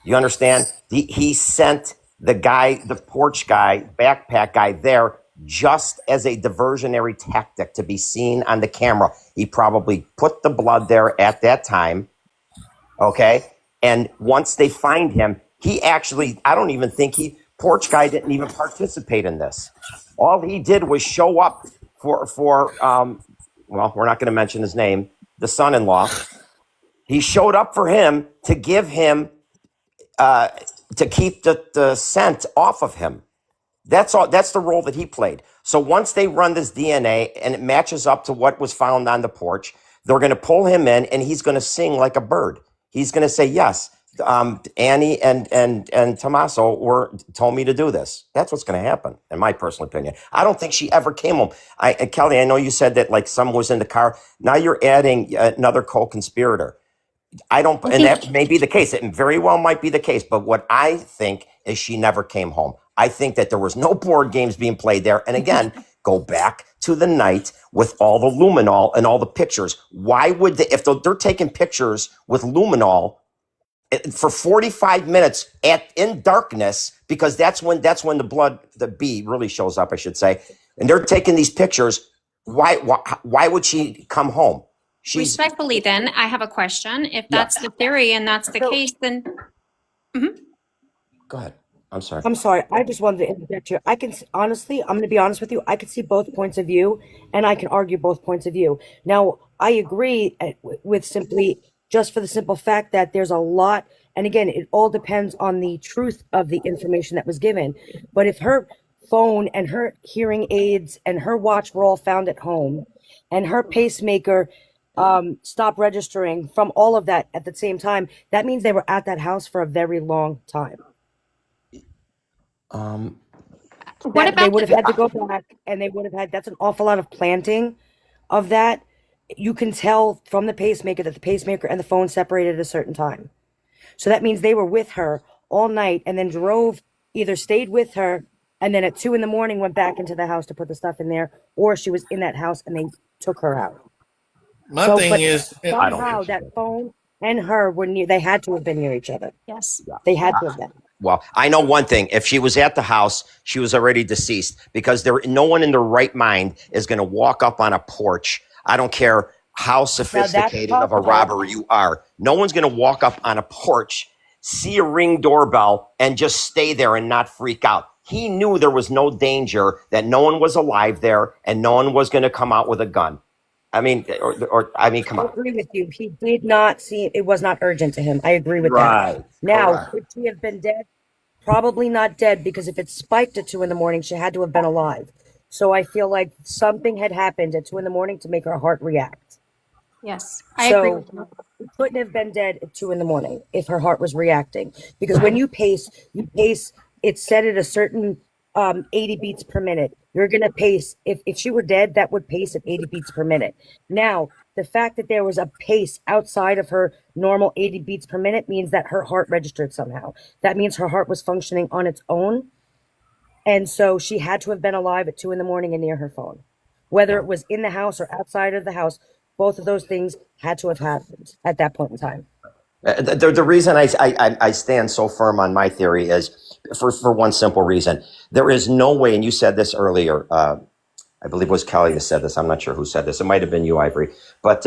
You understand? He sent the guy, the porch guy, backpack guy there just as a diversionary tactic to be seen on the camera. He probably put the blood there at that time. Okay. And once they find him, he actually, I don't even think porch guy didn't even participate in this. All he did was show up for well, we're not going to mention his name, the son-in-law. He showed up for him to give him, to keep the scent off of him. That's all. That's the role that he played. So once they run this DNA and it matches up to what was found on the porch, they're going to pull him in and he's going to sing like a bird. He's going to say, yes, Annie and Tommaso told me to do this. That's what's going to happen, in my personal opinion. I don't think she ever came home. Kelly, I know you said that like someone was in the car. Now you're adding another co-conspirator. And that may be the case. It very well might be the case. But what I think is she never came home. I think that there was no board games being played there. And again, go back to the night with all the luminol and all the pictures. Why would if they're taking pictures with luminol for 45 minutes in darkness, because that's when the bee really shows up, I should say. And they're taking these pictures. Why would she come home? Respectfully, then, I have a question. If that's the theory and that's the case, then... Go ahead. I'm sorry. I'm sorry. I just wanted to interject here. Honestly, I'm going to be honest with you. I can see both points of view and I can argue both points of view. Now, I agree with simply just for the simple fact that there's a lot. And again, it all depends on the truth of the information that was given. But if her phone and her hearing aids and her watch were all found at home and her pacemaker stopped registering from all of that at the same time, that means they were at that house for a very long time. What about they would have had to go back and they would have had, that's an awful lot of planting of that. You can tell from the pacemaker that the pacemaker and the phone separated at a certain time. So that means they were with her all night and then either stayed with her and then at 2 a.m. went back into the house to put the stuff in there, or she was in that house and they took her out. My thing is, somehow that phone and her were near. They had to have been near each other. Yes, they had to have been. Well, I know one thing. If she was at the house, she was already deceased, because no one in their right mind is going to walk up on a porch. I don't care how sophisticated of a robber you are. No one's going to walk up on a porch, see a Ring doorbell, and just stay there and not freak out. He knew there was no danger, that no one was alive there, and no one was going to come out with a gun. I mean, come on. I agree with you. He did not see it was not urgent to him. I agree with that. Now, could she have been dead? Probably not dead, because if it spiked at 2 a.m, she had to have been alive. So I feel like something had happened at 2 a.m. to make her heart react. Yes, I agree with you. She couldn't have been dead at 2 a.m. if her heart was reacting, because when you pace, it's set at a certain 80 beats per minute. You're going to pace. If she were dead, that would pace at 80 beats per minute. Now, the fact that there was a pace outside of her normal 80 beats per minute means that her heart registered somehow. That means her heart was functioning on its own. And so she had to have been alive at 2 a.m. and near her phone. Whether it was in the house or outside of the house, both of those things had to have happened at that point in time. The reason I stand so firm on my theory is for one simple reason. There is no way, and you said this earlier, I believe it was Kelly that said this. I'm not sure who said this. It might have been you, Ivory. But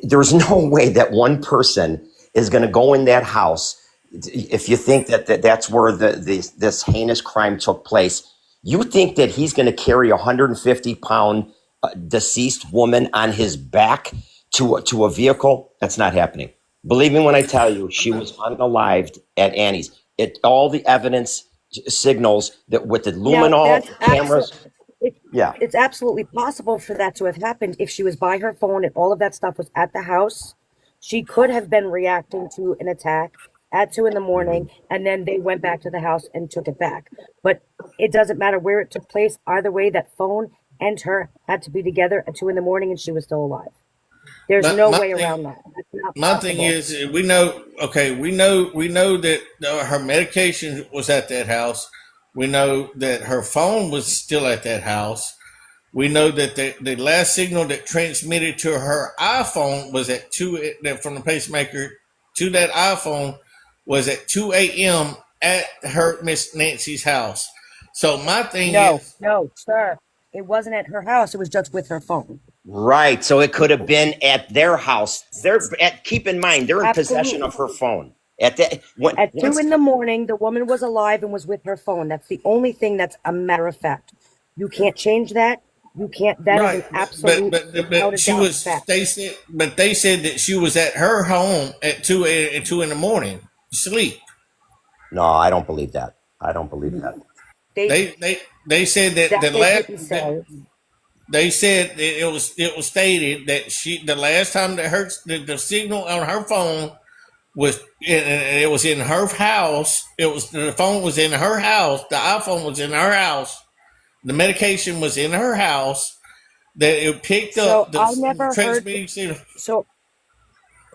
there's no way that one person is going to go in that house. If you think that's where this heinous crime took place, you think that he's going to carry a 150-pound deceased woman on his back to a vehicle? That's not happening. Believe me when I tell you, she was unalived at Annie's. All the evidence signals that with the luminol cameras. Yeah. It's absolutely possible for that to have happened if she was by her phone and all of that stuff was at the house. She could have been reacting to an attack at 2 in the morning, and then they went back to the house and took it back. But it doesn't matter where it took place. Either way, that phone and her had to be together at 2 in the morning, and she was still alive. There's My, no my way thing, around that. That's not my thing possible. is, we know. Okay, we know that her medication was at that house. We know that her phone was still at that house. We know that the last signal that transmitted to her iPhone was at from the pacemaker to that iPhone was at 2 a.m. at her Miss Nancy's house. So my thing No, is, no, sir. It wasn't at her house. It was just with her phone. Right. So it could have been at their house. Keep in mind, they're in possession Absolutely. of her phone. At the when At two once in the morning, the woman was alive and was with her phone. That's the only thing that's a matter of fact. You can't change that. You can't. That is right, an absolute, without but a she doubt, was. fact. They said that she was at her home at 2 in the morning, sleep. No, I don't believe that. I don't believe that. They said that That the they last didn't say. they said that it was stated that the last time that the signal on her phone was it was in her house. The phone was in her house. The iPhone was in her house. The medication was in her house. That it picked So up the I never heard. transmitting signal. So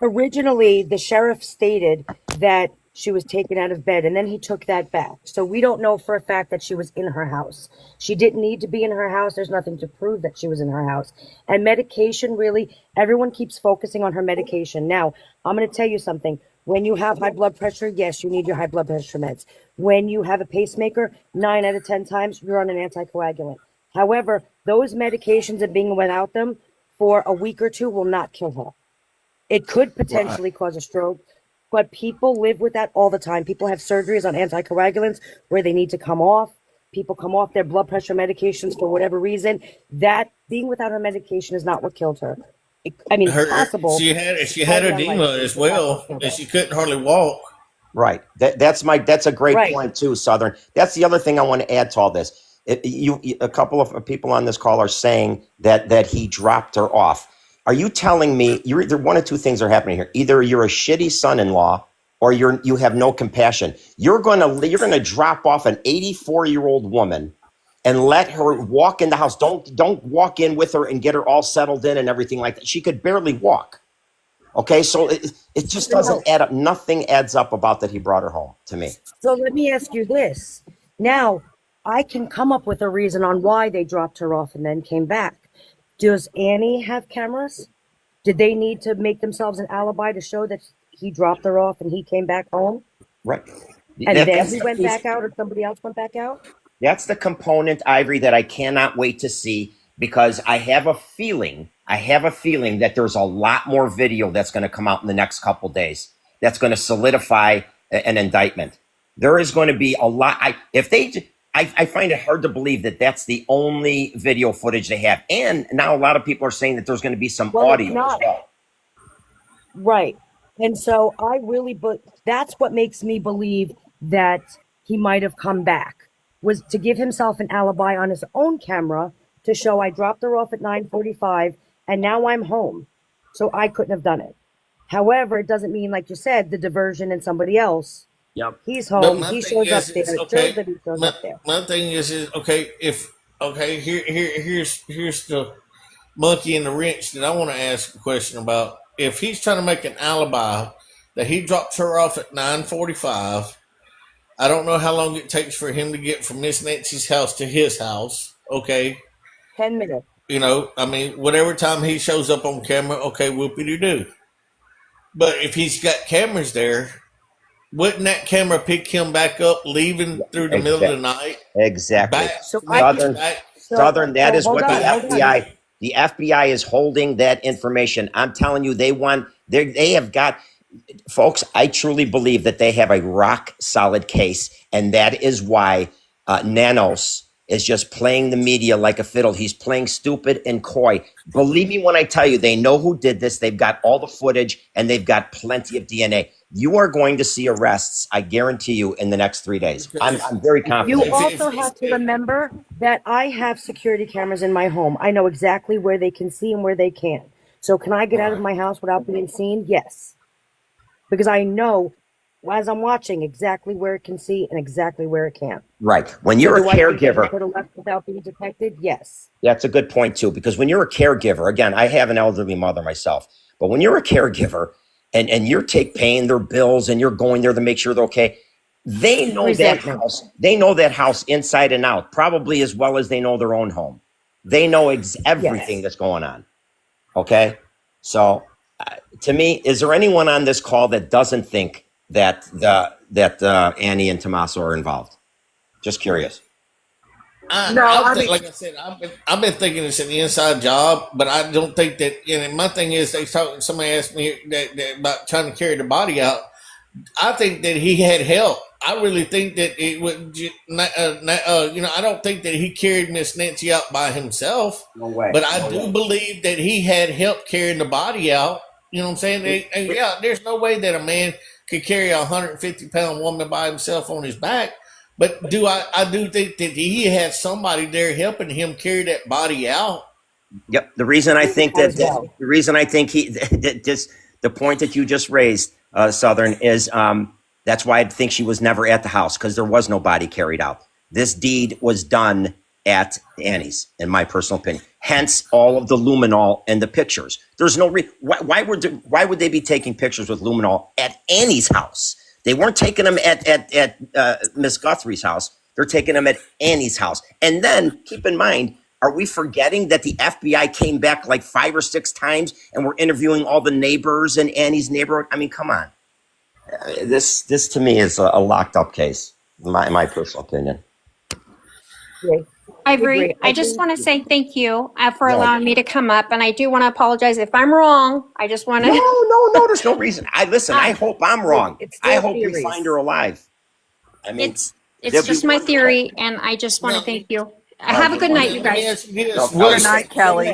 originally, the sheriff stated that she was taken out of bed, and then he took that back. So we don't know for a fact that she was in her house. She didn't need to be in her house. There's nothing to prove that she was in her house. And medication, really, everyone keeps focusing on her medication. Now, I'm going to tell you something. When you have high blood pressure, yes, you need your high blood pressure meds. When you have a pacemaker, 9 out of 10 times, you're on an anticoagulant. However, those medications and being without them for a week or two will not kill her. It could potentially cause a stroke, but people live with that all the time. People have surgeries on anticoagulants where they need to come off. People come off their blood pressure medications for whatever reason. That being without her medication is not what killed her. Possible. She had Highly edema unlikely, as but not what well, killed and her. she couldn't hardly walk. Right. That's a great Right. point too, Southern. That's the other thing I want to add to all this. A couple of people on this call are saying that he dropped her off. Are you telling me you're either one of two things are happening here? Either you're a shitty son-in-law or you have no compassion. You're gonna drop off an 84-year-old woman and let her walk in the house. Don't walk in with her and get her all settled in and everything like that. She could barely walk. Okay, so it just doesn't add up. Nothing adds up about that he brought her home to me. So let me ask you this. Now, I can come up with a reason on why they dropped her off and then came back. Does Annie have cameras? Did they need to make themselves an alibi to show that he dropped her off and he came back home? Right. And then That's he the went piece. back out or somebody else went back out? That's the component, Ivory, that I cannot wait to see because I have a feeling that there's a lot more video that's going to come out in the next couple days that's going to solidify an indictment. There is going to be a lot. I find it hard to believe that that's the only video footage they have. And now a lot of people are saying that there's going to be some audio as well. Right. And so but that's what makes me believe that he might have come back, was to give himself an alibi on his own camera to show I dropped her off at 9:45 and now I'm home. So I couldn't have done it. However, it doesn't mean, like you said, the diversion and somebody else. Yep. He's But home. my He thing shows up is, there. it's It okay. shows that he shows up there. My thing is okay. Here's the monkey in the wrench that I want to ask a question about. If he's trying to make an alibi that he dropped her off at 9:45, I don't know how long it takes for him to get from Miss Nancy's house to his house. Okay, 10 minutes. Whatever time he shows up on camera, okay, whoopity-doo. But if he's got cameras there, wouldn't that camera pick him back up, leaving through the middle of the night? Exactly. Back. Southern, that is hold what on, the hold on. the FBI is holding that information. I'm telling you, they have got, folks, I truly believe that they have a rock solid case. And that is why Nanos is just playing the media like a fiddle. He's playing stupid and coy. Believe me when I tell you, they know who did this. They've got all the footage and they've got plenty of DNA. You are going to see arrests, I guarantee you, in the next 3 days. I'm very confident. You also have to remember that I have security cameras in my home. I know exactly where they can see and where they can't. So can I get out of my house without being seen? Yes. Because I know as I'm watching exactly where it can see and exactly where it can't. Right. When you're a Do I think that I caregiver, could have left without being detected? Yes. that's a good point too, because when you're a caregiver, again, I have an elderly mother myself, but when you're a caregiver and you're paying their bills and you're going there to make sure they're okay, they know Resentment. they know that house inside and out, probably as well as they know their own home. They know everything that's going on. Okay. So to me, is there anyone on this call that doesn't think that Annie and Tommaso are involved? Just curious. Like I said, I've been thinking it's an inside job, but I don't think that. My thing is, somebody asked me that about trying to carry the body out. I think that he had help. I really think that it would. I don't think that he carried Miss Nancy out by himself. No way. But I do believe that he had help carrying the body out. You know what I'm saying? There's no way that a man could carry a 150-pound woman by himself on his back. But I do think that he had somebody there helping him carry that body out. Yep. The reason I think the point that you just raised, Southern, is that's why I think she was never at the house, because there was no body carried out. This deed was done at Annie's, in my personal opinion. Hence all of the luminol and the pictures. There's no why would they be taking pictures with luminol at Annie's house? They weren't taking them at Miss Guthrie's house. They're taking them at Annie's house. And then keep in mind, are we forgetting that the FBI came back like 5 or 6 times and were interviewing all the neighbors in Annie's neighborhood? I mean, come on. This to me is a locked up case, in my personal opinion. Ivory, I just want to say thank you for allowing me to come up, and I do want to apologize if I'm wrong. I just want to. No, there's no reason. I hope I'm wrong. I hope we find her alive. I mean, it's just my theory, and I just want to thank you. Have a good night, you guys. Good night, Kelly.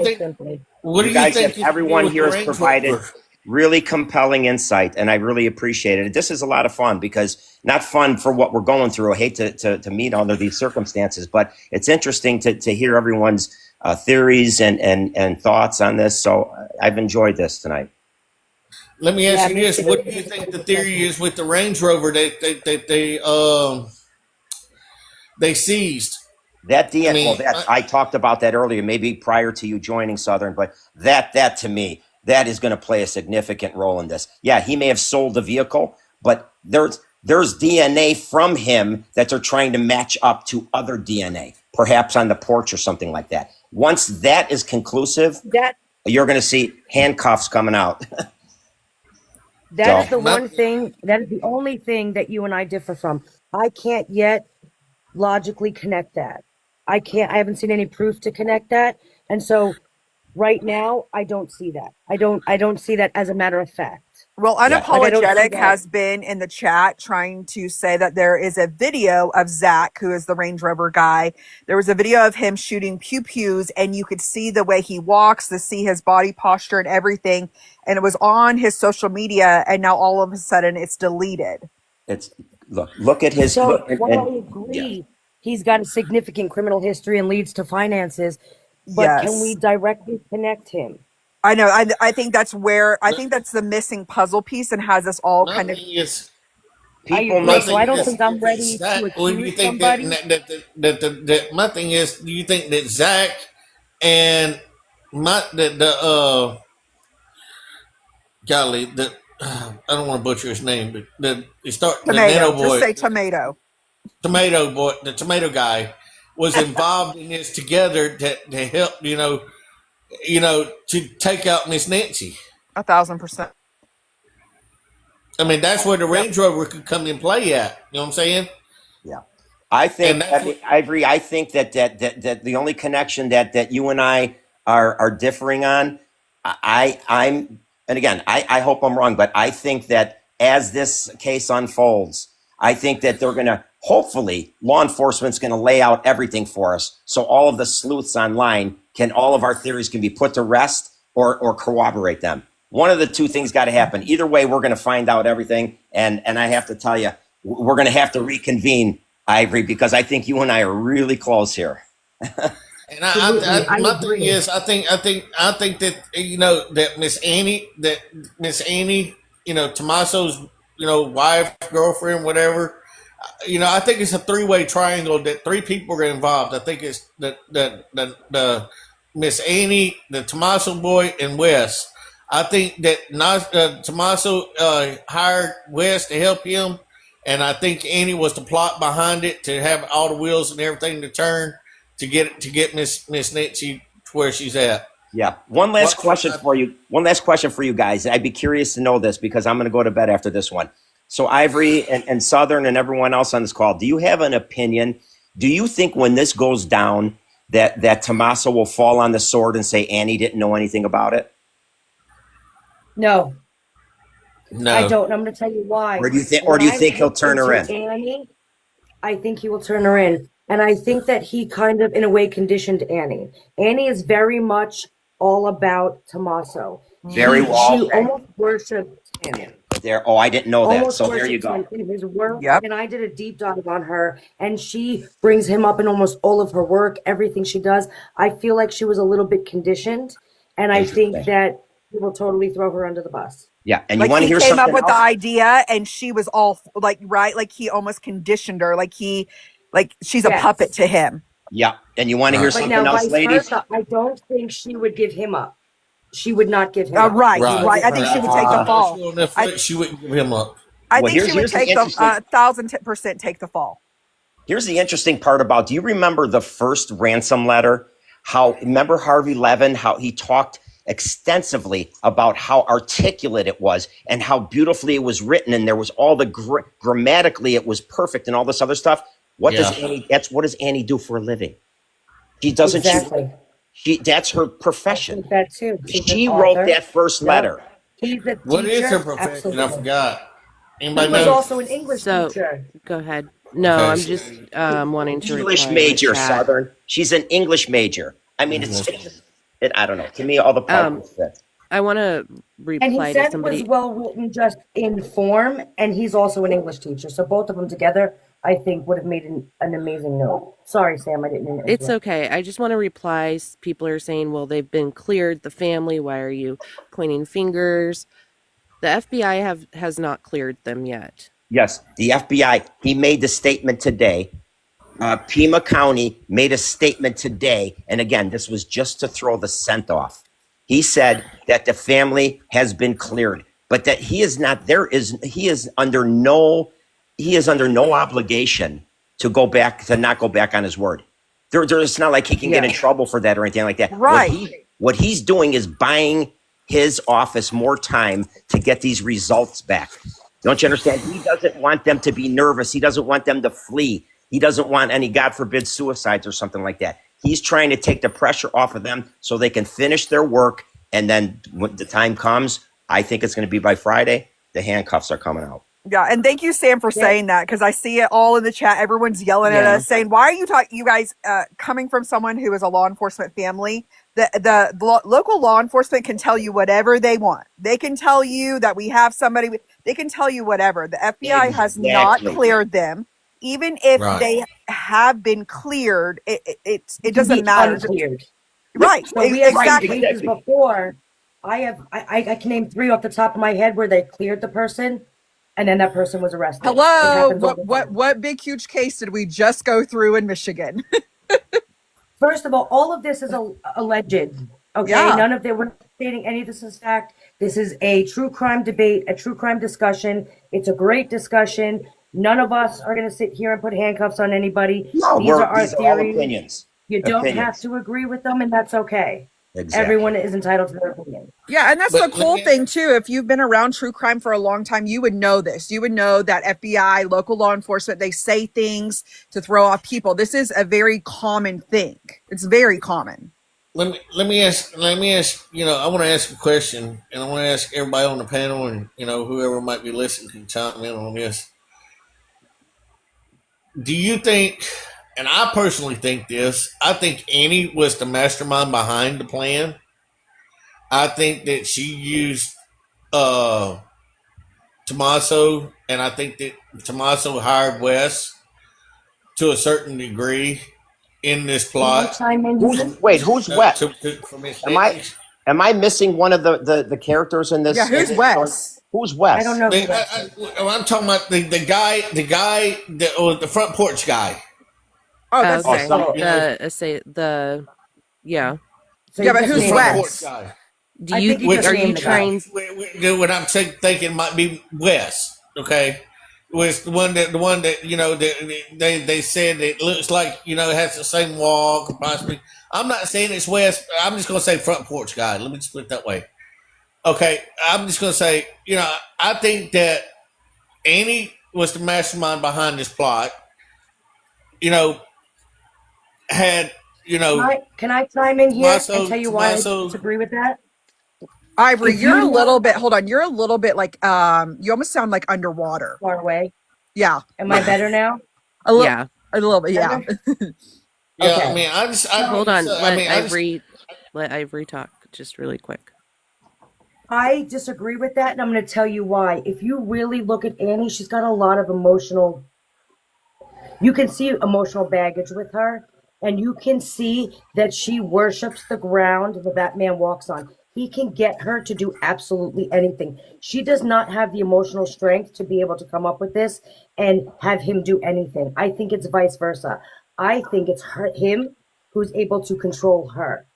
What do you you guys think? everyone here has provided really compelling insight, and I really appreciate it. This is a lot of fun, because not fun for what we're going through. I hate to meet under these circumstances, but it's interesting to hear everyone's theories and thoughts on this. So I've enjoyed this tonight. Let me ask you this: what do you think the theory is with the Range Rover they seized? That DNA, I talked about that earlier, maybe prior to you joining Southern, but that to me, that is going to play a significant role in this. Yeah, he may have sold the vehicle, but there's DNA from him that they're trying to match up to other DNA, perhaps on the porch or something like that. Once that is conclusive, you're going to see handcuffs coming out. That is the one thing, that is the only thing that you and I differ from. I can't yet logically connect that. I haven't seen any proof to connect that. And so right now, I don't see that. I don't see that as a matter of fact. Well, Unapologetic has been in the chat trying to say that there is a video of Zach, who is the Range Rover guy. There was a video of him shooting pew-pews, and you could see the way he walks, to see his body posture and everything. And it was on his social media, and now all of a sudden it's deleted. Look at his. So while I agree, he's got a significant criminal history and leads to finances, but can we directly connect him? I know. I think that's the missing puzzle piece, and has us all kind of. So I don't think I'm ready to accuse somebody. My thing is, do you think that Zach and I don't want to butcher his name, but Tomato. Just say Tomato. Tomato boy, the tomato guy, was involved in this together to help, to take out Miss Nancy. 1,000%. I mean, that's where the Range Rover could come in play at. You know what I'm saying? Yeah, I think Ivory. I think that the only connection that you and I are differing on, I'm, and again, I hope I'm wrong, but I think that as this case unfolds, I think that they're going to hopefully law enforcement's going to lay out everything for us. So all of the sleuths online all of our theories can be put to rest or corroborate them. One of the two things got to happen. Either way, we're going to find out everything. And I have to tell you, we're going to have to reconvene, Ivory, because I think you and I are really close here. And my thing is, I think that that Miss Annie, Tommaso's, wife, girlfriend, whatever. I think it's a three-way triangle that three people are involved. I think it's the Miss Annie, the Tommaso boy, and Wes. I think that Tommaso hired Wes to help him, and I think Annie was the plot behind it to have all the wheels and everything to turn to get Miss Nancy to where she's at. Yeah. One last question for you guys. I'd be curious to know this because I'm going to go to bed after this one. So Ivory and Southern and everyone else on this call, do you have an opinion? Do you think when this goes down that Tommaso will fall on the sword and say Annie didn't know anything about it? No. No. I don't. I'm going to tell you why. Or do you think he'll turn her in? Annie, I think he will turn her in. And I think that he kind of, in a way, conditioned Annie. Annie is very much all about Tommaso. Very well. She almost worships him. I didn't know that. Almost So there you worships go. him in his work. Yep. And I did a deep dive on her, and she brings him up in almost all of her work, everything she does. I feel like she was a little bit conditioned, and I think that he will totally throw her under the bus. Yeah, and Like you want to he hear came something up with else? the idea, and she was all like, right? Like he almost conditioned her. Like she's a Yes. puppet to him. Yeah, and you want to hear But something now, else, vice ladies? versa, I don't think she would give him up. She would not give him up. Right. She would I give think her she would up. take the fall. She wouldn't give him up. I Well, think she would here's the take the interesting- 1,000% take the fall. Here's the interesting part about, do you remember the first ransom letter? Remember Harvey Levin, how he talked extensively about how articulate it was and how beautifully it was written, and there was all the grammatically it was perfect and all this other stuff. What does Annie do for a living? She doesn't. Exactly. She that's her profession. That too. She wrote that first letter. He's a teacher. What is her profession? Absolutely. I forgot. He Anybody was know? also an English teacher. Go ahead. No, Okay. I'm just wanting to English reply to major, chat. Southern. She's an English major. I mean, I don't know. To me, all the parts fit. I want to And he reply to said it somebody. was well written just in form, and he's also an English teacher. So both of them together, I think, would have made an amazing note. Sorry, Sam, I didn't mean to It's interrupt. okay. I just want to reply. People are saying, well, they've been cleared, the family. Why are you pointing fingers? The FBI has not cleared them yet. Yes, the FBI. He made the statement today. Pima County made a statement today, and again, this was just to throw the scent off. He said that the family has been cleared, but that he is not. He is under no obligation to not go back on his word. It's not like he can get in trouble for that or anything like that. Right. What he's doing is buying his office more time to get these results back. Don't you understand? He doesn't want them to be nervous. He doesn't want them to flee. He doesn't want any, God forbid, suicides or something like that. He's trying to take the pressure off of them so they can finish their work. And then when the time comes, I think it's going to be by Friday, the handcuffs are coming out. Yeah, and thank you, Sam, for saying that, because I see it all in the chat. Everyone's yelling at us, saying, "Why are you talking?" You guys, coming from someone who is a law enforcement family, the local law enforcement can tell you whatever they want. They can tell you that we have somebody. They can tell you whatever. The FBI has not cleared them, even if they have been cleared. It doesn't matter. Uncleared. Right? So we have Exactly. cases before. I can name 3 off the top of my head where they cleared the person, and then that person was arrested. It Hello. happens all the time. What big huge case did we just go through in Michigan? First of all of this is alleged. Okay, Yeah. none of we're not stating any of this is fact. This is a true crime debate, a true crime discussion. It's a great discussion. None of us are going to sit here and put handcuffs on anybody. No, these are our these are all theories. opinions. You don't Opinions. have to agree with them, and that's okay. Exactly. Everyone is entitled to their opinion. Yeah, and that's the cool thing too. If you've been around true crime for a long time, you would know this. You would know that FBI, local law enforcement, they say things to throw off people. This is a very common thing. It's very common. Let me ask. I want to ask a question, and I want to ask everybody on the panel, and whoever might be listening can chime in on this. do you think, and I personally think this, I think Annie was the mastermind behind the plan. I think that she used uh Tommaso, and I think that Tommaso hired Wes to a certain degree in this Can I plot. chime in Who's here? wait? Who's Wes? For Miss Am I Nancy. am I missing one of the characters in this? Yeah, who's in this story? Wes? Who's Wes? I don't know who that is. I'm talking about the guy, the front porch guy. Oh, that's Okay. some- You know, Yeah. So yeah, you but just who's named front him. porch Wes? guy. Do I you think you just are you named the guy. trying? What I'm thinking might be Wes. Okay, was the one that you know they said it looks like it has the same walk possibly. I'm not saying it's Wes. I'm just gonna say front porch guy. Let me just put it that way. Okay, I'm just gonna say I think that Annie was the mastermind behind this plot. Had Can I chime in here and Tommaso tell you why I Tommaso. disagree with that? Ivory, If you're a you little bit. Hold on, you're a little bit like you almost sound like underwater. far away, Yeah, am I better now? a little, Yeah. a little bit. Yeah. Yeah, Okay. I mean, Hold on. I Let Ivory talk just really quick. I disagree with that, and I'm going to tell you why. If you really look at Annie, she's got a lot of emotional. You can see emotional baggage with her, and you can see that she worships the ground that man walks on. He can get her to do absolutely anything. She does not have the emotional strength to be able to come up with this and have him do anything. I think it's vice versa. I think it's him who's able to control her.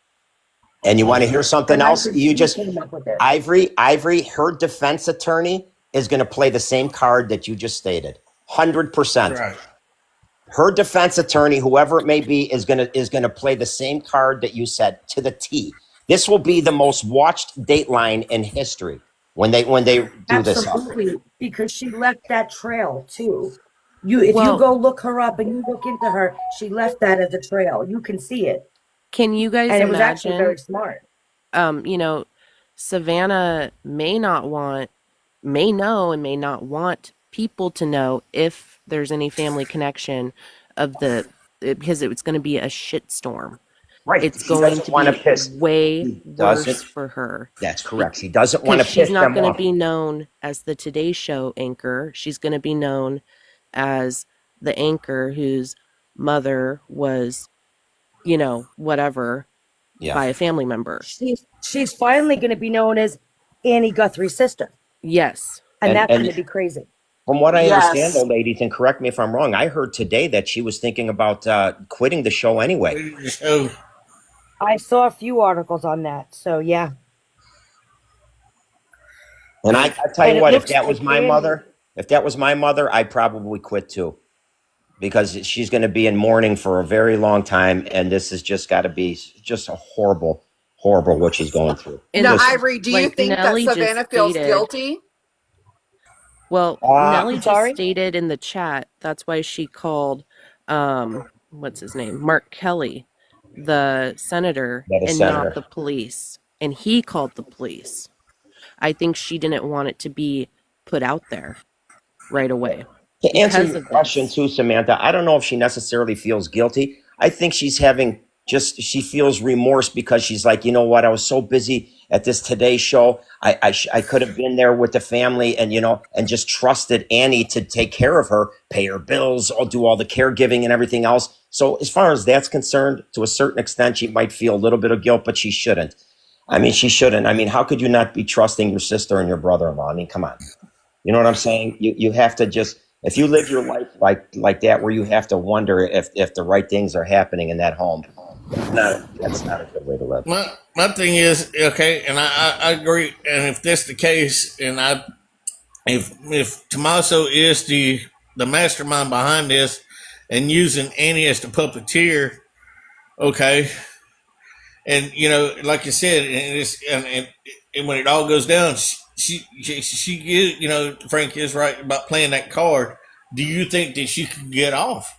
And you want to hear something And I else? think You he just came up with it. Ivory, her defense attorney is going to play the same card that you just stated. 100%. Right. Her defense attorney, whoever it may be, is gonna play the same card that you said to the T. This will be the most watched Dateline in history when they do this. Absolutely, because she left that trail too. If you Well- go look her up and you look into her, she left that as a trail. You can see it, Can you guys and it was actually imagine? very smart. Savannah may know and may not want people to know if there's any family connection because it's going to be a shitstorm. Right. It's She going doesn't to wanna be piss- way She worse doesn't- for her. That's correct. She doesn't want to Because piss she's not them going to off. be known as the Today Show anchor. She's going to be known as the anchor whose mother was, whatever, Yeah. by a family member. She's finally going to be known as Annie Guthrie's sister, Yes. and And- that's and- going to be crazy. From what I Yes. understand, though, ladies, and correct me if I'm wrong, I heard today that she was thinking about quitting the show anyway. So, I saw a few articles on that, so yeah. And I tell And you it what, if looks that like was my Annie- mother, I'd probably quit too, because she's going to be in mourning for a very long time, and this has just got to be just a horrible what she's going through. And Now, just Ivory, do you like think Nelly that just Savannah feels stated- guilty? Well, Nelly just sorry? stated in the chat that's why she called, what's his name, Mark Kelly, the senator, Yeah, the and senator. not the police. And he called the police. I think she didn't want it to be put out there right away. To answer because your of question this. too, Samantha, I don't know if she necessarily feels guilty. I think she feels remorse because she's like, you know what, I was so busy at this Today Show. I could have been there with the family and just trusted Annie to take care of her, pay her bills, or do all the caregiving and everything else. So as far as that's concerned, to a certain extent, she might feel a little bit of guilt, but she shouldn't. I mean, she shouldn't. I mean, how could you not be trusting your sister and your brother-in-law? I mean, come on. You know what I'm saying? You have to just, if you live your life like that, where you have to wonder if the right things are happening in that home, that's not a good way to live. my thing is, okay, and I agree. And if that's the case, and if Tommaso is the mastermind behind this and using Annie as the puppeteer, okay, and like you said, and when it all goes down, she is, Frank is right about playing that card. Do you think that she could get off?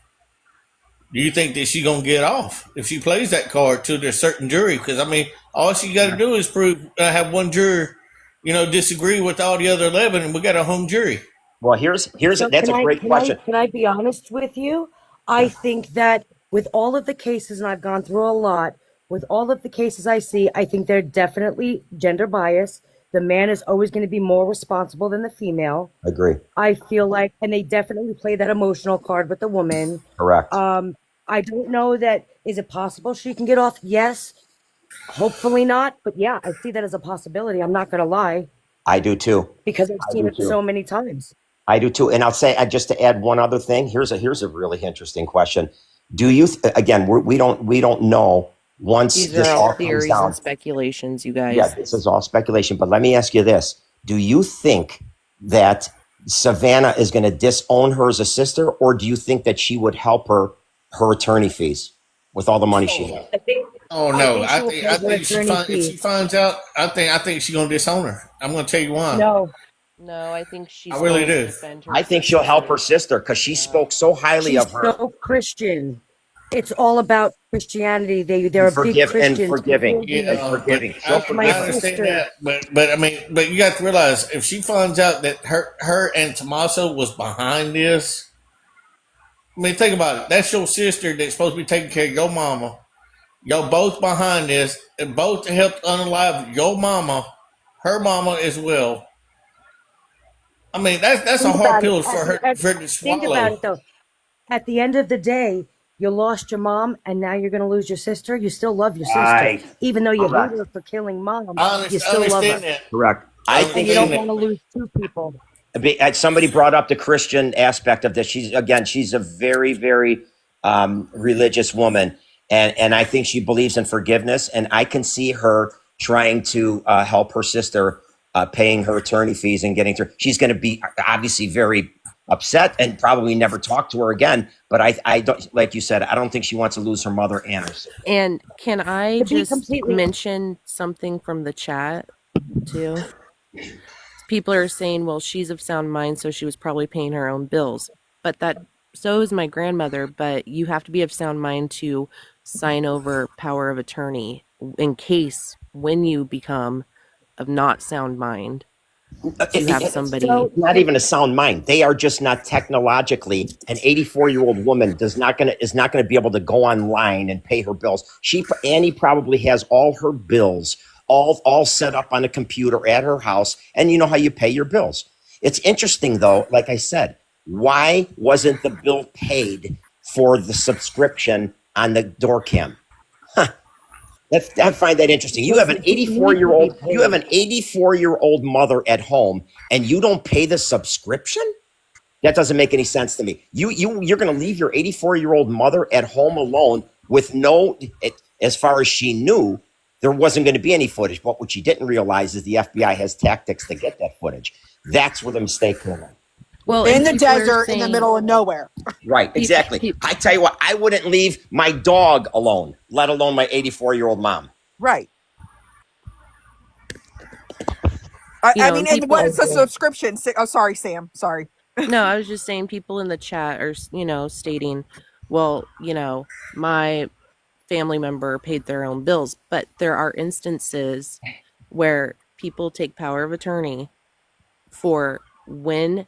Do you think that she gonna get off if she plays that card to a certain jury? Because I mean, all she got to do is have one juror, disagree with all the other 11, and we got a home jury. Well, here's So that's a great question. can I be honest with you? I think that with all of the cases, and I've gone through a lot, with all of the cases I see, I think they're definitely gender biased. The man is always going to be more responsible than the female. Agree. I feel like, and they definitely play that emotional card with the woman. Correct. I don't know that, is it possible she can get off? Yes. Hopefully not. But yeah, I see that as a possibility. I'm not going to lie, I do too. because I've I seen do it too. so many times. I do too. And I'll say, just to add one other thing, here's a really interesting question. Do you again? We don't know once These this are all all comes theories down. and speculations, you Yeah, guys. this is all speculation. But let me ask you this: do you think that Savannah is going to disown her as a sister, or do you think that she would help her attorney fees with all the money she has? Oh I no, think she will pay her if attorney she fees. finds out, I think she's gonna disown her. I'm gonna tell you why. No, No, I think she's I really going to do. defend her I think she'll help her sister. sister because she spoke so highly she's of her. so Christian. It's all about Christianity. They're a big And Christians. forgiving. Yeah, And forgiving. She'll I My forgive her. understand sister. that, but I mean, but you got to realize if she finds out that her and Tommaso was behind this, I mean, think about it. That's your sister that's supposed to be taking care of your mama. Y'all both behind this, and both helped unalive your mama, her mama as well. I mean, that's a Think hard about it. pill for her to Think about swallow. it though. At the end of the day, you lost your mom, and now you're going to lose your sister. You still love your sister, Right. even though you hate Correct. her for killing mom. I You still love her, understand that. Correct. I I and think you don't understand want to that. lose two people. somebody brought up the Christian aspect of this. She's a very, very religious woman, and I think she believes in forgiveness. And I can see her trying to help her sister, paying her attorney fees and getting through. She's going to be obviously very upset and probably never talk to her again. But I don't, like you said, I don't think she wants to lose her mother and her sister. And can I To be just completely mention something from the chat too? People are saying, well, she's of sound mind, so she was probably paying her own bills. But so is my grandmother, but you have to be of sound mind to sign over power of attorney in case when you become of not sound mind to have somebody. so. Not even a sound mind. They are just not technologically. An 84-year-old woman is not gonna be able to go online and pay her bills. Annie probably has all her bills all set up on a computer at her house, and you know how you pay your bills. It's interesting though, like I said, why wasn't the bill paid for the subscription on the door cam? I find that interesting. You have an 84-year-old mother at home, and you don't pay the subscription? That doesn't make any sense to me. You're going to leave your 84-year-old mother at home alone with as far as she knew, there wasn't going to be any footage. But what she didn't realize is the FBI has tactics to get that footage. That's where the mistake came in. Well, In and the people are desert, in the saying- middle of nowhere. Right, exactly. I tell you what, I wouldn't leave my dog alone, let alone my 84-year-old mom. Right. You I know, mean, and and what is the people- subscription? Oh, sorry, Sam. Sorry. No, I was just saying people in the chat are, stating, well, my family member paid their own bills, but there are instances where people take power of attorney for when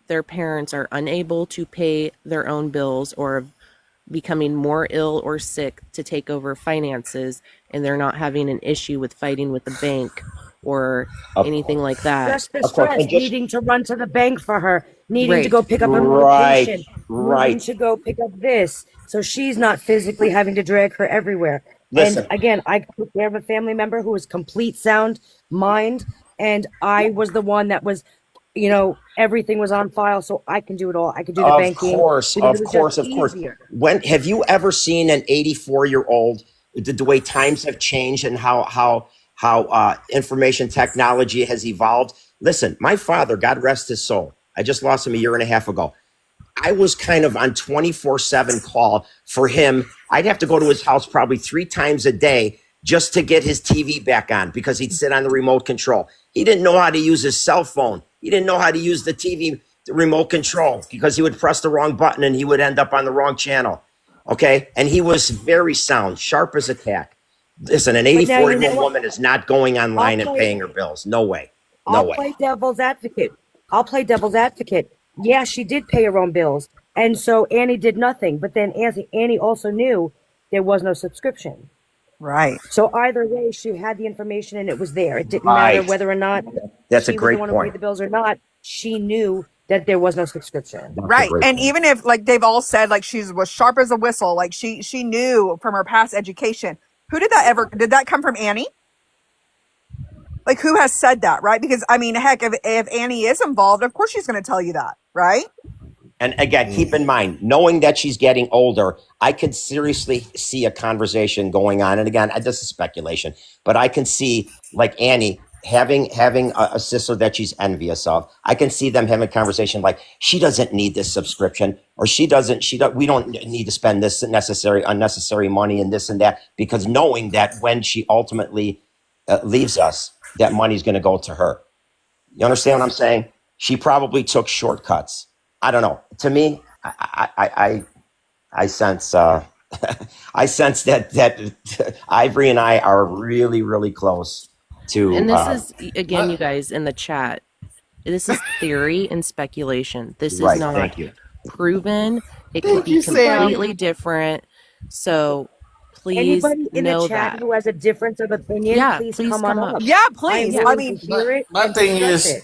their parents are unable to pay their own bills or becoming more ill or sick to take over finances, and they're not having an issue with fighting with the bank or anything like that. Just the stress, needing to run to the bank for her, needing to go pick up a Right, medication, right. needing to go pick up this, so she's not physically having to drag her everywhere. Listen. And again, I took care of a family member who was complete sound mind, and I was the one that was, everything was on file, so I can do it all. I can do the banking. Of course. Easier. When have you ever seen an 84-year-old? The way times have changed and how information technology has evolved. Listen, my father, God rest his soul, I just lost him a year and a half ago. I was kind of on 24/7 call for him. I'd have to go to his house probably 3 times a day just to get his TV back on because he'd sit on the remote control. He didn't know how to use his cell phone. He didn't know how to use the TV remote control because he would press the wrong button and he would end up on the wrong channel. Okay. And he was very sound, sharp as a tack. Listen, an 84-year-old woman is not going online and paying her bills. No way. No way. I'll play devil's advocate. I'll play devil's advocate. Yeah, she did pay her own bills. And so Annie did nothing. But then Annie also knew there was no subscription. Right. So either way, she had the information and it was there. It didn't matter Right. whether or not That's a she was the great one who paid point. the bills or not. She knew that there was no subscription. That's a Right. great And point. even if like they've all said like she was sharp as a whistle, like she knew from her past education. Did that come from Annie? Like who has said that, right? Because I mean, heck, if Annie is involved, of course she's going to tell you that, right? And again, keep in mind, knowing that she's getting older, I could seriously see a conversation going on. And again, this is speculation, but I can see like Annie having a sister that she's envious of. I can see them having a conversation like she doesn't need this subscription, or we don't need to spend this unnecessary money and this and that, because knowing that when she ultimately leaves us, that money's going to go to her. You understand what I'm saying? She probably took shortcuts. I don't know. To me, I sense I sense that Ivory and I are really, really close to. And this is again, you guys in the chat. This is theory and speculation. This right, is not thank you. proven. It could be completely different. So please Anybody in know the chat that. who has a difference of opinion, Yeah, please please come come on up. up. Yeah, I'm please. willing I mean, to hear it my and thing discuss is, it.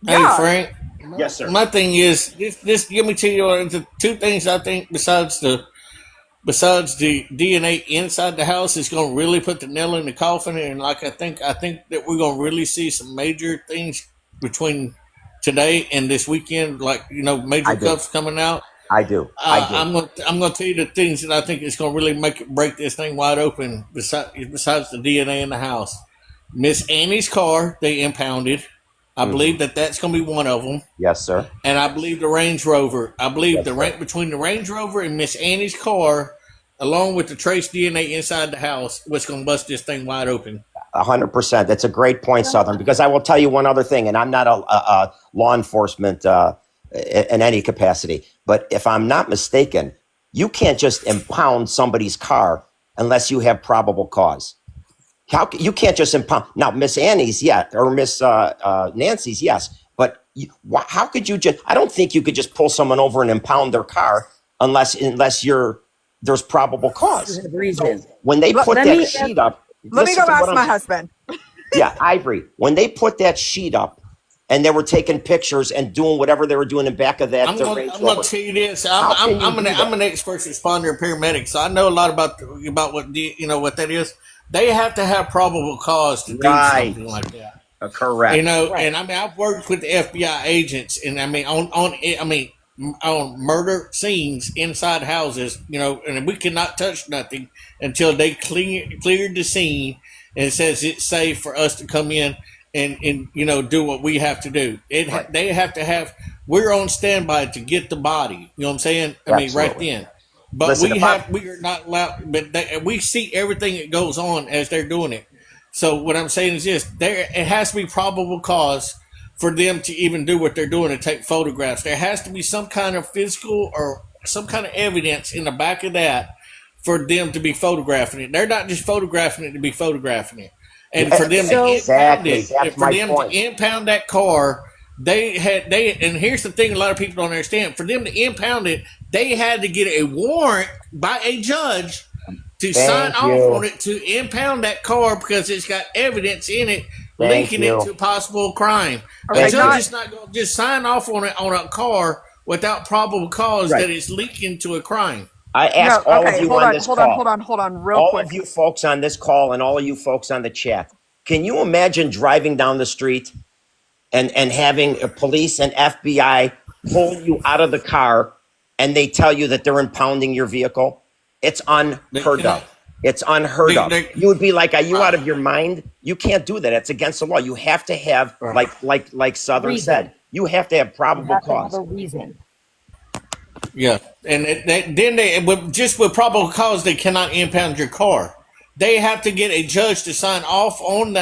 hey Yeah. Frank, Yes, sir. my thing is this. Give me to you the two things I think besides the DNA inside the house is going to really put the nail in the coffin, and like I think that we're going to really see some major things between today and this weekend, like major cups coming out. I do. I'm gonna tell you the things that I think is gonna really break this thing wide open. Besides the DNA in the house, Miss Annie's car they impounded. I believe that's gonna be one of them. Yes, sir. And I believe the Range Rover. I believe between the Range Rover and Miss Annie's car, along with the trace DNA inside the house, what's gonna bust this thing wide open. 100%. That's a great point, Southern, because I will tell you one other thing, and I'm not a law enforcement in any capacity, but if I'm not mistaken, you can't just impound somebody's car unless you have probable cause. You can't just impound. Now, Miss Annie's, or Miss Nancy's, yes, but how could you just? I don't think you could just pull someone over and impound their car unless there's probable cause. Reason. So when they put that sheet up. Let me go ask my husband. Yeah, Ivory. When they put that sheet up and they were taking pictures and doing whatever they were doing in back of that I'm going to tell you this. I'm an expert responder and paramedic, so I know a lot about what what that is. They have to have probable cause to do something like that. Correct. And I mean I've worked with the FBI agents, and I mean on murder scenes inside houses, and we cannot touch nothing until they cleared the scene and it says it's safe for us to come in and do what we have to do. They have to have. We're on standby to get the body. You know what I'm saying? I mean, right then. But Listen, we are not allowed. But we see everything that goes on as they're doing it. So what I'm saying is this: it has to be probable cause for them to even do what they're doing and take photographs. There has to be some kind of physical or some kind of evidence in the back of that for them to be photographing it. They're not just photographing it to be photographing it. And for them to impound that car, and here's the thing a lot of people don't understand. For them to impound it, they had to get a warrant by a judge to sign off on it to impound that car because it's got evidence in it linking it to possible crime. A judge is not going to just sign off on it on a car without probable cause that it's leaking to a crime. I ask all of you on this call. Hold on, real all quick. All of you folks on this call and all of you folks on the chat, can you imagine driving down the street and having police and FBI pull you out of the car and they tell you that they're impounding your vehicle? It's unheard of. It's unheard of. You would be like, are you out of your mind? You can't do that. It's against the law. You have to have, like Southern said, you have to have probable cause. Have a reason. Yeah, and with probable cause, they cannot impound your car. They have to get a judge to sign off on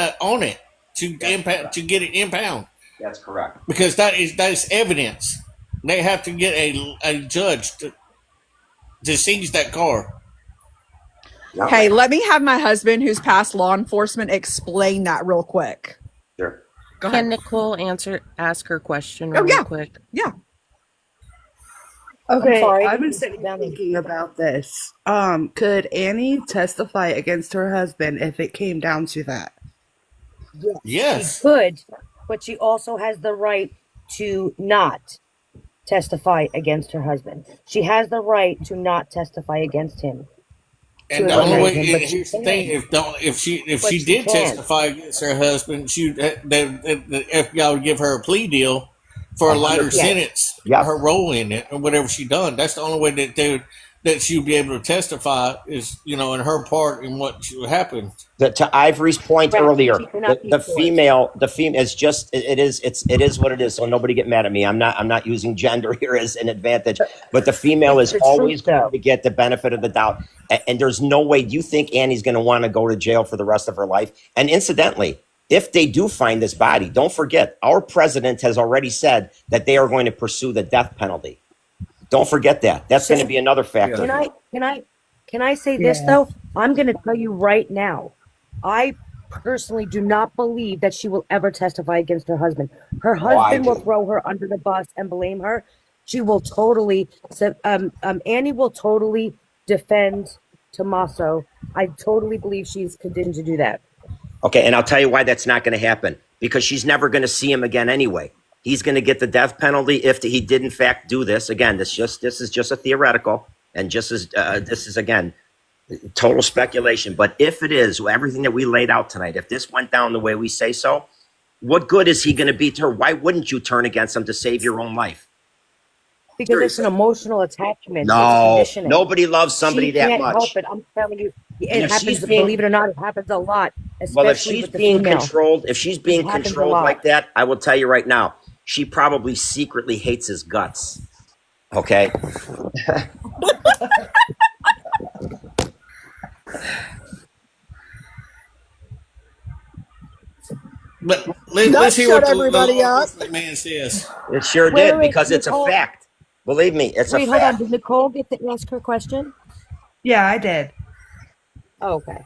it to get it impound. That's correct. Because that is evidence. They have to get a judge to seize that car. Hey, let me have my husband, who's past law enforcement, explain that real quick. Sure. Go Can ahead. Nicole ask her question Oh, really yeah. quick? Yeah. Okay, sorry, I I've been didn't sitting see down there. thinking about this. Could Annie testify against her husband if it came down to that? Yes, she Yes. could, but she also has the right to not testify against her husband. She has the right to not testify against him, to And the only eliminate way, him, and but she here's the thing: can. if But she she did can. testify against her husband, the FBI would give her a plea deal for a lighter 100%. Yes. sentence for Yep. her role in it or whatever she done. That's the only way that she would be able to testify is in her part in what happened. To Ivory's point Correct. earlier, She cannot be the forced. female is just it is what it is. So nobody get mad at me. I'm not using gender here as an advantage, but the female It's is the always truth, going though. to get the benefit of the doubt. And there's no way. Do you think Annie's going to want to go to jail for the rest of her life? And incidentally, if they do find this body, don't forget our president has already said that they are going to pursue the death penalty. Don't forget that. That's going to be another factor. Can I say this though? I'm going to tell you right now. I personally do not believe that she will ever testify against her husband. Her Oh, I husband will do. throw her under the bus and blame her. She will totally. Annie will totally defend Tommaso. I totally believe she's conditioned to do that. Okay, and I'll tell you why that's not going to happen. Because she's never going to see him again anyway. He's going to get the death penalty if he did in fact do this. Again, this is just a theoretical, and just as this is again total speculation. But if it is everything that we laid out tonight, if this went down the way we say so, what good is he going to be to her? Why wouldn't you turn against him to save your own life? Because it's an emotional attachment. It's No, conditioning. nobody loves somebody She that can't much. help it. I'm telling you, And it if she's happens. being- Believe it or not, it happens a lot, Well, if especially she's with the being female. controlled, if she's being It happens a controlled lot. like that, I will tell you right now, she probably secretly hates his guts. Okay. But That let's hear shut what the law everybody up. enforcement man says. It sure Wait, did, wait, because it's a Nicole- fact. Believe me, it's a Wait, hold on. fact. Did Nicole get to ask her question? Yeah, I did. Oh, okay.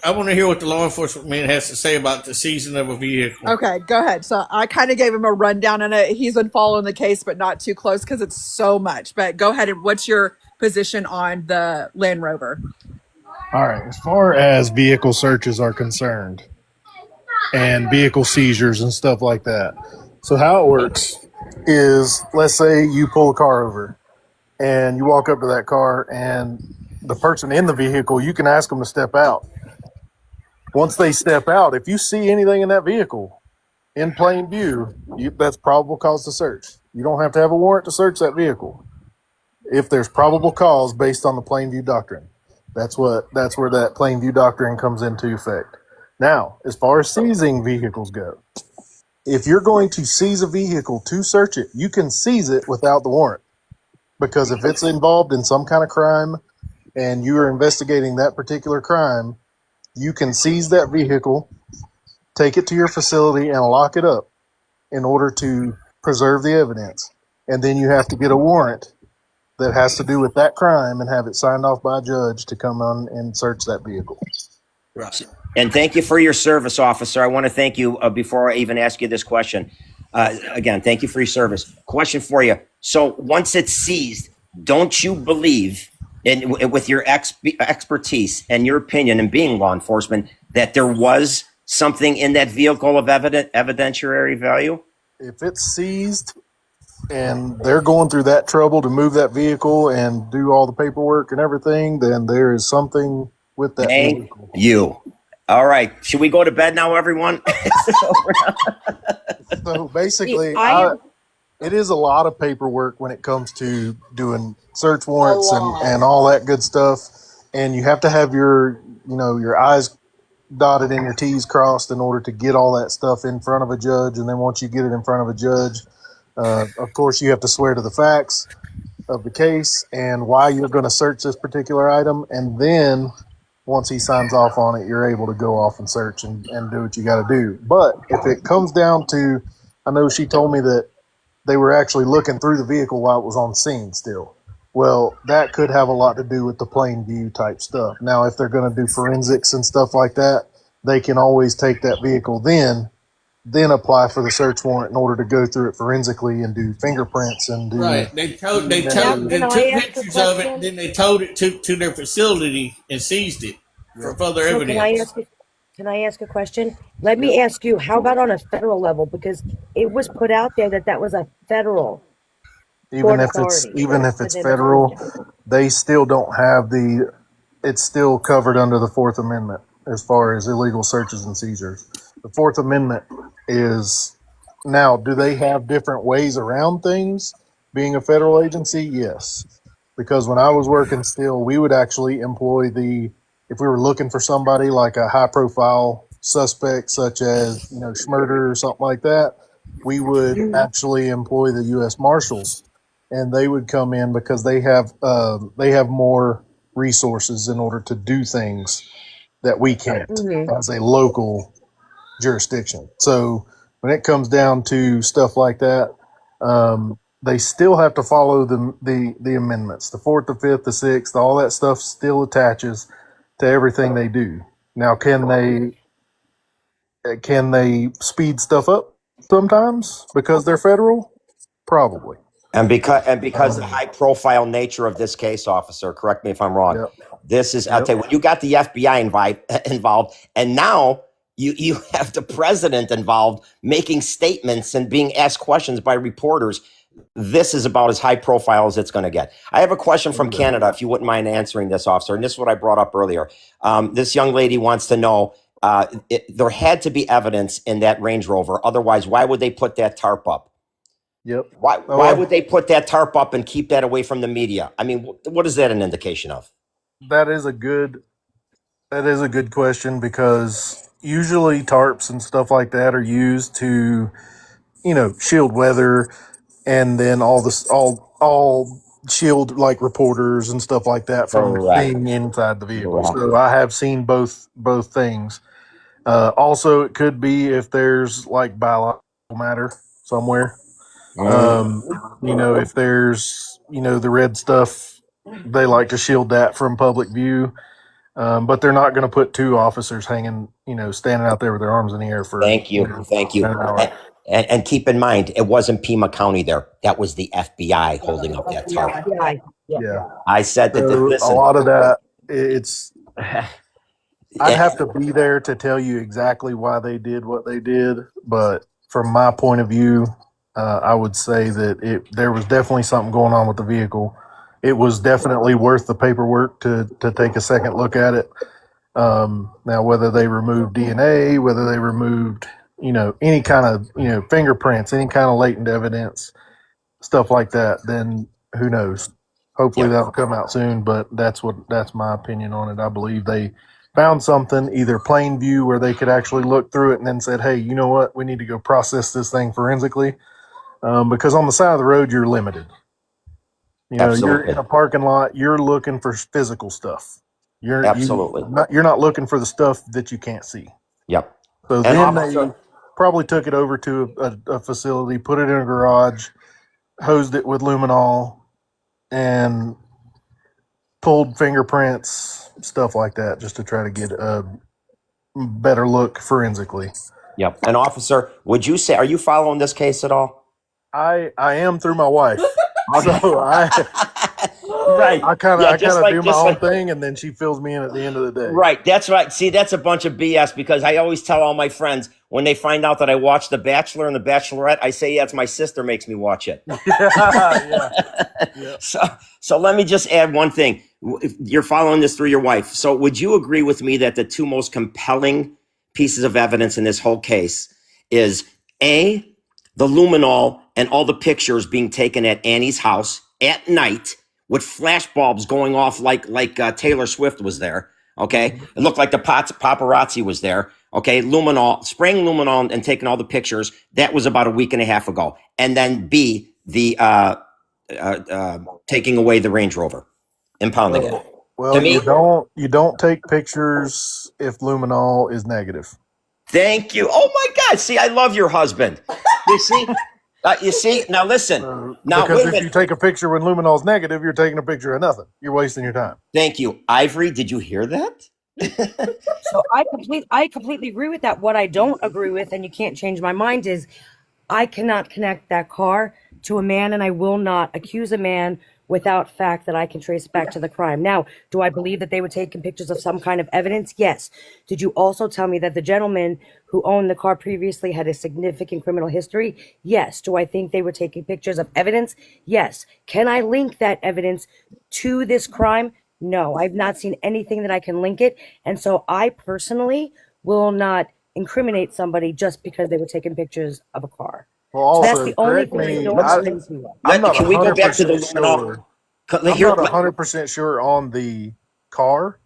I want to hear what the law enforcement man has to say about the seizing of a vehicle. Okay, go ahead. So I kind of gave him a rundown on it. He's been following the case, but not too close because it's so much. But go ahead. And what's your position on the Land Rover? All right. As far as vehicle searches are concerned and vehicle seizures and stuff like that. So how it works is, let's say you pull a car over and you walk up to that car and the person in the vehicle, you can ask them to step out. Once they step out, if you see anything in that vehicle in plain view, that's probable cause to search. You don't have to have a warrant to search that vehicle. If there's probable cause based on the plain view doctrine, that's where that plain view doctrine comes into effect. Now, as far as seizing vehicles go, if you're going to seize a vehicle to search it, you can seize it without the warrant. Because if it's involved in some kind of crime and you are investigating that particular crime, you can seize that vehicle, take it to your facility, and lock it up in order to preserve the evidence. And then you have to get a warrant that has to do with that crime and have it signed off by a judge to come on and search that vehicle. Right. And thank you for your service, officer. I want to thank you before I even ask you this question. Again, thank you for your service. Question for you. So once it's seized, don't you believe, with your expertise and your opinion and being law enforcement, that there was something in that vehicle of evidentiary value? If it's seized and they're going through that trouble to move that vehicle and do all the paperwork and everything, then there is something with that vehicle. You. All right. Should we go to bed now, everyone? So basically, it is a lot of paperwork when it comes to doing search warrants and all that good stuff. And you have to have your I's dotted and your T's crossed in order to get all that stuff in front of a judge. And then once you get it in front of a judge, of course, you have to swear to the facts of the case and why you're going to search this particular item. And then once he signs off on it, you're able to go off and search and do what you got to do. But if it comes down to, I know she told me that they were actually looking through the vehicle while it was on scene still. Well, that could have a lot to do with the plain view type stuff. Now, if they're going to do forensics and stuff like that, they can always take that vehicle then apply for the search warrant in order to go through it forensically and do fingerprints and do Right. Now, DNA. can They I took ask a pictures of it, and question? then they towed it to their facility and seized it for further So evidence. can I ask a question? Let me ask you, how about on a federal level? Because it was put out there that that was a federal even port if it's authority even if for it's them federal, to. they still don't have it's still covered under the Fourth Amendment as far as illegal searches and seizures. The Fourth Amendment is now, do they have different ways around things being a federal agency? Yes. Because when I was working still, we would actually employ if we were looking for somebody like a high profile suspect, such as, Schmurder or something like that, we would actually employ the U.S. Marshals, and they would come in because they have more resources in order to do things that we can't as a local jurisdiction. So when it comes down to stuff like that, they still have to follow the amendments. The Fourth, the Fifth, the Sixth, all that stuff still attaches to everything they do. Now, can they speed stuff up sometimes because they're federal? Probably. And because the high profile nature of this case, officer, correct me if I'm wrong. Yep. This is, I'll tell you, when you got the FBI involved, and now you have the president involved making statements and being asked questions by reporters. This is about as high profile as it's going to get. I have a question from Canada, if you wouldn't mind answering this, officer. And this is what I brought up earlier. This young lady wants to know, there had to be evidence in that Range Rover. Otherwise, why would they put that tarp up? Yep. Why would they put that tarp up and keep that away from the media? I mean, what is that an indication of? That is a good question, because usually tarps and stuff like that are used to, shield weather, and then all shield like reporters and stuff like that from being inside the vehicle. So I have seen both things. Also, it could be if there's like biological matter somewhere. If there's the red stuff, they like to shield that from public view. But they're not going to put two officers hanging, standing out there with their arms in the air for. Thank you. An hour. And keep in mind, it wasn't Pima County there. That was the FBI holding up that tarp. Yeah. I said that. So Listen, a lot of that, I'd have to be there to tell you exactly why they did what they did. But from my point of view, I would say that there was definitely something going on with the vehicle. It was definitely worth the paperwork to take a second look at it. Now, whether they removed DNA, whether they removed, any kind of, fingerprints, any kind of latent evidence, stuff like that, then who knows? Hopefully that'll come out soon, but that's my opinion on it. I believe they found something, either plain view where they could actually look through it and then said, hey, you know what? We need to go process this thing forensically. Because on the side of the road, you're limited. You're in a parking lot, you're looking for physical stuff. You're not looking for the stuff that you can't see. Yep. So then they probably took it over to a facility, put it in a garage, hosed it with luminol, and pulled fingerprints, stuff like that, just to try to get a better look forensically. Yep. And officer, would you say, are you following this case at all? I am through my wife. So right. I kind of do my own thing, and then she fills me in at the end of the day. Right. That's right. See, that's a bunch of BS, because I always tell all my friends when they find out that I watch The Bachelor and The Bachelorette, I say, yeah, it's my sister makes me watch it. Yeah. So let me just add one thing. You're following this through your wife. So would you agree with me that the two most compelling pieces of evidence in this whole case is A, the luminol and all the pictures being taken at Annie's house at night with flash bulbs going off like Taylor Swift was there. Okay. It looked like the paparazzi was there. Okay. Spraying luminol and taking all the pictures. That was about a week and a half ago. And then B, the taking away the Range Rover, impounding it. Well, you don't take pictures if luminol is negative. Thank you. Oh my God. See, I love your husband. You see, now listen. Because if you take a picture when luminol's negative, you're taking a picture of nothing. You're wasting your time. Thank you. Ivory, did you hear that? So I completely agree with that. What I don't agree with, and you can't change my mind, is I cannot connect that car to a man, and I will not accuse a man without fact that I can trace back to the crime. Now, do I believe that they were taking pictures of some kind of evidence? Yes. Did you also tell me that the gentleman who owned the car previously had a significant criminal history? Yes. Do I think they were taking pictures of evidence? Yes. Can I link that evidence to this crime? No, I've not seen anything that I can link it. And so I personally will not incriminate somebody just because they were taking pictures of a car. Well, So that's also, the only correct thing I me. don't Let's agree with. I'm not can we go back to the 100% sure. I'm Here, not 100% sure on the car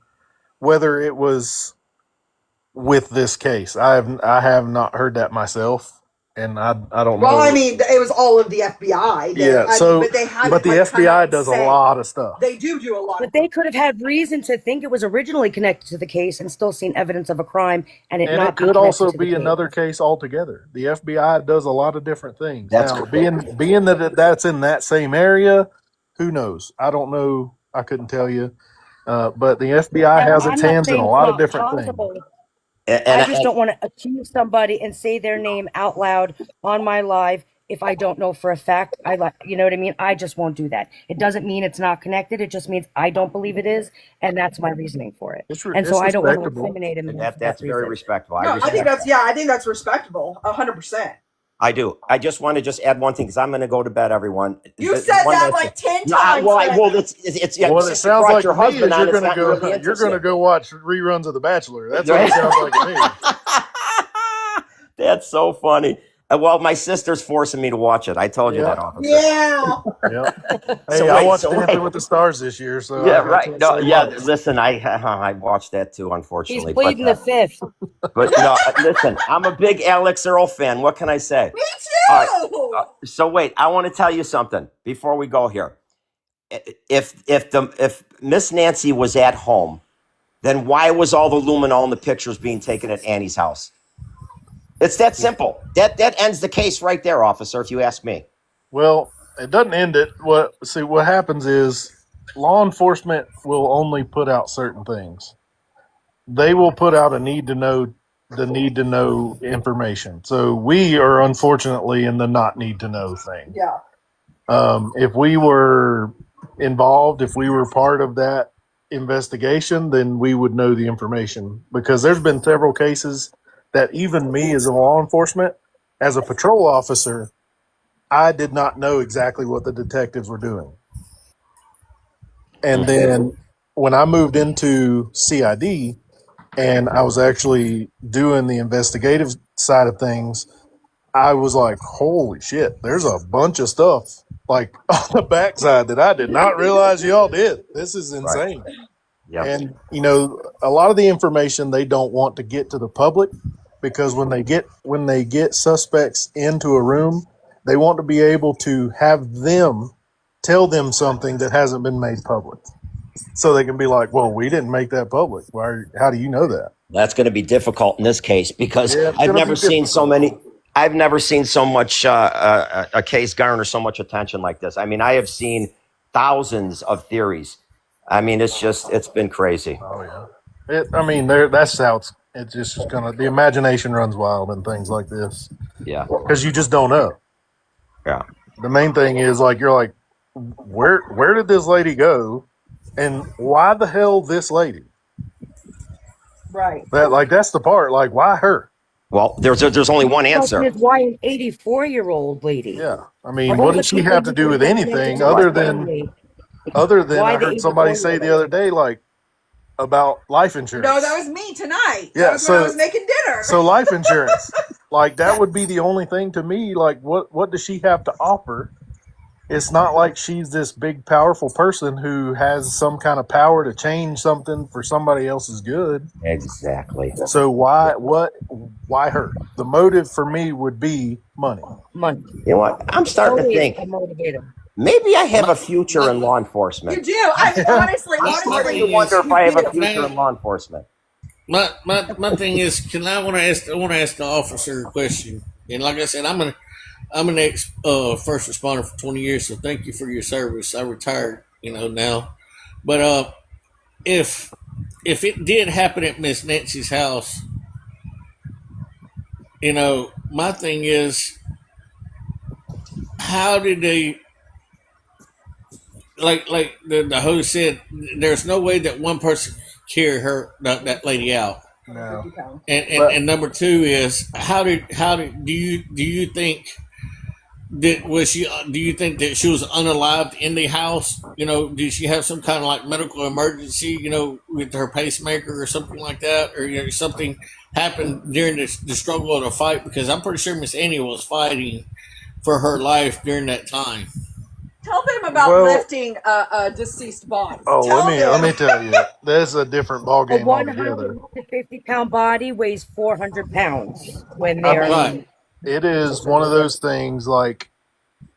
whether it was with this case. I have not heard that myself, and I don't Well, know. I mean, it was all of the FBI. But they haven't. But the like, come FBI out and does a say- lot of stuff. They do a lot. But they could have had reason to think it was originally connected to the case and still seen evidence of a crime, and it And not it be could connected also to the be case. another case altogether. The FBI does a lot of different things. That's Now, correct. being that that's in that same area, who knows? I don't know. I couldn't tell you. But the FBI Now, has its I'm not hands in saying a it's lot of not different things. possible. And I just don't want to accuse somebody and say their name out loud on my live if I don't know for a fact. You know what I mean? I just won't do that. It doesn't mean it's not connected. It just means I don't believe it is, and that's my reasoning for it. And so I don't want to incriminate him for that that's very reason. respectful. I No, I respect think that. I think that's respectable, 100%. I do. I just want to add one thing because I'm going to go to bed, everyone. You said that like 10 times. Well, it's What it sounds brought like your to me is husband on. you're It's going to not go. really You're going to interesting. go watch reruns of The Bachelor. That's what it sounds like to me. That's so funny. Well, my sister's forcing me to watch it. I told you that, officer. Yeah. Yep. Hey, I watched Dancing with the Stars this year, so Yeah, I right. can't No, say yeah. much. Listen, I watched that too, He's unfortunately. pleading the fifth. But no, listen, I'm a big Alex Earl fan. What can I say? Me too. So wait, I want to tell you something before we go here. If Miss Nancy was at home, then why was all the luminol in the pictures being taken at Annie's house? It's that simple. That ends the case right there, officer, if you ask me. Well, it doesn't end it. What happens is law enforcement will only put out certain things. They will put out the need to know information. So we are unfortunately in the not need to know thing. Yeah. If we were involved, if we were part of that investigation, then we would know the information, because there's been several cases that even me as a law enforcement, as a patrol officer, I did not know exactly what the detectives were doing. And then when I moved into CID and I was actually doing the investigative side of things, I was like, holy shit, there's a bunch of stuff like on the backside that I did not realize y'all did. This is insane. Right. Yep. And, a lot of the information they don't want to get to the public, because when they get suspects into a room, they want to be able to have them tell them something that hasn't been made public. So they can be like, well, we didn't make that public. How do you know that? That's going to be difficult in this case because Yeah, it's I've gonna never be seen so difficult. many. I've never seen so much a case garner so much attention like this. I mean, I have seen thousands of theories. I mean, it's been crazy. Oh yeah. That's how it's just the imagination runs wild and things like this. Yeah. Because you just don't know. Yeah. The main thing is you're like, where did this lady go, and why the hell this lady? Right. That's the part. Like, why her? Well, there's only one answer. Is why an 84-year-old lady? Yeah. I mean, what does she have to do with anything other than Why I the heard somebody say the other day, about life insurance. No, that was me tonight. Yeah, That was when I was making dinner. So life insurance, that would be the only thing to me. What does she have to offer? It's not like she's this big, powerful person who has some kind of power to change something for somebody else's good. Exactly. So why her? The motive for me would be money. Money. You know what? I'm starting to think maybe I have a future in law enforcement. You do. Honestly, I'm starting to wonder if I have a future in law enforcement. My thing is, I want to ask the officer a question. And like I said, I'm an ex first responder for 20 years, so thank you for your service. I retired, now. But if if it did happen at Miss Nancy's house, my thing is, how did they, like the host said, there's no way that one person could carry that lady out. No. And number two is, how did do you think that do you think that she was unalived in the house? Did she have some kind of like medical emergency, with her pacemaker or something like that, or something happened during the struggle of the fight? Because I'm pretty sure Miss Annie was fighting for her life during that time. Tell them about lifting a deceased body. Oh, Tell let me them. tell you, that's a different ball A game altogether. 150-pound body weighs 400 pounds when I they're mean, it is one of those things like,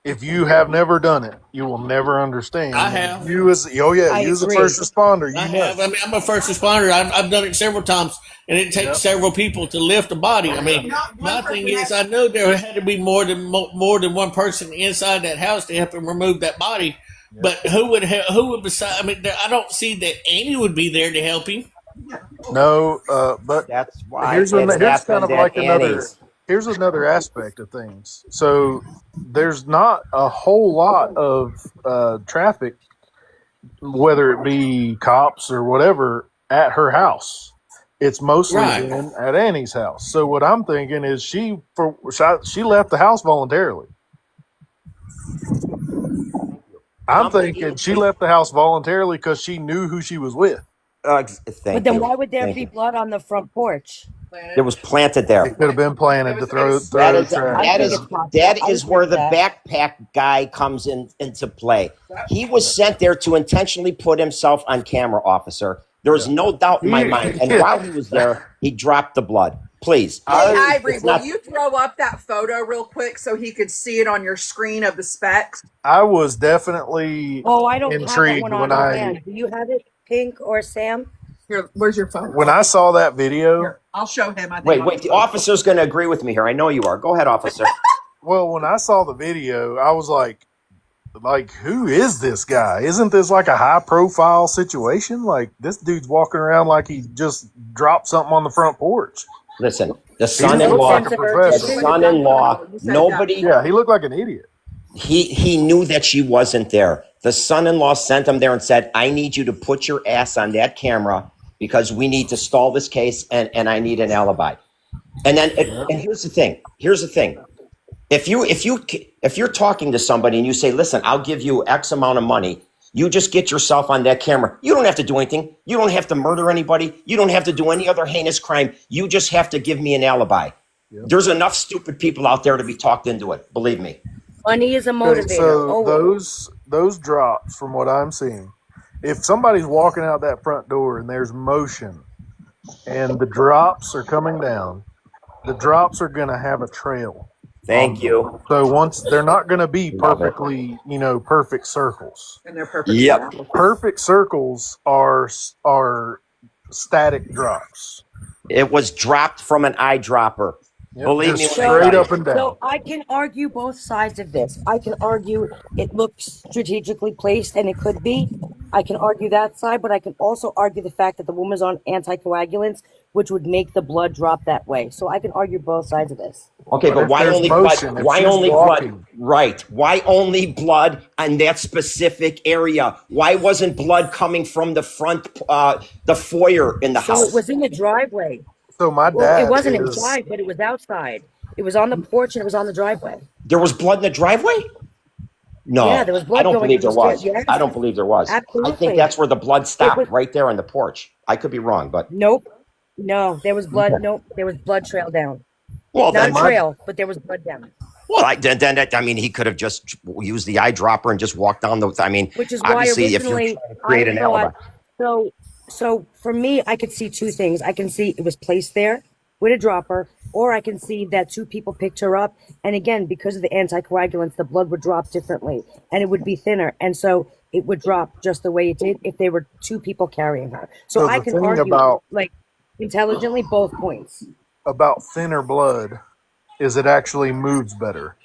if you have never done it, you will never understand. I have. You as a first responder, I you know. have. I mean, I'm a first responder. I've done it several times, and it takes several people to lift a body. I mean, my thing is, I know there had to be more than one person inside that house to help him remove that body. But who would beside? I mean, I don't see that Annie would be there to help him. No, but that's why here's it's kind of happened like at another. Annie's. Here's another aspect of things. So there's not a whole lot of traffic, whether it be cops or whatever, at her house. It's mostly been at Annie's house. So what I'm thinking is she left the house voluntarily. I'm thinking she left the house voluntarily because she knew who she was with. But then why would there be blood on the front porch? It was planted there. It could have been planted to throw That is where the backpack guy comes into play. He was sent there to intentionally put himself on camera, officer. There is no doubt in my mind. And while he was there, he dropped the blood. Please. Hey, Ivory, will you throw up that photo real quick so he could see it on your screen of the specs? I was definitely I don't intrigued have that one when on hand. Do you have it, Pink or Sam? Here, where's your phone? When I saw that video. Here, I'll show him. Wait, the officer's going to agree with me here. I know you are. Go ahead, officer. Well, when I saw the video, I was like, who is this guy? Isn't this like a high profile situation? Like, this dude's walking around like he just dropped something on the front porch. Listen, the son-in-law, nobody. Yeah, he looked like an idiot. He knew that she wasn't there. The son-in-law sent him there and said, I need you to put your ass on that camera because we need to stall this case and I need an alibi. And then, and here's the thing. If you're talking to somebody and you say, listen, I'll give you X amount of money, you just get yourself on that camera. You don't have to do anything. You don't have to murder anybody. You don't have to do any other heinous crime. You just have to give me an alibi. Yep. There's enough stupid people out there to be talked into it. Believe me. Money is a motivator. So those drops, from what I'm seeing, if somebody's walking out that front door and there's motion and the drops are coming down, the drops are going to have a trail. Thank you. So once they're not going to be perfectly, perfect circles. And they're perfect. Yep. Perfect circles are static drops. It was dropped from an eyedropper. Yep. Believe me, straight up and down. So I can argue both sides of this. I can argue it looks strategically placed, and it could be. I can argue that side, but I can also argue the fact that the woman's on anticoagulants, which would make the blood drop that way. So I can argue both sides of this. Okay, but why only blood? Why only blood? Right. Why only blood on that specific area? Why wasn't blood coming from the front, the foyer in the house? So it was in the driveway. So my dad it wasn't inside, but it was outside. It was on the porch and it was on the driveway. There was blood in the driveway? No, yeah, there was blood. I don't believe there was. Yes. I don't believe there was. Absolutely. I think that's where the blood stopped, right there on the porch. I could be wrong, but nope. No, there was blood. Okay. Nope, there was blood trail down. Well, not a trail, but there was blood down. Well, he could have just used the eyedropper and just walked down the. Which is obviously, why if you're trying to create an alibi. So for me, I could see two things. I can see it was placed there with a dropper, or I can see that two people picked her up. And again, because of the anticoagulants, the blood would drop differently and it would be thinner. And so it would drop just the way it did if there were two people carrying her. So I can argue intelligently both points. About thinner blood is it actually moves better.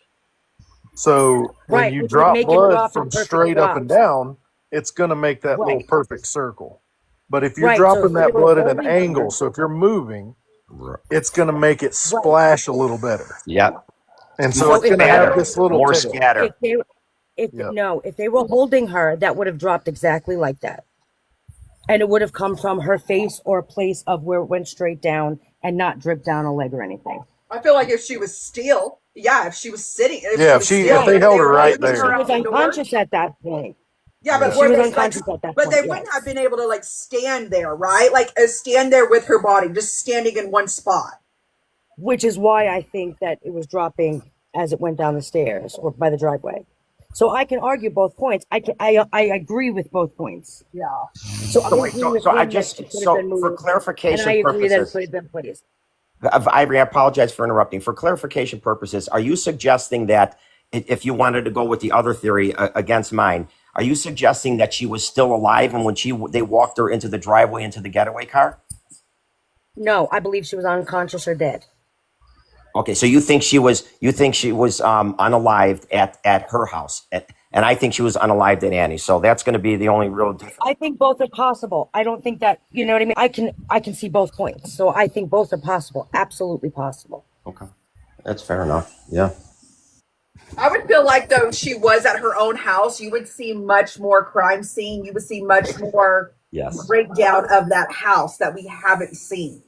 So when you drop blood from straight up and down, it's going to make that little perfect circle. But if you're Right. So dropping if they that were blood at an holding angle, her, so if you're moving, it's going to make it splash a little better. Yep. And so so it's if going to they have were, this little More tail. scatter. Yep. if they were holding her, that would have dropped exactly like that. And it would have come from her face or a place of where it went straight down and not dripped down a leg or anything. I feel like if she was still, if she was sitting, if they held her right there. She was unconscious at that point. Yeah, but She were was they like? unconscious at that But point. they wouldn't have been able to like stand there, right? Like stand there with her body, just standing in one spot. Which is why I think that it was dropping as it went down the stairs or by the driveway. So I can argue both points. I agree with both points. Yeah. So I agree with So I him that just she could have been for moved, clarification and I agree that it purposes, could have been placed. Ivory, I apologize for interrupting. For clarification purposes, are you suggesting that if you wanted to go with the other theory against mine, are you suggesting that she was still alive and when they walked her into the driveway into the getaway car? No, I believe she was unconscious or dead. Okay, so you think she was unalived at her house, and I think she was unalived at Annie's. So that's going to be the only real difference. I think both are possible. I don't think that, you know what I mean? I can see both points. So I think both are possible. Absolutely possible. Okay. That's fair enough. Yeah. I would feel like though she was at her own house, you would see much more crime scene. You would see much more breakdown of that house that we haven't seen.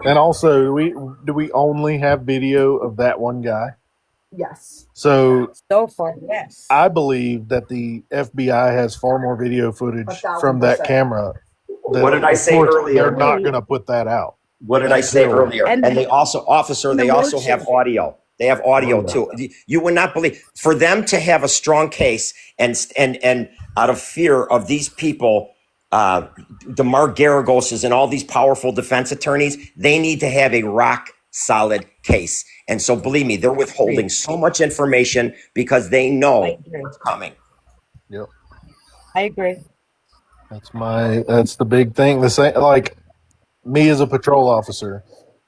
And also, do we only have video of that one guy? Yes. So far, yes. I believe that the FBI has far more video footage from that camera. What did I say earlier? They're not going to put that out. What did I say earlier? And they also, they also have audio. They have audio too. You would not believe, for them to have a strong case and out of fear of these people, the Mark Garagoses and all these powerful defense attorneys, they need to have a rock solid case. And so believe me, they're withholding so much information because they know what's coming. Yep. I agree. That's the big thing. The same, like me as a patrol officer,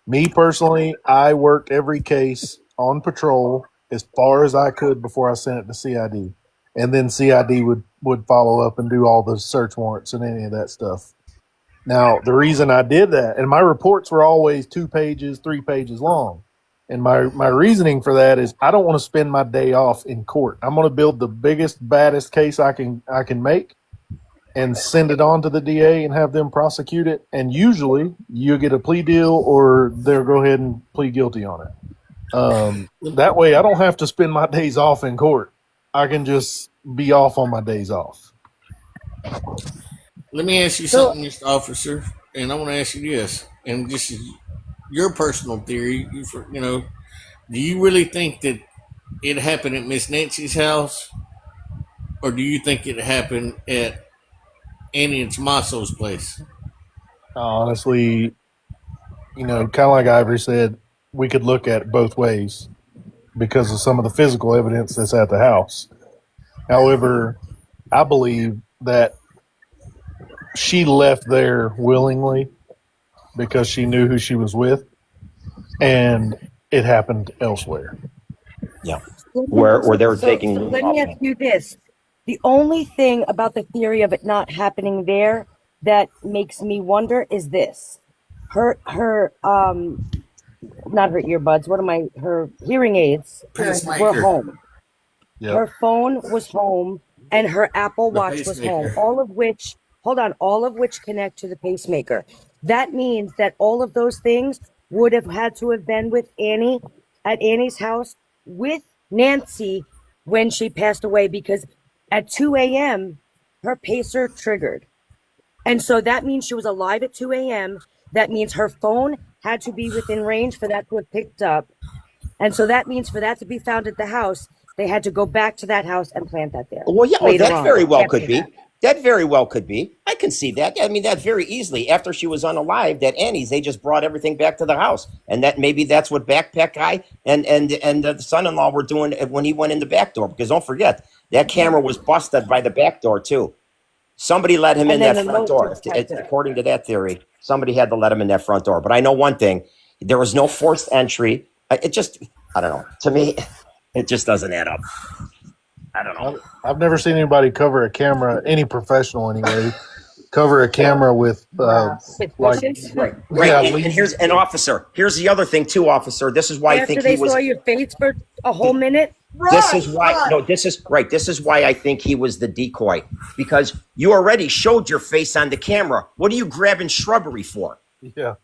me personally, I worked every case on patrol as far as I could before I sent it to CID. And then CID would follow up and do all the search warrants and any of that stuff. Now, the reason I did that, and my reports were always 2 pages, 3 pages long. And my reasoning for that is I don't want to spend my day off in court. I'm going to build the biggest, baddest case I can make and send it on to the DA and have them prosecute it. And usually you get a plea deal or they'll go ahead and plead guilty on it. That way I don't have to spend my days off in court. I can just be off on my days off. Let me ask you something, Mr. Officer, and I want to ask you this, and this is your personal theory. Do you really think that it happened at Miss Nancy's house, or do you think it happened at Annie and Tommaso's place? Honestly, kind of like Ivory said, we could look at it both ways because of some of the physical evidence that's at the house. However, I believe that she left there willingly because she knew who she was with, and it happened elsewhere. Yeah. Where they were taking. So let me ask you this. The only thing about the theory of it not happening there that makes me wonder is this. Her not her earbuds, her hearing aids were home. Yep. Her phone was home and her Apple Watch was home. All of which connect to the pacemaker. That means that all of those things would have had to have been with Annie at Annie's house with Nancy when she passed away, because at 2 a.m. her pacer triggered. And so that means she was alive at 2 a.m. That means her phone had to be within range for that to have picked up. And so that means for that to be found at the house, they had to go back to that house and plant that there. Well, yeah, that very well could be. That. That very well could be. I can see that. I mean, that very easily. After she was unalived at Annie's, they just brought everything back to the house, and that's what Backpack Guy and the son-in-law were doing when he went in the back door. Because don't forget, that camera was busted by the back door too. Somebody let him in that front door. According to that theory, somebody had to let him in that front door. But I know one thing: there was no forced entry. I don't know. To me, it just doesn't add up. I don't know. I've never seen anybody cover a camera, any professional anyway, cover a camera with with like bushes. Right. yeah, And here's an officer. Here's the other thing too, officer. This is why I After think they he was. saw your face for a whole minute. This is why. No, this is right. This is why I think he was the decoy, because you already showed your face on the camera. What are you grabbing shrubbery for? yeah.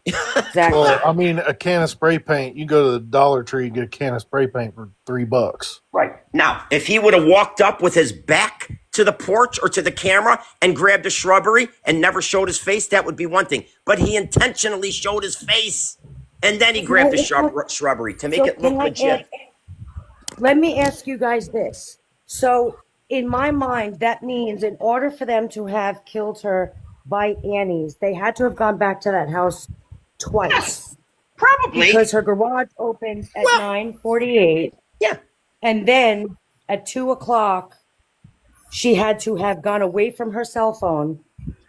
Exactly. Well, I mean, a can of spray paint. You go to the Dollar Tree, get a can of spray paint for $3. Right. Now, if he would have walked up with his back to the porch or to the camera and grabbed the shrubbery and never showed his face, that would be one thing. But he intentionally showed his face and then he grabbed the shrubbery to make it look legit. Let me ask you guys this. So, in my mind, that means in order for them to have killed her by Annie's, they had to have gone back to that house twice. Yes, probably. Because her garage opens at 9:48. Yeah. And then at 2:00, she had to have gone away from her cell phone.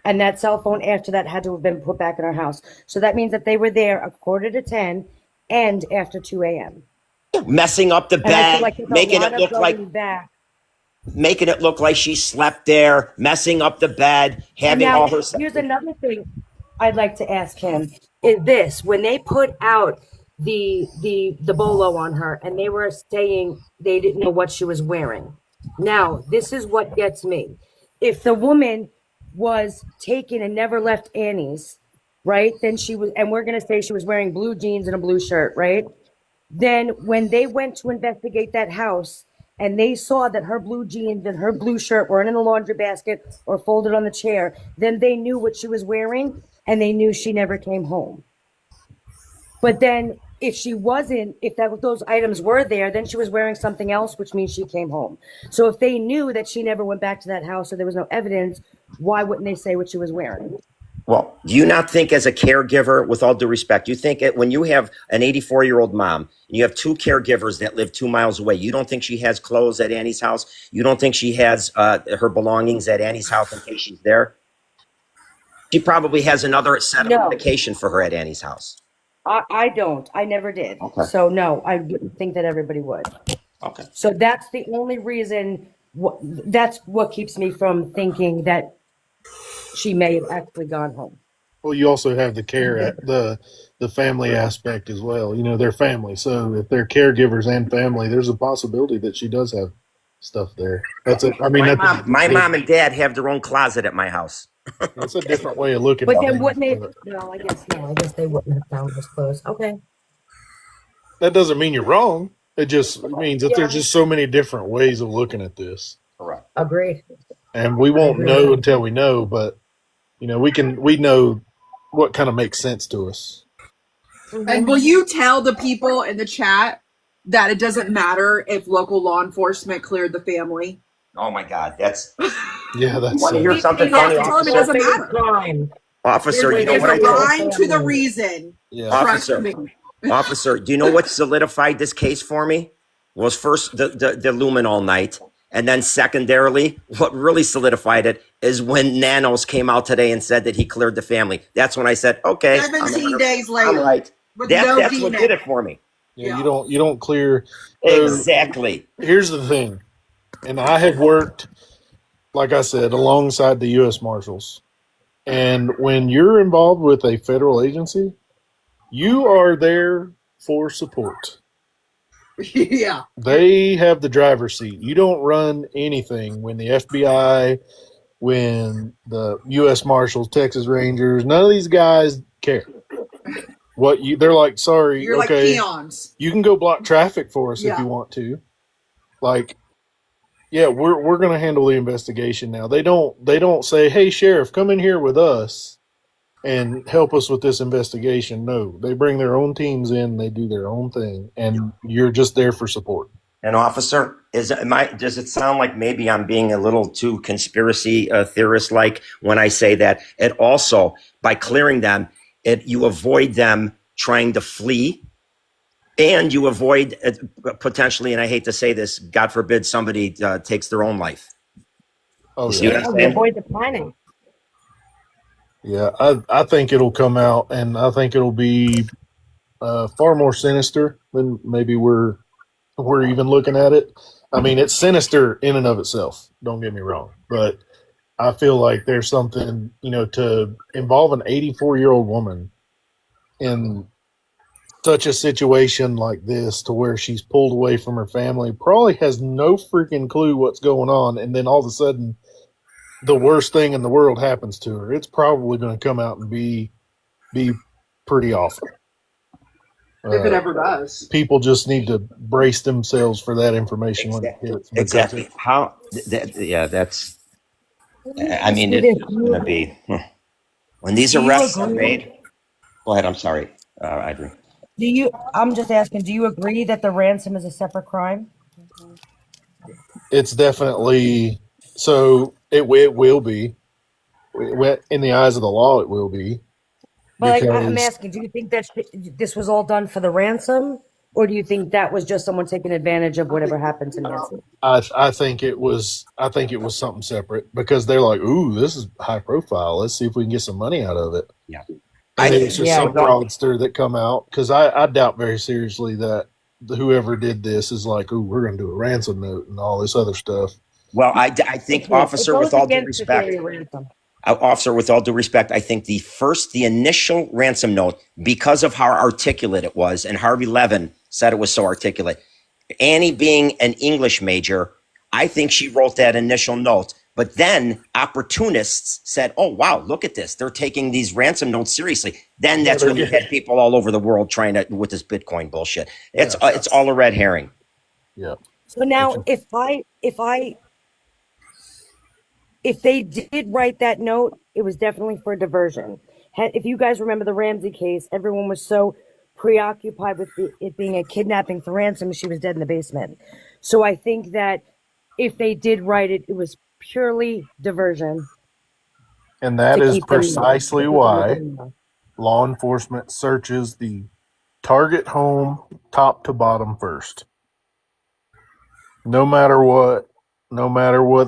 And that cell phone after that had to have been put back in her house. So that means that they were there a 9:45 and after 2 a.m. Messing up the And I feel bed, like there's a making lot it of look like going back. making it look like she slept there, messing up the bed, And having now, all her. here's another thing I'd like to ask him is this: when they put out the bolo on her and they were saying they didn't know what she was wearing. Now, this is what gets me. If the woman was taken and never left Annie's, right? Then she was, and we're gonna say she was wearing blue jeans and a blue shirt, right? Then when they went to investigate that house and they saw that her blue jeans and her blue shirt weren't in the laundry basket or folded on the chair, then they knew what she was wearing and they knew she never came home. But then if she wasn't, if those items were there, then she was wearing something else, which means she came home. So if they knew that she never went back to that house or there was no evidence, why wouldn't they say what she was wearing? Well, do you not think as a caregiver, with all due respect, you think when you have an 84-year-old mom and you have two caregivers that live 2 miles away, you don't think she has clothes at Annie's house? You don't think she has her belongings at Annie's house in case she's there? She probably has another set of medication for her at Annie's house. I don't. I never did. Okay. So no, I didn't think that everybody would. Okay. So that's the only reason. That's what keeps me from thinking that she may have actually gone home. Well, you also have the care, the family aspect as well. You know, they're family. So if they're caregivers and family, there's a possibility that she does have stuff there. That's it. I mean, my mom and dad have their own closet at my house. That's a different way of looking But at then it. wouldn't they? No, I guess they wouldn't have found his clothes. Okay. That doesn't mean you're wrong. It just means that there's just so many different ways of looking at this. Correct. Agreed. And we won't know until we know, but you know, we know what kind of makes sense to us. And will you tell the people in the chat that it doesn't matter if local law enforcement cleared the family? Oh my God, that's yeah. That's want to hear something funny? Tell them it doesn't matter. Officer, you know what I There's a rhyme to the reason. Yeah. Officer, officer, do you know what solidified this case for me? Was first the luminol night, and then secondarily, what really solidified it is when Nanos came out today and said that he cleared the family. That's when I said, okay, 17 days later. I'm right. With That's no what DNA. did it for me. Yeah, you don't clear Exactly. Here's the thing, and I have worked, like I said, alongside the U.S. Marshals, and when you're involved with a federal agency, you are there for support. Yeah. They have the driver's seat. You don't run anything when the FBI, when the U.S. Marshals, Texas Rangers, none of these guys care. They're like, sorry, You're okay, like peons. you can go block traffic for us if you want to. Like, yeah, we're gonna handle the investigation now. They don't say, hey, sheriff, come in here with us and help us with this investigation. No, they bring their own teams in, they do their own thing, and you're just there for support. And officer, does it sound like maybe I'm being a little too conspiracy theorist like when I say that? It also, by clearing them, you avoid them trying to flee, and you avoid potentially, and I hate to say this, God forbid somebody takes their own life. Oh, See what I'm saying? Avoid the planning. Yeah, I think it'll come out, and I think it'll be far more sinister than maybe we're even looking at it. I mean, it's sinister in and of itself. Don't get me wrong, but I feel like there's something, to involve an 84-year-old woman in such a situation like this, to where she's pulled away from her family, probably has no freaking clue what's going on, and then all of a sudden the worst thing in the world happens to her. It's probably going to come out and be pretty awful. If it ever does. People just need to brace themselves for that information when it hits. Exactly. That's. I mean, it's just going to be when these Do you arrests are agree? made. Go ahead. I'm sorry, Ivory. I'm just asking, do you agree that the ransom is a separate crime? It's definitely so. It will be. In the eyes of the law, it will be. But I'm Because asking, do you think that this was all done for the ransom, or do you think that was just someone taking advantage of whatever happened to Nancy? I think it was something separate, because they're like, ooh, this is high profile. Let's see if we can get some money out of it. Yeah. And it's just some fraudster that come out, because I doubt very seriously that whoever did this is like, ooh, we're going to do a ransom note and all this other stuff. Well, I think, officer, with all due respect, officer, with all due respect, I think the initial ransom note, because of how articulate it was, and Harvey Levin said it was so articulate, Annie being an English major, I think she wrote that initial note. But then opportunists said, oh, wow, look at this. They're taking these ransom notes seriously. Then that's when you had people all over the world trying to, with this Bitcoin bullshit. It's all a red herring. Yeah. So now if they did write that note, it was definitely for diversion. If you guys remember the Ramsey case, everyone was so preoccupied with it being a kidnapping for ransom, she was dead in the basement. So I think that if they did write it, it was purely diversion. And that is precisely why law enforcement searches the target home top to bottom first. No matter what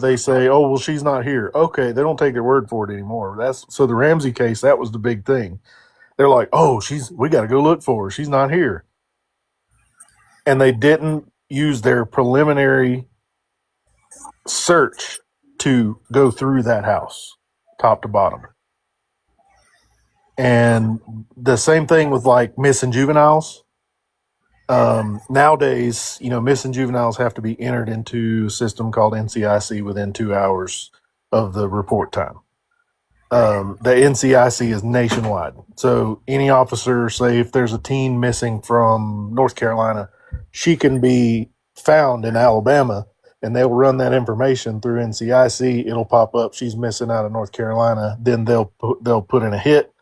they say, oh, well, she's not here. Okay, they don't take their word for it anymore. So the Ramsey case, that was the big thing. They're like, oh, we got to go look for her. She's not here. And they didn't use their preliminary search to go through that house top to bottom. And the same thing with like missing juveniles. Nowadays, missing juveniles have to be entered into a system called NCIC within 2 hours of the report time. The NCIC is nationwide. So any officer, say if there's a teen missing from North Carolina, she can be found in Alabama, and they'll run that information through NCIC. It'll pop up, she's missing out of North Carolina. Then they'll put in a hit,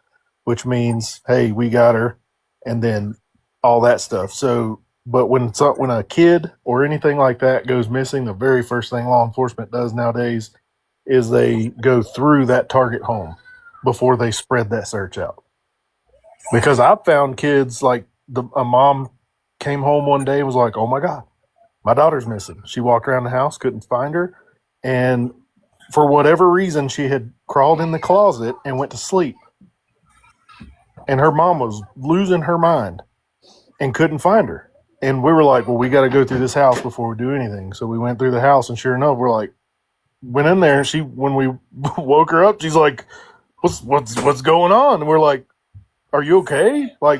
which means, hey, we got her, and then all that stuff. So, but when a kid or anything like that goes missing, the very first thing law enforcement does nowadays is they go through that target home before they spread that search out. Because I've found kids, like a mom came home one day and was like, oh my God, my daughter's missing. She walked around the house, couldn't find her. And for whatever reason, she had crawled in the closet and went to sleep. And her mom was losing her mind and couldn't find her. And we were like, well, we got to go through this house before we do anything. So we went through the house, and sure enough, went in there. When we woke her up, she's like, what's going on? And we're like, are you okay? Like,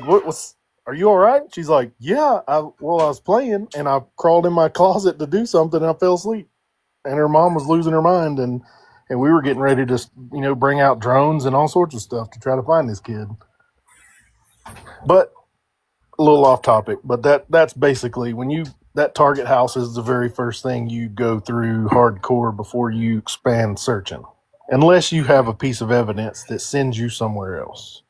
are you all right? She's like, yeah, I was playing and I crawled in my closet to do something and I fell asleep. And her mom was losing her mind, and we were getting ready to, bring out drones and all sorts of stuff to try to find this kid. But a little off topic, but that's basically that target house is the very first thing you go through hardcore before you expand searching, unless you have a piece of evidence that sends you somewhere else.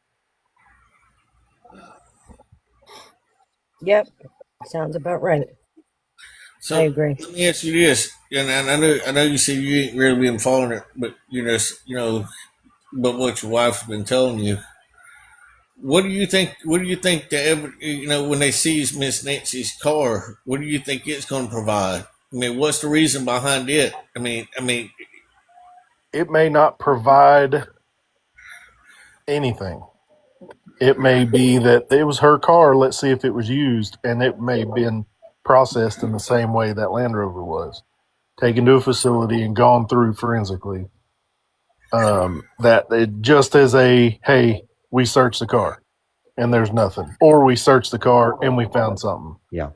Yep, sounds about right. So I agree. let me ask you this, and I know you said you ain't really been following it, but but what your wife's been telling you. What do you think? What do you think when they seize Miss Nancy's car? What do you think it's going to provide? I mean, what's the reason behind it? I mean, it may not provide anything. It may be that it was her car. Let's see if it was used, and it may have been processed in the same way that Land Rover was, taken to a facility and gone through forensically. That it just as a, hey, we searched the car and there's nothing, or we searched the car and we found something. Yeah.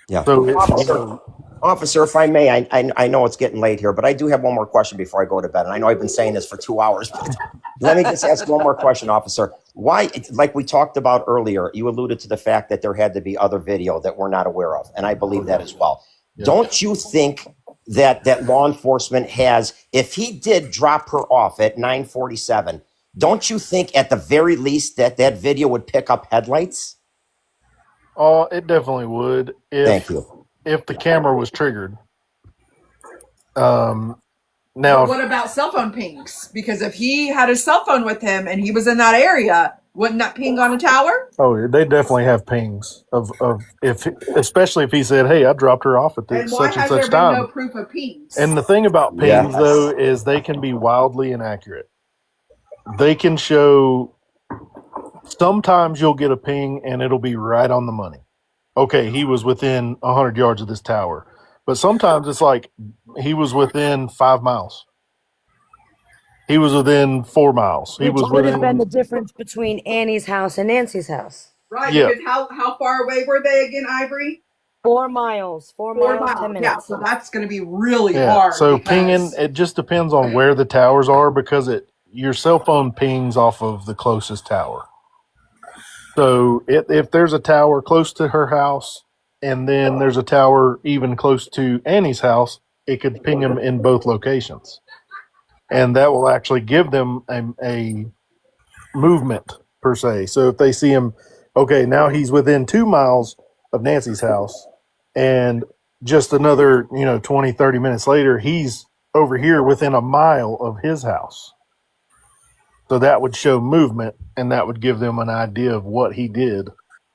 Yeah. So it's, Officer, if I may, I know it's getting late here, but I do have one more question before I go to bed. And I know I've been saying this for 2 hours, but let me just ask one more question, officer. Why, like we talked about earlier, you alluded to the fact that there had to be other video that we're not aware of. And I believe that as well. Yeah. Don't you think that law enforcement has, if he did drop her off at 9:47, don't you think at the very least that video would pick up headlights? Oh, it definitely would. Thank you. If the camera was triggered. Now, But what about cell phone pings? Because if he had his cell phone with him and he was in that area, wouldn't that ping on a tower? oh, they definitely have pings of if, especially if he said, "Hey, I dropped her off at And this why such and has there such been time." no proof of pings? And the thing about pings, though, is they can be wildly inaccurate. They can show. Sometimes you'll get a ping and it'll be right on the money. Okay, he was within 100 yards of this tower. But sometimes it's like he was within 5 miles. He was within 4 miles. He Which was would have been within. the difference between Annie's house and Nancy's house. Right, Yeah. because how far away were they again, Ivory? 4 miles. 4 miles, 10 minutes. Yeah, so that's going to be really Yeah. hard. So because- pinging, it just depends on where the towers are because your cell phone pings off of the closest tower. So if there's a tower close to her house and then there's a tower even close to Annie's house, it could ping them in both locations. And that will actually give them a movement per se. So if they see him, okay, now he's within 2 miles of Nancy's house and just another, 20, 30 minutes later, he's over here within a mile of his house. So that would show movement and that would give them an idea of what he did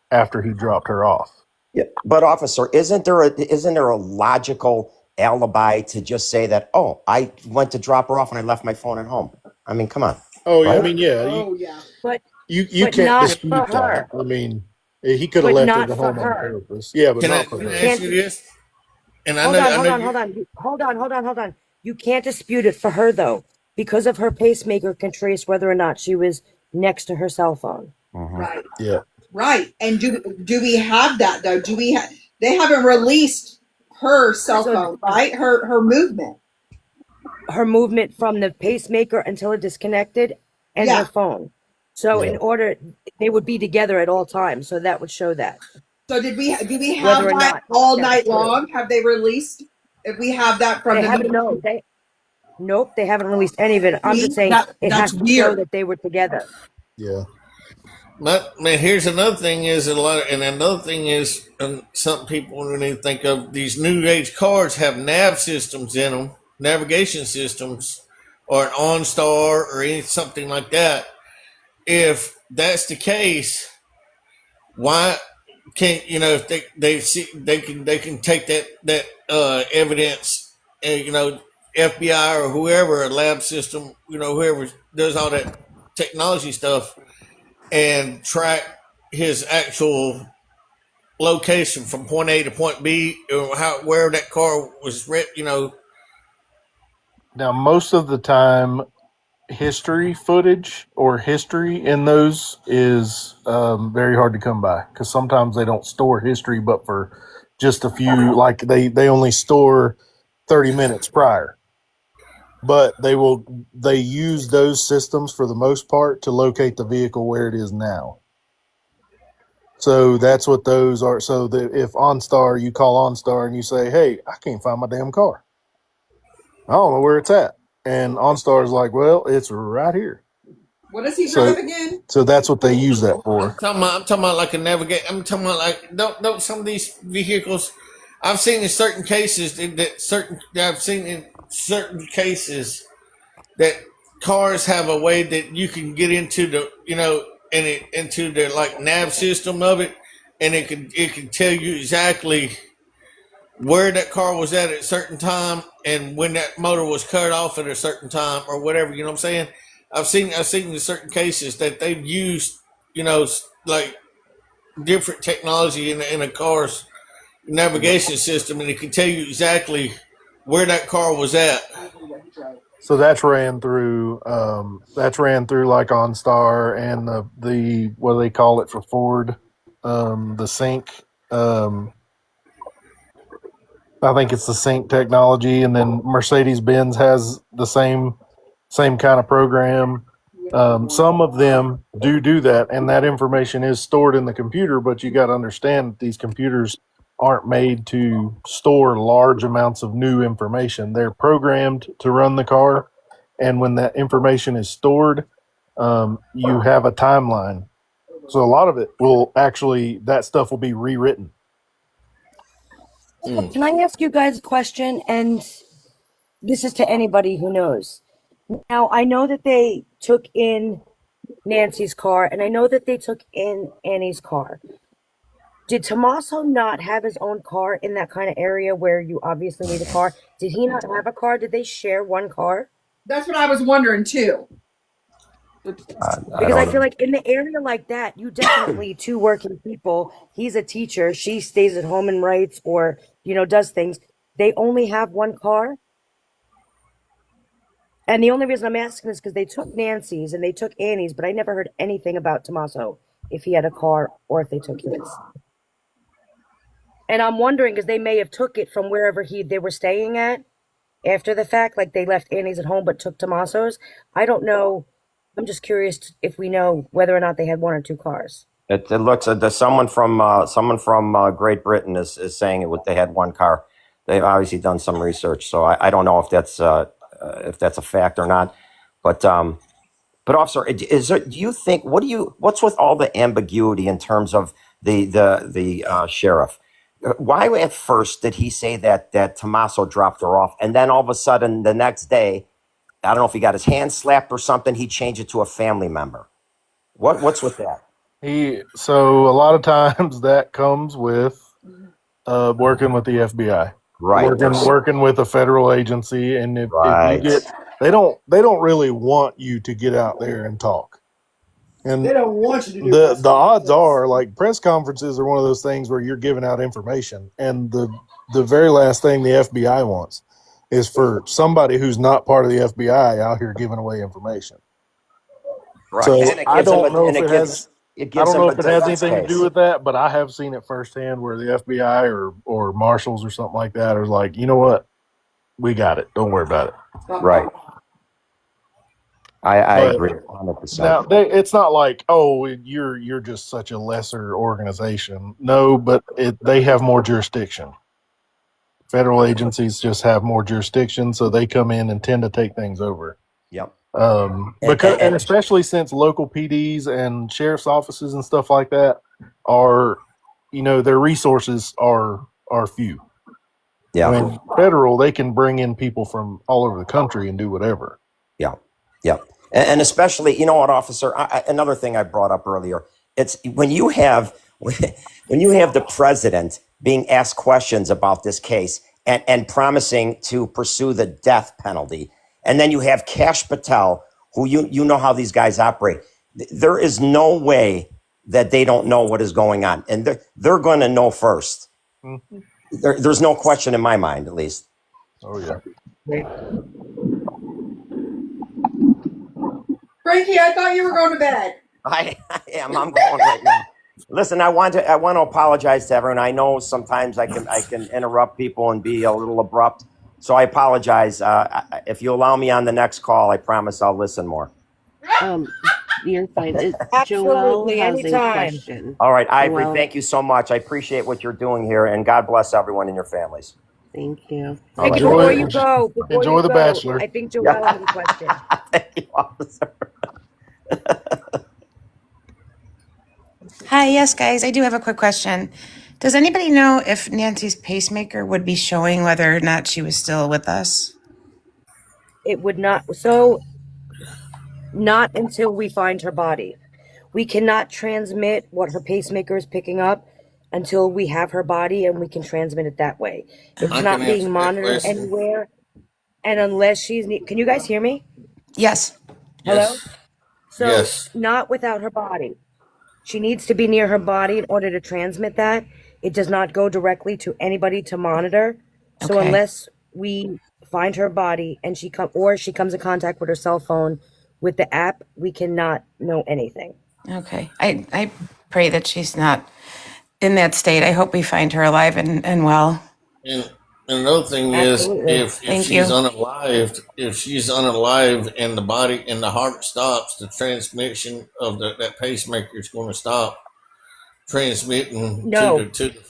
after he dropped her off. Yeah, but officer, isn't there a logical alibi to just say that, oh, I went to drop her off and I left my phone at home? I mean, come on. Oh, yeah, right? I mean, yeah. Oh, yeah. But You but can't not dispute for that. her. I mean, he could have But left her not at the for home on her. purpose. Yeah, but Can I not for her. ask you this? And I Hold know, on, I hold know on, you, hold on. You can't dispute it for her though, because of her pacemaker can trace whether or not she was next to her cell phone. Right. Yeah. Right. And do we have that though? Do we have? They haven't released her cell So- phone, right? Her movement. Her movement from the pacemaker until it disconnected and Yeah. her phone. So Yeah. in order, they would be together at all times. So that would show that. So do we have Whether or that not all that night was true. long? Have they released? If we have that from They the haven't, no, nope, they haven't released any of it. I'm just saying it that's has to show weird. that they were together. Yeah. but man, here's another thing is another thing is some people when they think of these new age cars have nav systems in them, navigation systems, or an OnStar or something like that. If that's the case, why can't if they see they can take that evidence and FBI or whoever, a lab system, whoever does all that technology stuff and track his actual location from point A to point B or where that car was Now, most of the time, history footage or history in those is very hard to come by because sometimes they don't store history, but for just a few, like they only store 30 minutes prior. But they use those systems for the most part to locate the vehicle where it is now. So that's what those are. So if OnStar, you call OnStar and you say, hey, I can't find my damn car. I don't know where it's at. And OnStar is like, well, it's right here. What does he So- drive again? So that's what they use that for. I'm talking about like a navigate. I'm talking about like don't some of these vehicles. I've seen in certain cases that cars have a way that you can get into the into the like nav system of it, and it can tell you exactly where that car was at a certain time and when that motor was cut off at a certain time or whatever. You know what I'm saying? I've seen in certain cases that they've used like different technology in a car's navigation system, and it can tell you exactly where that car was at. So that's ran through like OnStar and the what do they call it for Ford, the sync. I think it's the sync technology, and then Mercedes Benz has the same kind of program. Some of them do that, and that information is stored in the computer. But you got to understand that these computers aren't made to store large amounts of new information. They're programmed to run the car, and when that information is stored, you have a timeline. So a lot of it will actually, that stuff will be rewritten. Can I ask you guys a question? And this is to anybody who knows. Now, I know that they took in Nancy's car, and I know that they took in Annie's car. Did Tommaso not have his own car in that kind of area where you obviously need a car? Did he not have a car? Did they share one car? That's what I was wondering too. Because I feel like in the area like that, you definitely two working people. He's a teacher. She stays at home and writes or, does things. They only have one car. And the only reason I'm asking is because they took Nancy's and they took Annie's, but I never heard anything about Tommaso, if he had a car or if they took his. And I'm wondering because they may have took it from wherever they were staying at after the fact, like they left Annie's at home but took Tommaso's. I don't know. I'm just curious if we know whether or not they had one or two cars. It looks someone from Great Britain is saying they had one car. They've obviously done some research, so I don't know if that's a fact or not. But officer, do you think what's with all the ambiguity in terms of the sheriff? Why at first did he say that Tommaso dropped her off, and then all of a sudden the next day, I don't know if he got his hand slapped or something, he changed it to a family member? What's with that? So a lot of times that comes with working with the FBI, right? Working with a federal agency, and if you get, they don't really want you to get out there and talk. And they don't want you to do the odds are, like, press conferences are one of those things where you're giving out information, and the very last thing the FBI wants is for somebody who's not part of the FBI out here giving away information. Right. So I I don't know if it has anything to do with that, but I have seen it firsthand where the FBI or marshals or something like that are like, you know what, we got it. Don't worry about it. Right. I agree 100%. Now, it's not like, oh, you're just such a lesser organization. No, but they have more jurisdiction. Federal agencies just have more jurisdiction, so they come in and tend to take things over. Yep. And especially since local PDs and sheriff's offices and stuff like that are, their resources are few. Yeah. I mean, federal, they can bring in people from all over the country and do whatever. Yeah. Yeah. And especially, you know what, officer, another thing I brought up earlier, it's when you have the president being asked questions about this case and promising to pursue the death penalty, and then you have Kash Patel, who you know how these guys operate. There is no way that they don't know what is going on, and they're going to know first. Mm-hmm. There's no question in my mind, at least. Oh yeah. Frankie, I thought you were going to bed. I am. I'm going right now. Listen, I want to apologize to everyone. I know sometimes I can interrupt people and be a little abrupt, so I apologize. If you allow me on the next call, I promise I'll listen more. You're fine. Absolutely, Joelle has anytime. a question. All right, Ivory, Joelle. thank you so much. I appreciate what you're doing here, and God bless everyone and your families. Thank you. Hey, before you go, enjoy The Bachelor. I think Joelle has a question. Thank you, officer. Hi, yes, guys. I do have a quick question. Does anybody know if Nancy's pacemaker would be showing whether or not she was still with us? It would not. So, not until we find her body. We cannot transmit what her pacemaker is picking up until we have her body, and we can transmit it that way. It's not being monitored anywhere. And unless she's... Can you guys hear me? Yes. Hello? Yes. So, Yes. not without her body. She needs to be near her body in order to transmit that. It does not go directly to anybody to monitor. So Okay. unless we find her body and she comes in contact with her cell phone with the app, we cannot know anything. Okay. I pray that she's not in that state. I hope we find her alive and well. And another thing is, Absolutely. if Thank she's you. unalive and the body and the heart stops, the transmission of that pacemaker is going to stop transmitting No, to the.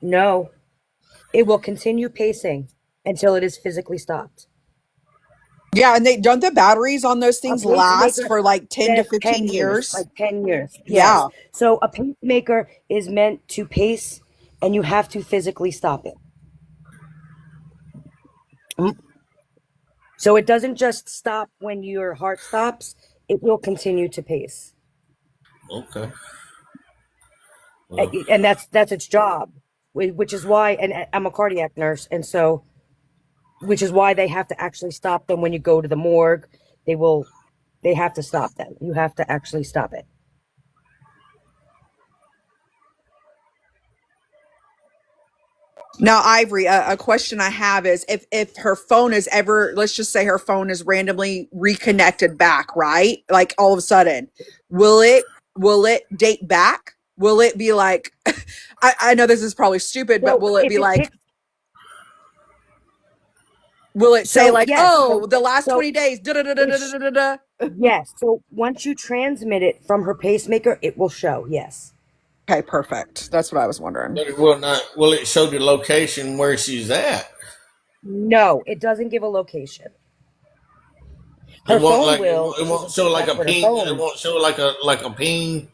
no. It will continue pacing until it is physically stopped. Yeah, and they don't the batteries on those A things last pacemaker, for like 10 to yes, 15 10 years, years. like 10 years. Yeah. Yes. So a pacemaker is meant to pace and you have to physically stop it. So it doesn't just stop when your heart stops, it will continue to pace. Okay. Well, And that's its job, which is why, and I'm a cardiac nurse, and so, which is why they have to actually stop them when you go to the morgue. They have to stop them. You have to actually stop it. Now, Ivory, a question I have is if her phone is ever, let's just say her phone is randomly reconnected back, right? Like all of a sudden, will it date back? Will it be like, I know this is probably stupid, but will it be like, will it say like, yes, oh, the last 20 days, da da da da da da da da? Yes. So once you transmit it from her pacemaker, it will show. Yes. Okay, perfect. That's what I was wondering. but it will not. Will it show the location where she's at? No, it doesn't give a location. Her It won't phone like will. it won't show like a With her ping. phone. It won't show like a ping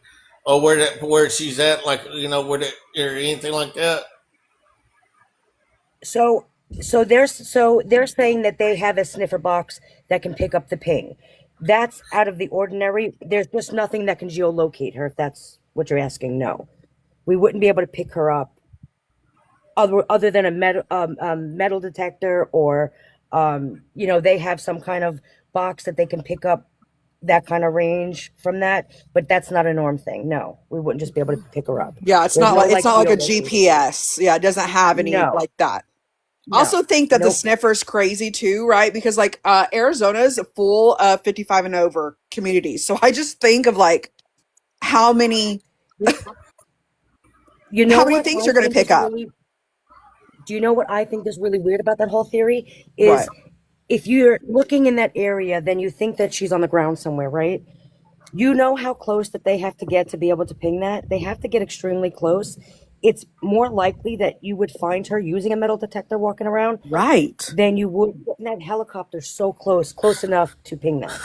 or where she's at, like where that or anything like that. So they're saying that they have a sniffer box that can pick up the ping. That's out of the ordinary. There's just nothing that can geolocate her, if that's what you're asking. No, we wouldn't be able to pick her up other than a metal detector, or they have some kind of box that they can pick up that kind of range from that, but that's not a norm thing. No, we wouldn't just be able to pick her up. Yeah, it's There's not no, like it's not like a geolocation. GPS. Yeah, it doesn't have any No. like that. No. I also think that the Nope. sniffer's crazy too, right? Because like Arizona's full of 55 and over communities. So I just think of like how many how many things you're going to pick up. Do you know what I think is really weird about that whole theory? Is What? if you're looking in that area, then you think that she's on the ground somewhere, right? You know how close that they have to get to be able to ping that? They have to get extremely close. It's more likely that you would find her using a metal detector walking around, right, than you would getting that helicopter so close enough to ping that.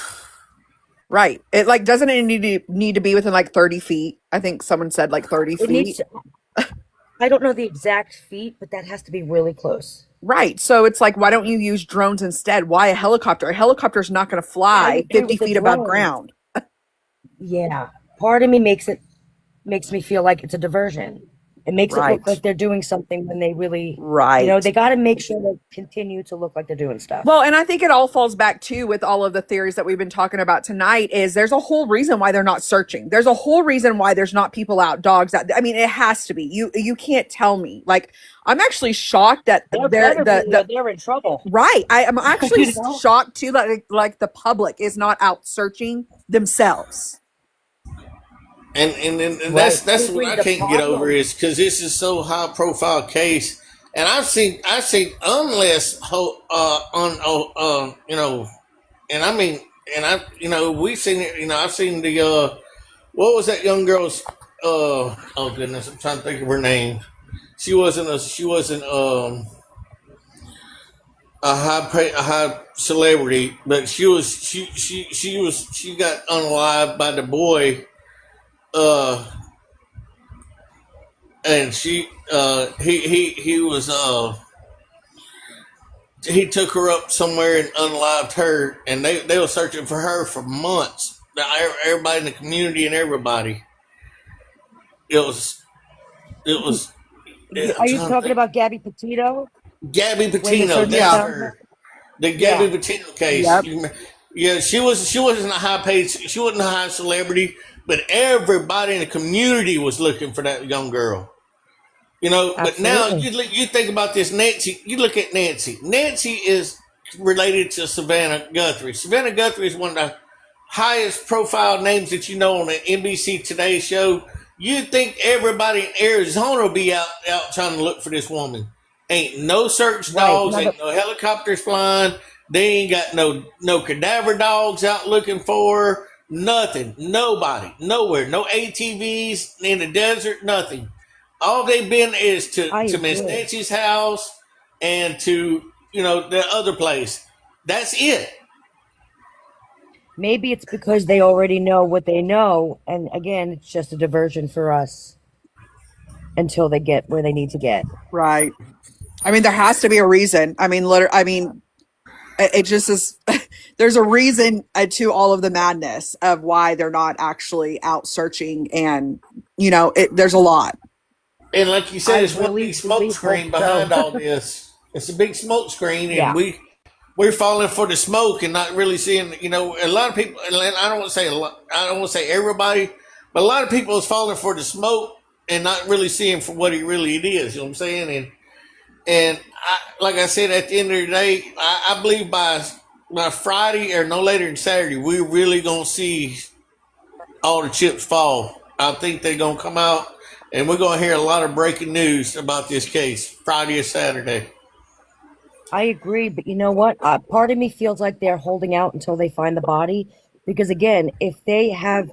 Right. It like doesn't it need to be within like 30 feet? I think someone said like 30 It feet. needs to, I don't know the exact feet, but that has to be really close. Right. So it's like, why don't you use drones instead? Why a helicopter? A helicopter's not going to fly 50 feet above ground. Yeah. Part of me makes me feel like it's a diversion. It makes it look Right. like they're doing something when they really, Right. they got to make sure they continue to look like they're doing stuff. Well, and I think it all falls back too with all of the theories that we've been talking about tonight is there's a whole reason why they're not searching. There's a whole reason why there's not people out, dogs out. I mean, it has to be. You can't tell me. Like, I'm actually shocked that they're in trouble. Right. I am actually You know? shocked too that like the public is not out searching themselves. And Right. that's what I The can't get over problem- is because this is so high profile case, and I've seen unless and I mean, and we've seen it. I've seen the what was that young girl's oh goodness, I'm trying to think of her name. She wasn't a high celebrity, but she got unalived by the boy. And he took her up somewhere and unalived her, and they were searching for her for months. Everybody in the community and everybody. It was. Are you talking about Gabby Petito? Gabby Petito? searching That's for her. The Gabby Yeah. Petito case. Yep. Yeah, she wasn't a high paid. She wasn't a high celebrity, but everybody in the community was looking for that young girl. But now Absolutely. you think about this, Nancy. You look at Nancy. Nancy is related to Savannah Guthrie. Savannah Guthrie is one of the highest profile names that you know on the NBC Today show. You'd think everybody in Arizona will be out trying to look for this woman. Ain't no search Right. dogs, Now ain't no helicopters flying. They ain't got no cadaver dogs out looking for her. Nothing. Nobody. Nowhere. No ATVs in the desert. Nothing. All they've been is I to Miss agree. Nancy's house and to the other place. That's it. Maybe it's because they already know what they know, and again, it's just a diversion for us until they get where they need to get. Right. I mean, there has to be a reason. I mean, it just is. There's a reason to all of the madness of why they're not actually out searching, and there's a lot. And like you said, I it's one really, big smoke really hope screen so. behind all this. It's a big smoke screen, and Yeah. we're falling for the smoke and not really seeing. A lot of people. And I don't want to say a lot. I don't want to say everybody, but a lot of people is falling for the smoke and not really seeing for what it really is. You know what I'm saying? And like I said, at the end of the day, I believe by Friday or no later than Saturday, we're really gonna see all the chips fall. I think they're gonna come out, and we're gonna hear a lot of breaking news about this case Friday or Saturday. I agree, but you know what? Part of me feels like they're holding out until they find the body, because again, if they have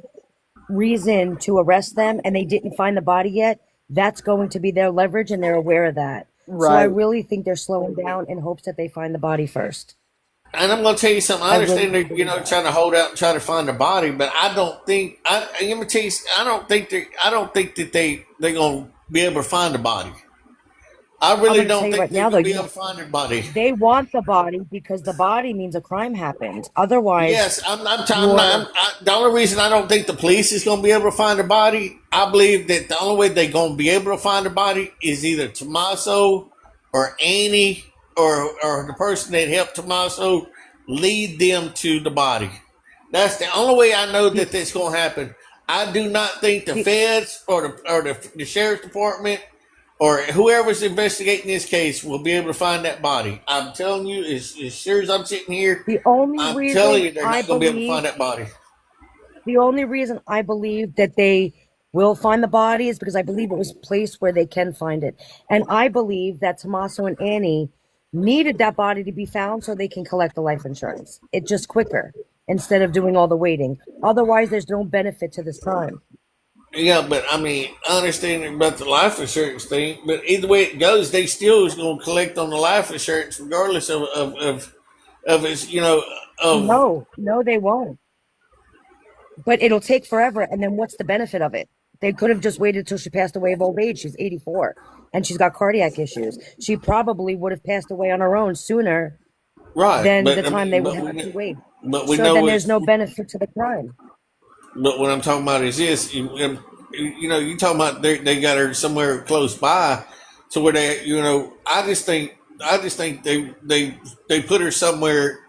reason to arrest them and they didn't find the body yet, that's going to be their leverage, and they're aware of that. So I Right. really think they're slowing down in hopes that they find the body first. And I'm gonna tell you something. I I really understand they're believe that. trying to hold out and try to find the body, but I don't think I'm gonna tell you. I don't think that they're gonna be able to find the body. I I'm really going to tell don't you think right they're now, though, gonna be able to find the body. they want the body because the body means a crime happened. Otherwise, Yes, the only reason I don't think the police is going to be able to find the body, I believe that the only way they're going to be able to find the body is either Tommaso or Annie or the person that helped Tommaso lead them to the body. That's the only way I know that that's going to happen. I do not think the feds or the sheriff's department or whoever's investigating this case will be able to find that body. I'm telling you, as sure as I'm sitting here, the only I'm telling reason you, they're I not going to be able to believe find that body. the only reason I believe that they will find the body is because I believe it was placed where they can find it. And I believe that Tommaso and Annie needed that body to be found so they can collect the life insurance. It's just quicker instead of doing all the waiting. Otherwise, there's no benefit to this crime. Yeah, but I mean, I understand about the life insurance thing, but either way it goes, they still is going to collect on the life insurance regardless of its, of No, they won't. But it'll take forever. And then what's the benefit of it? They could have just waited till she passed away of old age. She's 84 and she's got cardiac issues. She probably would have passed away on her own sooner right. than But the I time mean, they would have to wait. but we So know then there's it's. no benefit to the crime. But what I'm talking about is this. You talking about they got her somewhere close by, to where they, I just think they put her somewhere,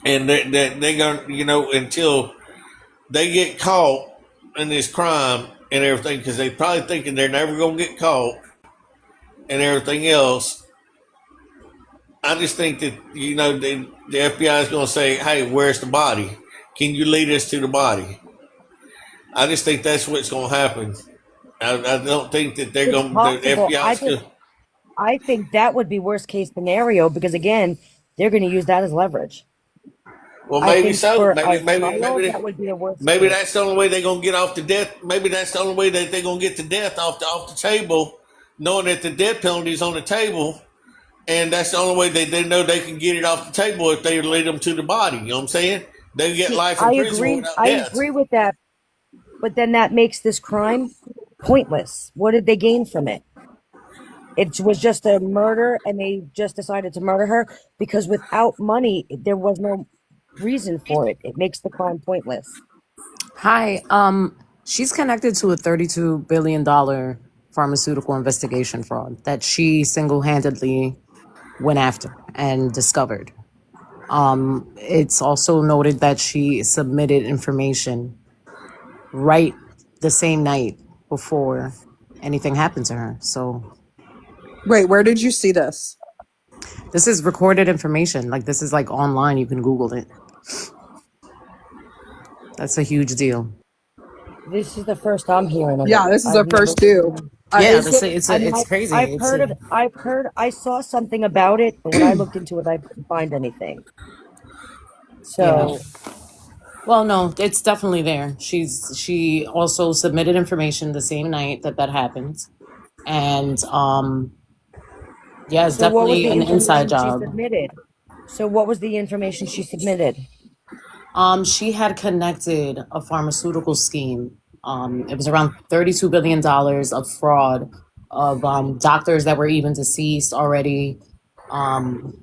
and they gonna, until they get caught in this crime and everything, because they probably thinking they're never gonna get caught and everything else. I just think that the FBI is gonna say, "Hey, where's the body? Can you lead us to the body?" I just think that's what's gonna happen. I don't think that they're It's gonna the possible. FBI is gonna. I think that would be worst case scenario because again, they're going to use that as leverage. Well, I maybe think so. for a Maybe trial, that would be the worst maybe case. that's the only way they're gonna get off the death. Maybe that's the only way that they're gonna get to death off the table, knowing that the death penalty is on the table, and that's the only way they know they can get it off the table if they lead them to the body. You know what I'm saying? They get See, life in prison without I death. agree with that, but then that makes this crime pointless. What did they gain from it? It was just a murder and they just decided to murder her because without money, there was no reason for it. It makes the crime pointless. Hi. She's connected to a $32 billion pharmaceutical investigation fraud that she single-handedly went after and discovered. It's also noted that she submitted information right the same night before anything happened to her. So Wait, where did you see this? this is recorded information. Like, this is like online. You can Google it. That's a huge deal. This is the first I'm hearing of it. Yeah, this is I've the first never. too. Yeah, Is this it? it's crazy. I've heard of. I saw something about it, but when I looked into it, I couldn't find anything. Yeah. So Well, no, it's definitely there. She also submitted information the same night that that happened, and yeah, it's So what was definitely the an inside information she job. submitted? So what was the information she submitted? She had connected a pharmaceutical scheme. It was around $32 billion of fraud of doctors that were even deceased already, um,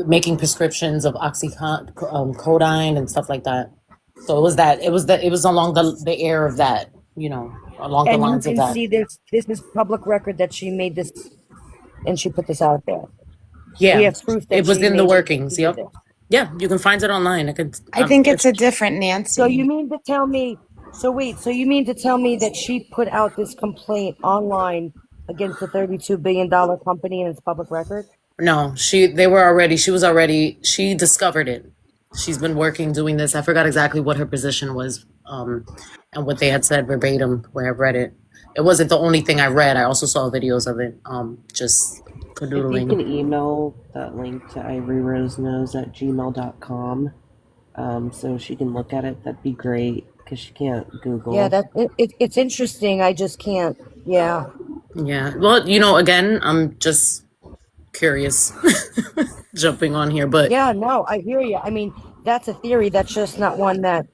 making prescriptions of oxycodone and stuff like that. So it was along the air of that, along the And you lines of can that. see this. This is public record that she made this, and she put this out there. We Yeah, have proof that it was she in the made. workings. She did Yep. this. Yeah, you can find it online. I think it's If a different So Nancy. you mean to tell me? So wait. So you mean to tell me that she put out this complaint online against the $32 billion company and its public record? No, she discovered it. She's been working doing this. I forgot exactly what her position was, and what they had said verbatim where I read it. It wasn't the only thing I read. I also saw videos of it, just If you can canoodling. email that link to ivoryroseknows@gmail.com, so she can look at it, that'd be great, because she can't Google. Yeah, it's interesting. I just can't. Yeah. Yeah. Well, again, I'm just curious jumping on here, but Yeah, no, I hear you. I mean, that's a theory. That's just not one that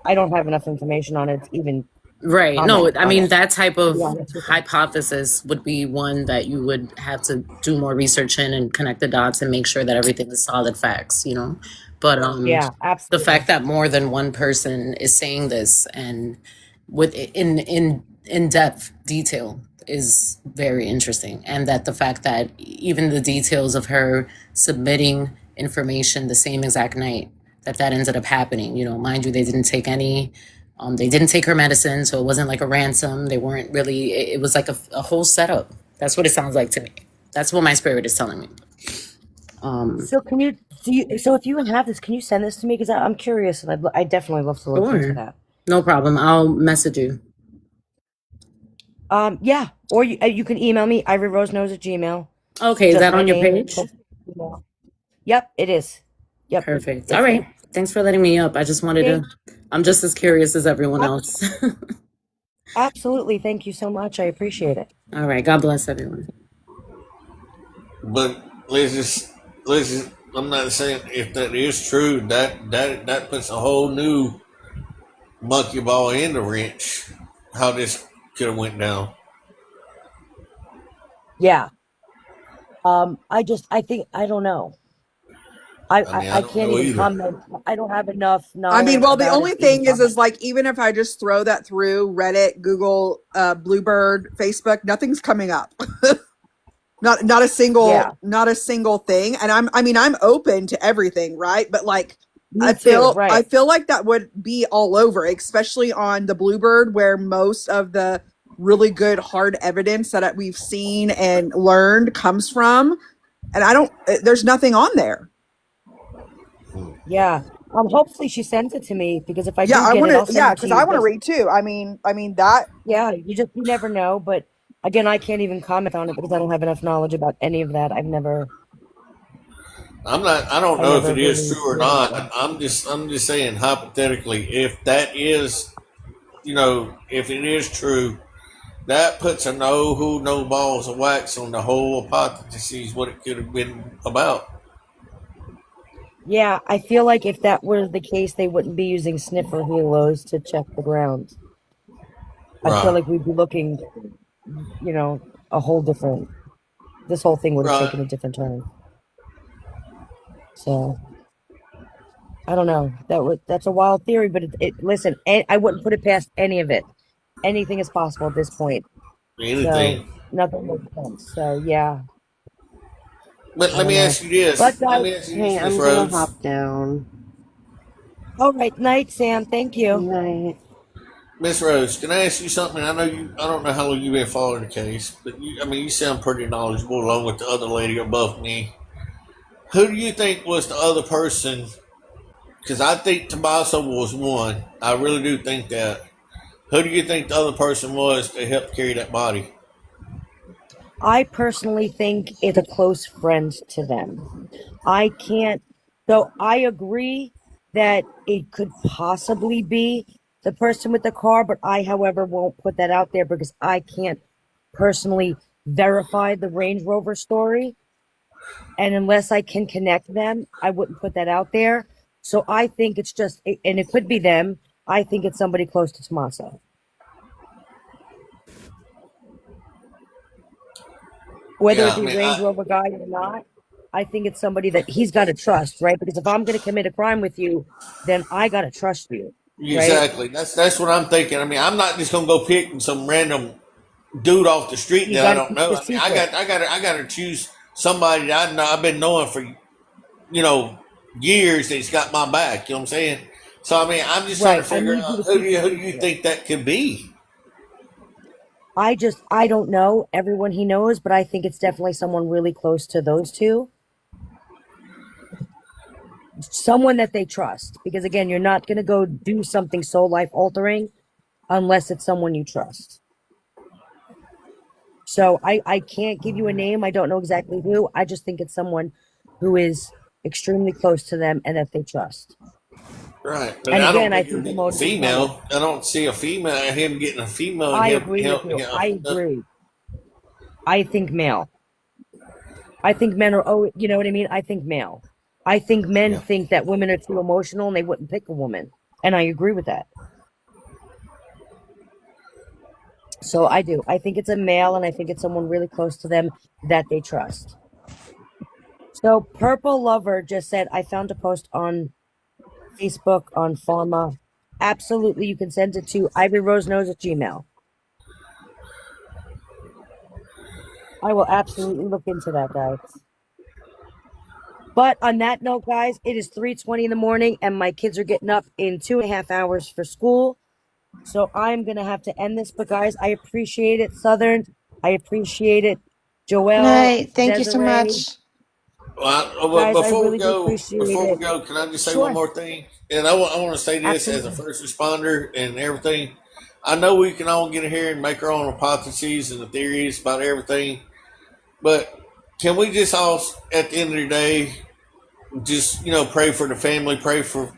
I don't have enough information on it to even right. comment No, I on mean, it. that type of Yeah, that's okay. hypothesis would be one that you would have to do more research in and connect the dots and make sure that everything is solid facts, But Yeah, the absolutely. fact that more than one person is saying this and with in depth detail is very interesting. And that the fact that even the details of her submitting information the same exact night that ended up happening, mind you, they didn't take her medicine, so it wasn't like a ransom. They weren't really, it was like a whole setup. That's what it sounds like to me. That's what my spirit is telling me. So so if you have this, can you send this to me? Because I'm curious, and I definitely love to look into Sure. that. No problem. I'll message you. Yeah, or you can email me, ivoryroseknows@gmail. Okay, is Just that my on your name. page? Yep, it is. Yep. Perfect. It's All right. there. Thanks for letting me up. I just wanted to, I'm just as curious as everyone else. Absolutely. Thank you so much. I appreciate it. All right. God bless everyone. But let's just, I'm not saying if that is true, that puts a whole new monkey ball in the wrench. How this could have went down. Yeah. I think I don't know. I mean, I I don't can't know even either. comment. I don't have enough I mean, knowledge well, the about only it to even thing is comment. like, even if I just throw that through Reddit, Google, Bluebird, Facebook, nothing's coming up. not a single, Yeah. not a single thing. And I'm open to everything, right? But like, Me too, right. I feel like that would be all over, especially on the Bluebird, where most of the really good hard evidence that we've seen and learned comes from. And there's nothing on there. Yeah. Hopefully she sends it to me, because if I do I get want it, I'll to, send it to because you. I want to read too. I mean that. Yeah, you never know. But again, I can't even comment on it because I don't have enough knowledge about any of that. I don't know if it is really true or not. I'm just saying hypothetically, if that is, if it is true, that puts a no balls of wax on the whole hypothesis what it could have been about. Yeah, I feel like if that were the case, they wouldn't be using sniffer helos to check the ground. I feel Right. like we'd be looking, a whole different. This whole thing would have Right. taken a different turn. So I don't know. That's a wild theory, but listen, I wouldn't put it past any of it. Anything is possible at this point. Anything. So nothing makes sense. So yeah. But let me ask you this. But Let me ask you Hey, this, I'm Miss gonna Rhodes. hop down. All right, night, Sam. Thank you. Night. Miss Rose, can I ask you something? I know you. I don't know how long you've been following the case, but you sound pretty knowledgeable, along with the other lady above me. Who do you think was the other person? Because I think Tommaso was one. I really do think that. Who do you think the other person was that helped carry that body? I personally think it's a close friend to them. I can't, so I agree that it could possibly be the person with the car, but I, however, won't put that out there because I can't personally verify the Range Rover story. And unless I can connect them, I wouldn't put that out there. So I think it's just, and it could be them. I think it's somebody close to Tommaso. Whether Yeah, it be Range Rover guy or not, I think it's somebody that he's got to trust, right? Because if I'm going to commit a crime with you, then I got to trust you, right? exactly. That's what I'm thinking. I mean, I'm not just gonna go pick some random dude off the street You that I got to don't keep know. the I mean, secret. I got to choose somebody that I know. I've been knowing for years that's got my back. You know what I'm saying? So I mean, I'm just trying to Right. I figure need you out to keep the who do you secret. think that could be? I don't know everyone he knows, but I think it's definitely someone really close to those two. Someone that they trust. Because again, you're not going to go do something so life altering unless it's someone you trust. So I can't give you a name. I don't know exactly who. I just think it's someone who is extremely close to them and that they trust. Right, but And I don't again, I think it think would the be a motive is money. female. I don't see a female. Him getting a female and I him agree with help. you. I agree. I think male. I think men are, oh, you know what I mean? I think male. I think men Yeah. think that women are too emotional and they wouldn't pick a woman. And I agree with that. So I do. I think it's a male and I think it's someone really close to them that they trust. So Purple Lover just said, I found a post on Facebook on Pharma. Absolutely, you can send it to IvoryRoseNose at Gmail. I will absolutely look into that, guys. But on that note, guys, it is 3:20 in the morning and my kids are getting up in 2.5 hours for school. So I'm gonna have to end this. But guys, I appreciate it, Southern. I appreciate it, Good Joelle, night. Thank you so Desiree. much. Well, Guys, I really do appreciate before we it. go, can I just say one Sure, more thing? And I want to say this as a absolutely. first responder and everything. I know we can all get in here and make our own hypotheses and the theories about everything, but can we just all, at the end of the day, just pray for the family, pray for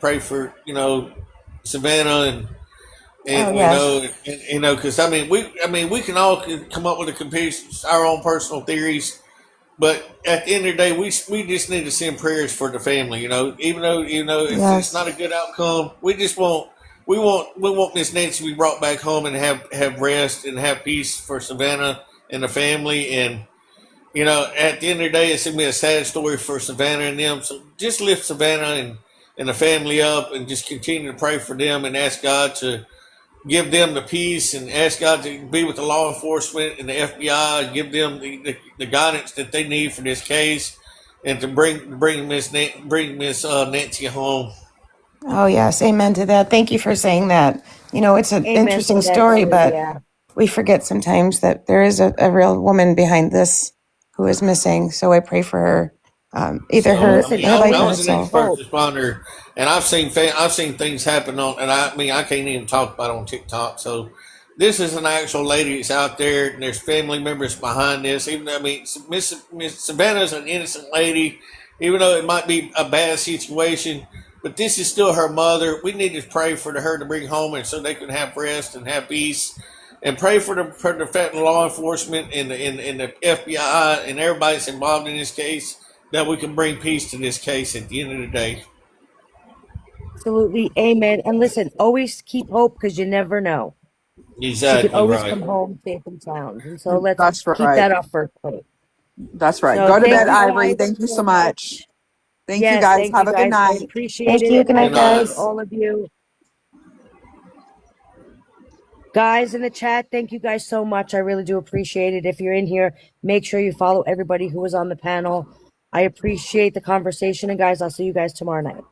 Savannah Oh, and yes. because I mean we can all come up with our own personal theories, but at the end of the day, we just need to send prayers for the family. Even though it's Yes. not a good outcome, we want Miss Nancy to be brought back home and have rest and have peace for Savannah and the family. And at the end of the day, it's gonna be a sad story for Savannah and them. So just lift Savannah and the family up, and just continue to pray for them and ask God to give them the peace and ask God to be with the law enforcement and the FBI, and give them the guidance that they need for this case, and to bring Miss Nancy home. Oh, yes. Amen to that. Thank you for saying that. It's an Amen interesting to that story, too. but Yeah. we forget sometimes that there is a real woman behind this who is missing. So I pray for her, either And her, So I listen, mean, her life I or always was an keep herself. ex-first hope. responder, and I've seen things happen and I mean I can't even talk about it on TikTok. So this is an actual lady that's out there, and there's family members behind this. Even I mean, Miss Savannah's an innocent lady, even though it might be a bad situation. But this is still her mother. We need to pray for her to bring home, and so they can have rest and have peace, and pray for the federal law enforcement and the FBI and everybody that's involved in this case, that we can bring peace to this case at the end of the day. Absolutely. Amen. And listen, always keep hope because you never know. She could Exactly always right. come home safe and sound. And so let's That's keep right. that our first hope. That's right. So Go to thank bed, you Ivory. guys Thank you so so much. much. Thank you, Yes, guys. thank you Have a good guys. I night. appreciate Thank it. you. Good I night, Good appreciate night. guys. all of you. Guys in the chat, thank you guys so much. I really do appreciate it. If you're in here, make sure you follow everybody who was on the panel. I appreciate the conversation. And guys, I'll see you guys tomorrow night.